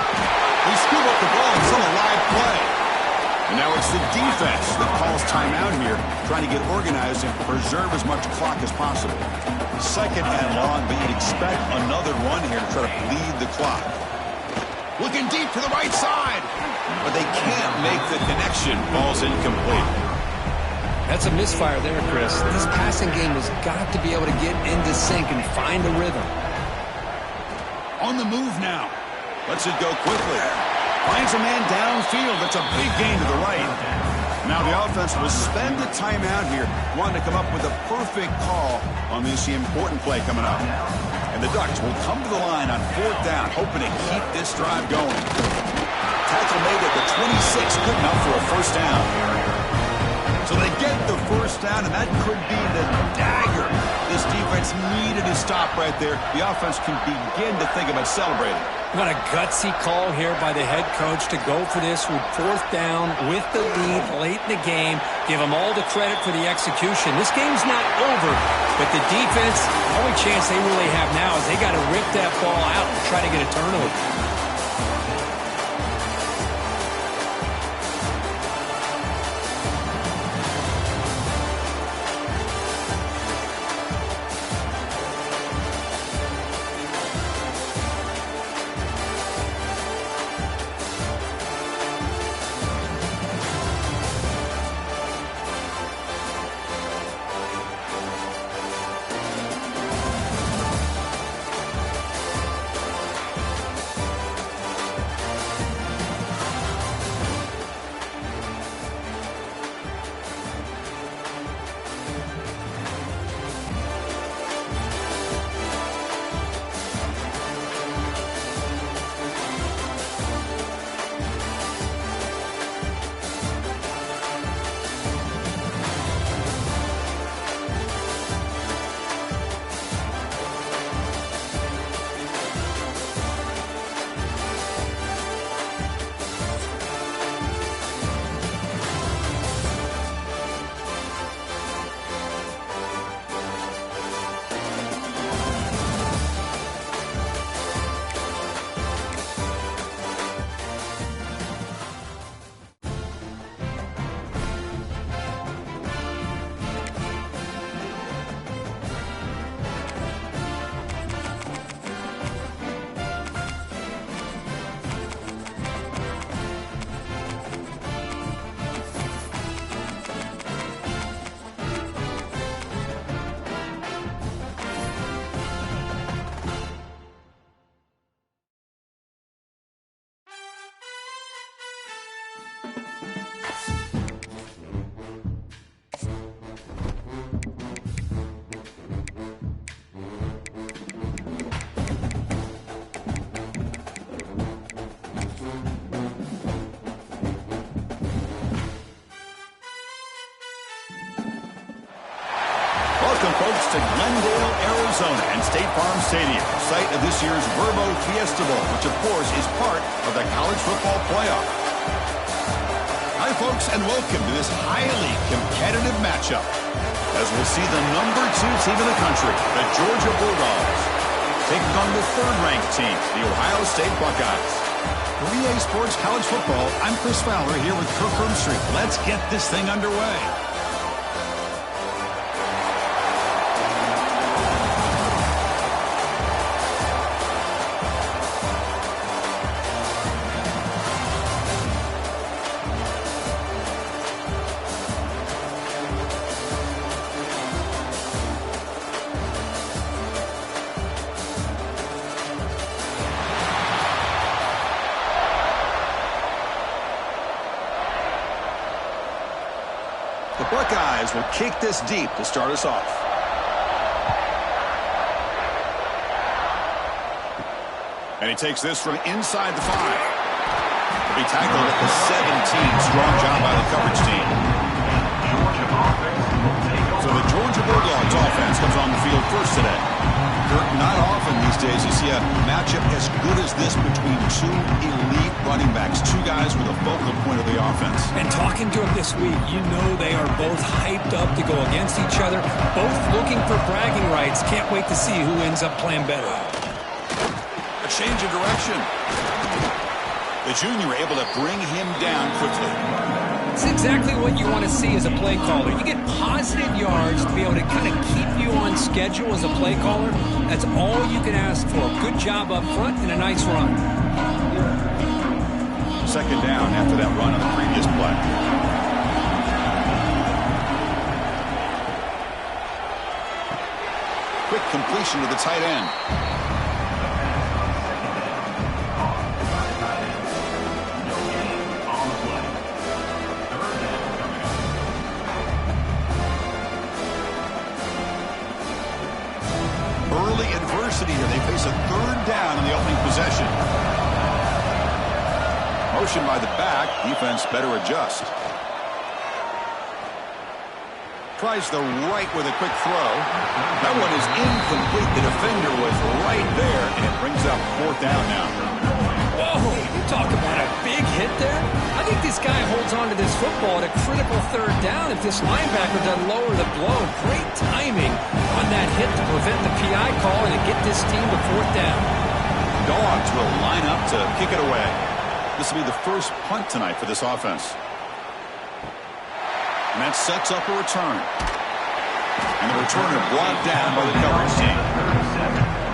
They scoop up the ball. It's on a live play. And now it's the defense that calls timeout here, trying to get organized and preserve as much clock as possible. Second and long, but you'd expect another run here to try to bleed the clock. Looking deep to the right side, but they can't make the connection. Ball's incomplete. That's a misfire there, Chris. This passing game has got to be able to get into sync and find a rhythm. On the move now. Lets it go quickly. Finds a man downfield. That's a big gain to the right. Now the offense will spend the timeout here, wanting to come up with a perfect call on this important play coming up. And the Ducks will come to the line on fourth down, hoping to keep this drive going. Tackle made at the 26, good enough for a first down. So they get the first down, and that could be the dagger this defense needed to stop right there. The offense can begin to think about celebrating. What a gutsy call here by the head coach to go for this with fourth down with the lead late in the game. Give them all the credit for the execution. This game's not over, but the defense, the only chance they really have now is they got to rip that ball out and try to get a turnover. To Glendale, Arizona, and State Farm Stadium, site of this year's Vrbo Fiesta Bowl, which of course is part of the college football playoff. Hi, folks, and welcome to this highly competitive matchup as we'll see the number 2 team in the country, the Georgia Bulldogs, taking on the third-ranked team, the Ohio State Buckeyes. For EA Sports College Football, I'm Chris Fowler here with Kirk Herbstreit. Let's get this thing underway. The Buckeyes will kick this deep to start us off. And he takes this from inside the 5. He'll be tackled at the 17. Strong job by the coverage team. So the Georgia Bulldogs offense comes on the field first today. Not often these days you see a matchup as good as this between 2 elite running backs, 2 guys with a focal point of the offense. And talking to them this week, you know they are both hyped up to go against each other, both looking for bragging rights. Can't wait to see who ends up playing better. A change of direction. The junior able to bring him down quickly. It's exactly what you want to see as a play caller. You get positive yards to be able to kind of keep you on schedule as a play caller. That's all you can ask for. Good job up front and a nice run. Second down after that run on the previous play. Quick completion to the tight end. Early adversity here. They face a third down on the opening possession. Motion by the back. Defense better adjust. Tries the right with a quick throw. That one is incomplete. The defender was right there, and it brings up 4th down now. Whoa, you talk about a big hit there. I think this guy holds on to this football at a critical 3rd down if this linebacker doesn't lower the blow. Great timing on that hit to prevent the PI call and to get this team to 4th down. Dogs will line up to kick it away. This will be the first punt tonight for this offense. And that sets up a return. And the returner brought down by the coverage team.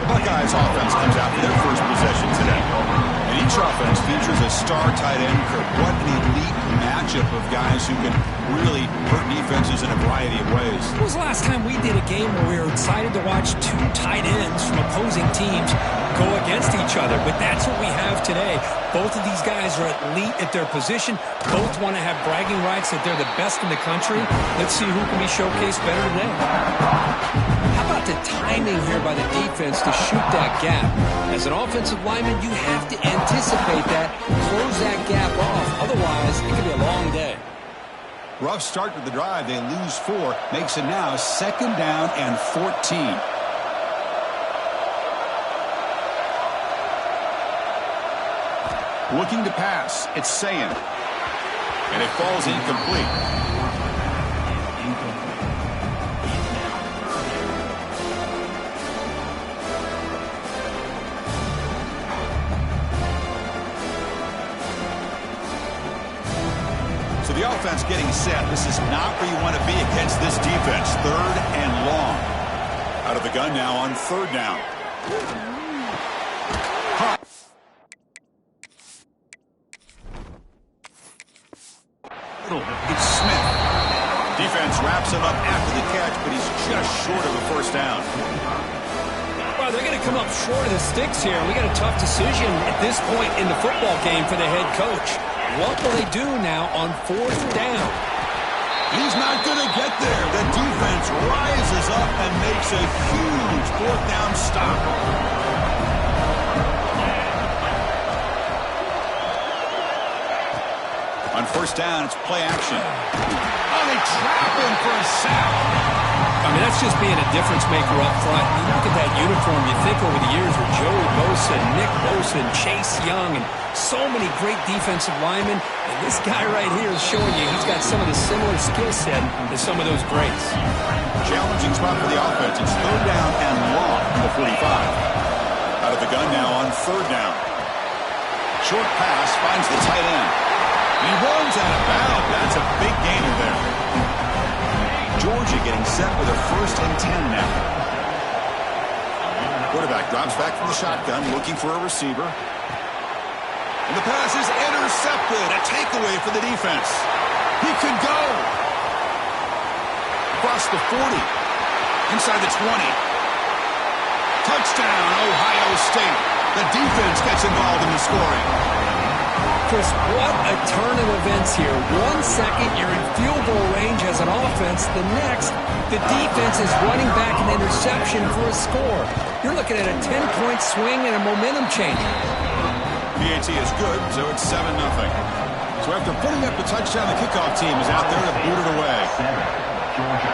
The Buckeyes offense comes out for their first possession today. And each offense features a star tight end. What an elite matchup of guys who can really hurt defenses in a variety of ways. When was the last time we did a game where we were excited to watch 2 tight ends from opposing teams go against each other? But that's what we have today. Both of these guys are elite at their position. Both want to have bragging rights that they're the best in the country. Let's see who can be showcased better today. How about the timing here by the defense to shoot that gap? As an offensive lineman, you have to anticipate that, close that gap off. Otherwise, it could be a long day. Rough start to the drive. They lose 4. Makes it now 2nd down and 14. Looking to pass. It's Sayin. And it falls incomplete. So the offense getting set. This is not where you want to be against this defense. 3rd and long. Out of the gun now on 3rd down. It's Smith. Defense wraps him up after the catch, but he's just short of a 1st down. Well, they're going to come up short of the sticks here. We got a tough decision at this point in the football game for the head coach. What will they do now on 4th down? He's not going to get there. The defense rises up and makes a huge 4th down stop. On 1st down, it's play action. Oh, they trap him for a sack. I mean, that's just being a difference maker up front. You look at that uniform, you think over the years with Joey Bosa, Nick Bosa, and Chase Young, and so many great defensive linemen. And this guy right here is showing you he's got some of the similar skill set to some of those greats. Challenging spot for the offense. It's third down and long from the 45. Out of the gun now on third down. Short pass finds the tight end. He runs out of bounds. That's a big gainer there. Georgia getting set with a 1st and 10 now. Quarterback drops back from the shotgun, looking for a receiver. And the pass is intercepted. A takeaway for the defense. He could go. Across the 40. Inside the 20. Touchdown, Ohio State. The defense gets involved in the scoring. Chris, what a turn of events here. 1 second, you're in field goal range as an offense. The next, the defense is running back an interception for a score. You're looking at a 10-point swing and a momentum change. PAT is good, so it's 7-0. So after putting up the touchdown, the kickoff team is out there to boot it away. 7, Georgia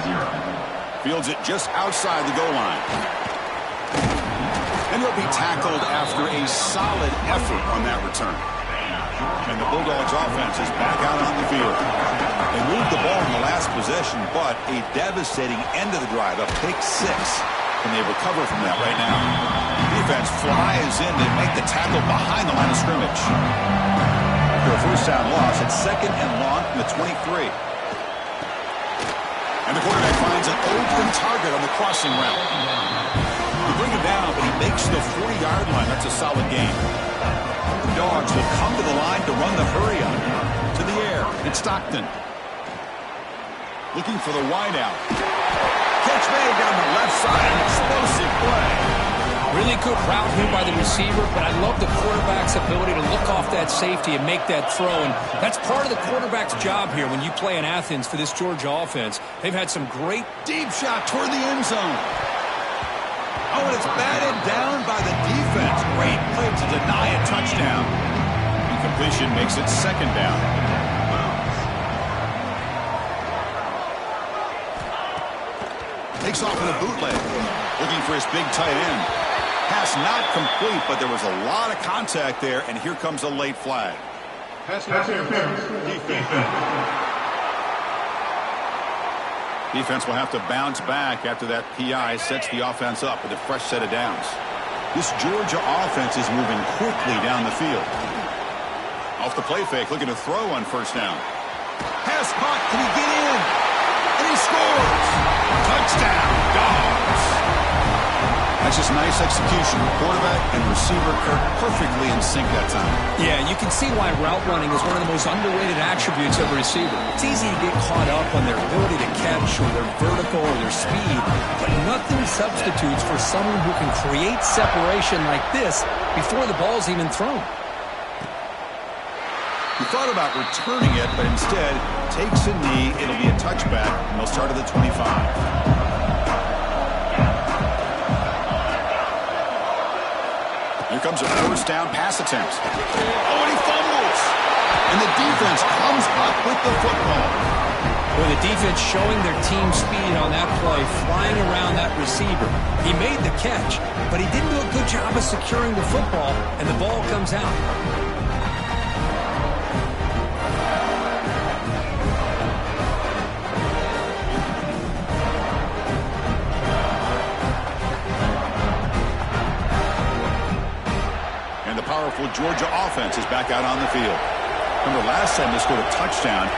0. Fields it just outside the goal line. And he'll be tackled after a solid effort on that return. And the Bulldogs offense is back out on the field. They moved the ball in the last possession, but a devastating end of the drive, a pick 6. Can they recover from that right now? Defense flies in to make the tackle behind the line of scrimmage. After a first down loss, it's 2nd and long from the 23. And the quarterback finds an open target on the crossing route. They bring him down, but he makes the 40-yard line. That's a solid gain. The Dogs will come to the line to run the hurry-up. To the air, it's Stockton. Looking for the wideout. Catch made down the left side, an explosive play. Really good route here by the receiver, but I love the quarterback's ability to look off that safety and make that throw. And that's part of the quarterback's job here when you play in Athens for this Georgia offense. They've had some great deep shot toward the end zone. Oh, and it's batted down by the defense. Great play to deny a touchdown. Incompletion makes it 2nd down. Takes off in a bootleg. Looking for his big tight end. Pass not complete, but there was a lot of contact there, and here comes a late flag. Pass interference. Defense. Defense will have to bounce back after that PI sets the offense up with a fresh set of downs. This Georgia offense is moving quickly down the field. Off the play fake, looking to throw on 1st down. Pass caught, can he get in? And he scores! Touchdown, Dogs! That's just nice execution. Quarterback and receiver perfectly in sync that time. Yeah, you can see why route running is one of the most underrated attributes of a receiver. It's easy to get caught up on their ability to catch or their vertical or their speed, but nothing substitutes for someone who can create separation like this before the ball's even thrown. He thought about returning it, but instead takes a knee. It'll be a touchback, and they'll start at the 25. Here comes a 1st down pass attempt. Oh, and he fumbles. And the defense comes up with the football. Well, the defense showing their team speed on that play, flying around that receiver. He made the catch, but he didn't do a good job of securing the football, and the ball comes out. Powerful Georgia offense is back out on the field. Remember, last time they scored a touchdown.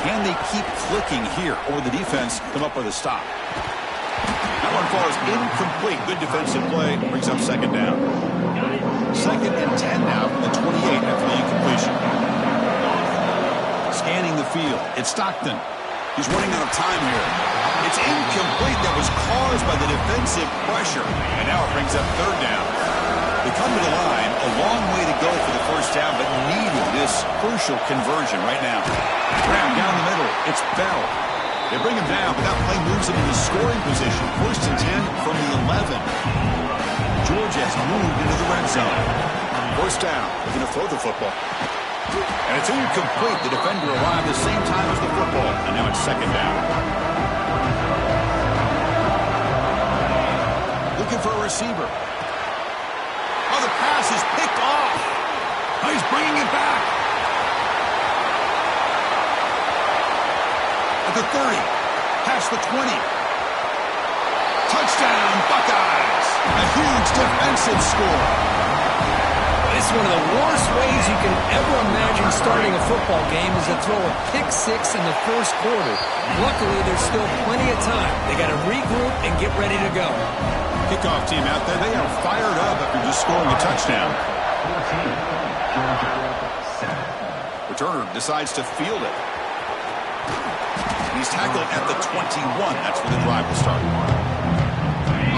Can they keep clicking here, or the defense come up with a stop? That one falls incomplete. Good defensive play. Brings up 2nd down. 2nd and 10 now from the 28 after the incompletion. Scanning the field. It's Stockton. He's running out of time here. It's incomplete. That was caused by the defensive pressure. And now it brings up 3rd down. They come to the line, a long way to go for the 1st down, but needing this crucial conversion right now. Brown down the middle. It's Bell. They bring him down, but that play moves him into scoring position. 1st and 10 from the 11. Georgia has moved into the red zone. 1st down. They're going to throw the football. And it's incomplete. The defender arrived the same time as the football, and now it's 2nd down. looking for a receiver. Oh, the pass is picked off. Oh, he's bringing it back. At the 30, past the 20. Touchdown, Buckeyes. A huge defensive score. It's one of the worst ways you can ever imagine starting a football game is to throw a pick six in the first quarter. Luckily, there's still plenty of time. They got to regroup and get ready to go. Kickoff team out there, they are fired up after just scoring a touchdown. 14, Georgia, 7. Returner decides to field it. He's tackled at the 21. That's where the drive will start.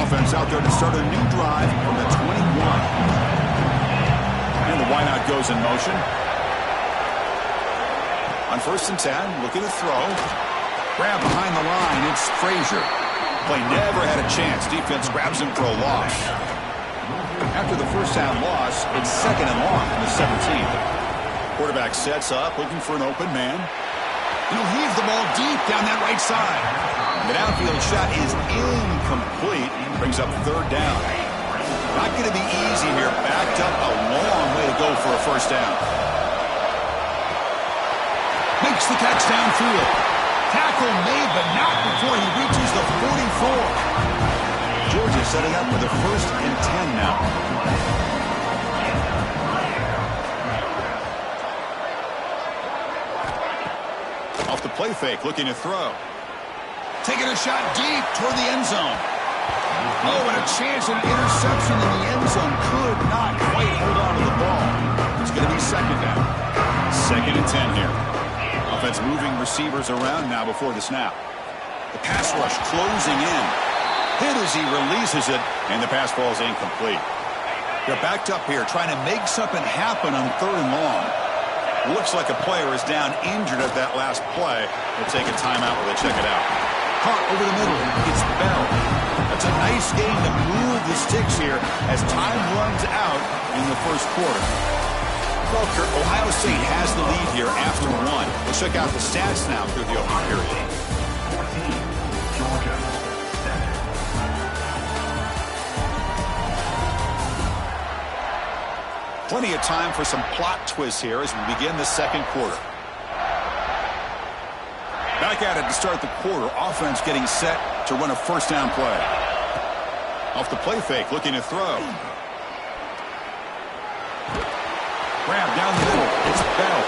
Offense out there to start a new drive from the 21. And the wideout goes in motion. On 1st and 10, looking to throw. Grab behind the line. It's Frazier. Play never had a chance. Defense grabs him for a loss. After the first down loss, it's 2nd and long from the 17th. Quarterback sets up, looking for an open man. He'll heave the ball deep down that right side. The downfield shot is incomplete. Brings up 3rd down. Not going to be easy here. Backed up a long way to go for a first down. Makes the catch downfield. Tackle made, but not before he reaches the 44. Georgia setting up with a 1st and 10 now. Off the play fake, looking to throw. Taking a shot deep toward the end zone. Oh, and a chance at an interception in the end zone. Could not quite hold on to the ball. It's going to be 2nd down. 2nd and 10 here. Offense moving receivers around now before the snap. The pass rush closing in. Hit as he releases it, and the pass falls incomplete. They're backed up here trying to make something happen on 3rd and long. Looks like a player is down injured at that last play. They'll take a timeout while they check it out. Caught over the middle. It's Bell. That's a nice game to move the sticks here as time runs out in the first quarter. Well, Kurt, Ohio State has the lead here after 1. We'll check out the stats now through the opening period. 14, Georgia, 7. Plenty of time for some plot twists here as we begin the 2nd quarter. Back at it to start the quarter. Offense getting set to run a first down play. Off the play fake, looking to throw. Grab down the middle. It's Bell.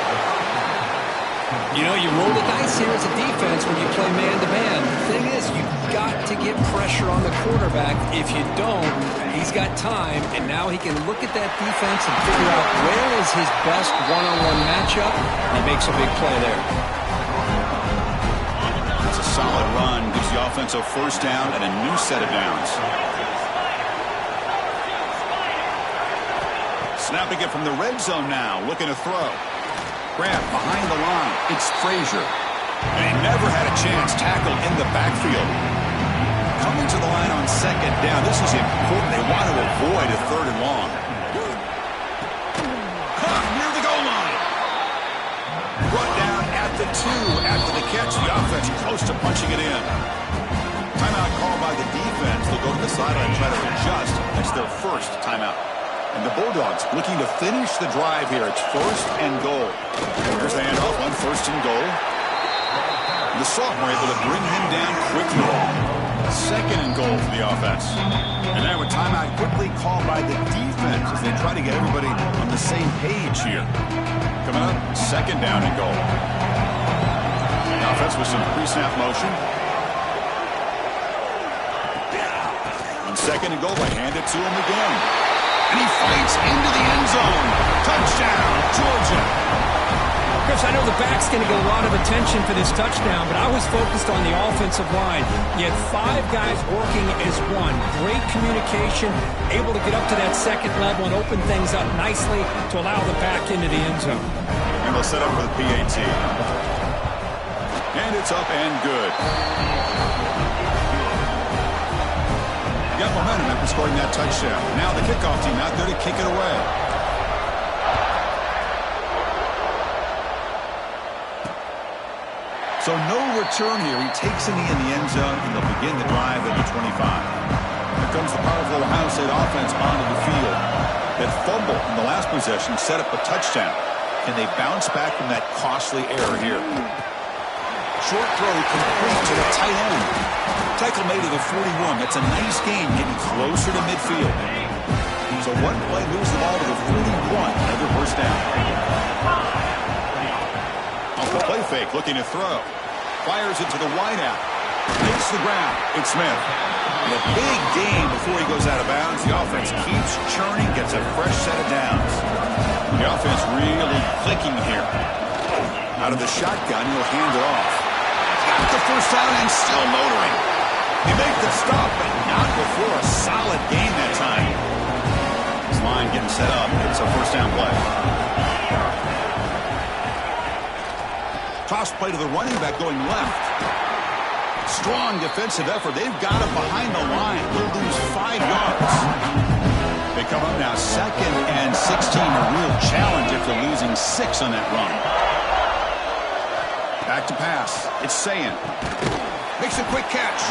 You know, you roll the dice here as a defense when you play man-to-man. The thing is, you've got to get pressure on the quarterback. If you don't, he's got time, and now he can look at that defense and figure out where is his best one-on-one matchup, and he makes a big play there. It's a solid run. Gives the offense a first down and a new set of downs. Snapping it from the red zone now. Looking to throw. Grab behind the line. It's Frazier. And he never had a chance. Tackled in the backfield. Coming to the line on 2nd down. This is important. They want to avoid a 3rd and long. Caught near the goal line. Brought down at the 2 after the catch. The offense close to punching it in. Timeout called by the defense. They'll go to the sideline and try to adjust. That's their first timeout. And the Bulldogs looking to finish the drive here. It's 1st and goal. Here's the handoff on 1st and goal. The sophomore able to bring him down quickly. 2nd and goal for the offense. And now a timeout quickly called by the defense as they try to get everybody on the same page here. Coming up, 2nd down and goal. The offense with some pre-snap motion. On 2nd and goal, they hand it to him again. And he fights into the end zone. Touchdown, Georgia. Chris, I know the back's going to get a lot of attention for this touchdown, but I was focused on the offensive line. You had 5 guys working as one. Great communication, able to get up to that 2nd level and open things up nicely to allow the back into the end zone. And they'll set up for the PAT. And it's up and good. Got momentum after scoring that touchdown. Now the kickoff team out there to kick it away. So no return here. He takes in the end zone, and they'll begin the drive at the 25. The comes the powerful Ohio State offense onto the field. That fumble in the last possession set up a touchdown. Can they bounce back from that costly error here? Short throw complete to the tight end. Tackle made to the 41. That's a nice gain, getting closer to midfield. So one play moves the ball to the 41. Another first down. Off the play fake, looking to throw. Fires it to the wideout. Hits the ground. It's Smith. And a big gain before he goes out of bounds. The offense keeps churning, gets a fresh set of downs. The offense really clicking here. Out of the shotgun, he'll hand it off. Got the first down and still motoring. He makes the stop, but not before a solid gain that time. His line getting set up. It's a first down play. Toss play to the running back going left. Strong defensive effort. They've got him behind the line. He'll lose 5 yards. They come up now 2nd and 16. A real challenge after losing 6 on that run. Back to pass. It's Sayin. Makes a quick catch.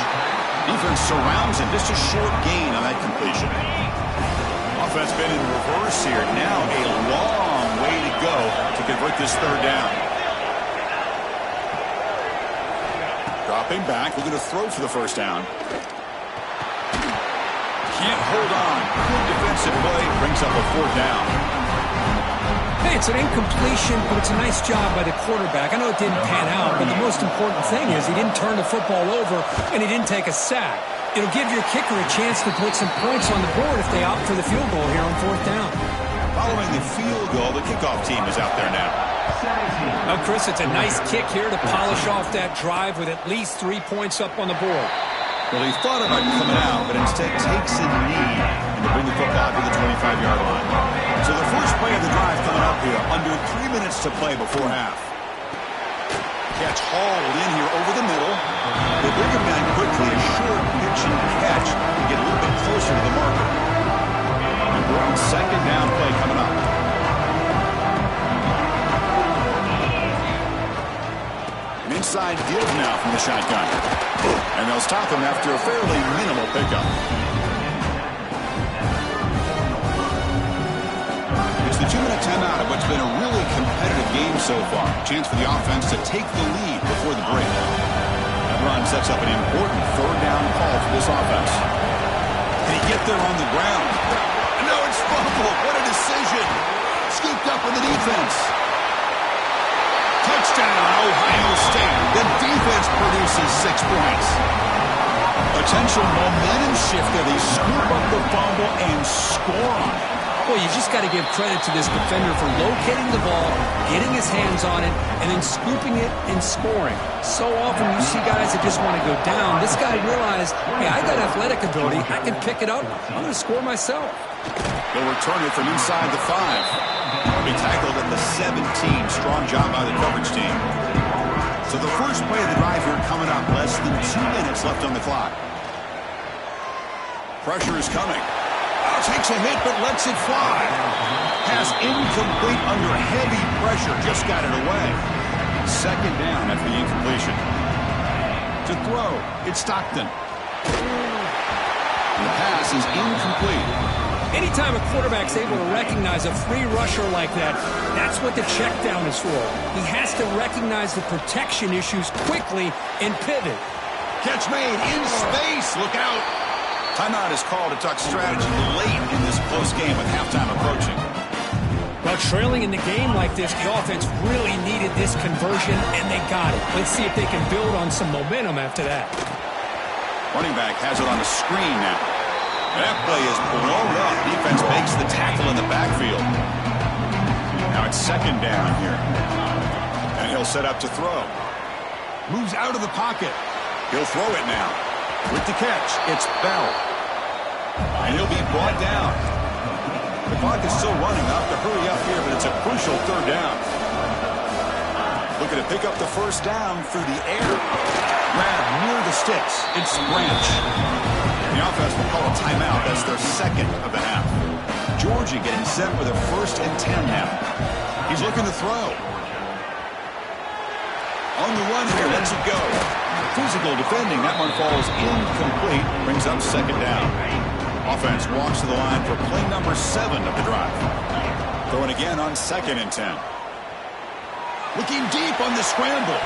Defense surrounds him. Just a short gain on that completion. Offense been in reverse here. Now a long way to go to convert this third down. Dropping back, looking to throw for the first down. Can't hold on. Good defensive play. Brings up a 4th down. Hey, it's an incompletion, but it's a nice job by the quarterback. I know it didn't pan out, but the most important thing is he didn't turn the football over and he didn't take a sack. It'll give your kicker a chance to put some points on the board if they opt for the field goal here on 4th down. Following the field goal, the kickoff team is out there now. Well, Chris, it's a nice kick here to polish off that drive with at least 3 points up on the board. Well, he thought about coming out, but instead takes a knee and to bring the football to the 25-yard line. So the first play of the drive coming up here, under 3 minutes to play before half. Catch hauled in here over the middle. They bring him down quickly, a short pitch and catch to get a little bit closer to the marker. Important 2nd down play coming up. An inside give now from the shotgun. And they'll stop him after a fairly minimal pickup. It's the 2-minute timeout of what's been a really competitive game so far. Chance for the offense to take the lead before the break. That run sets up an important 3rd down call for this offense. Can he get there on the ground? No, it's fumbled. What a decision. Scooped up on the defense. Touchdown, Ohio State. The defense produces 6 points. Potential momentum shift there. They scoop up the fumble and score on it. Well, you just got to give credit to this defender for locating the ball, getting his hands on it, and then scooping it and scoring. So often you see guys that just want to go down. This guy realized, hey, I got athletic ability. I can pick it up. I'm going to score myself. They'll return it from inside the 5. He'll be tackled at the 17. Strong job by the coverage team. So the first play of the drive here coming up. Less than 2 minutes left on the clock. Pressure is coming. Takes a hit but lets it fly. Pass incomplete under heavy pressure. Just got it away. 2nd down after the incompletion. To throw, it's Stockton. And the pass is incomplete. Anytime a quarterback's able to recognize a free rusher like that, that's what the check down is for. He has to recognize the protection issues quickly and pivot. Catch made in space. Look out. Timeout is called to talk strategy late in this close game with halftime approaching. Well, trailing in the game like this, the offense really needed this conversion, and they got it. Let's see if they can build on some momentum after that. Running back has it on the screen now. That play is blown up. Defense makes the tackle in the backfield. Now it's 2nd down here. And he'll set up to throw. Moves out of the pocket. He'll throw it now. With the catch, it's Bell. And he'll be brought down. The clock is still running. I'll have to hurry up here, but it's a crucial 3rd down. Looking to pick up the first down through the air. Grab near the sticks. It's Branch. The offense will call a timeout. That's their 2nd of the half. Georgia getting set with a 1st and 10 now. He's looking to throw. On the run here, lets it go. Physical defending. That one falls incomplete. Brings up second down. Offense walks to the line for play number 7 of the drive. Throwing again on 2nd and 10. Looking deep on the scramble.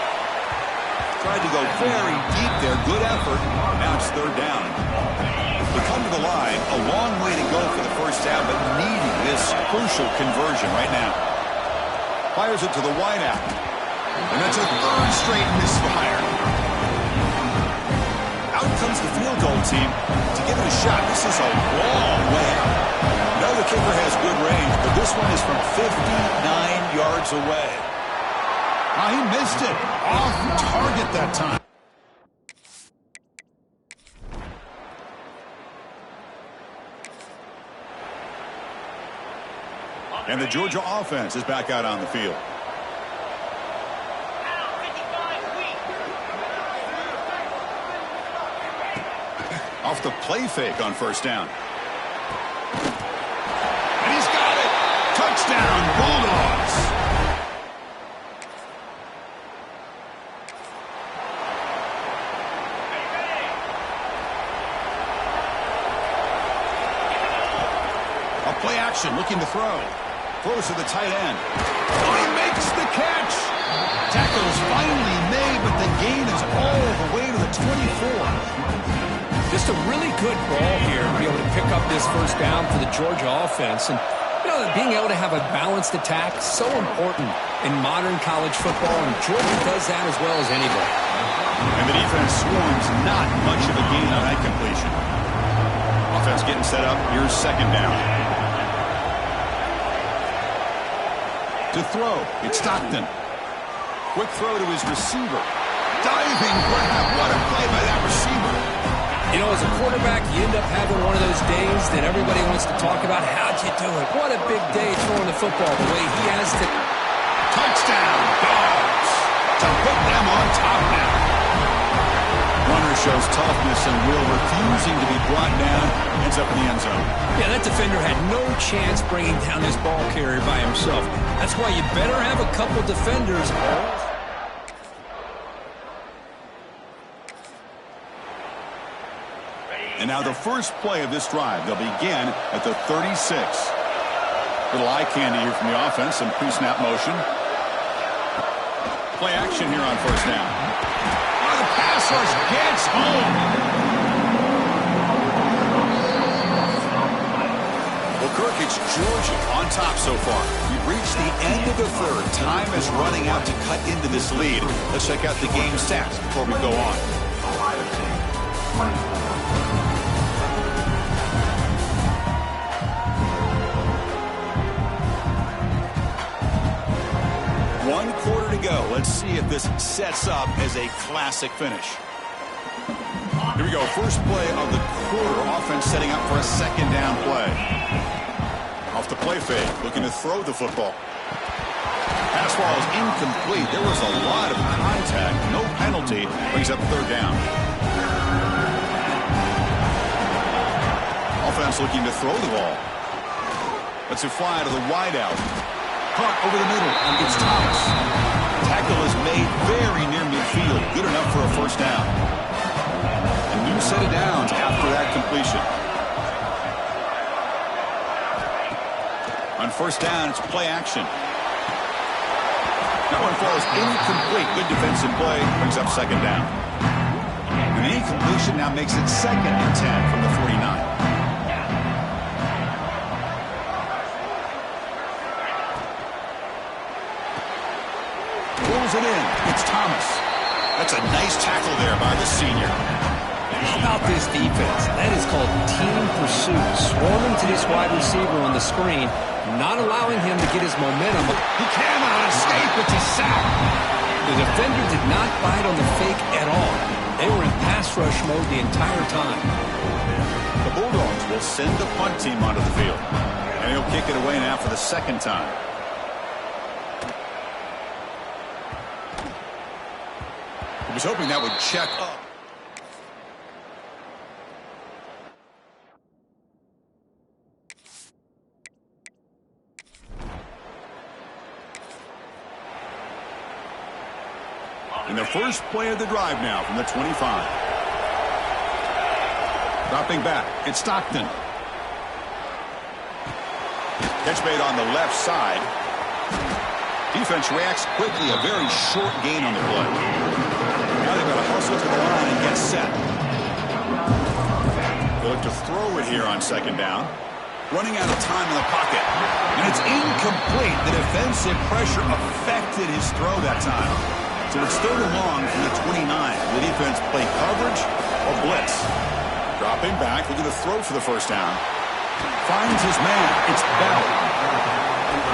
Tried to go very deep there. Good effort. Now it's 3rd down. They come to the line. A long way to go for the first down, but needing this crucial conversion right now. Fires it to the wideout. And that's a 3rd straight misfire. Out comes the field goal team to give it a shot. This is a long way out. No, the kicker has good range, but this one is from 59 yards away. Oh, he missed it. Off target that time. And the Georgia offense is back out on the field. Off the play fake on 1st down. And he's got it. Touchdown, Bulldogs. A play action, looking to throw. Throws to the tight end. Oh, he makes the catch. Tackle is finally made, but the gain is all the way to the 24. Just a really good ball here to be able to pick up this first down for the Georgia offense. And, you know, being able to have a balanced attack, so important in modern college football, and Georgia does that as well as anybody. And the defense swarms, not much of a gain on that completion. Offense getting set up. Here's 2nd down. To throw, it's Stockton. Quick throw to his receiver. Diving grab. What a play by that receiver. You know, as a quarterback, you end up having one of those days that everybody wants to talk about. How'd you do it? What a big day throwing the football the way he has to. Touchdown, Dogs. To put them on top now. Runner shows toughness and will, refusing to be brought down. Ends up in the end zone. Yeah, that defender had no chance bringing down this ball carrier by himself. That's why you better have a couple defenders. And now the first play of this drive. They'll begin at the 36. Little eye candy here from the offense. Some pre-snap motion. Play action here on 1st down. Oh, the pass rush gets home. Well, Kirk, it's Georgia on top so far. We've reached the end of the 3rd. Time is running out to cut into this lead. Let's check out the game stats before we go on. One quarter to go. Let's see if this sets up as a classic finish. Here we go. First play of the quarter. Offense setting up for a 2nd down play. Off the play fake. Looking to throw the football. Pass ball is incomplete. There was a lot of contact. No penalty. Brings up 3rd down. Offense looking to throw the ball. Lets it fly to the wideout. Caught over the middle. It's Thomas. Tackle is made very near midfield. Good enough for a 1st down. A new set of downs after that completion. On 1st down, it's play action. That one falls incomplete. Good defensive play. Brings up 2nd down. And the incompletion now makes it 2nd and 10 from the 49. It in. It's Thomas. That's a nice tackle there by the senior. How about this defense? That is called team pursuit. Swarming to this wide receiver on the screen, not allowing him to get his momentum. He cannot escape. It's a sack. The defender did not bite on the fake at all. They were in pass rush mode the entire time. The Bulldogs will send the punt team onto the field. And he'll kick it away now for the 2nd time. I was hoping that would check up. And the first play of the drive now from the 25. Dropping back, it's Stockton. Catch made on the left side. Defense reacts quickly. A very short gain on the play. Now they've got to hustle to the line and get set. They look to throw it here on second down. Running out of time in the pocket. And it's incomplete. The defensive pressure affected his throw that time. So it's third and long from the 29. The defense play coverage or blitz. Dropping back, looking to throw for the first down. Finds his man. It's Bell.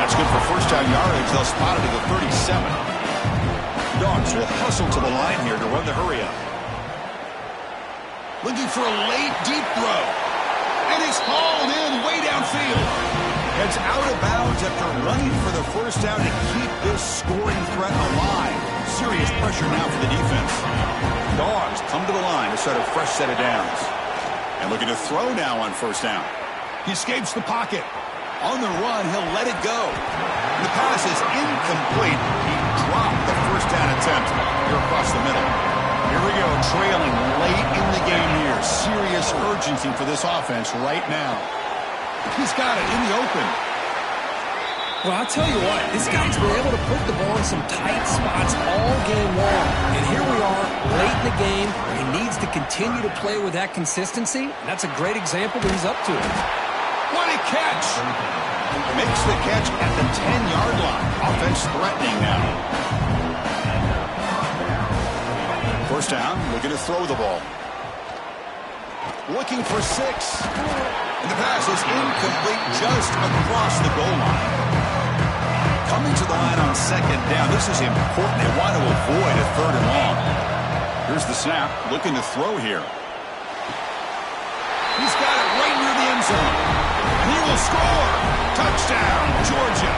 That's good for first down yardage. They'll spot it at the 37. Dogs will hustle to the line here to run the hurry up. Looking for a late deep throw. And he's hauled in way downfield. Heads out of bounds after running for the first down to keep this scoring threat alive. Serious pressure now for the defense. Dogs come to the line to start a fresh set of downs. And looking to throw now on first down. He escapes the pocket. On the run, he'll let it go. The pass is incomplete. He dropped the first down attempt here across the middle. Here we go, trailing late in the game here. Serious urgency for this offense right now. He's got it in the open. Well, I'll tell you what, this guy's been able to put the ball in some tight spots all game long. And here we are, late in the game. He needs to continue to play with that consistency. And that's a great example that he's up to it. What a catch! Makes the catch at the 10-yard line. Offense threatening now. First down, looking to throw the ball. Looking for 6. And the pass is incomplete just across the goal line. Coming to the line on second down. This is important. They want to avoid a third and long. Here's the snap. Looking to throw here. He's got it right near the end zone. And he will score. Touchdown, Georgia.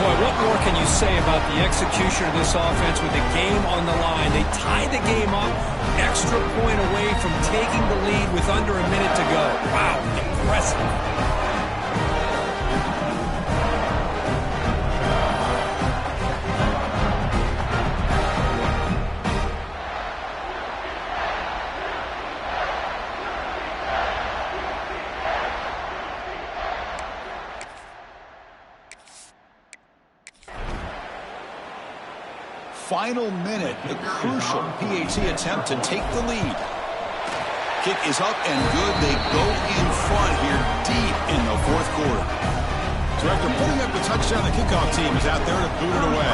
Boy, what more can you say about the execution of this offense with the game on the line? They tied the game up, extra point away from taking the lead with under a minute to go. Wow, impressive. Final minute, the crucial PAT attempt to take the lead. Kick is up and good. They go in front here deep in the fourth quarter. So after putting up the touchdown, the kickoff team is out there to boot it away.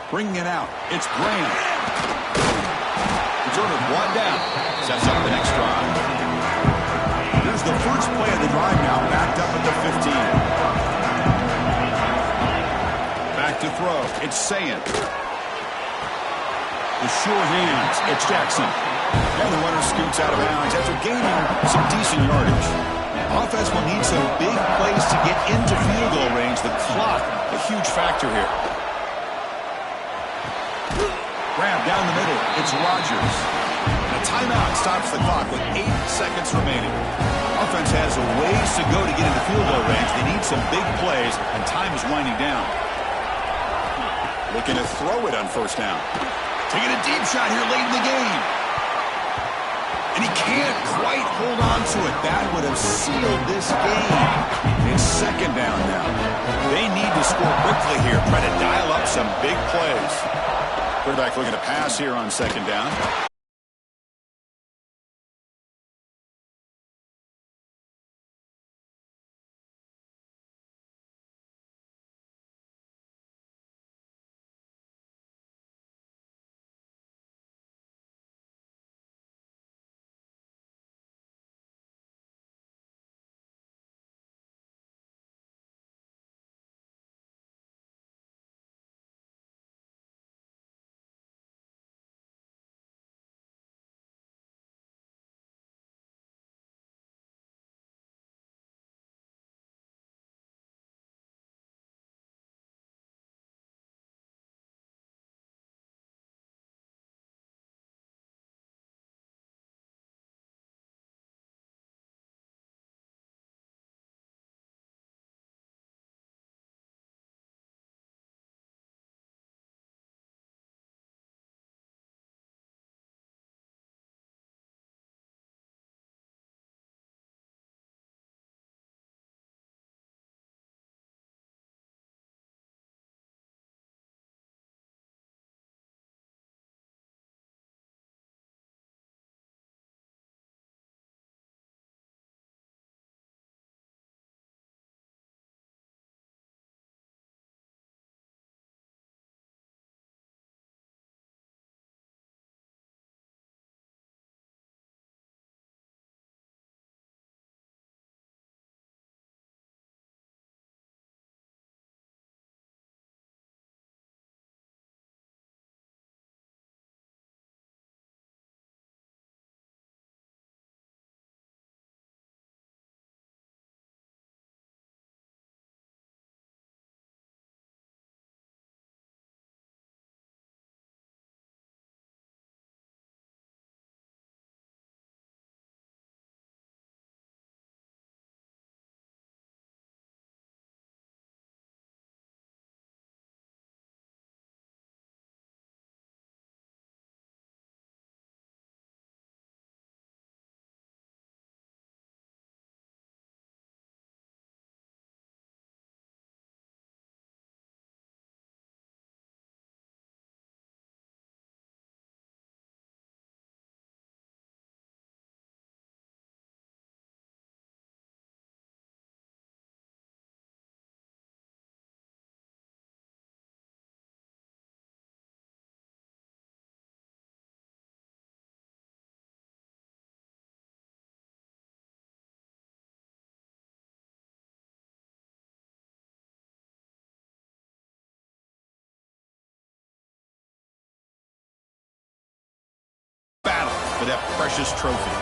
Bringing it out, it's Graham. Returner brought down. Sets up the next drive. Here's the first play of the drive now, backed up at the 15. Back to throw. It's Sayin. The sure hands. It's Jackson. And the runner scoots out of bounds after gaining some decent yardage. Offense will need some big plays to get into field goal range. The clock, a huge factor here. Grab down the middle. It's Rodgers. A timeout stops the clock with 8 seconds remaining. Offense has a ways to go to get into field goal range. They need some big plays, and time is winding down. Looking to throw it on first down. Taking a deep shot here late in the game. And he can't quite hold on to it. That would have sealed this game. It's second down now. They need to score quickly here. Try to dial up some big plays. Quarterback looking to pass here on second down. for that precious trophy.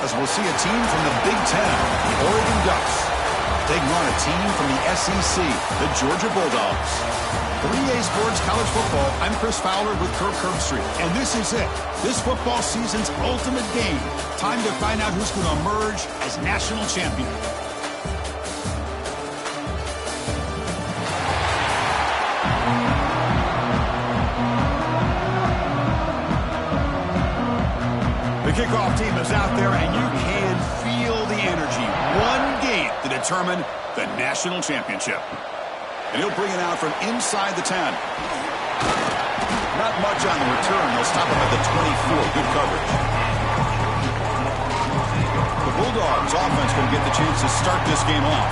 As we'll see a team from the Big Ten, the Oregon Ducks, taking on a team from the SEC, the Georgia Bulldogs. 3A Sports College Football, I'm Chris Fowler with Kirk Herbstreit. And this is it. This football season's ultimate game. Time to find out who's going to emerge as national champion. The kickoff team is out there, and you can feel the energy. One game to determine the national championship. And he'll bring it out from inside the 10. Not much on the return. They'll stop him at the 24. Good coverage. The Bulldogs offense will get the chance to start this game off.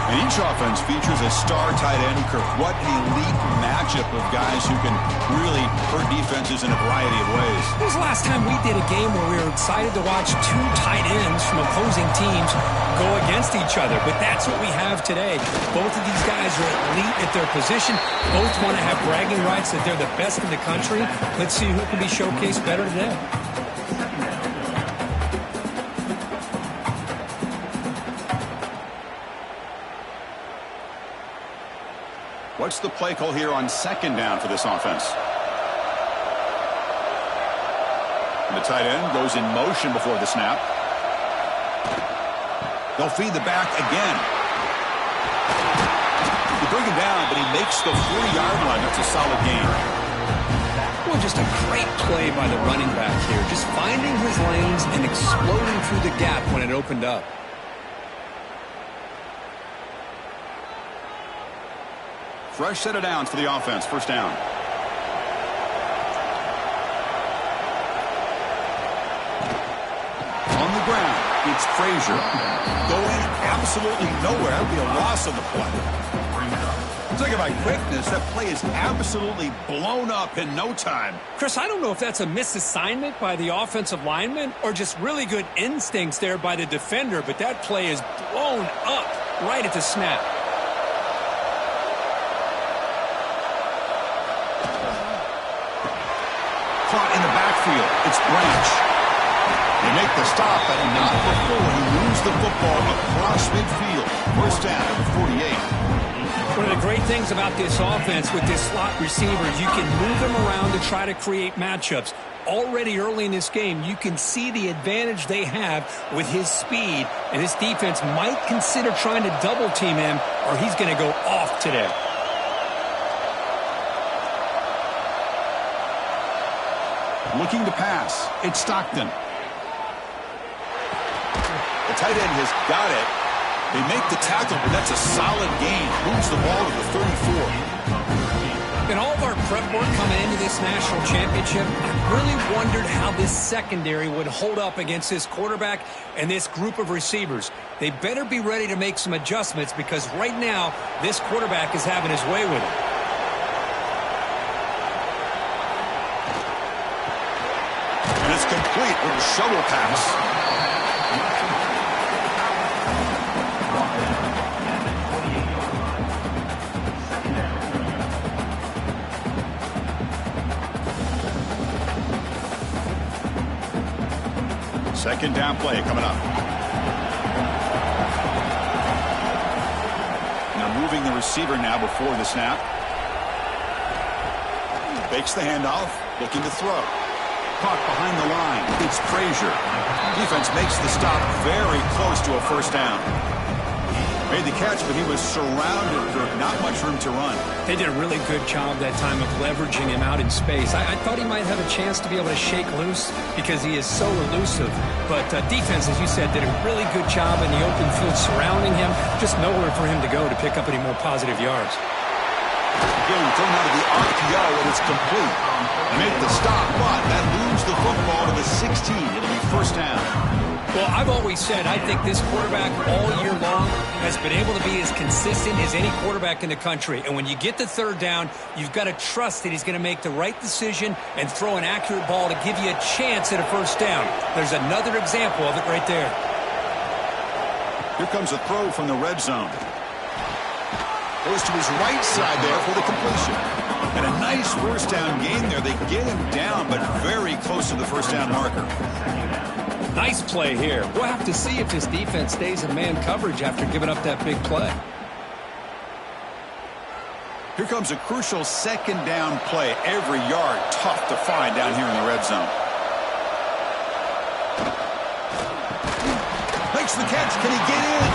And each offense features a star tight end. Kirk, what an elite matchup of guys who can really hurt defenses in a variety of ways. When was the last time we did a game where we were excited to watch two tight ends from opposing teams go against each other? But that's what we have today. Both of these guys are elite at their position. Both want to have bragging rights that they're the best in the country. Let's see who can be showcased better today. What's the play call here on second down for this offense? And the tight end goes in motion before the snap. They'll feed the back again. They bring him down, but he makes the 40-yard line. That's a solid gain. Well, just a great play by the running back here. Just finding his lanes and exploding through the gap when it opened up. Fresh set of downs for the offense. First down. On the ground, it's Frazier. Going absolutely nowhere. That would be a loss on the play. Talking about quickness, that play is absolutely blown up in no time. Chris, I don't know if that's a misassignment by the offensive lineman or just really good instincts there by the defender, but that play is blown up right at the snap. Caught in the backfield. It's Branch. They make the stop, but not before he moves the football across midfield. First down, 48. One of the great things about this offense with this slot receiver, you can move them around to try to create matchups. Already early in this game, you can see the advantage they have with his speed, and this defense might consider trying to double team him, or he's going to go off today. Looking to pass. It's Stockton. The tight end has got it. They make the tackle, but that's a solid gain. Moves the ball to the 34. In all of our prep work coming into this national championship, I really wondered how this secondary would hold up against this quarterback and this group of receivers. They better be ready to make some adjustments because right now, this quarterback is having his way with it. And it's complete with a shovel pass. Second down play coming up. And they're moving the receiver now before the snap. Fakes the handoff, looking to throw. Caught behind the line. It's Frazier. Defense makes the stop very close to a first down. Made the catch, but he was surrounded. Not much room to run. They did a really good job that time of leveraging him out in space. I thought he might have a chance to be able to shake loose because he is so elusive. But defense, as you said, did a really good job in the open field surrounding him. Just nowhere for him to go to pick up any more positive yards. Again, thrown out of the RPO, and it's complete. Make the stop, but that moves the football to the 16. It'll be first down. Well, I've always said I think this quarterback all year long has been able to be as consistent as any quarterback in the country. And when you get the third down, you've got to trust that he's going to make the right decision and throw an accurate ball to give you a chance at a first down. There's another example of it right there. Here comes a throw from the red zone. Goes to his right side there for the completion. And a nice first down gain there. They get him down, but very close to the first down marker. Nice play here. We'll have to see if this defense stays in man coverage after giving up that big play. Here comes a crucial second down play. Every yard tough to find down here in the red zone. Makes the catch. Can he get in?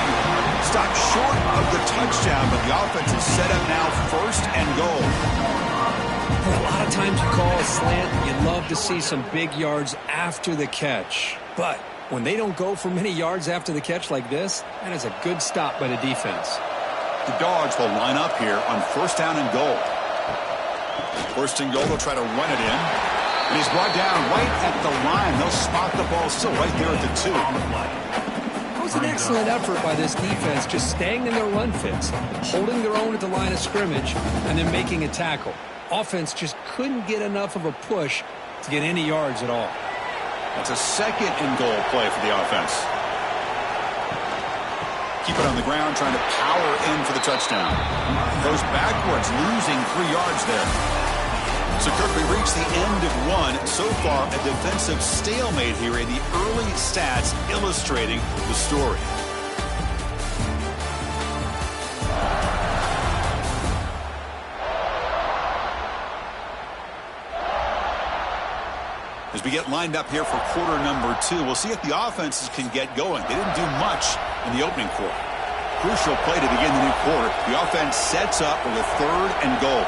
Stopped short of the touchdown, but the offense is set up now first and goal. A lot of times you call a slant, you love to see some big yards after the catch. But when they don't go for many yards after the catch like this, that is a good stop by the defense. The Dogs will line up here on first down and goal. First and goal, they'll try to run it in. And he's brought down right at the line. They'll spot the ball still right there at the 2. It was an excellent effort by this defense, just staying in their run fits, holding their own at the line of scrimmage, and then making a tackle. Offense just couldn't get enough of a push to get any yards at all. That's a second and goal play for the offense. Keep it on the ground, trying to power in for the touchdown. Goes backwards, losing 3 yards there. So Kirk, we reached the end of one. So far, a defensive stalemate here in the early stats illustrating the story. As we get lined up here for quarter number 2, we'll see if the offenses can get going. They didn't do much in the opening quarter. Crucial play to begin the new quarter. The offense sets up with a 3rd and goal.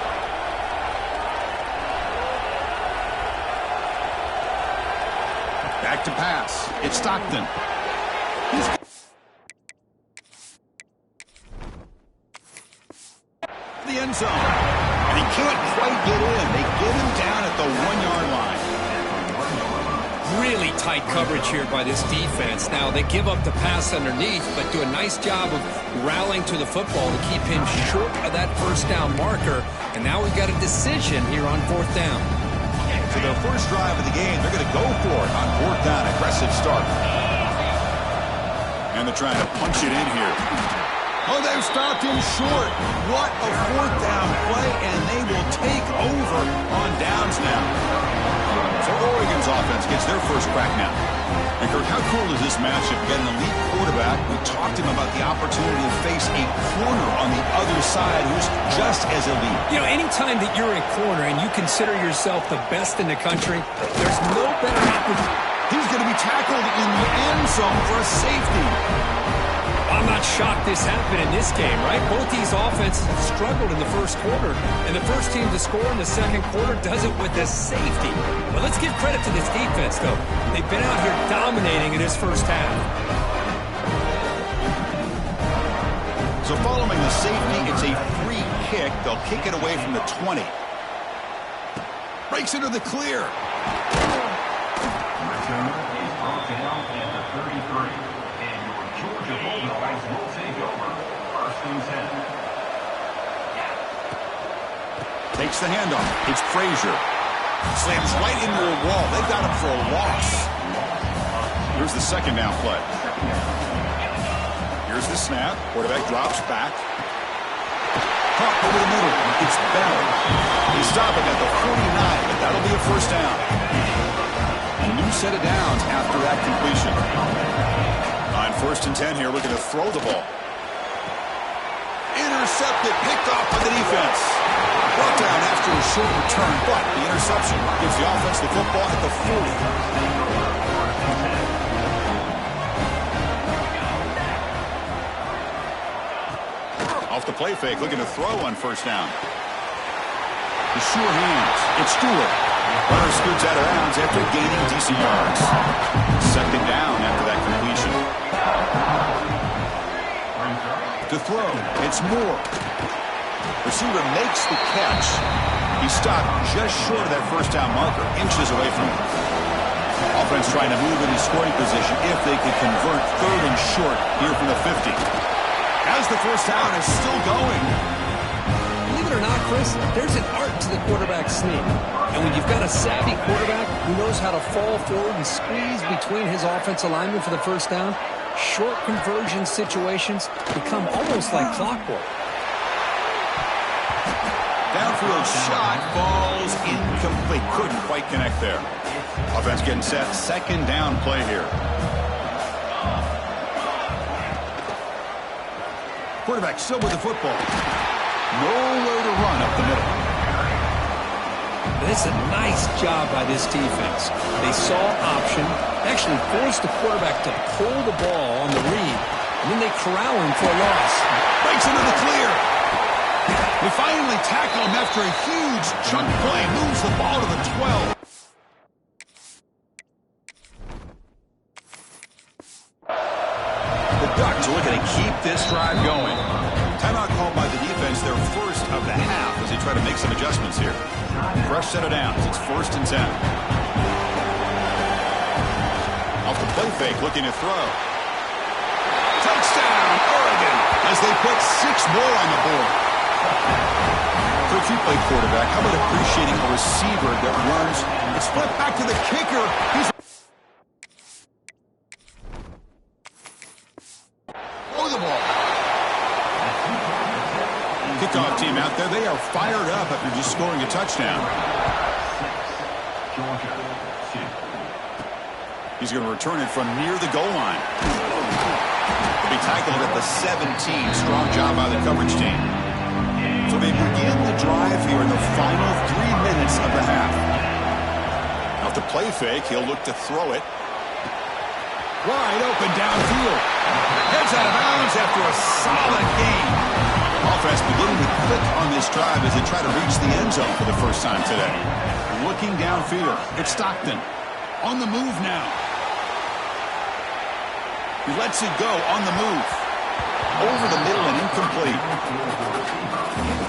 Back to pass. It's Stockton. The end zone. And he can't quite get in. They get him down at the 1-yard line. Really tight coverage here by this defense. Now, they give up the pass underneath, but do a nice job of rallying to the football to keep him short of that first down marker. And now we've got a decision here on 4th down. So their first drive of the game, they're going to go for it on 4th down. Aggressive start. And they're trying to punch it in here. Oh, they've stopped him short. What a 4th down play, and they will take over on downs now. So Oregon's offense gets their first crack now. And Kirk, how cool is this matchup? You got an elite quarterback. We talked to him about the opportunity to face a corner on the other side who's just as elite. You know, anytime that you're a corner and you consider yourself the best in the country, there's no better opportunity. He's going to be tackled in the end zone for a safety. I'm not shocked this happened in this game, right? Both these offenses have struggled in the first quarter, and the first team to score in the second quarter does it with a safety. But let's give credit to this defense, though. They've been out here dominating in this first half. So following the safety, it's a free kick. They'll kick it away from the 20. Breaks into the clear. Return is brought down at the 33. Georgia Bulldogs will take over 1st and 10. Takes the handoff. It's Frazier. Slams right into a wall. They got him for a loss. Here's the second down play. Here's the snap. Quarterback drops back. Pop over the middle. It's Bell. He's stopping at the 49, but that'll be a first down. A new set of downs after that completion. On 1st and 10 here, we're going to throw the ball. Intercepted, picked off by the defense. Brought down after a short return, but the interception gives the offense the football at the 40. Off the play fake, looking to throw on 1st down. The sure hands. It's Stewart. Runner scoots out of bounds after gaining decent yards. 2nd down after that completion. To throw, it's Moore. Receiver makes the catch. He stopped just short of that first down marker, inches away from it. Offense trying to move into scoring position if they could convert 3rd and short here from the 50. As the first down is still going. Believe it or not, Chris, there's an art to the quarterback sneak. And when you've got a savvy quarterback who knows how to fall forward and squeeze between his offensive linemen for the first down, short conversion situations become almost like clockwork. Down downfield shot falls incomplete. Couldn't quite connect there. Offense getting set. Second down play here. Quarterback still with the football. Nowhere to run up the middle. This is a nice job by this defense. They saw option, actually forced the quarterback to pull the ball on the read, and then they corral him for a loss. Breaks into the clear. They finally tackle him after a huge chunk play. Moves the ball to the 12. The Ducks are looking to keep this drive going. Timeout called by the defense, their first of the half, as they try to make some adjustments here. Fresh set of downs. It's 1st and 10. Off the play fake, looking to throw. Touchdown, Oregon, as they put 6 more on the board. For a few-play quarterback, how about appreciating a receiver that runs? It's flipped back to the kicker. He's the ball. Kickoff team out there. They are fired up after just scoring a touchdown. He's going to return it from near the goal line. He'll be tackled at the 17. Strong job by the coverage team. So they begin the drive here in the final 3 minutes of the half. Off the play fake, he'll look to throw it. Wide open downfield. Heads out of bounds after a solid gain. Offense beginning to click on this drive as they try to reach the end zone for the first time today. Looking downfield. It's Stockton. On the move now. He lets it go on the move. Over the middle and incomplete.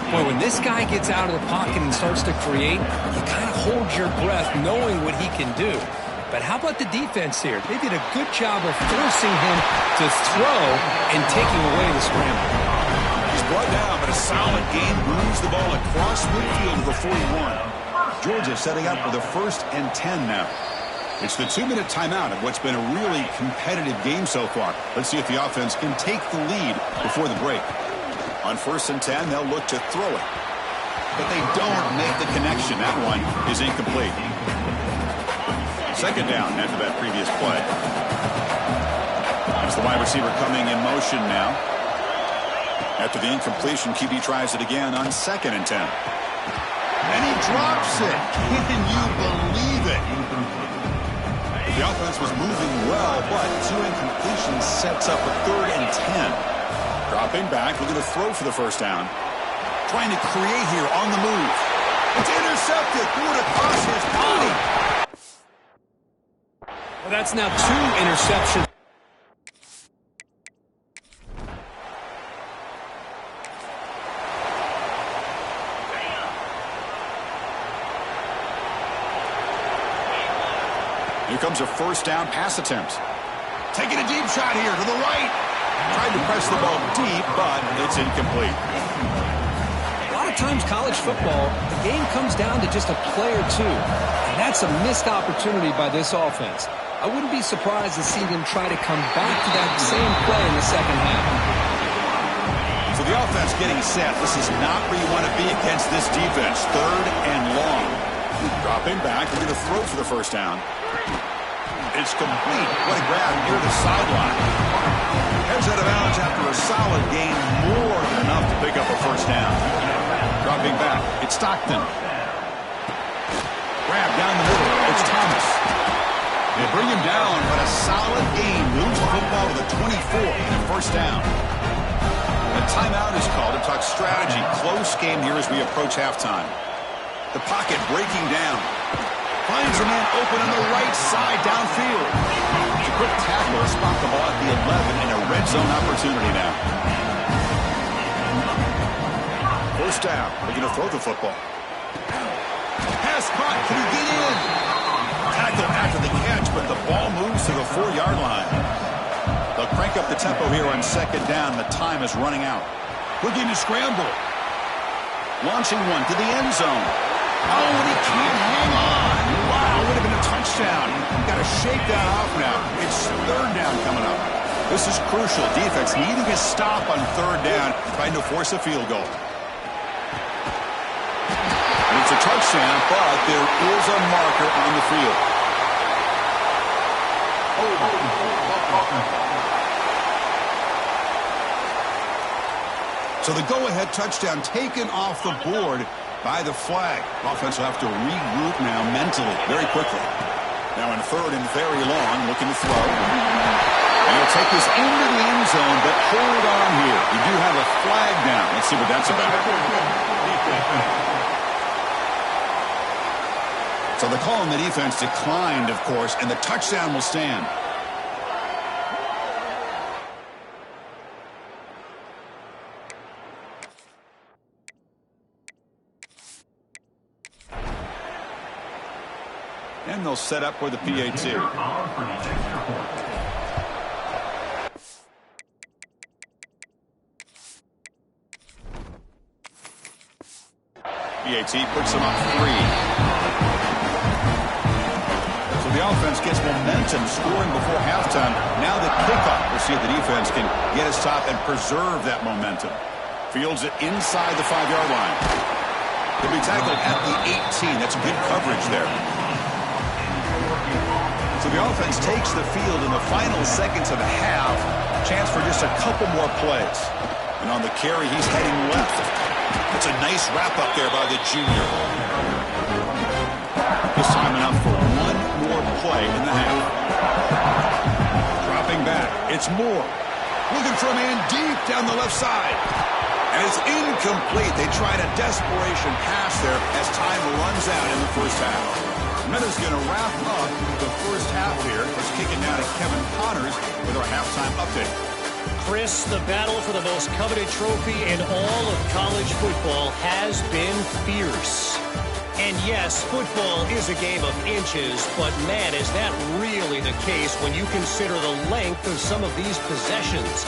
Boy, when this guy gets out of the pocket and starts to create, you kind of hold your breath knowing what he can do. But how about the defense here? They did a good job of forcing him to throw and taking away the scramble. He's brought down, but a solid gain moves the ball across midfield to the 41. Georgia setting up for the 1st and 10 now. It's the 2-minute timeout of what's been a really competitive game so far. Let's see if the offense can take the lead before the break. On 1st and 10, they'll look to throw it. But they don't make the connection. That one is incomplete. Second down after that previous play. That's the wide receiver coming in motion now. After the incompletion, QB tries it again on 2nd and 10. And he drops it. Can you believe it? The offense was moving well, but 2 incompletions sets up a 3rd and 10. Dropping back, looking to throw for the first down. Trying to create here on the move. It's intercepted. Threw it across his body. Well, that's now 2 interceptions. Here comes a first down pass attempt. Taking a deep shot here to the right. Tried to press the ball deep, but it's incomplete. A lot of times college football, the game comes down to just a play or two. And that's a missed opportunity by this offense. I wouldn't be surprised to see them try to come back to that same play in the second half. So the offense getting set. This is not where you want to be against this defense. 3rd and long. Dropping back, looking to throw for the first down. It's complete. What a grab near the sideline. Heads out of bounds after a solid gain, more than enough to pick up a first down. Dropping back, it's Stockton. Grab down the middle, it's Thomas. They bring him down, but a solid gain moves the football to the 24 and first down. A timeout is called to talk strategy. Close game here as we approach halftime. The pocket breaking down. Finds a man open on the right side downfield. It's a quick tackle to spot the ball at the 11 and a red zone opportunity now. First down. They're going to throw the football. Pass caught. Can he get in? Tackle after the catch, but the ball moves to the 4-yard line. They'll crank up the tempo here on 2nd down. The time is running out. Looking to scramble. Launching one to the end zone. Oh, and he can't hang on. Wow, would have been a touchdown. Got to shake that off now. It's 3rd down coming up. This is crucial. Defense needing a stop on 3rd down, trying to force a field goal. champ, but there is a marker on the field. So the go-ahead touchdown taken off the board by the flag. Offense will have to regroup now mentally very quickly. Now in third and very long, looking to throw. And he'll take this into the end zone, but hold on here. You do have a flag down. Let's see what that's about. So the call on the defense declined, of course, and the touchdown will stand. And they'll set up for the PAT. PAT puts them up 3. So the offense gets momentum, scoring before halftime. Now the kickoff. We'll see if the defense can get a stop and preserve that momentum. Fields it inside the 5-yard line. He'll be tackled at the 18. That's good coverage there. So the offense takes the field in the final seconds of the half. Chance for just a couple more plays. And on the carry, he's heading left. That's a nice wrap-up there by the junior. This time enough for one more play in the half. Dropping back. It's Moore. Looking for a man deep down the left side. And it's incomplete. They tried a desperation pass there as time runs out in the first half. Meadows going to wrap up the first half here. Let's kick it down to Kevin Connors with our halftime update. Chris, the battle for the most coveted trophy in all of college football has been fierce. And yes, football is a game of inches, but man, is that really the case when you consider the length of some of these possessions.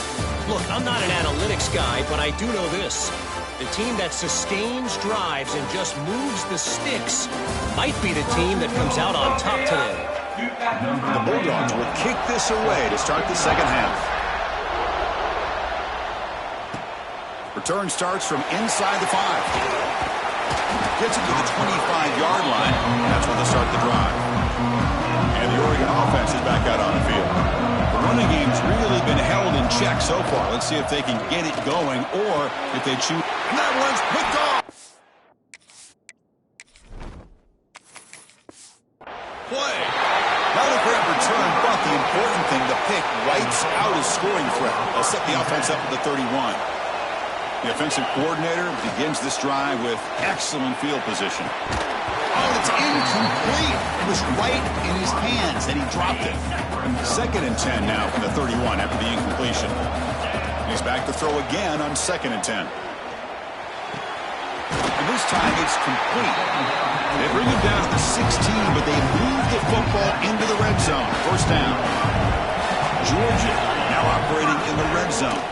Look, I'm not an analytics guy, but I do know this. The team that sustains drives and just moves the sticks might be the team that comes out on top today. The Bulldogs will kick this away to start the second half. Return starts from inside the 5. Gets it to the 25-yard line. That's when they start the drive. And the Oregon offense is back out on the field. The running game's really been held in check so far. Let's see if they can get it going or if they choose. And that one's picked off. Play. Not a great return, but the important thing, the pick wipes out his scoring threat. They'll set the offense up at the 31. The offensive coordinator begins this drive with excellent field position. Oh, it's incomplete. It was right in his hands, and he dropped it. 2nd and 10 now from the 31 after the incompletion. He's back to throw again on 2nd and 10. And this time it's complete. They bring him down to the 16, but they move the football into the red zone. First down. Georgia now operating in the red zone.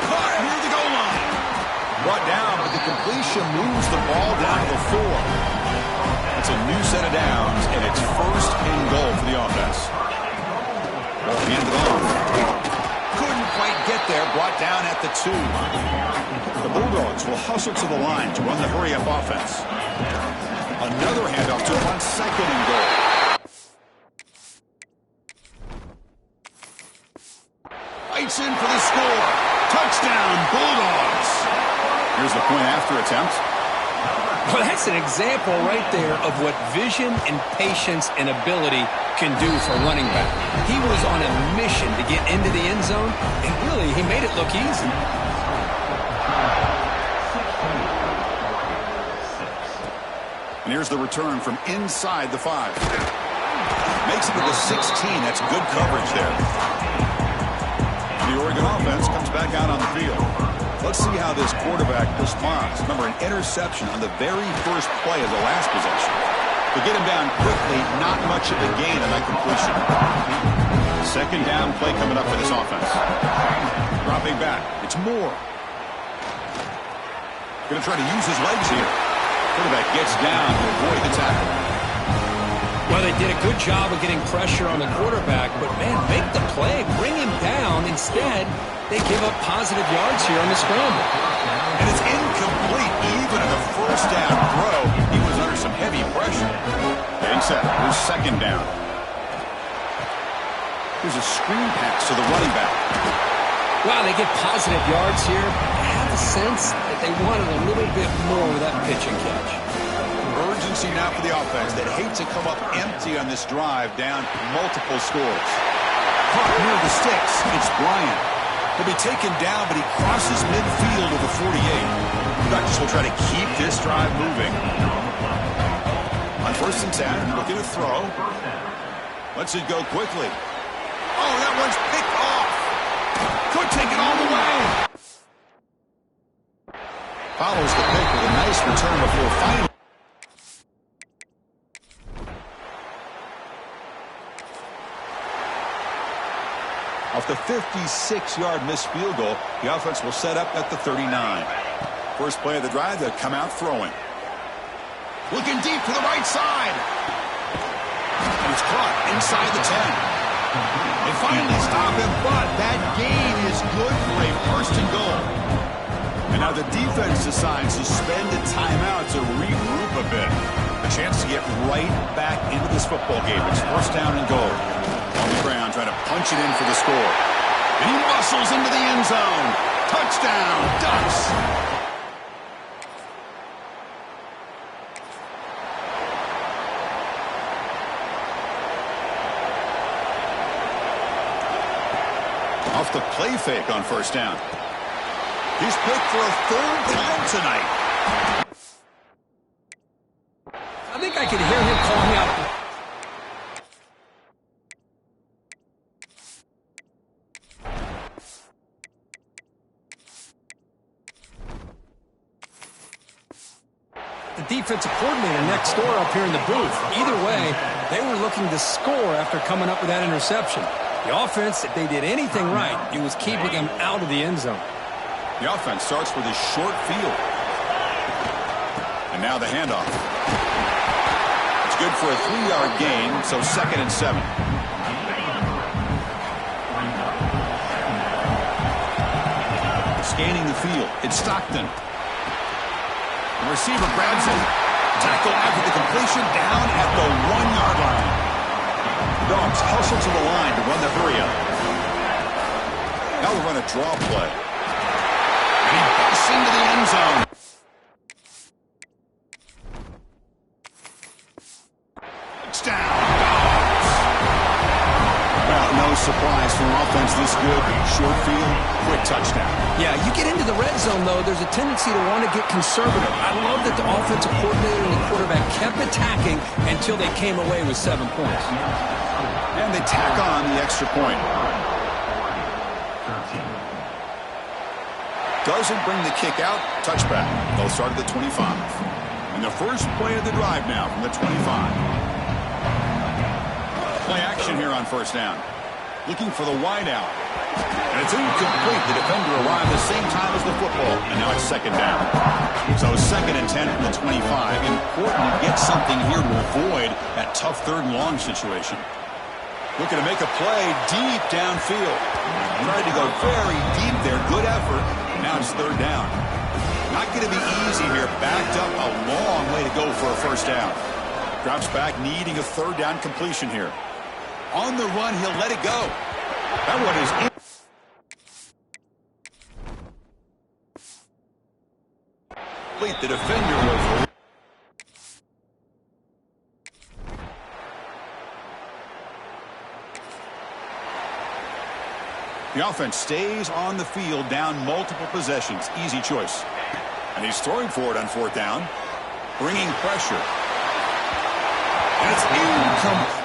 Caught near the goal line. Brought down, but the completion moves the ball down to the 4. It's a new set of downs, and it's 1st and goal for the offense. Hand it off. Couldn't quite get there. Brought down at the 2. The Bulldogs will hustle to the line to run the hurry-up offense. Another handoff to him on 2nd and goal. Fights in for the score. Touchdown, Bulldogs. Here's the point after attempt. Well, that's an example right there of what vision and patience and ability can do for a running back. He was on a mission to get into the end zone, and really, he made it look easy. And here's the return from inside the 5. Makes it to the 16. That's good coverage there. The Oregon offense comes back out on the field. Let's see how this quarterback responds. Remember, an interception on the very first play of the last possession. To get him down quickly, not much of a gain on that completion. 2nd down play coming up for this offense. Dropping back. It's Moore. Going to try to use his legs here. Quarterback gets down to avoid the tackle. Well, they did a good job of getting pressure on the quarterback, but, man, make the play. Bring him down. Instead, they give up positive yards here on the scramble. And it's incomplete. complete. Even in the first down throw, he was under some heavy pressure. Getting set. Here's second down. Here's a screen pass to the running back. Wow, they get positive yards here. I have a sense that they wanted a little bit more with that pitch and catch. Urgency now for the offense that hate to come up empty on this drive, down multiple scores. Caught near the sticks. It's Bryant. He'll be taken down, but he crosses midfield of the 48. Prudential will try to keep this drive moving. On 1st and 10, looking to throw. Lets it go quickly. Oh, that one's picked off. Could take it all the way. Follows the pick with a nice return before final. Off the 56-yard missed field goal, the offense will set up at the 39. First play of the drive, they'll come out throwing. Looking deep to the right side. And it's caught inside the 10. They finally stop him, but that gain is good for a first and goal. And now the defense decides to spend a timeout to regroup a bit. A chance to get right back into this football game. It's first down and goal. On the ground, trying to punch it in for the score. And he muscles into the end zone. Touchdown, Ducks. Off the play fake on first down. He's picked for a 3rd time tonight. I think I can hear him calling out. The defensive coordinator next door up here in the booth. Either way, they were looking to score after coming up with that interception. The offense, if they did anything right, it was keeping them out of the end zone. The offense starts with a short field. And now the handoff. It's good for a 3-yard gain, so 2nd and 7. Scanning the field. It's Stockton. The receiver grabs it. Tackle after the completion, down at the 1-yard line. The Dogs hustle to the line to run the hurry-up. Now we'll run a draw play. He busts into the end zone. It's down. Dogs. Well, no surprise from an offense this good. Short field, quick touchdown. Yeah, you get into the red zone, though, there's a tendency to want to get conservative. I love that the offensive coordinator and the quarterback kept attacking until they came away with 7 points. And they tack on the extra point. Doesn't bring the kick out. Touchback. They'll start at the 25. And the first play of the drive now from the 25. Play action here on first down. Looking for the wide out. And it's incomplete. The defender arrived the same time as the football. And now it's 2nd down. So 2nd and 10 from the 25. Important to get something here to avoid that tough 3rd and long situation. Looking to make a play deep downfield. Tried to go very deep there. Good effort. Now it's 3rd down. Not going to be easy here. Backed up a long way to go for a first down. Drops back, needing a 3rd down completion here. On the run, he'll let it go. That one is in. The defender was. The offense stays on the field, down multiple possessions. Easy choice. And he's throwing for it on 4th down. Bringing pressure. And it's incomplete.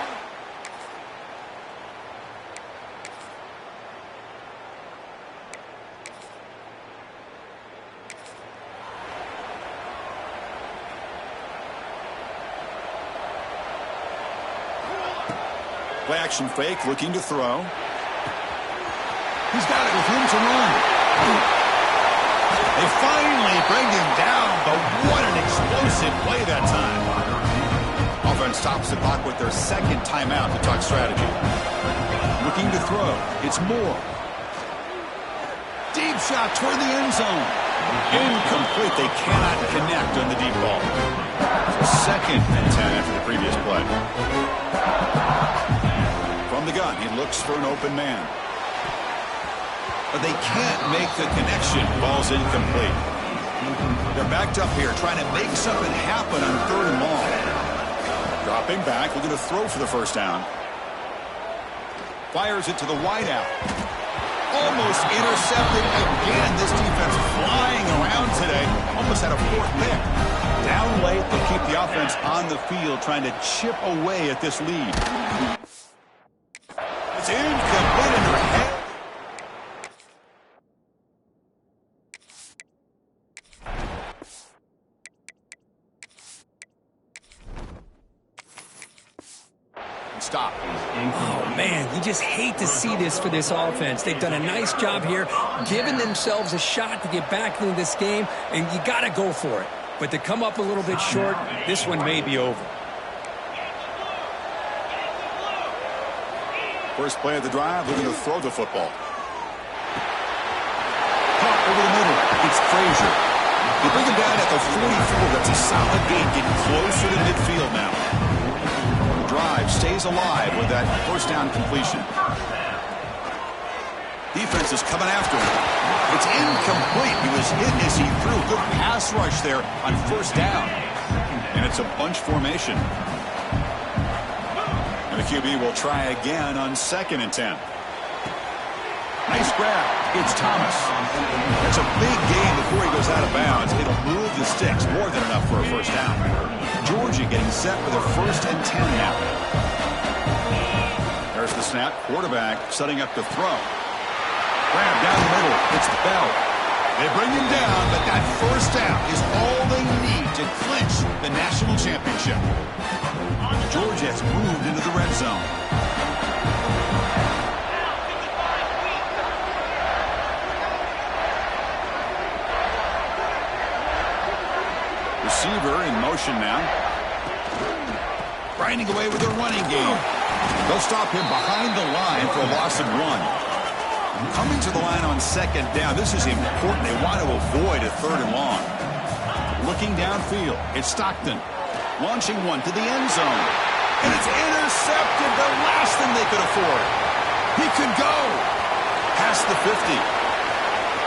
Play action fake, looking to throw. He's got it with room to run. They finally bring him down, but what an explosive play that time. Offense stops the clock with their 2nd timeout to talk strategy. Looking to throw. It's Moore. Deep shot toward the end zone. Incomplete. They cannot connect on the deep ball. So 2nd and 10 after the previous play. From the gun, he looks for an open man. But they can't make the connection. Ball's incomplete. They're backed up here trying to make something happen on 3rd and long. Dropping back, looking to throw for the first down. Fires it to the wideout. Almost intercepted again. This defense flying around today. Almost had a 4th pick. Down late, they keep the offense on the field trying to chip away at this lead. It's incomplete in their head. Stop. Oh, man, you just hate to see this for this offense. They've done a nice job here, giving themselves a shot to get back into this game, and you got to go for it. But to come up a little bit short, this one may be over. First play of the drive, looking to throw the football. Caught over the middle. It's Frazier. They bring him down at the 44. That's a solid gain, getting closer to midfield now. Drive stays alive with that first down completion. Defense is coming after him. It's incomplete. He was hit as he threw. Good pass rush there on first down. And it's a bunch formation. And the QB will try again on 2nd and 10. Nice grab. It's Thomas. It's a big gain before he goes out of bounds. It'll move the sticks. More than enough for a first down. Georgia getting set for the 1st and 10 now. There's the snap. Quarterback setting up to throw. Grab down the middle. It's Bell. They bring him down, but that first down is all they need to clinch the national championship. Georgia has moved into the red zone. Receiver in motion now. Grinding away with their running game. They'll stop him behind the line for a loss of 1. Coming to the line on 2nd down. This is important. They want to avoid a 3rd and long. Looking downfield. It's Stockton. Launching one to the end zone. And it's intercepted. The last thing they could afford. He could go. Past the 50.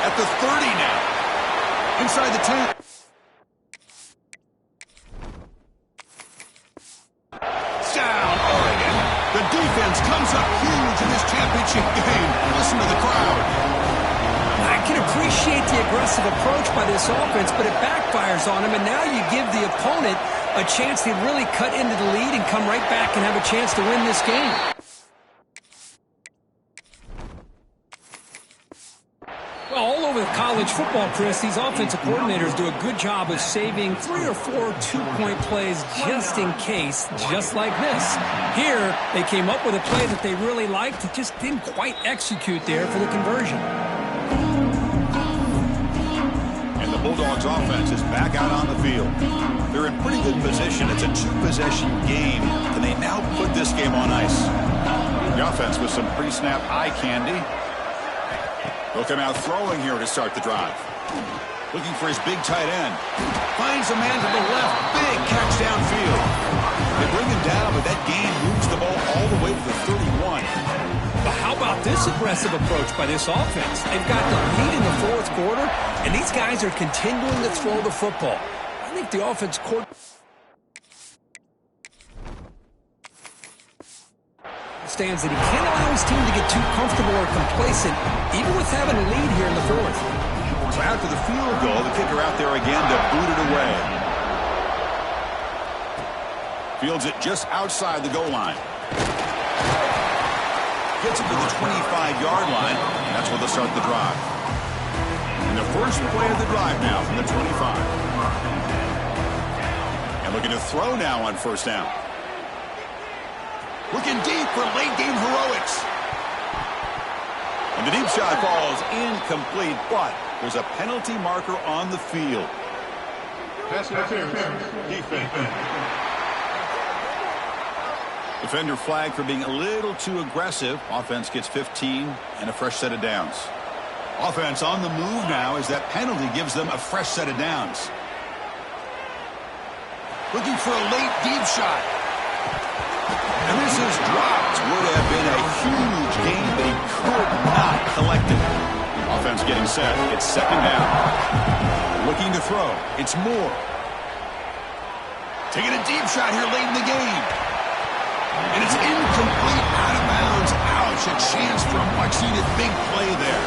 At the 30 now. Inside the 10. The defense comes up huge in this championship game. Listen to the crowd. I can appreciate the aggressive approach by this offense, but it backfires on them, and now you give the opponent a chance to really cut into the lead and come right back and have a chance to win this game. Well, all over the college football, Chris, these offensive coordinators do a good job of saving 3 or 4 two-point plays just in case, just like this. Here, they came up with a play that they really liked. It just didn't quite execute there for the conversion. And the Bulldogs offense is back out on the field. They're in pretty good position. It's a 2-possession game. Can they now put this game on ice? The offense with some pre-snap eye candy. He'll come out throwing here to start the drive. Looking for his big tight end. Finds a man to the left. Big catch downfield. They bring him down, but that gain moves the ball all the way to the 31. But how about this aggressive approach by this offense? They've got the lead in the 4th quarter, and these guys are continuing to throw the football. I think the offense court understands that he can't allow his team to get too comfortable or complacent, even with having a lead here in the 4th. So after the field goal, the kicker out there again to boot it away. Fields it just outside the goal line. Gets it to the 25-yard line, and that's where they'll start the drive. And the first play of the drive now from the 25. And looking to throw now on first down. Looking deep for late-game heroics. And the deep shot falls incomplete, but there's a penalty marker on the field. Pass interference. Defense. Defender flagged for being a little too aggressive. Offense gets 15 and a fresh set of downs. Offense on the move now as that penalty gives them a fresh set of downs. Looking for a late deep shot. And this is dropped. Would have been a huge gain, but he could not collect it. Offense getting set. It's second down. Looking to throw. It's Moore. Taking a deep shot here late in the game. And it's incomplete, out of bounds. Ouch, a chance for a much-needed big play there.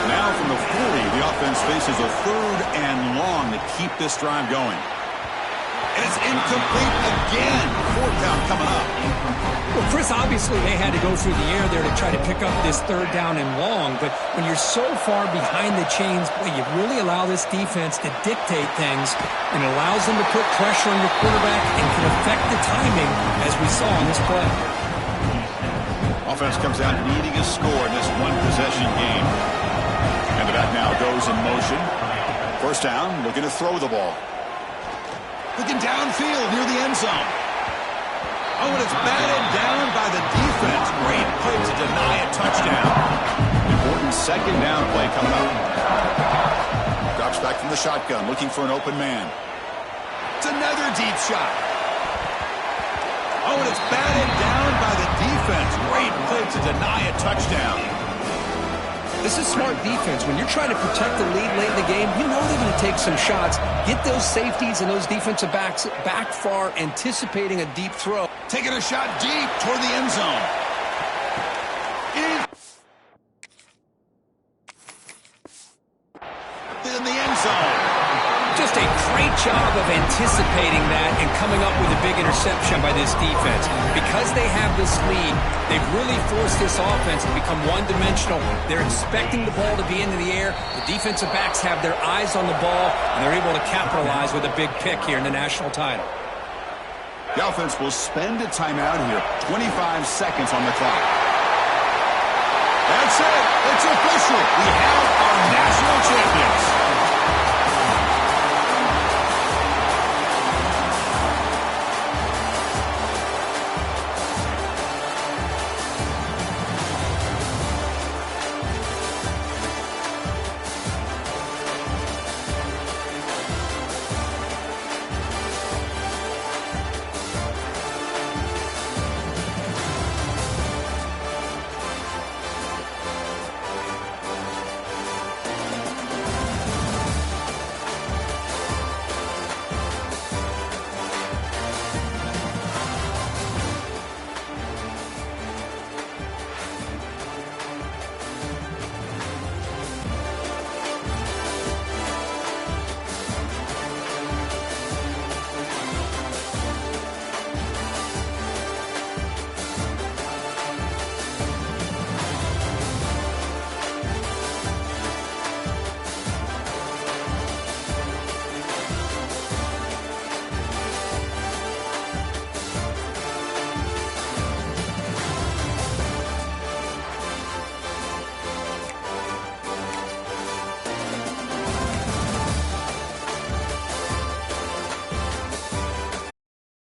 Now from the 40, the offense faces a third and long to keep this drive going. And it's incomplete again. Fourth down coming up. Well, Chris, obviously they had to go through the air there to try to pick up this third down and long, but when you're so far behind the chains, boy, you really allow this defense to dictate things, and it allows them to put pressure on your quarterback and can affect the timing, as we saw on this play. Offense comes out needing a score in this one-possession game. And the back now goes in motion. First down, looking to throw the ball. Looking downfield near the end zone. Oh, and it's batted down by the defense. Great play to deny a touchdown. Important second down play coming up. Drops back from the shotgun, looking for an open man. It's another deep shot. Oh, and it's batted down by the defense. Great play to deny a touchdown. This is smart defense. When you're trying to protect the lead late in the game, you know they're going to take some shots. Get those safeties and those defensive backs back far, anticipating a deep throw. Taking a shot deep toward the end zone. In the end zone. Just a great job of anticipating that and coming up with a big interception by this defense. Because they have this lead, they've really forced this offense to become one-dimensional. They're expecting the ball to be into the air. The defensive backs have their eyes on the ball, and they're able to capitalize with a big pick here in the national title. The offense will spend a timeout here. 25 seconds on the clock. That's it. It's official. We have our national champions.